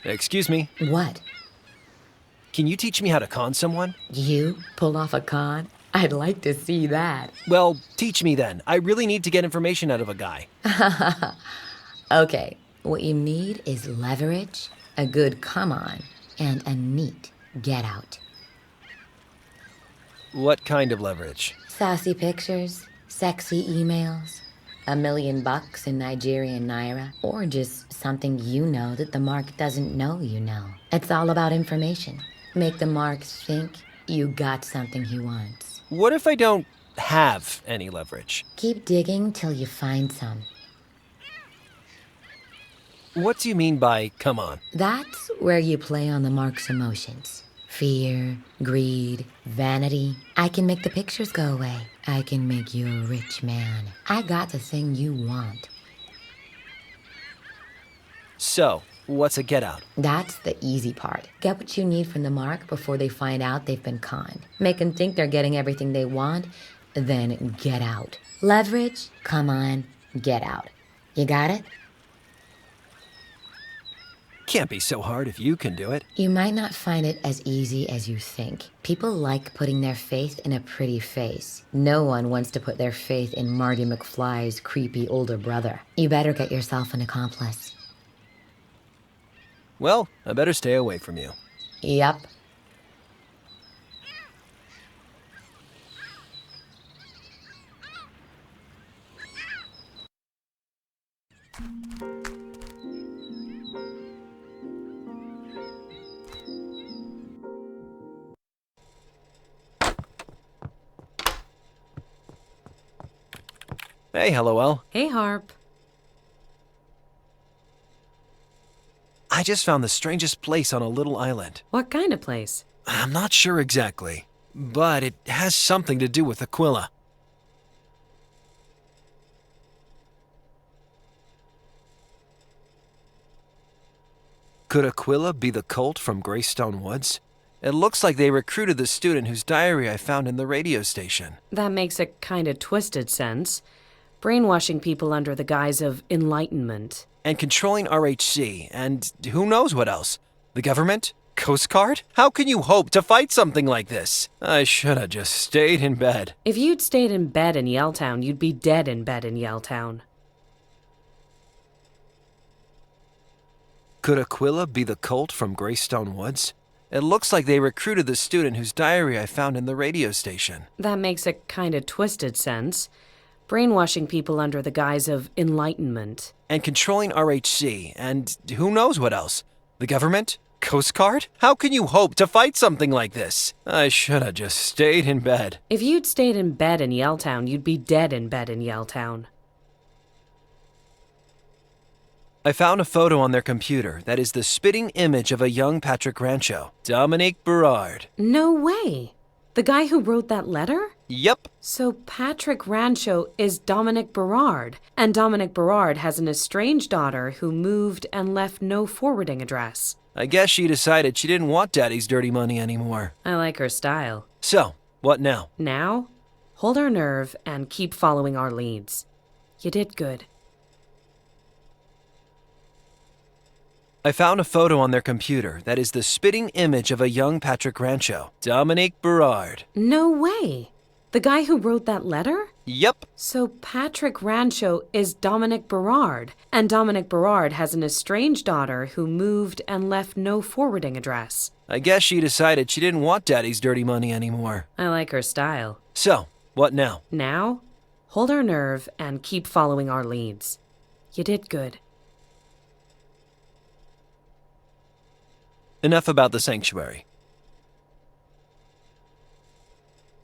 Speaker 5: Excuse me.
Speaker 18: What?
Speaker 5: Can you teach me how to con someone?
Speaker 18: You pull off a con? I'd like to see that.
Speaker 5: Well, teach me then. I really need to get information out of a guy.
Speaker 18: Okay, what you need is leverage, a good come-on, and a neat get out.
Speaker 5: What kind of leverage?
Speaker 18: Sassy pictures, sexy emails, $1 million in Nigerian naira, or just something you know that the mark doesn't know you know. It's all about information. Make the mark think you got something he wants.
Speaker 5: What if I don't have any leverage?
Speaker 18: Keep digging till you find some.
Speaker 5: What do you mean by come on?
Speaker 18: That's where you play on the mark's emotions. Fear, greed, vanity. I can make the pictures go away. I can make you a rich man. I got the thing you want.
Speaker 5: So, what's a get out?
Speaker 18: That's the easy part. Get what you need from the mark before they find out they've been conned. Make them think they're getting everything they want, then get out. Leverage, come on, get out. You got it?
Speaker 5: Can't be so hard if you can do it.
Speaker 18: You might not find it as easy as you think. People like putting their faith in a pretty face. No one wants to put their faith in Marty McFly's creepy older brother. You better get yourself an accomplice.
Speaker 5: Well, I better stay away from you.
Speaker 18: Yup.
Speaker 5: Hey, LOL.
Speaker 7: Hey, Harp.
Speaker 5: I just found the strangest place on a little island.
Speaker 7: What kind of place?
Speaker 5: I'm not sure exactly, but it has something to do with Aquila. Could Aquila be the cult from Greystone Woods? It looks like they recruited the student whose diary I found in the radio station.
Speaker 7: That makes a kind of twisted sense. Brainwashing people under the guise of enlightenment.
Speaker 5: And controlling RHC, and who knows what else? The government? Coast Guard? How can you hope to fight something like this? I should have just stayed in bed.
Speaker 7: If you'd stayed in bed in Yelltown, you'd be dead in bed in Yelltown.
Speaker 5: Could Aquila be the cult from Greystone Woods? It looks like they recruited the student whose diary I found in the radio station.
Speaker 7: That makes a kind of twisted sense. Brainwashing people under the guise of enlightenment.
Speaker 5: And controlling RHC, and who knows what else? The government? Coast Guard? How can you hope to fight something like this? I should have just stayed in bed.
Speaker 7: If you'd stayed in bed in Yelltown, you'd be dead in bed in Yelltown.
Speaker 5: I found a photo on their computer that is the spitting image of a young Patrick Rancho, Dominique Berard.
Speaker 7: No way! The guy who wrote that letter?
Speaker 5: Yep.
Speaker 7: So Patrick Rancho is Dominic Berard, and Dominic Berard has an estranged daughter who moved and left no forwarding address.
Speaker 5: I guess she decided she didn't want Daddy's dirty money anymore.
Speaker 7: I like her style.
Speaker 5: So, what now?
Speaker 7: Now, hold our nerve and keep following our leads. You did good.
Speaker 5: I found a photo on their computer that is the spitting image of a young Patrick Rancho, Dominique Berard.
Speaker 7: No way! The guy who wrote that letter?
Speaker 5: Yep.
Speaker 7: So Patrick Rancho is Dominic Berard, and Dominic Berard has an estranged daughter who moved and left no forwarding address.
Speaker 5: I guess she decided she didn't want Daddy's dirty money anymore.
Speaker 7: I like her style.
Speaker 5: So, what now?
Speaker 7: Now, hold our nerve and keep following our leads. You did good.
Speaker 5: Enough about the sanctuary.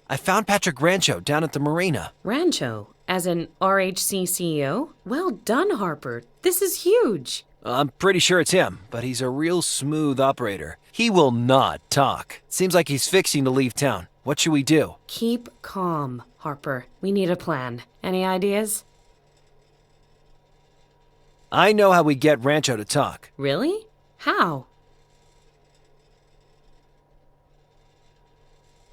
Speaker 5: I found Patrick Rancho down at the marina.
Speaker 7: Rancho? As an RHC CEO? Well done, Harper. This is huge.
Speaker 5: I'm pretty sure it's him, but he's a real smooth operator. He will not talk. Seems like he's fixing to leave town. What should we do?
Speaker 7: Keep calm, Harper. We need a plan. Any ideas?
Speaker 5: I know how we get Rancho to talk.
Speaker 7: Really? How?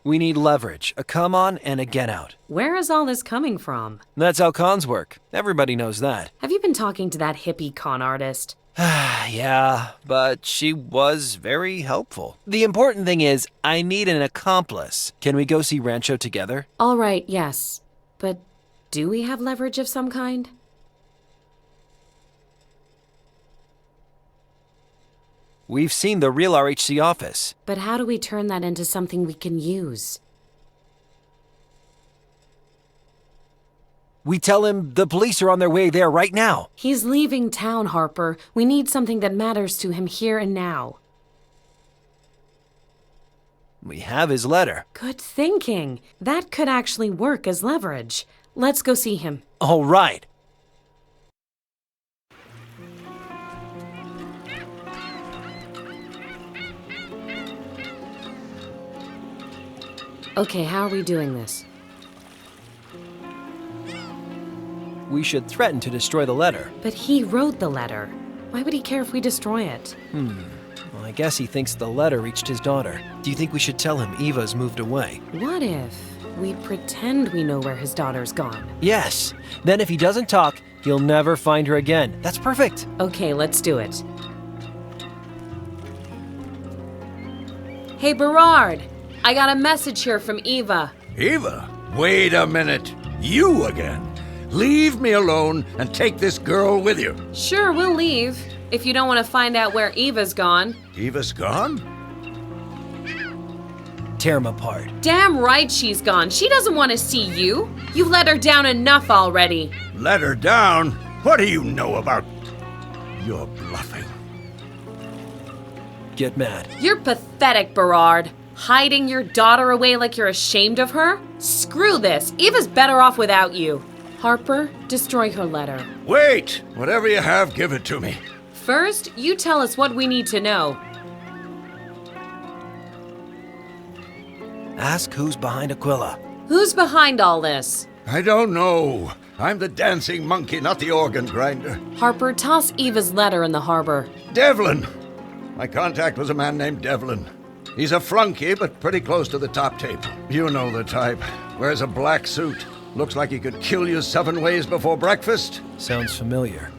Speaker 5: We need leverage, a come on and a get out.
Speaker 7: Where is all this coming from?
Speaker 5: That's how cons work. Everybody knows that.
Speaker 7: Have you been talking to that hippie con artist?
Speaker 5: Yeah, but she was very helpful. The important thing is, I need an accomplice. Can we go see Rancho together?
Speaker 7: All right, yes. But do we have leverage of some kind?
Speaker 5: We've seen the real RHC office.
Speaker 7: But how do we turn that into something we can use?
Speaker 5: We tell him the police are on their way there right now.
Speaker 7: He's leaving town, Harper. We need something that matters to him here and now.
Speaker 5: We have his letter.
Speaker 7: Good thinking. That could actually work as leverage. Let's go see him.
Speaker 5: All right.
Speaker 7: Okay, how are we doing this?
Speaker 5: We should threaten to destroy the letter.
Speaker 7: But he wrote the letter. Why would he care if we destroy it?
Speaker 5: Well, I guess he thinks the letter reached his daughter. Do you think we should tell him Eva's moved away?
Speaker 7: What if we pretend we know where his daughter's gone?
Speaker 5: Yes. Then if he doesn't talk, he'll never find her again. That's perfect.
Speaker 7: Okay, let's do it. Hey, Berard. I got a message here from Eva.
Speaker 20: Eva? Wait a minute. You again? Leave me alone and take this girl with you.
Speaker 7: Sure, we'll leave. If you don't want to find out where Eva's gone.
Speaker 20: Eva's gone?
Speaker 5: Tear him apart.
Speaker 7: Damn right she's gone. She doesn't want to see you. You've let her down enough already.
Speaker 20: Let her down? What do you know about... You're bluffing.
Speaker 5: Get mad.
Speaker 7: You're pathetic, Berard. Hiding your daughter away like you're ashamed of her? Screw this. Eva's better off without you. Harper, destroy her letter.
Speaker 20: Wait! Whatever you have, give it to me.
Speaker 7: First, you tell us what we need to know.
Speaker 5: Ask who's behind Aquila.
Speaker 7: Who's behind all this?
Speaker 20: I don't know. I'm the dancing monkey, not the organ grinder.
Speaker 7: Harper, toss Eva's letter in the harbor.
Speaker 20: Devlin! My contact was a man named Devlin. He's a flunky, but pretty close to the top table. You know the type. Wears a black suit. Looks like he could kill you 7 ways before breakfast.
Speaker 5: Sounds familiar.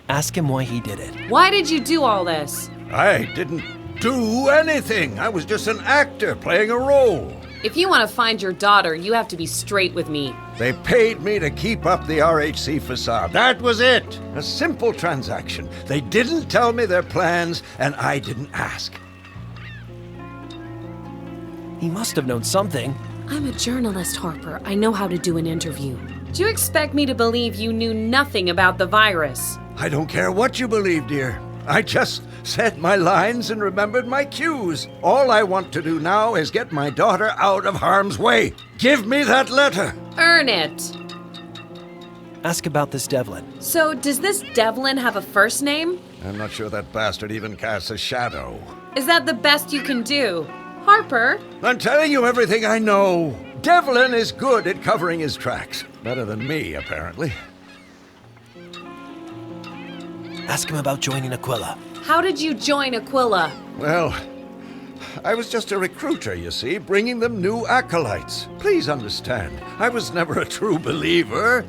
Speaker 5: Ask him why he did it.
Speaker 7: Why did you do all this?
Speaker 20: I didn't do anything. I was just an actor playing a role.
Speaker 7: If you want to find your daughter, you have to be straight with me.
Speaker 20: They paid me to keep up the RHC facade. That was it. A simple transaction. They didn't tell me their plans, and I didn't ask.
Speaker 5: He must have known something.
Speaker 7: I'm a journalist, Harper. I know how to do an interview. Do you expect me to believe you knew nothing about the virus?
Speaker 20: I don't care what you believe, dear. I just said my lines and remembered my cues. All I want to do now is get my daughter out of harm's way. Give me that letter.
Speaker 7: Earn it.
Speaker 5: Ask about this Devlin.
Speaker 7: So, does this Devlin have a first name?
Speaker 20: I'm not sure that bastard even casts a shadow.
Speaker 7: Is that the best you can do? Harper?
Speaker 20: I'm telling you everything I know. Devlin is good at covering his tracks. Better than me, apparently.
Speaker 5: Ask him about joining Aquila.
Speaker 7: How did you join Aquila?
Speaker 20: Well, I was just a recruiter, you see, bringing them new acolytes. Please understand, I was never a true believer,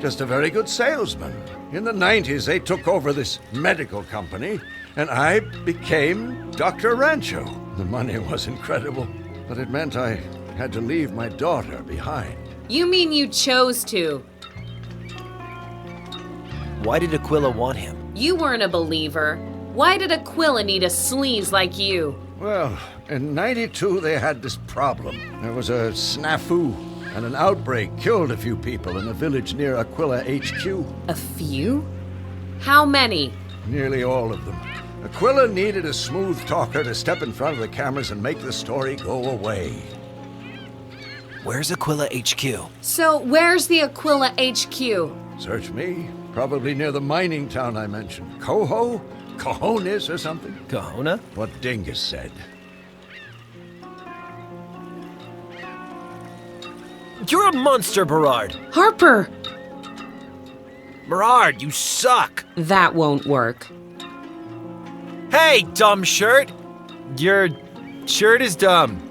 Speaker 20: just a very good salesman. In the 90s, they took over this medical company, and I became Dr. Rancho. The money was incredible, but it meant I had to leave my daughter behind.
Speaker 7: You mean you chose to?
Speaker 5: Why did Aquila want him?
Speaker 7: You weren't a believer. Why did Aquila need a sleaze like you?
Speaker 20: Well, in '92 they had this problem. There was a snafu, and an outbreak killed a few people in a village near Aquila HQ.
Speaker 7: A few? How many?
Speaker 20: Nearly all of them. Aquila needed a smooth talker to step in front of the cameras and make the story go away.
Speaker 5: Where's Aquila HQ?
Speaker 7: So, where's the Aquila HQ?
Speaker 20: Search me. Probably near the mining town I mentioned. Coho? Cojones or something?
Speaker 5: Cahona?
Speaker 20: What Dingus said.
Speaker 5: You're a monster, Berard!
Speaker 7: Harper!
Speaker 5: Berard, you suck!
Speaker 7: That won't work.
Speaker 5: Hey, dumb shirt! Your shirt is dumb.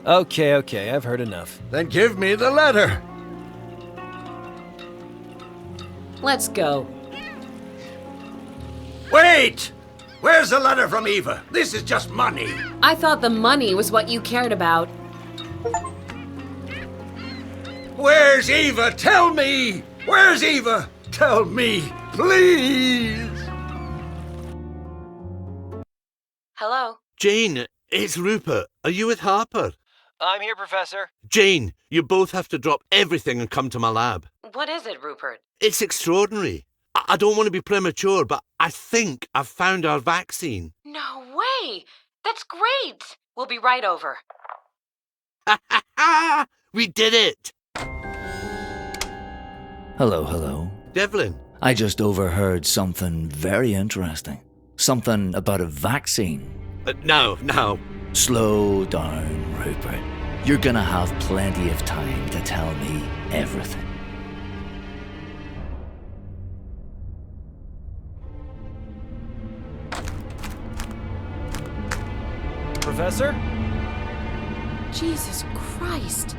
Speaker 5: Okay, I've heard enough.
Speaker 20: Then give me the letter.
Speaker 7: Let's go.
Speaker 20: Wait! Where's the letter from Eva? This is just money.
Speaker 7: I thought the money was what you cared about.
Speaker 20: Where's Eva? Tell me! Where's Eva? Tell me, please!
Speaker 6: Jane, it's Rupert. Are you with Harper?
Speaker 5: I'm here, Professor.
Speaker 6: Jane, you both have to drop everything and come to my lab.
Speaker 7: What is it, Rupert?
Speaker 6: It's extraordinary. I don't want to be premature, but I think I've found our vaccine.
Speaker 7: No way! That's great! We'll be right over.
Speaker 6: We did it!
Speaker 11: Hello.
Speaker 6: Devlin.
Speaker 11: I just overheard something very interesting. Something about a vaccine.
Speaker 6: No.
Speaker 11: Slow down, Rupert. You're gonna have plenty of time to tell me everything.
Speaker 5: Professor?
Speaker 21: Jesus Christ.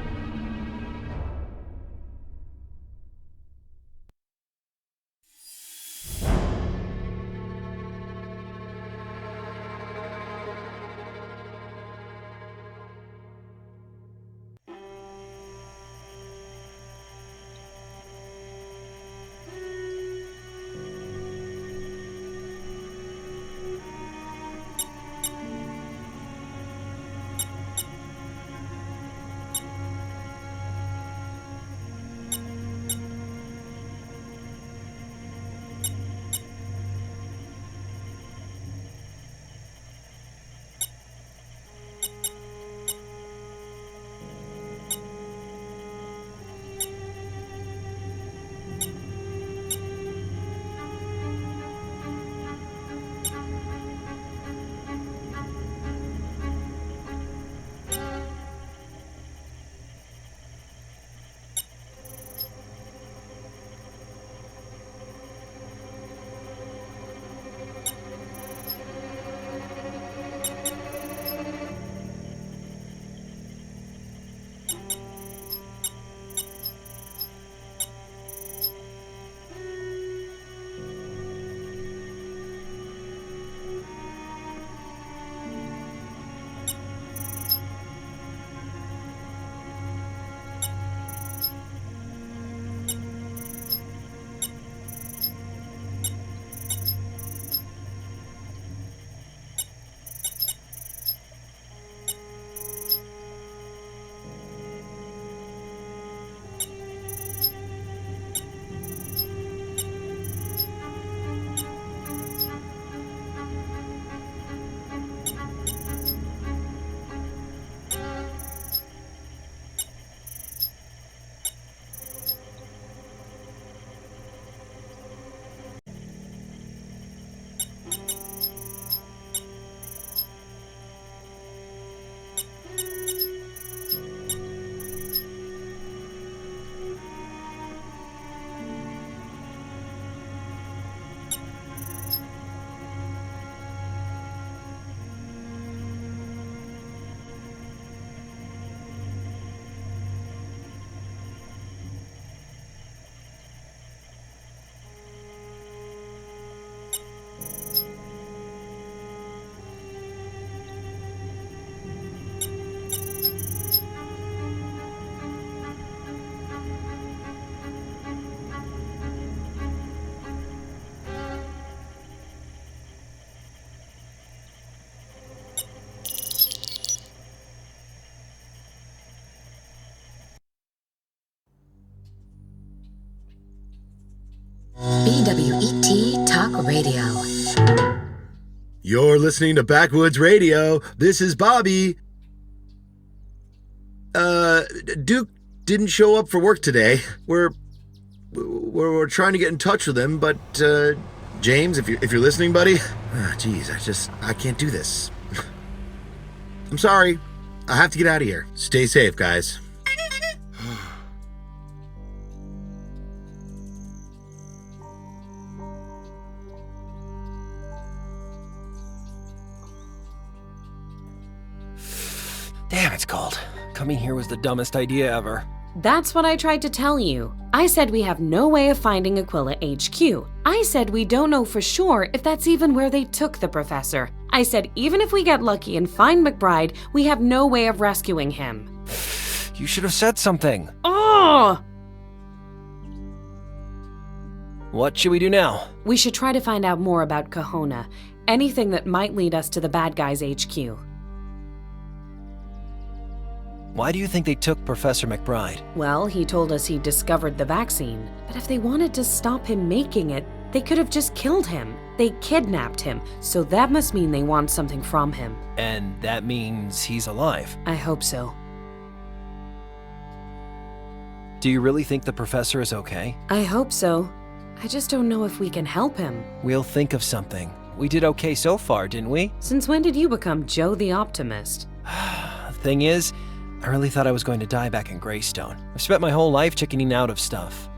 Speaker 2: BWET Talk Radio. You're listening to Backwoods Radio. This is Bobby. Duke didn't show up for work today. We're trying to get in touch with him, but James, if you're listening, buddy, geez, I can't do this. I'm sorry. I have to get out of here. Stay safe, guys.
Speaker 5: Damn, it's cold. Coming here was the dumbest idea ever.
Speaker 7: That's what I tried to tell you. I said we have no way of finding Aquila HQ. I said we don't know for sure if that's even where they took the professor. I said even if we get lucky and find McBride, we have no way of rescuing him.
Speaker 5: You should have said something.
Speaker 7: Oh!
Speaker 5: What should we do now?
Speaker 7: We should try to find out more about Kahona. Anything that might lead us to the bad guys' HQ.
Speaker 5: Why do you think they took Professor McBride?
Speaker 7: Well, he told us he discovered the vaccine. But if they wanted to stop him making it, they could have just killed him. They kidnapped him, so that must mean they want something from him.
Speaker 5: And that means he's alive.
Speaker 7: I hope so.
Speaker 5: Do you really think the professor is okay?
Speaker 7: I hope so. I just don't know if we can help him.
Speaker 5: We'll think of something. We did okay so far, didn't we?
Speaker 7: Since when did you become Joe the Optimist?
Speaker 5: Thing is, I really thought I was going to die back in Greystone. I've spent my whole life chickening out of stuff.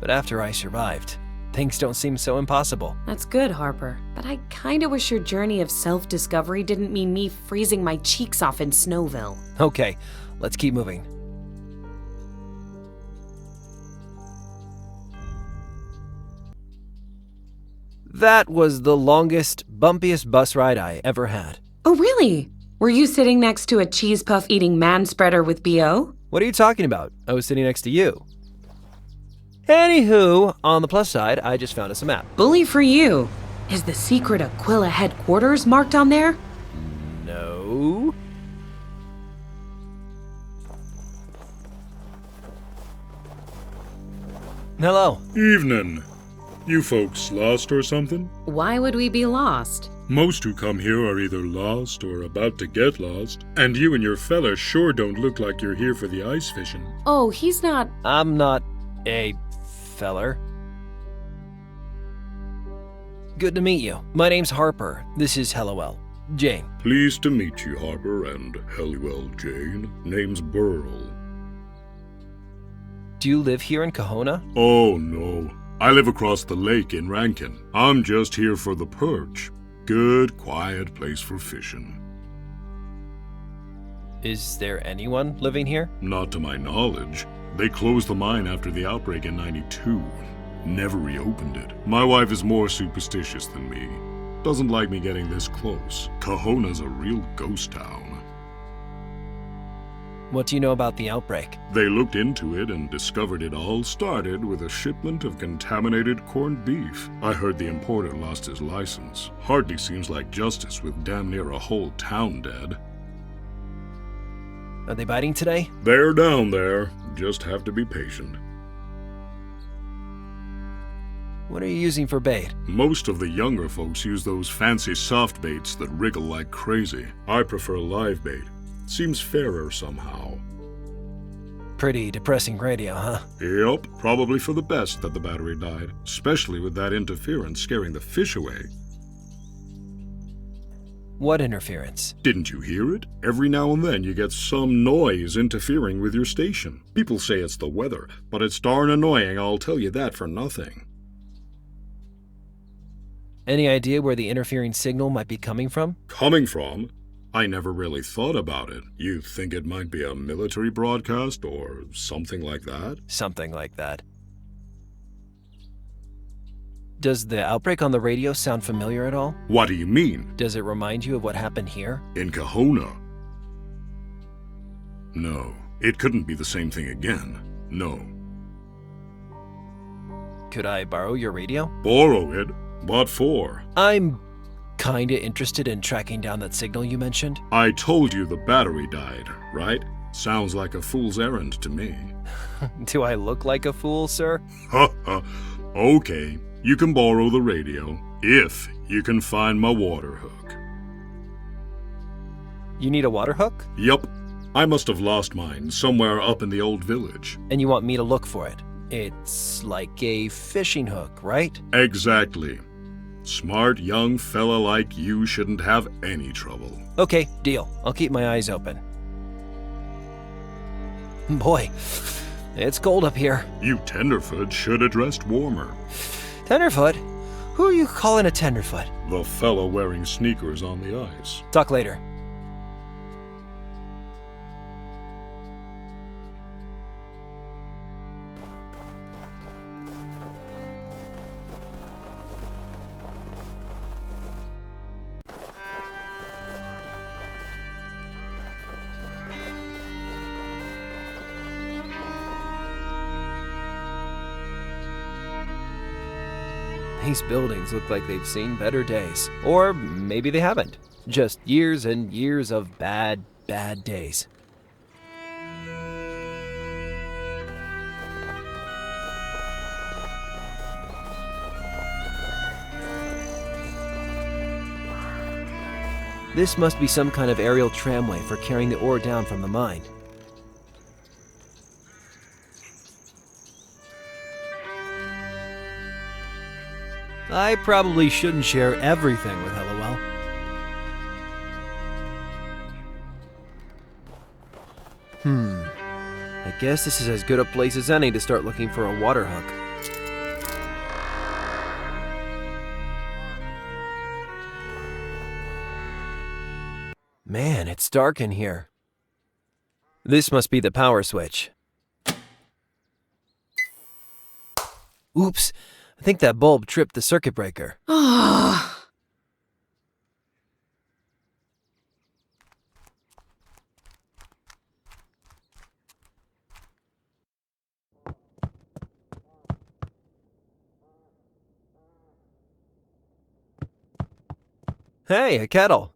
Speaker 5: But after I survived, things don't seem so impossible.
Speaker 7: That's good, Harper. But I kinda wish your journey of self-discovery didn't mean me freezing my cheeks off in Snowville.
Speaker 5: Okay, let's keep moving. That was the longest, bumpiest bus ride I ever had.
Speaker 7: Oh, really? Were you sitting next to a cheese puff eating man-spreader with B.O.?
Speaker 5: What are you talking about? I was sitting next to you. Anywho, on the plus side, I just found us a map.
Speaker 7: Bully for you. Is the secret Aquila headquarters marked on there?
Speaker 5: No. Hello.
Speaker 4: Evening. You folks lost or something?
Speaker 7: Why would we be lost?
Speaker 4: Most who come here are either lost or about to get lost. And you and your fella sure don't look like you're here for the ice fishing.
Speaker 7: Oh, he's not...
Speaker 5: I'm not a feller. Good to meet you. My name's Harper. This is Hellowell. Jane.
Speaker 4: Pleased to meet you, Harper, and Hellywell Jane. Name's Burl.
Speaker 5: Do you live here in Kahona?
Speaker 4: Oh, no. I live across the lake in Rankin. I'm just here for the perch. Good, quiet place for fishing.
Speaker 5: Is there anyone living here?
Speaker 4: Not to my knowledge. They closed the mine after the outbreak in '92. Never reopened it. My wife is more superstitious than me. Doesn't like me getting this close. Kahona's a real ghost town.
Speaker 5: What do you know about the outbreak?
Speaker 4: They looked into it and discovered it all started with a shipment of contaminated corned beef. I heard the importer lost his license. Hardly seems like justice with damn near a whole town dead.
Speaker 5: Are they biting today?
Speaker 4: They're down there. Just have to be patient.
Speaker 5: What are you using for bait?
Speaker 4: Most of the younger folks use those fancy soft baits that wriggle like crazy. I prefer live bait. Seems fairer somehow.
Speaker 5: Pretty depressing radio, huh?
Speaker 4: Yep, probably for the best that the battery died, especially with that interference scaring the fish away.
Speaker 5: What interference?
Speaker 4: Didn't you hear it? Every now and then you get some noise interfering with your station. People say it's the weather, but it's darn annoying, I'll tell you that for nothing.
Speaker 5: Any idea where the interfering signal might be coming from?
Speaker 4: Coming from? I never really thought about it. You think it might be a military broadcast or something like that?
Speaker 5: Something like that. Does the outbreak on the radio sound familiar at all?
Speaker 4: What do you mean?
Speaker 5: Does it remind you of what happened here?
Speaker 4: In Kahona? No, it couldn't be the same thing again. No.
Speaker 5: Could I borrow your radio?
Speaker 4: Borrow it? What for?
Speaker 5: I'm kinda interested in tracking down that signal you mentioned.
Speaker 4: I told you the battery died, right? Sounds like a fool's errand to me.
Speaker 5: Do I look like a fool, sir?
Speaker 4: Okay, you can borrow the radio, if you can find my water hook.
Speaker 5: You need a water hook?
Speaker 4: Yup. I must have lost mine somewhere up in the old village.
Speaker 5: And you want me to look for it? It's like a fishing hook, right?
Speaker 4: Exactly. Smart young fella like you shouldn't have any trouble.
Speaker 5: Okay, deal. I'll keep my eyes open. Boy, it's cold up here.
Speaker 4: You tenderfoot should have dressed warmer.
Speaker 5: Tenderfoot? Who are you calling a tenderfoot?
Speaker 4: The fella wearing sneakers on the ice.
Speaker 5: Talk later. These buildings look like they've seen better days. Or maybe they haven't. Just years and years of bad, bad days. This must be some kind of aerial tramway for carrying the ore down from the mine. I probably shouldn't share everything with LOL. I guess this is as good a place as any to start looking for a water hook. Man, it's dark in here. This must be the power switch. Oops, I think that bulb tripped the circuit breaker. Hey, a kettle.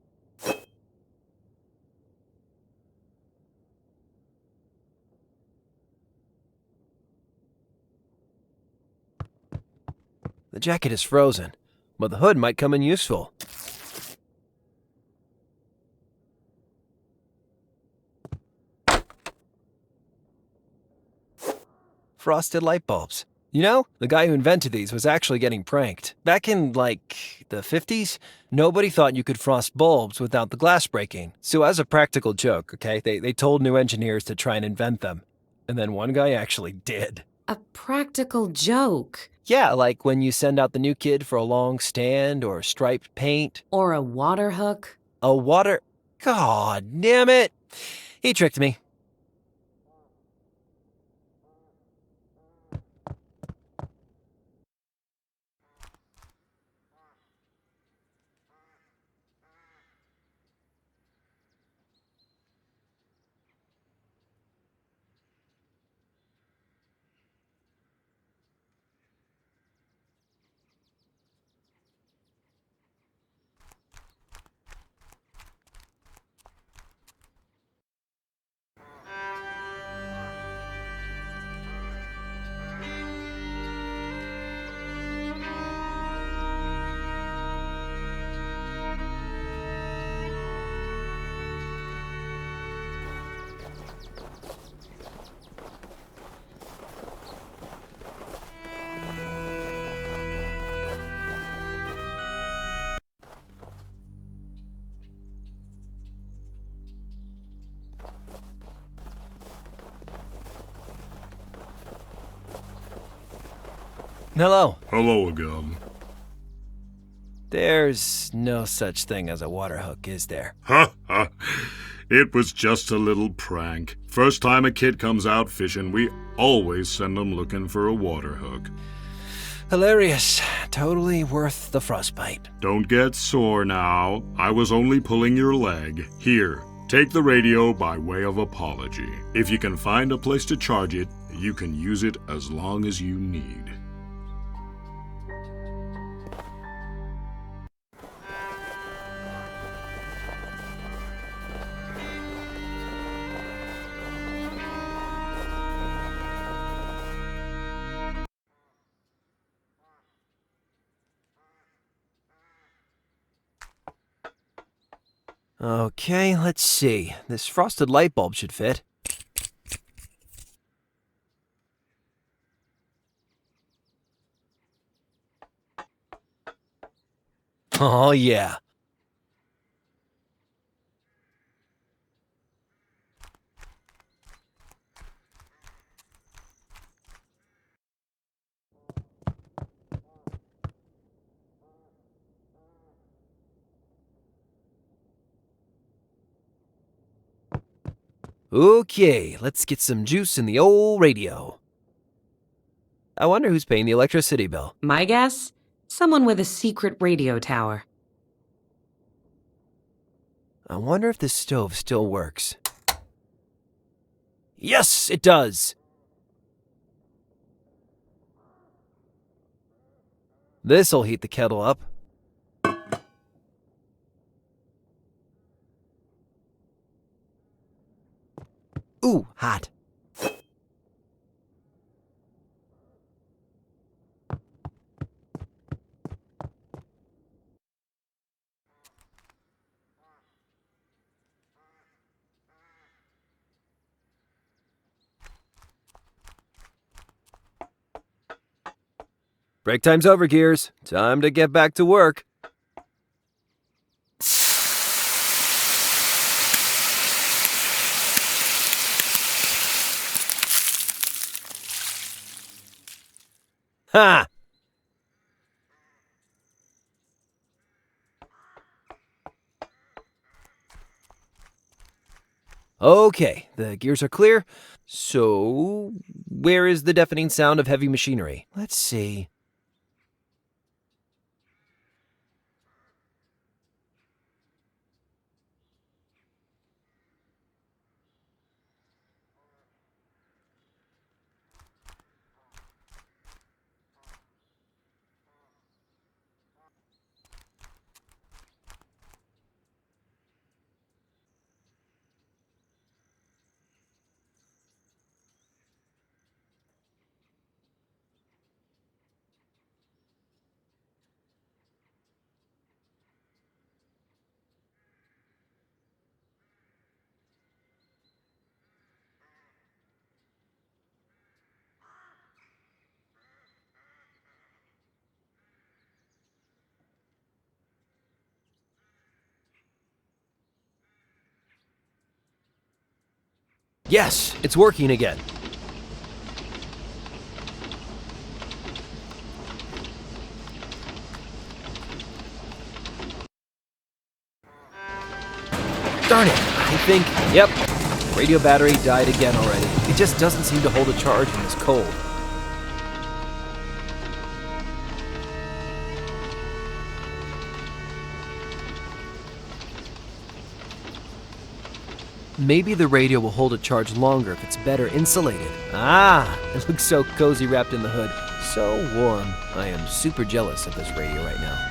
Speaker 5: The jacket is frozen, but the hood might come in useful. Frosted light bulbs. You know, the guy who invented these was actually getting pranked. Back in, like, the 50s, nobody thought you could frost bulbs without the glass breaking. So as a practical joke, okay, they told new engineers to try and invent them. And then one guy actually did.
Speaker 7: A practical joke.
Speaker 5: Yeah, like when you send out the new kid for a long stand or striped paint.
Speaker 7: Or a water hook.
Speaker 5: A water... God damn it! He tricked me. Hello.
Speaker 4: Hello again.
Speaker 5: There's no such thing as a water hook, is there?
Speaker 4: Ha ha. It was just a little prank. First time a kid comes out fishing, we always send them looking for a water hook.
Speaker 5: Hilarious. Totally worth the frostbite.
Speaker 4: Don't get sore now. I was only pulling your leg. Here, take the radio by way of apology. If you can find a place to charge it, you can use it as long as you need.
Speaker 5: Okay, let's see. This frosted light bulb should fit. Oh, yeah. Okay, let's get some juice in the old radio. I wonder who's paying the electricity bill.
Speaker 7: My guess? Someone with a secret radio tower.
Speaker 5: I wonder if this stove still works. Yes, it does! This'll heat the kettle up. Ooh, hot. Break time's over, Gears. Time to get back to work. Ha! Okay, the gears are clear. So, where is the deafening sound of heavy machinery? Let's see. Yes, it's working again. Darn it, I think, yep, radio battery died again already. It just doesn't seem to hold a charge when it's cold. Maybe the radio will hold a charge longer if it's better insulated. Ah, it looks so cozy wrapped in the hood. So warm. I am super jealous of this radio right now.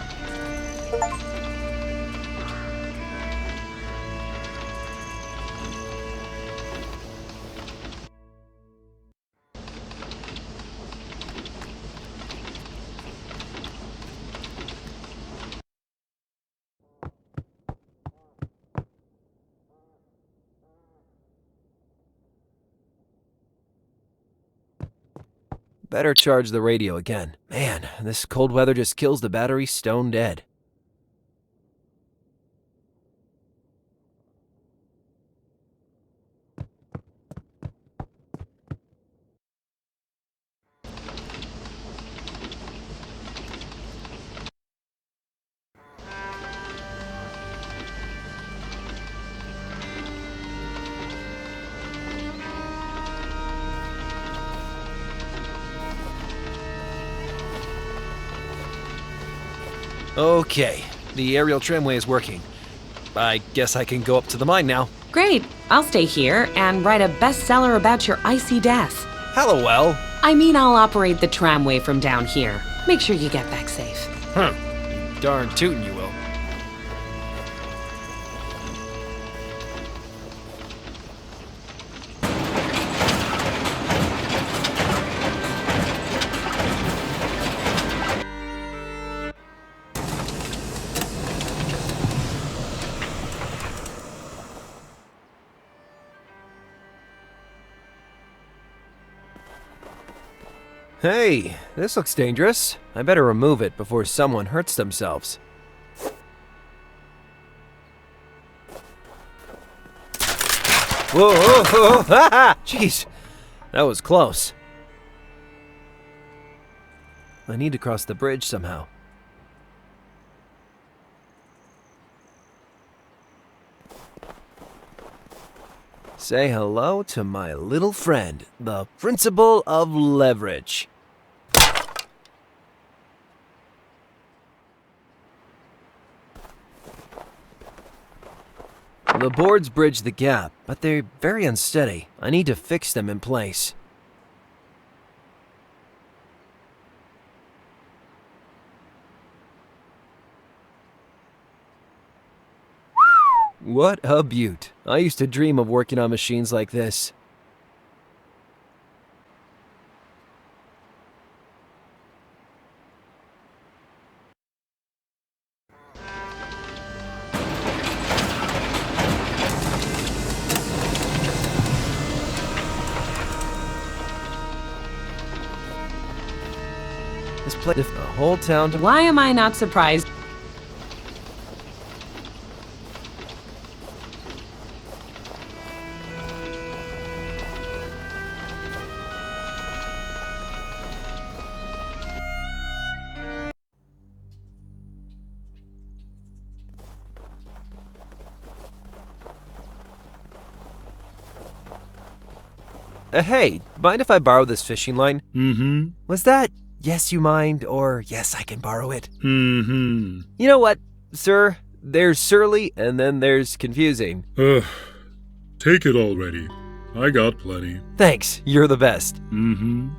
Speaker 5: Better charge the radio again. Man, this cold weather just kills the battery stone dead. Okay, the aerial tramway is working. I guess I can go up to the mine now.
Speaker 7: Great. I'll stay here and write a bestseller about your icy death.
Speaker 5: Hallowell.
Speaker 7: I mean, I'll operate the tramway from down here. Make sure you get back safe.
Speaker 5: Huh. You darn tootin' you will. Hey, this looks dangerous. I better remove it before someone hurts themselves. Whoa, whoa, whoa, ha ha! Jeez, that was close. I need to cross the bridge somehow. Say hello to my little friend, the principle of leverage. The boards bridge the gap, but they're very unsteady. I need to fix them in place. What a beaut. I used to dream of working on machines like this. This place, the whole town.
Speaker 7: Why am I not surprised?
Speaker 5: Hey, mind if I borrow this fishing line?
Speaker 4: Mm-hmm.
Speaker 5: Was that yes, you mind, or yes, I can borrow it?
Speaker 4: Mm-hmm.
Speaker 5: You know what, sir? There's surly, and then there's confusing.
Speaker 4: Take it already. I got plenty.
Speaker 5: Thanks, you're the best.
Speaker 4: Mm-hmm.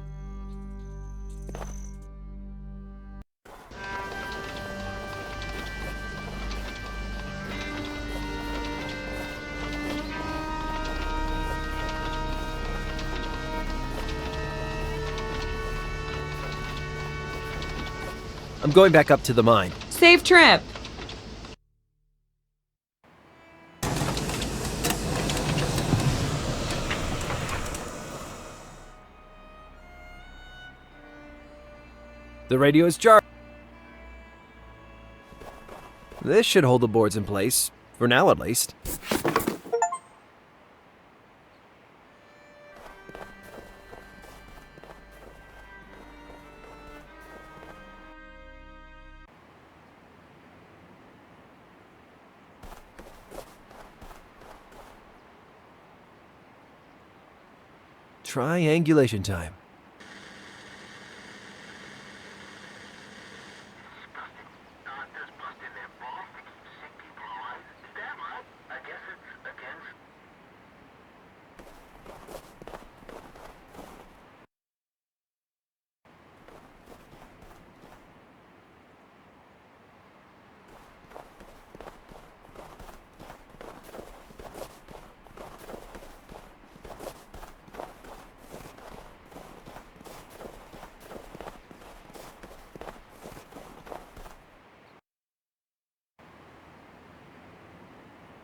Speaker 5: I'm going back up to the mine.
Speaker 7: Safe trip.
Speaker 5: The radio is jarred. This should hold the boards in place, for now at least. Triangulation time.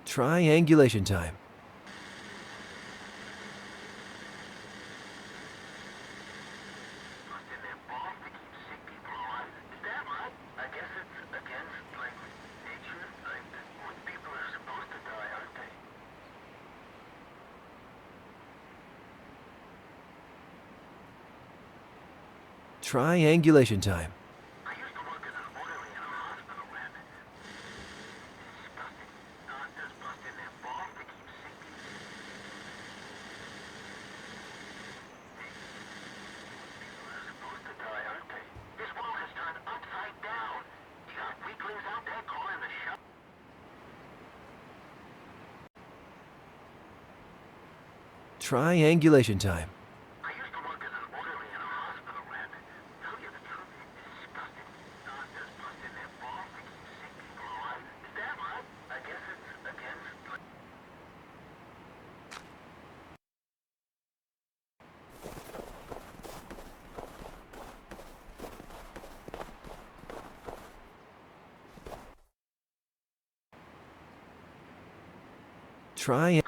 Speaker 5: Triangulation time. Triangulation time. Triangulation time. Try.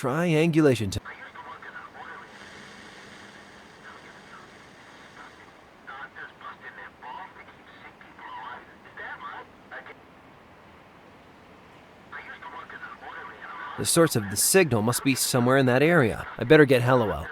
Speaker 5: Triangulation time. The source of the signal must be somewhere in that area. I better get Hellowell.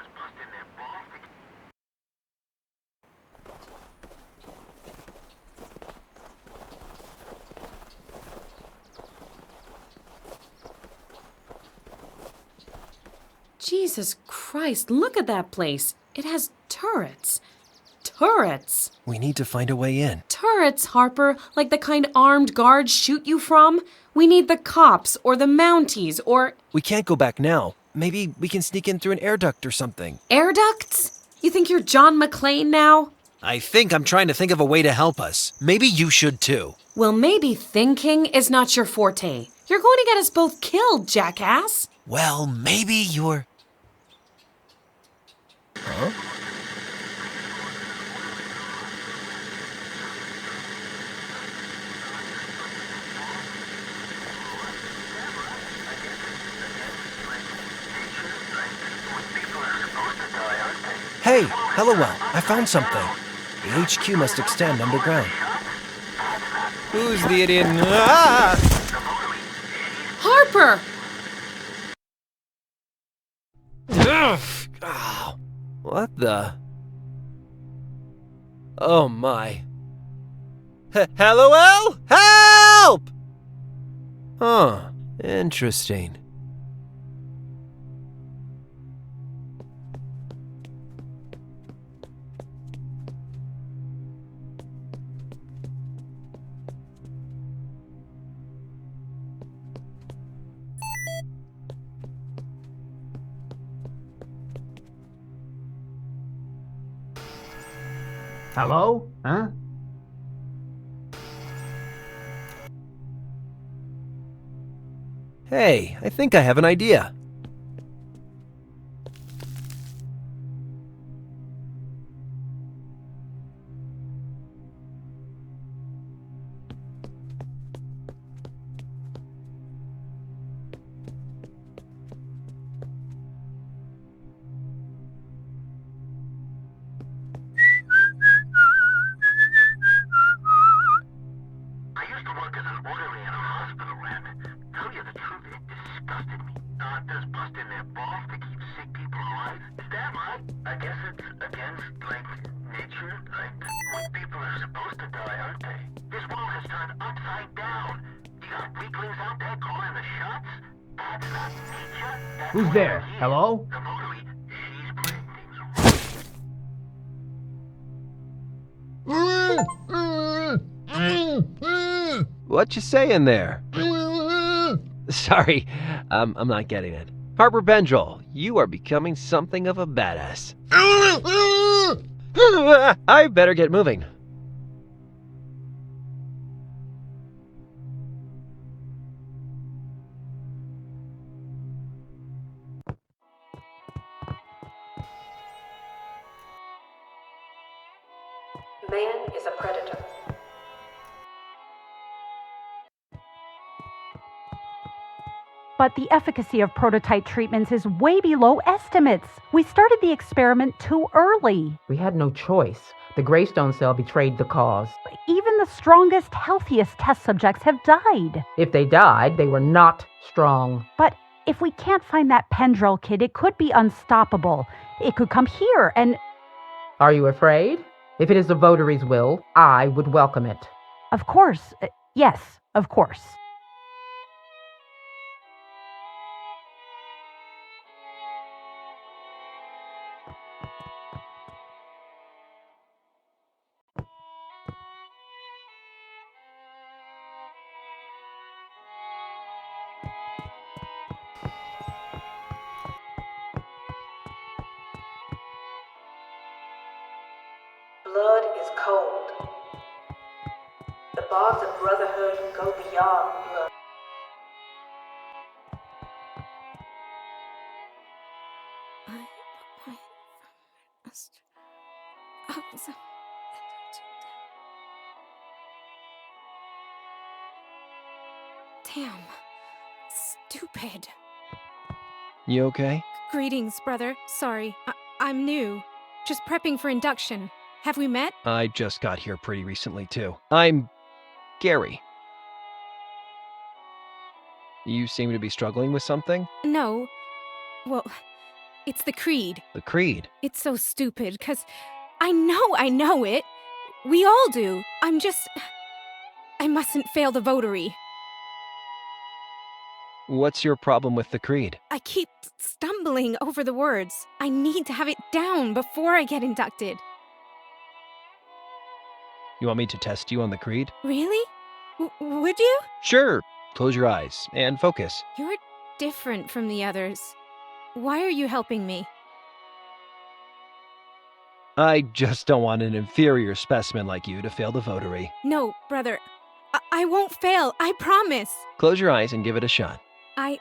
Speaker 7: Jesus Christ, look at that place. It has turrets. Turrets.
Speaker 5: We need to find a way in.
Speaker 7: Turrets, Harper, like the kind armed guards shoot you from. We need the cops or the Mounties or...
Speaker 5: We can't go back now. Maybe we can sneak in through an air duct or something.
Speaker 7: Air ducts? You think you're John McClane now?
Speaker 5: I think I'm trying to think of a way to help us. Maybe you should too.
Speaker 7: Well, maybe thinking is not your forte. You're going to get us both killed, jackass.
Speaker 5: Well, maybe you're... Huh? Hey, Hellowell, I found something. The HQ must extend underground. Who's the idiot? Ah!
Speaker 7: Harper!
Speaker 5: Ugh! Oh, what the? Oh my. Hellowell? Help! Huh, interesting.
Speaker 8: Hello? Huh?
Speaker 5: Hey, I think I have an idea.
Speaker 8: Who's there? Hello?
Speaker 14: What you saying there? Sorry, I'm not getting it. Harper Pendrell, you are becoming something of a badass. I better get moving.
Speaker 7: Man is a predator.
Speaker 17: But the efficacy of prototype treatments is way below estimates. We started the experiment too early.
Speaker 13: We had no choice. The Greystone cell betrayed the cause.
Speaker 17: Even the strongest, healthiest test subjects have died.
Speaker 13: If they died, they were not strong.
Speaker 17: But if we can't find that Pendrell kid, it could be unstoppable. It could come here and...
Speaker 13: Are you afraid? If it is the votaries' will, I would welcome it.
Speaker 17: Of course. Yes, of course.
Speaker 23: Blood is cold. The bonds of brotherhood go beyond blood.
Speaker 22: Damn. Stupid.
Speaker 14: You okay?
Speaker 22: Greetings, brother. Sorry, I'm new. Just prepping for induction. Have we met?
Speaker 14: I just got here pretty recently, too. I'm Gary. You seem to be struggling with something?
Speaker 22: No. Well, it's the creed.
Speaker 14: The creed?
Speaker 22: It's so stupid, because I know it. We all do. I mustn't fail the votary.
Speaker 14: What's your problem with the creed?
Speaker 22: I keep stumbling over the words. I need to have it down before I get inducted.
Speaker 14: You want me to test you on the creed?
Speaker 22: Really? Would you?
Speaker 14: Sure. Close your eyes and focus.
Speaker 22: You're different from the others. Why are you helping me?
Speaker 14: I just don't want an inferior specimen like you to fail the votary.
Speaker 22: No, brother. I won't fail, I promise.
Speaker 14: Close your eyes and give it a shot.
Speaker 22: I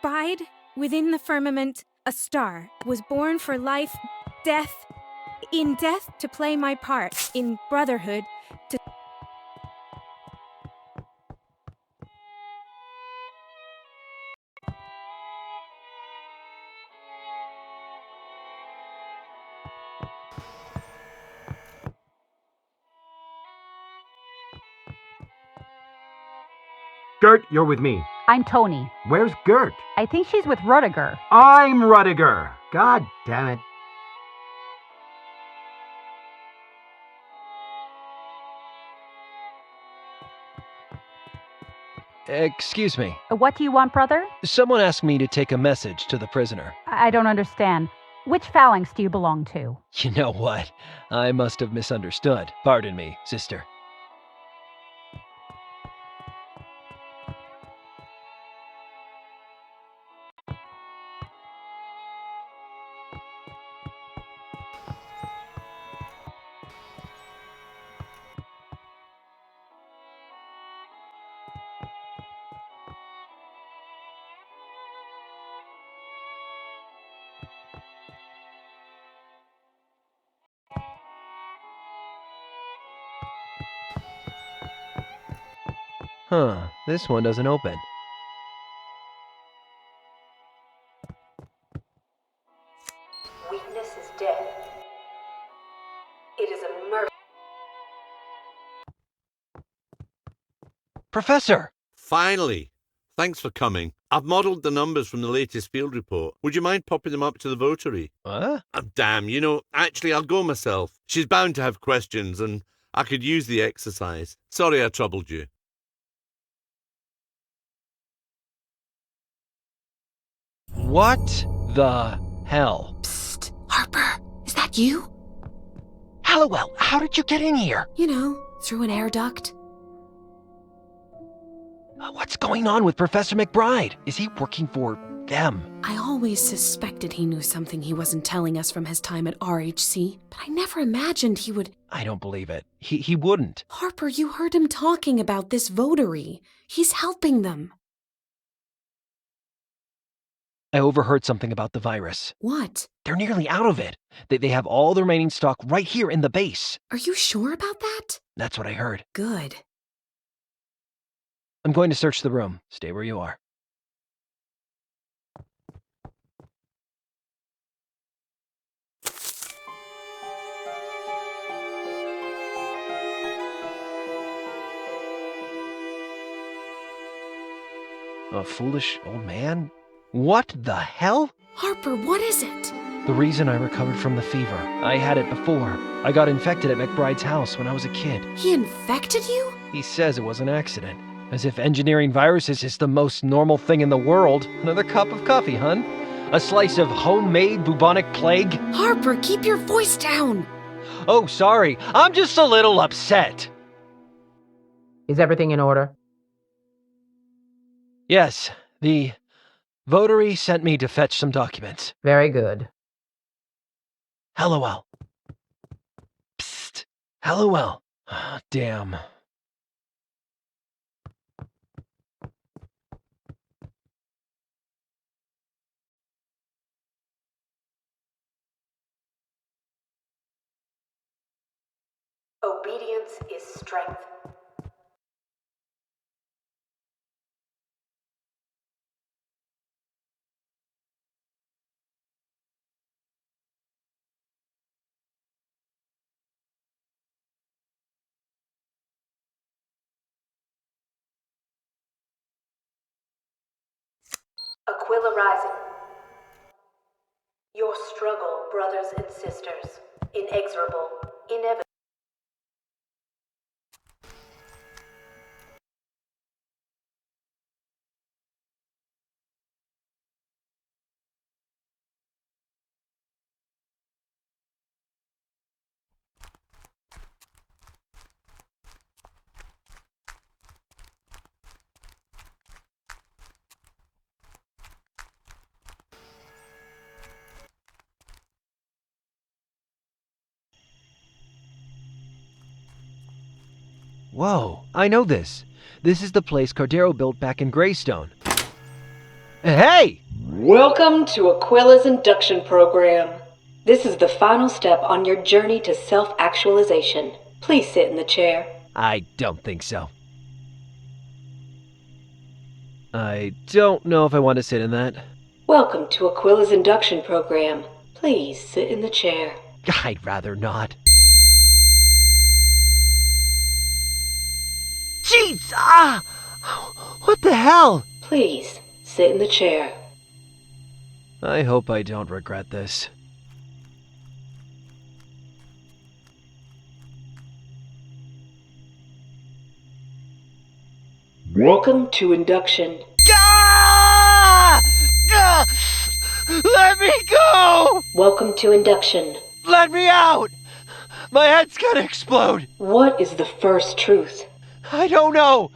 Speaker 22: bide within the firmament, a star, was born for life, death, in death to play my part, in brotherhood to...
Speaker 8: Gert, you're with me.
Speaker 13: I'm Tony.
Speaker 8: Where's Gert?
Speaker 13: I think she's with Rudiger.
Speaker 8: I'm Rudiger. God damn it.
Speaker 14: Excuse me.
Speaker 13: What do you want, brother?
Speaker 14: Someone asked me to take a message to the prisoner.
Speaker 13: I don't understand. Which phalanx do you belong to?
Speaker 14: You know what? I must have misunderstood. Pardon me, sister. Huh, this one doesn't open.
Speaker 23: Weakness is death. It is a mercy.
Speaker 14: Professor!
Speaker 6: Finally! Thanks for coming. I've modelled the numbers from the latest field report. Would you mind popping them up to the votary?
Speaker 14: What?
Speaker 6: Damn, actually, I'll go myself. She's bound to have questions, and I could use the exercise. Sorry I troubled you.
Speaker 14: What the hell?
Speaker 21: Psst, Harper, is that you?
Speaker 14: Hallowell, how did you get in here?
Speaker 21: You know, through an air duct.
Speaker 14: What's going on with Professor McBride? Is he working for them?
Speaker 21: I always suspected he knew something he wasn't telling us from his time at RHC, but I never imagined he would...
Speaker 14: I don't believe it. He wouldn't.
Speaker 21: Harper, you heard him talking about this votary. He's helping them.
Speaker 14: I overheard something about the virus.
Speaker 21: What?
Speaker 14: They're nearly out of it. They have all the remaining stock right here in the base.
Speaker 21: Are you sure about that?
Speaker 14: That's what I heard.
Speaker 21: Good.
Speaker 14: I'm going to search the room. Stay where you are. A foolish old man? What the hell?
Speaker 21: Harper, what is it?
Speaker 14: The reason I recovered from the fever. I had it before. I got infected at McBride's house when I was a kid.
Speaker 21: He infected you?
Speaker 14: He says it was an accident. As if engineering viruses is the most normal thing in the world. Another cup of coffee, hun? A slice of homemade bubonic plague?
Speaker 21: Harper, keep your voice down!
Speaker 14: Oh, sorry. I'm just a little upset.
Speaker 13: Is everything in order?
Speaker 14: Yes, the votary sent me to fetch some documents.
Speaker 13: Very good.
Speaker 14: Hallowell. Psst. Hallowell. Damn.
Speaker 23: Obedience is strength. Aquila Rising. Your struggle, brothers and sisters, inexorable, inevitable.
Speaker 14: Whoa, I know this. This is the place Cordero built back in Greystone. Hey!
Speaker 23: Welcome to Aquila's induction program. This is the final step on your journey to self-actualization. Please sit in the chair.
Speaker 14: I don't think so. I don't know if I want to sit in that.
Speaker 23: Welcome to Aquila's induction program. Please sit in the chair.
Speaker 14: I'd rather not. Jeez! Ah! What the hell?
Speaker 23: Please sit in the chair.
Speaker 14: I hope I don't regret this.
Speaker 23: Welcome to induction.
Speaker 14: Ah! Ah! Let me go!
Speaker 23: Welcome to induction.
Speaker 14: Let me out! My head's gonna explode!
Speaker 23: What is the first truth?
Speaker 14: I don't know!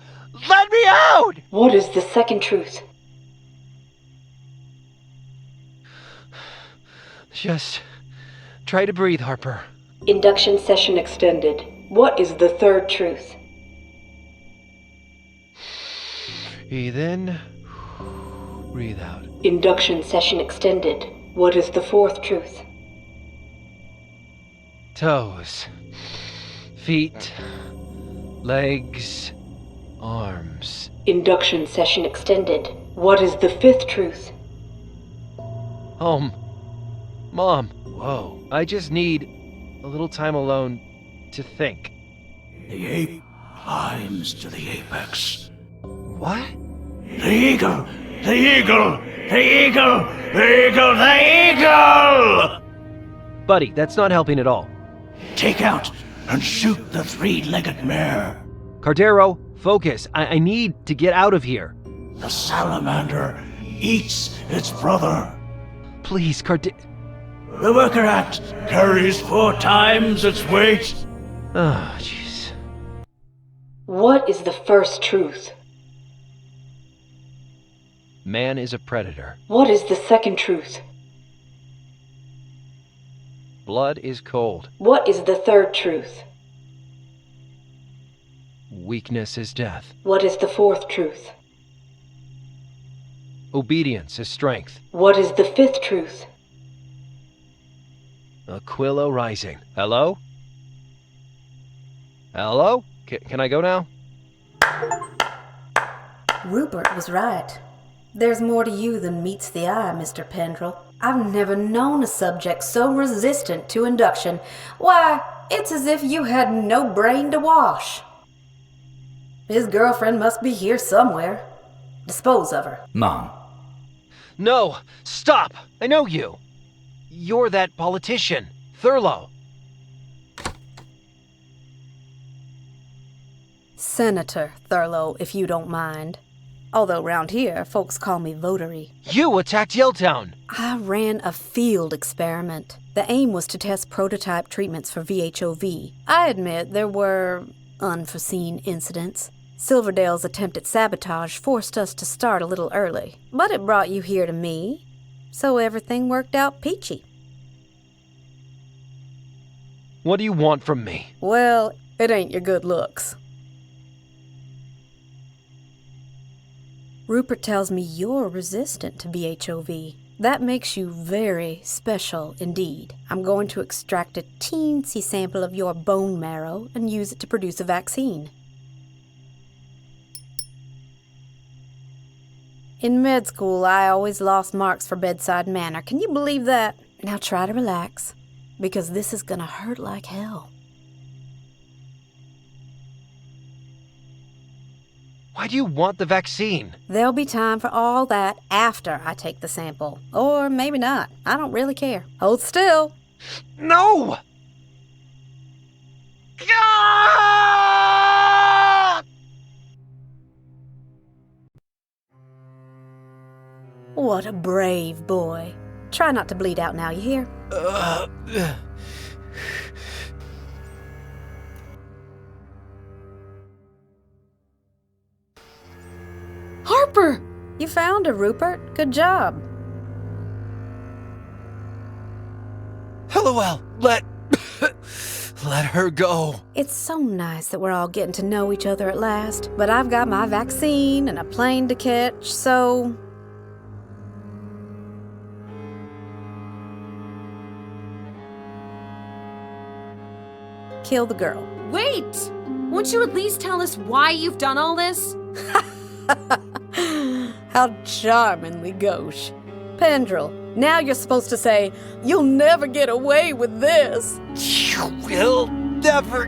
Speaker 14: Let me out!
Speaker 23: What is the second truth?
Speaker 14: Just try to breathe, Harper.
Speaker 23: Induction session extended. What is the third truth?
Speaker 14: Breathe in, breathe out.
Speaker 23: Induction session extended. What is the fourth truth?
Speaker 14: Toes, feet, legs, arms.
Speaker 23: Induction session extended. What is the fifth truth?
Speaker 14: Home. Mom. Whoa. I just need a little time alone to think.
Speaker 10: The ape climbs to the apex.
Speaker 14: What?
Speaker 10: The eagle! The eagle! The eagle! The eagle! The eagle!
Speaker 14: Buddy, that's not helping at all.
Speaker 10: Take out and shoot the three-legged mare.
Speaker 14: Cordero, focus. I need to get out of here.
Speaker 10: The salamander eats its brother.
Speaker 14: Please, Cordero.
Speaker 10: The worker ant carries 4 times its weight.
Speaker 14: Oh, jeez.
Speaker 23: What is the first truth?
Speaker 14: Man is a predator.
Speaker 23: What is the second truth?
Speaker 14: Blood is cold.
Speaker 23: What is the third truth?
Speaker 14: Weakness is death.
Speaker 23: What is the fourth truth?
Speaker 14: Obedience is strength.
Speaker 23: What is the fifth truth?
Speaker 14: Aquila rising. Hello? Hello? Can I go now?
Speaker 21: Rupert was right. There's more to you than meets the eye, Mr. Pendrell. I've never known a subject so resistant to induction. Why, it's as if you had no brain to wash. His girlfriend must be here somewhere. Dispose of her.
Speaker 11: Mom.
Speaker 14: No! Stop! I know you! You're that politician, Thurlow.
Speaker 21: Senator Thurlow, if you don't mind. Although round here, folks call me Votary.
Speaker 14: You attacked Yelltown!
Speaker 21: I ran a field experiment. The aim was to test prototype treatments for VHOV. I admit there were unforeseen incidents. Silverdale's attempt at sabotage forced us to start a little early. But it brought you here to me, so everything worked out peachy.
Speaker 14: What do you want from me?
Speaker 21: Well, it ain't your good looks. Rupert tells me you're resistant to VHOV. That makes you very special indeed. I'm going to extract a teensy sample of your bone marrow and use it to produce a vaccine. In med school, I always lost marks for bedside manner. Can you believe that? Now try to relax, because this is gonna hurt like hell.
Speaker 14: Why do you want the vaccine?
Speaker 21: There'll be time for all that after I take the sample. Or maybe not. I don't really care. Hold still.
Speaker 14: No!
Speaker 21: What a brave boy. Try not to bleed out now, you hear? Harper! You found her, Rupert. Good job.
Speaker 14: LOL.
Speaker 5: Let her go.
Speaker 21: It's so nice that we're all getting to know each other at last, but I've got my vaccine and a plane to catch, so... Kill the girl.
Speaker 7: Wait! Won't you at least tell us why you've done all this?
Speaker 21: How charmingly gauche. Pendrell, now you're supposed to say, "You'll never get away with this."
Speaker 5: You will never.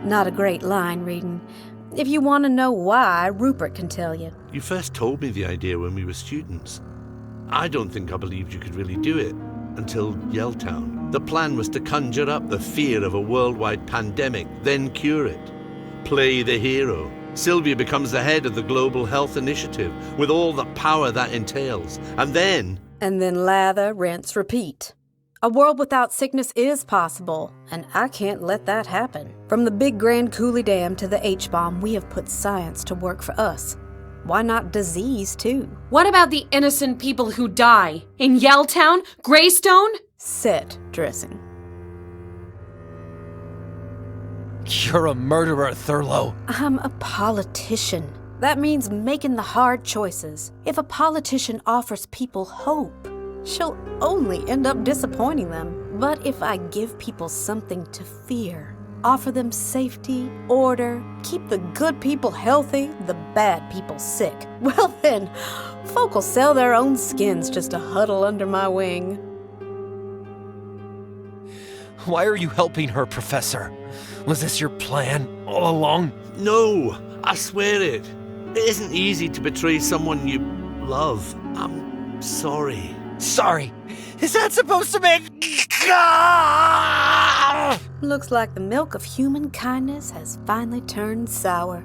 Speaker 21: Not a great line reading. If you want to know why, Rupert can tell you.
Speaker 6: You first told me the idea when we were students. I don't think I believed you could really do it until Yelltown. The plan was to conjure up the fear of a worldwide pandemic, then cure it. Play the hero. Sylvia becomes the head of the Global Health Initiative, with all the power that entails. And then
Speaker 21: lather, rinse, repeat. A world without sickness is possible, and I can't let that happen. From the Big Grand Coulee Dam to the H-bomb, we have put science to work for us. Why not disease, too?
Speaker 7: What about the innocent people who die? In Yelltown? Greystone?
Speaker 21: Set dressing.
Speaker 5: You're a murderer, Thurlow.
Speaker 21: I'm a politician. That means making the hard choices. If a politician offers people hope, she'll only end up disappointing them. But if I give people something to fear, offer them safety, order, keep the good people healthy, the bad people sick, well then, folk will sell their own skins just to huddle under my wing.
Speaker 5: Why are you helping her, Professor? Was this your plan all along?
Speaker 6: No, I swear it. It isn't easy to betray someone you love. I'm sorry.
Speaker 5: Sorry? Is that supposed to make...
Speaker 21: Looks like the milk of human kindness has finally turned sour.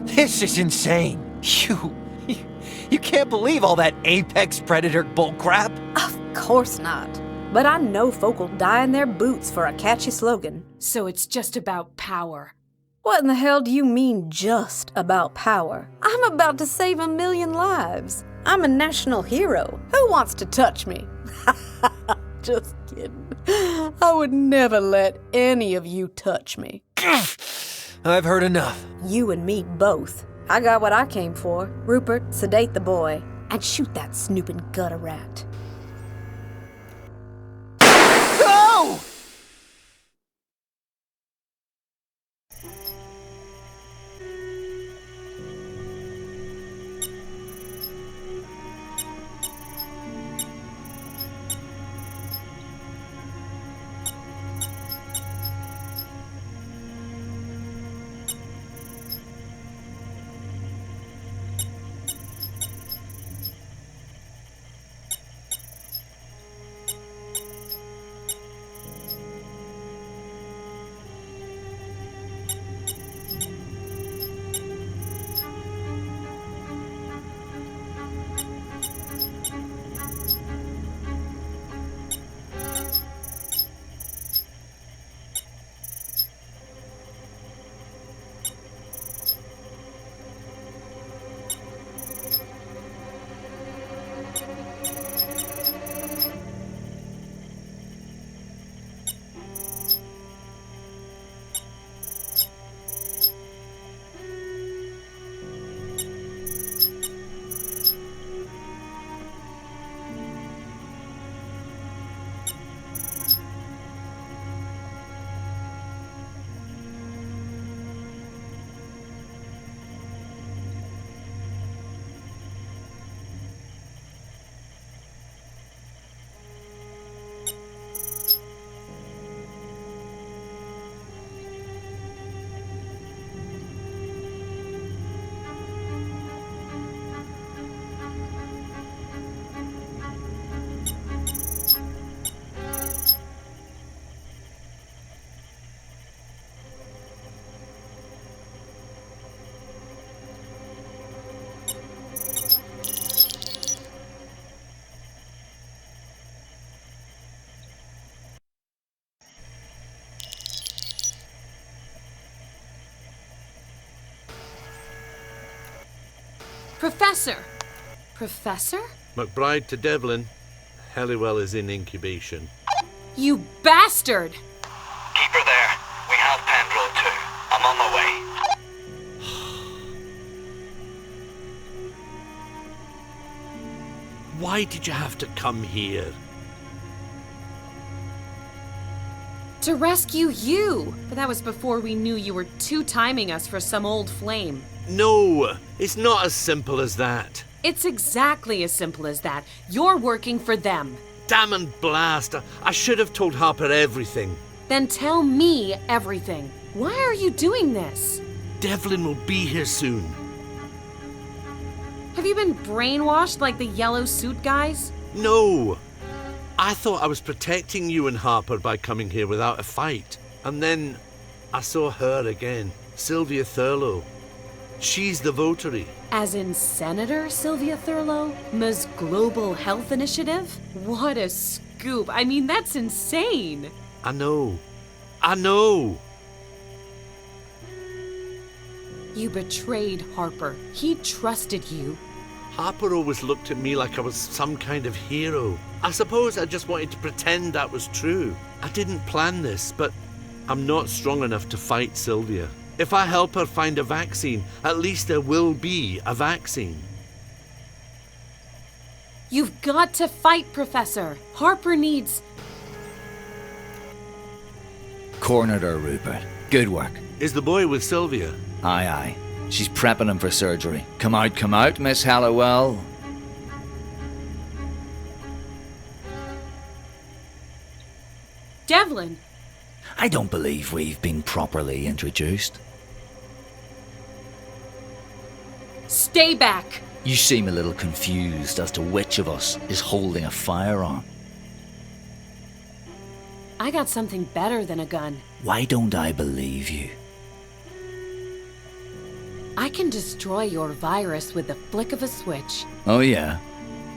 Speaker 5: This is insane. You can't believe all that apex predator bullcrap.
Speaker 21: Of course not. But I know folk will die in their boots for a catchy slogan.
Speaker 7: So it's just about power.
Speaker 21: What in the hell do you mean, just about power? I'm about to save 1 million lives. I'm a national hero. Who wants to touch me? Just kidding. I would never let any of you touch me.
Speaker 5: I've heard enough.
Speaker 21: You and me both. I got what I came for. Rupert, sedate the boy. And shoot that snooping gutter rat.
Speaker 5: Go!
Speaker 7: Professor! Professor?
Speaker 6: McBride to Devlin. Helliwell is in incubation.
Speaker 7: You bastard!
Speaker 3: Keep her there. We have Pendrell too. I'm on my way.
Speaker 6: Why did you have to come here?
Speaker 7: To rescue you! But that was before we knew you were two-timing us for some old flame.
Speaker 6: No, it's not as simple as that.
Speaker 7: It's exactly as simple as that. You're working for them.
Speaker 6: Damn and blast! I should have told Harper everything.
Speaker 7: Then tell me everything. Why are you doing this?
Speaker 6: Devlin will be here soon.
Speaker 7: Have you been brainwashed like the yellow suit guys?
Speaker 6: No! I thought I was protecting you and Harper by coming here without a fight. And then I saw her again, Sylvia Thurlow. She's the votary.
Speaker 7: As in Senator Sylvia Thurlow? Ms. Global Health Initiative? What a scoop. I mean, that's insane.
Speaker 6: I know. I know.
Speaker 7: You betrayed Harper. He trusted you.
Speaker 6: Harper always looked at me like I was some kind of hero. I suppose I just wanted to pretend that was true. I didn't plan this, but I'm not strong enough to fight Sylvia. If I help her find a vaccine, at least there will be a vaccine.
Speaker 7: You've got to fight, Professor. Harper needs...
Speaker 11: Cornered her, Rupert. Good work.
Speaker 6: Is the boy with Sylvia?
Speaker 11: Aye, aye. She's prepping him for surgery. Come out, Miss Halliwell.
Speaker 7: Devlin!
Speaker 11: I don't believe we've been properly introduced.
Speaker 7: Stay back!
Speaker 11: You seem a little confused as to which of us is holding a firearm.
Speaker 7: I got something better than a gun.
Speaker 11: Why don't I believe you?
Speaker 7: I can destroy your virus with the flick of a switch.
Speaker 11: Oh yeah?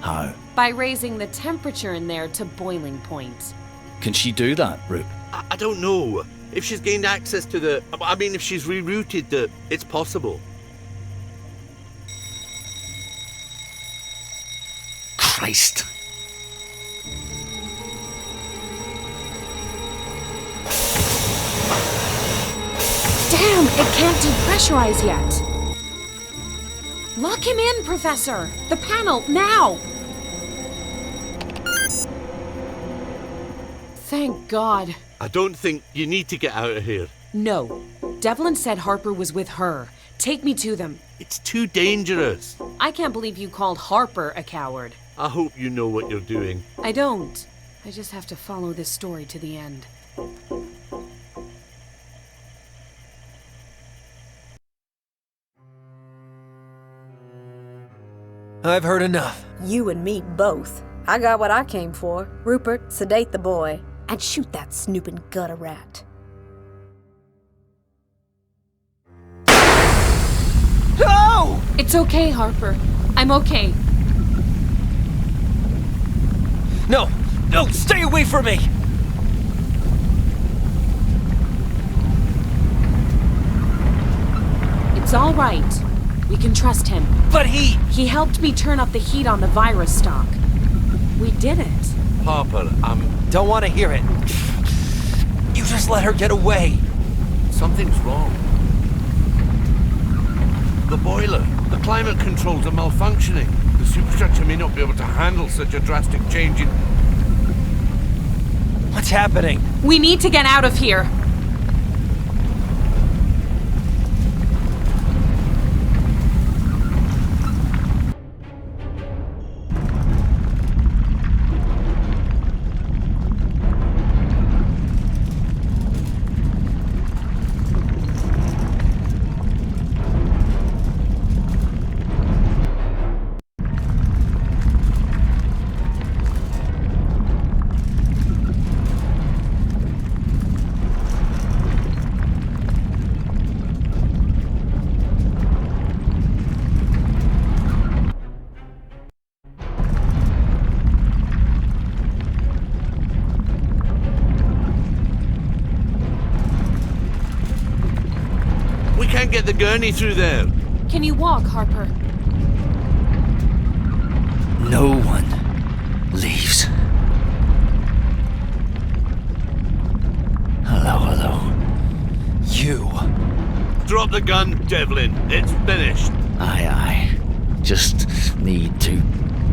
Speaker 11: How?
Speaker 7: By raising the temperature in there to boiling point.
Speaker 11: Can she do that, Rupe?
Speaker 6: I don't know. If she's gained access to the... I mean, if she's rerouted the... It's possible.
Speaker 11: Christ.
Speaker 7: Damn, it can't depressurize yet. Lock him in, Professor. The panel, now. Thank God.
Speaker 6: I don't think you need to get out of here.
Speaker 7: No. Devlin said Harper was with her. Take me to them.
Speaker 6: It's too dangerous.
Speaker 7: I can't believe you called Harper a coward.
Speaker 6: I hope you know what you're doing.
Speaker 7: I don't. I just have to follow this story to the end.
Speaker 5: I've heard enough.
Speaker 21: You and me both. I got what I came for. Rupert, sedate the boy. And shoot that snooping gutter rat.
Speaker 5: No!
Speaker 7: It's okay, Harper. I'm okay.
Speaker 5: No! No! Stay away from me!
Speaker 7: It's all right. We can trust him.
Speaker 5: But he
Speaker 7: helped me turn up the heat on the virus stock. We did it.
Speaker 6: Harper,
Speaker 5: don't want to hear it. You just let her get away.
Speaker 6: Something's wrong. The boiler. The climate controls are malfunctioning. The superstructure may not be able to handle such a drastic change in...
Speaker 5: What's happening?
Speaker 7: We need to get out of here.
Speaker 6: Can't get the gurney through there.
Speaker 7: Can you walk, Harper?
Speaker 11: No one leaves.
Speaker 6: the gun, Devlin. It's finished.
Speaker 11: Aye, aye. Just need to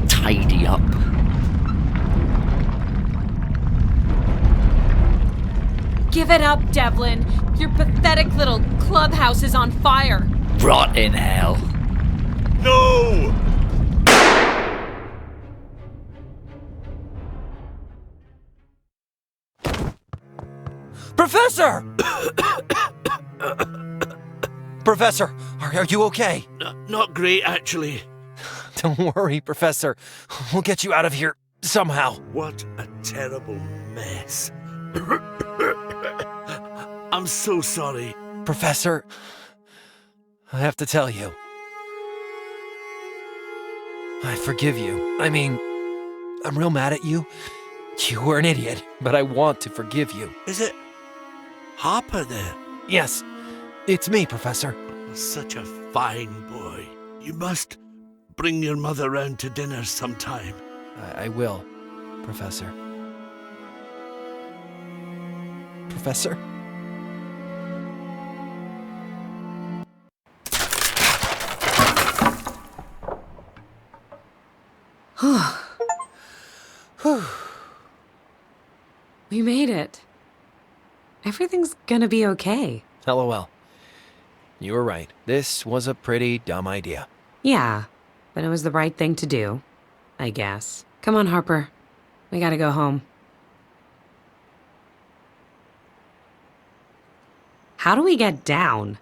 Speaker 11: tidy up.
Speaker 7: Give it up, Devlin. Your pathetic little clubhouse is on fire.
Speaker 11: Rot in hell.
Speaker 6: No!
Speaker 5: Professor! Professor, are you okay?
Speaker 6: Not great, actually.
Speaker 5: Don't worry, Professor. We'll get you out of here somehow.
Speaker 6: What a terrible mess. I'm so sorry.
Speaker 5: Professor, I have to tell you. I forgive you. I mean, I'm real mad at you. You were an idiot, but I want to forgive you.
Speaker 6: Is it Harper there?
Speaker 5: Yes, it's me, Professor.
Speaker 6: Such a fine boy. You must bring your mother round to dinner sometime.
Speaker 5: I will, Professor. Professor?
Speaker 7: We made it. Everything's gonna be okay.
Speaker 5: LOL. You were right. This was a pretty dumb idea.
Speaker 7: Yeah, but it was the right thing to do, I guess. Come on, Harper. We gotta go home. How do we get down?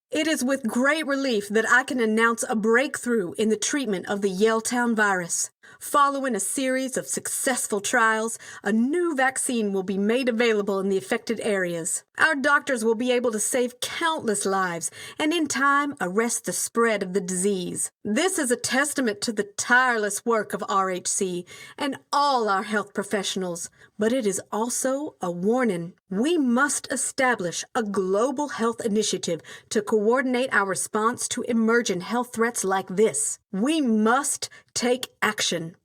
Speaker 1: It is with great relief that I can announce a breakthrough in the treatment of the Yelltown virus. Following a series of successful trials, a new vaccine will be made available in the affected areas. Our doctors will be able to save countless lives and in time arrest the spread of the disease. This is a testament to the tireless work of RHC and all our health professionals, but it is also a warning. We must establish a global health initiative to coordinate our response to emergent health threats like this. We must take action.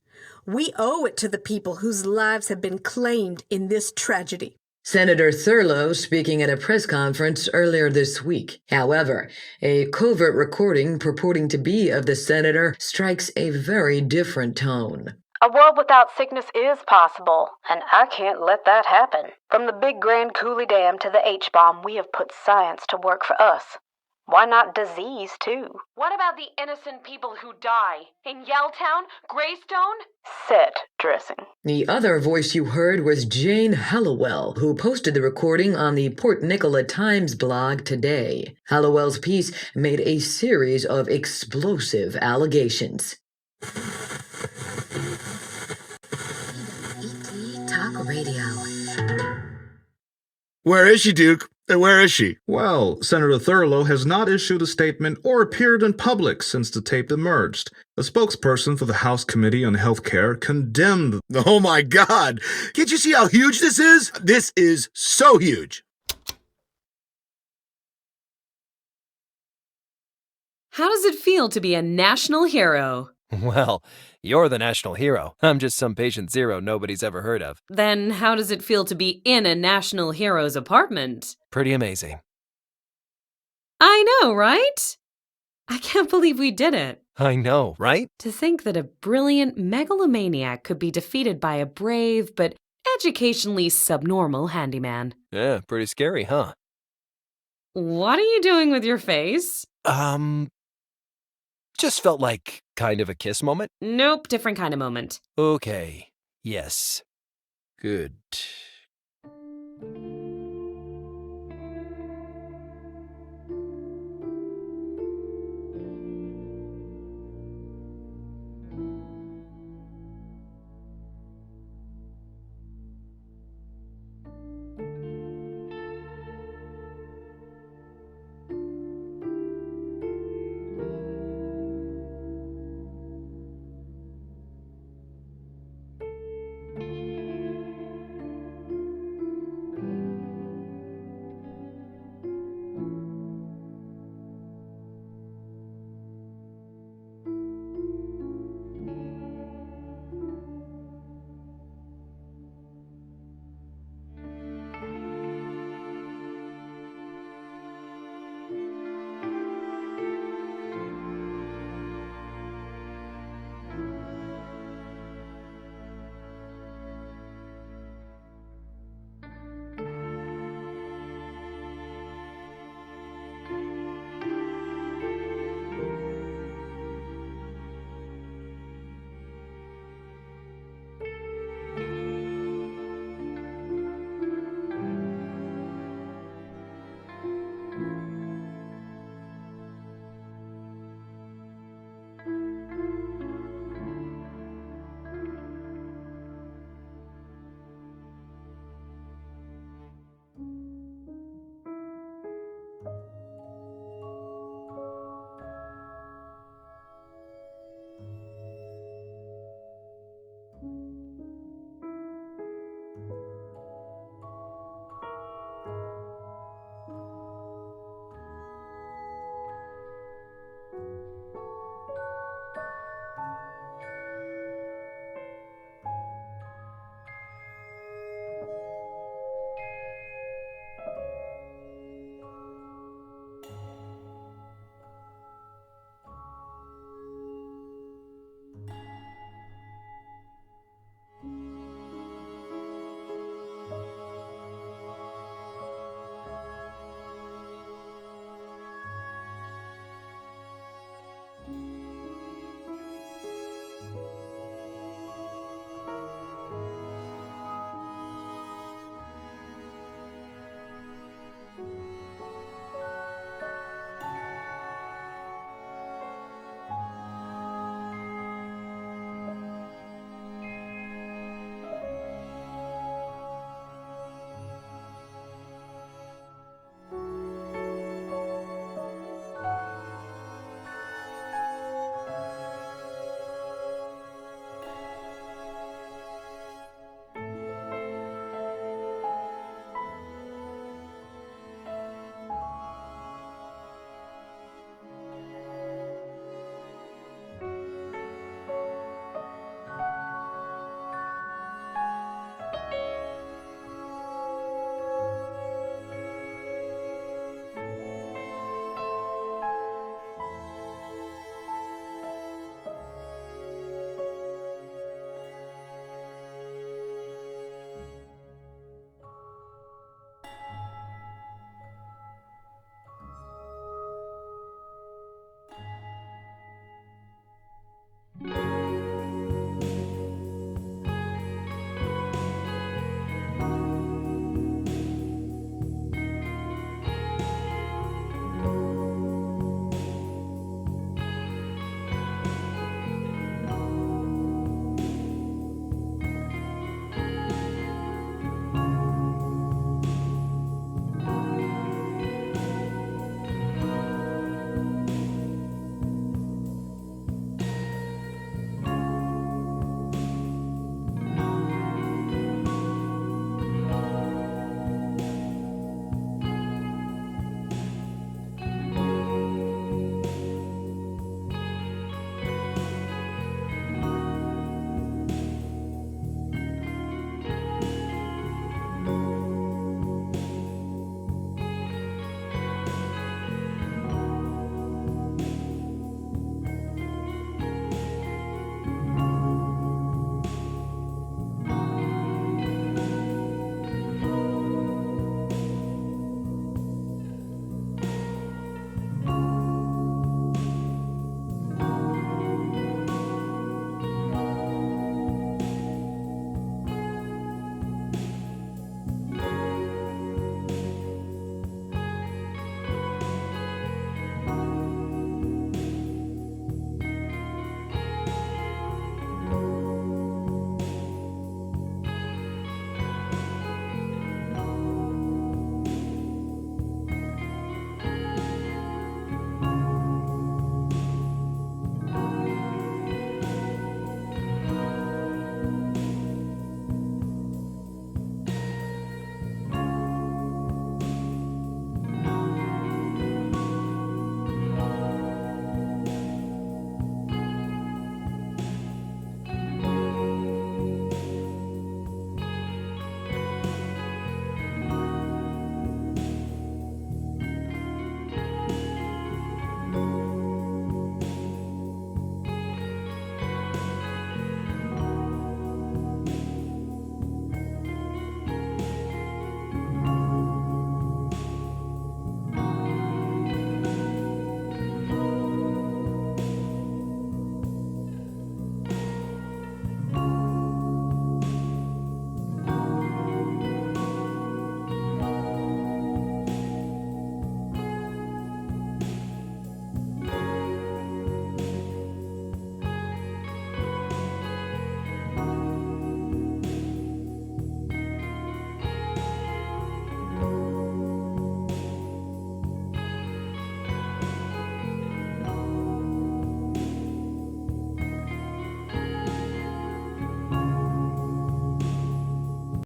Speaker 1: We owe it to the people whose lives have been claimed in this tragedy.
Speaker 12: Senator Thurlow speaking at a press conference earlier this week. However, a covert recording purporting to be of the senator strikes a very different tone.
Speaker 21: A world without sickness is possible, and I can't let that happen. From the Big Grand Coulee Dam to the H-bomb, we have put science to work for us. Why not disease, too?
Speaker 7: What about the innocent people who die? In Yelltown? Greystone?
Speaker 21: Set dressing.
Speaker 12: The other voice you heard was Jane Hallowell, who posted the recording on the Port Nicola Times blog today. Hallowell's piece made a series of explosive allegations.
Speaker 18: Talk Radio.
Speaker 2: Where is she, Duke? Where is she?
Speaker 19: Well, Senator Thurlow has not issued a statement or appeared in public since the tape emerged. A spokesperson for the House Committee on Health Care condemned...
Speaker 2: Oh my God! Can't you see how huge this is? This is so huge!
Speaker 7: How does it feel to be a national hero?
Speaker 5: Well, you're the national hero. I'm just some patient zero nobody's ever heard of.
Speaker 7: Then how does it feel to be in a national hero's apartment?
Speaker 5: Pretty amazing.
Speaker 7: I know, right? I can't believe we did it.
Speaker 5: I know, right?
Speaker 7: To think that a brilliant megalomaniac could be defeated by a brave but educationally subnormal handyman.
Speaker 5: Yeah, pretty scary, huh?
Speaker 7: What are you doing with your face?
Speaker 5: Just felt like kind of a kiss moment.
Speaker 7: Nope, different kind of moment.
Speaker 5: Okay, yes. Good.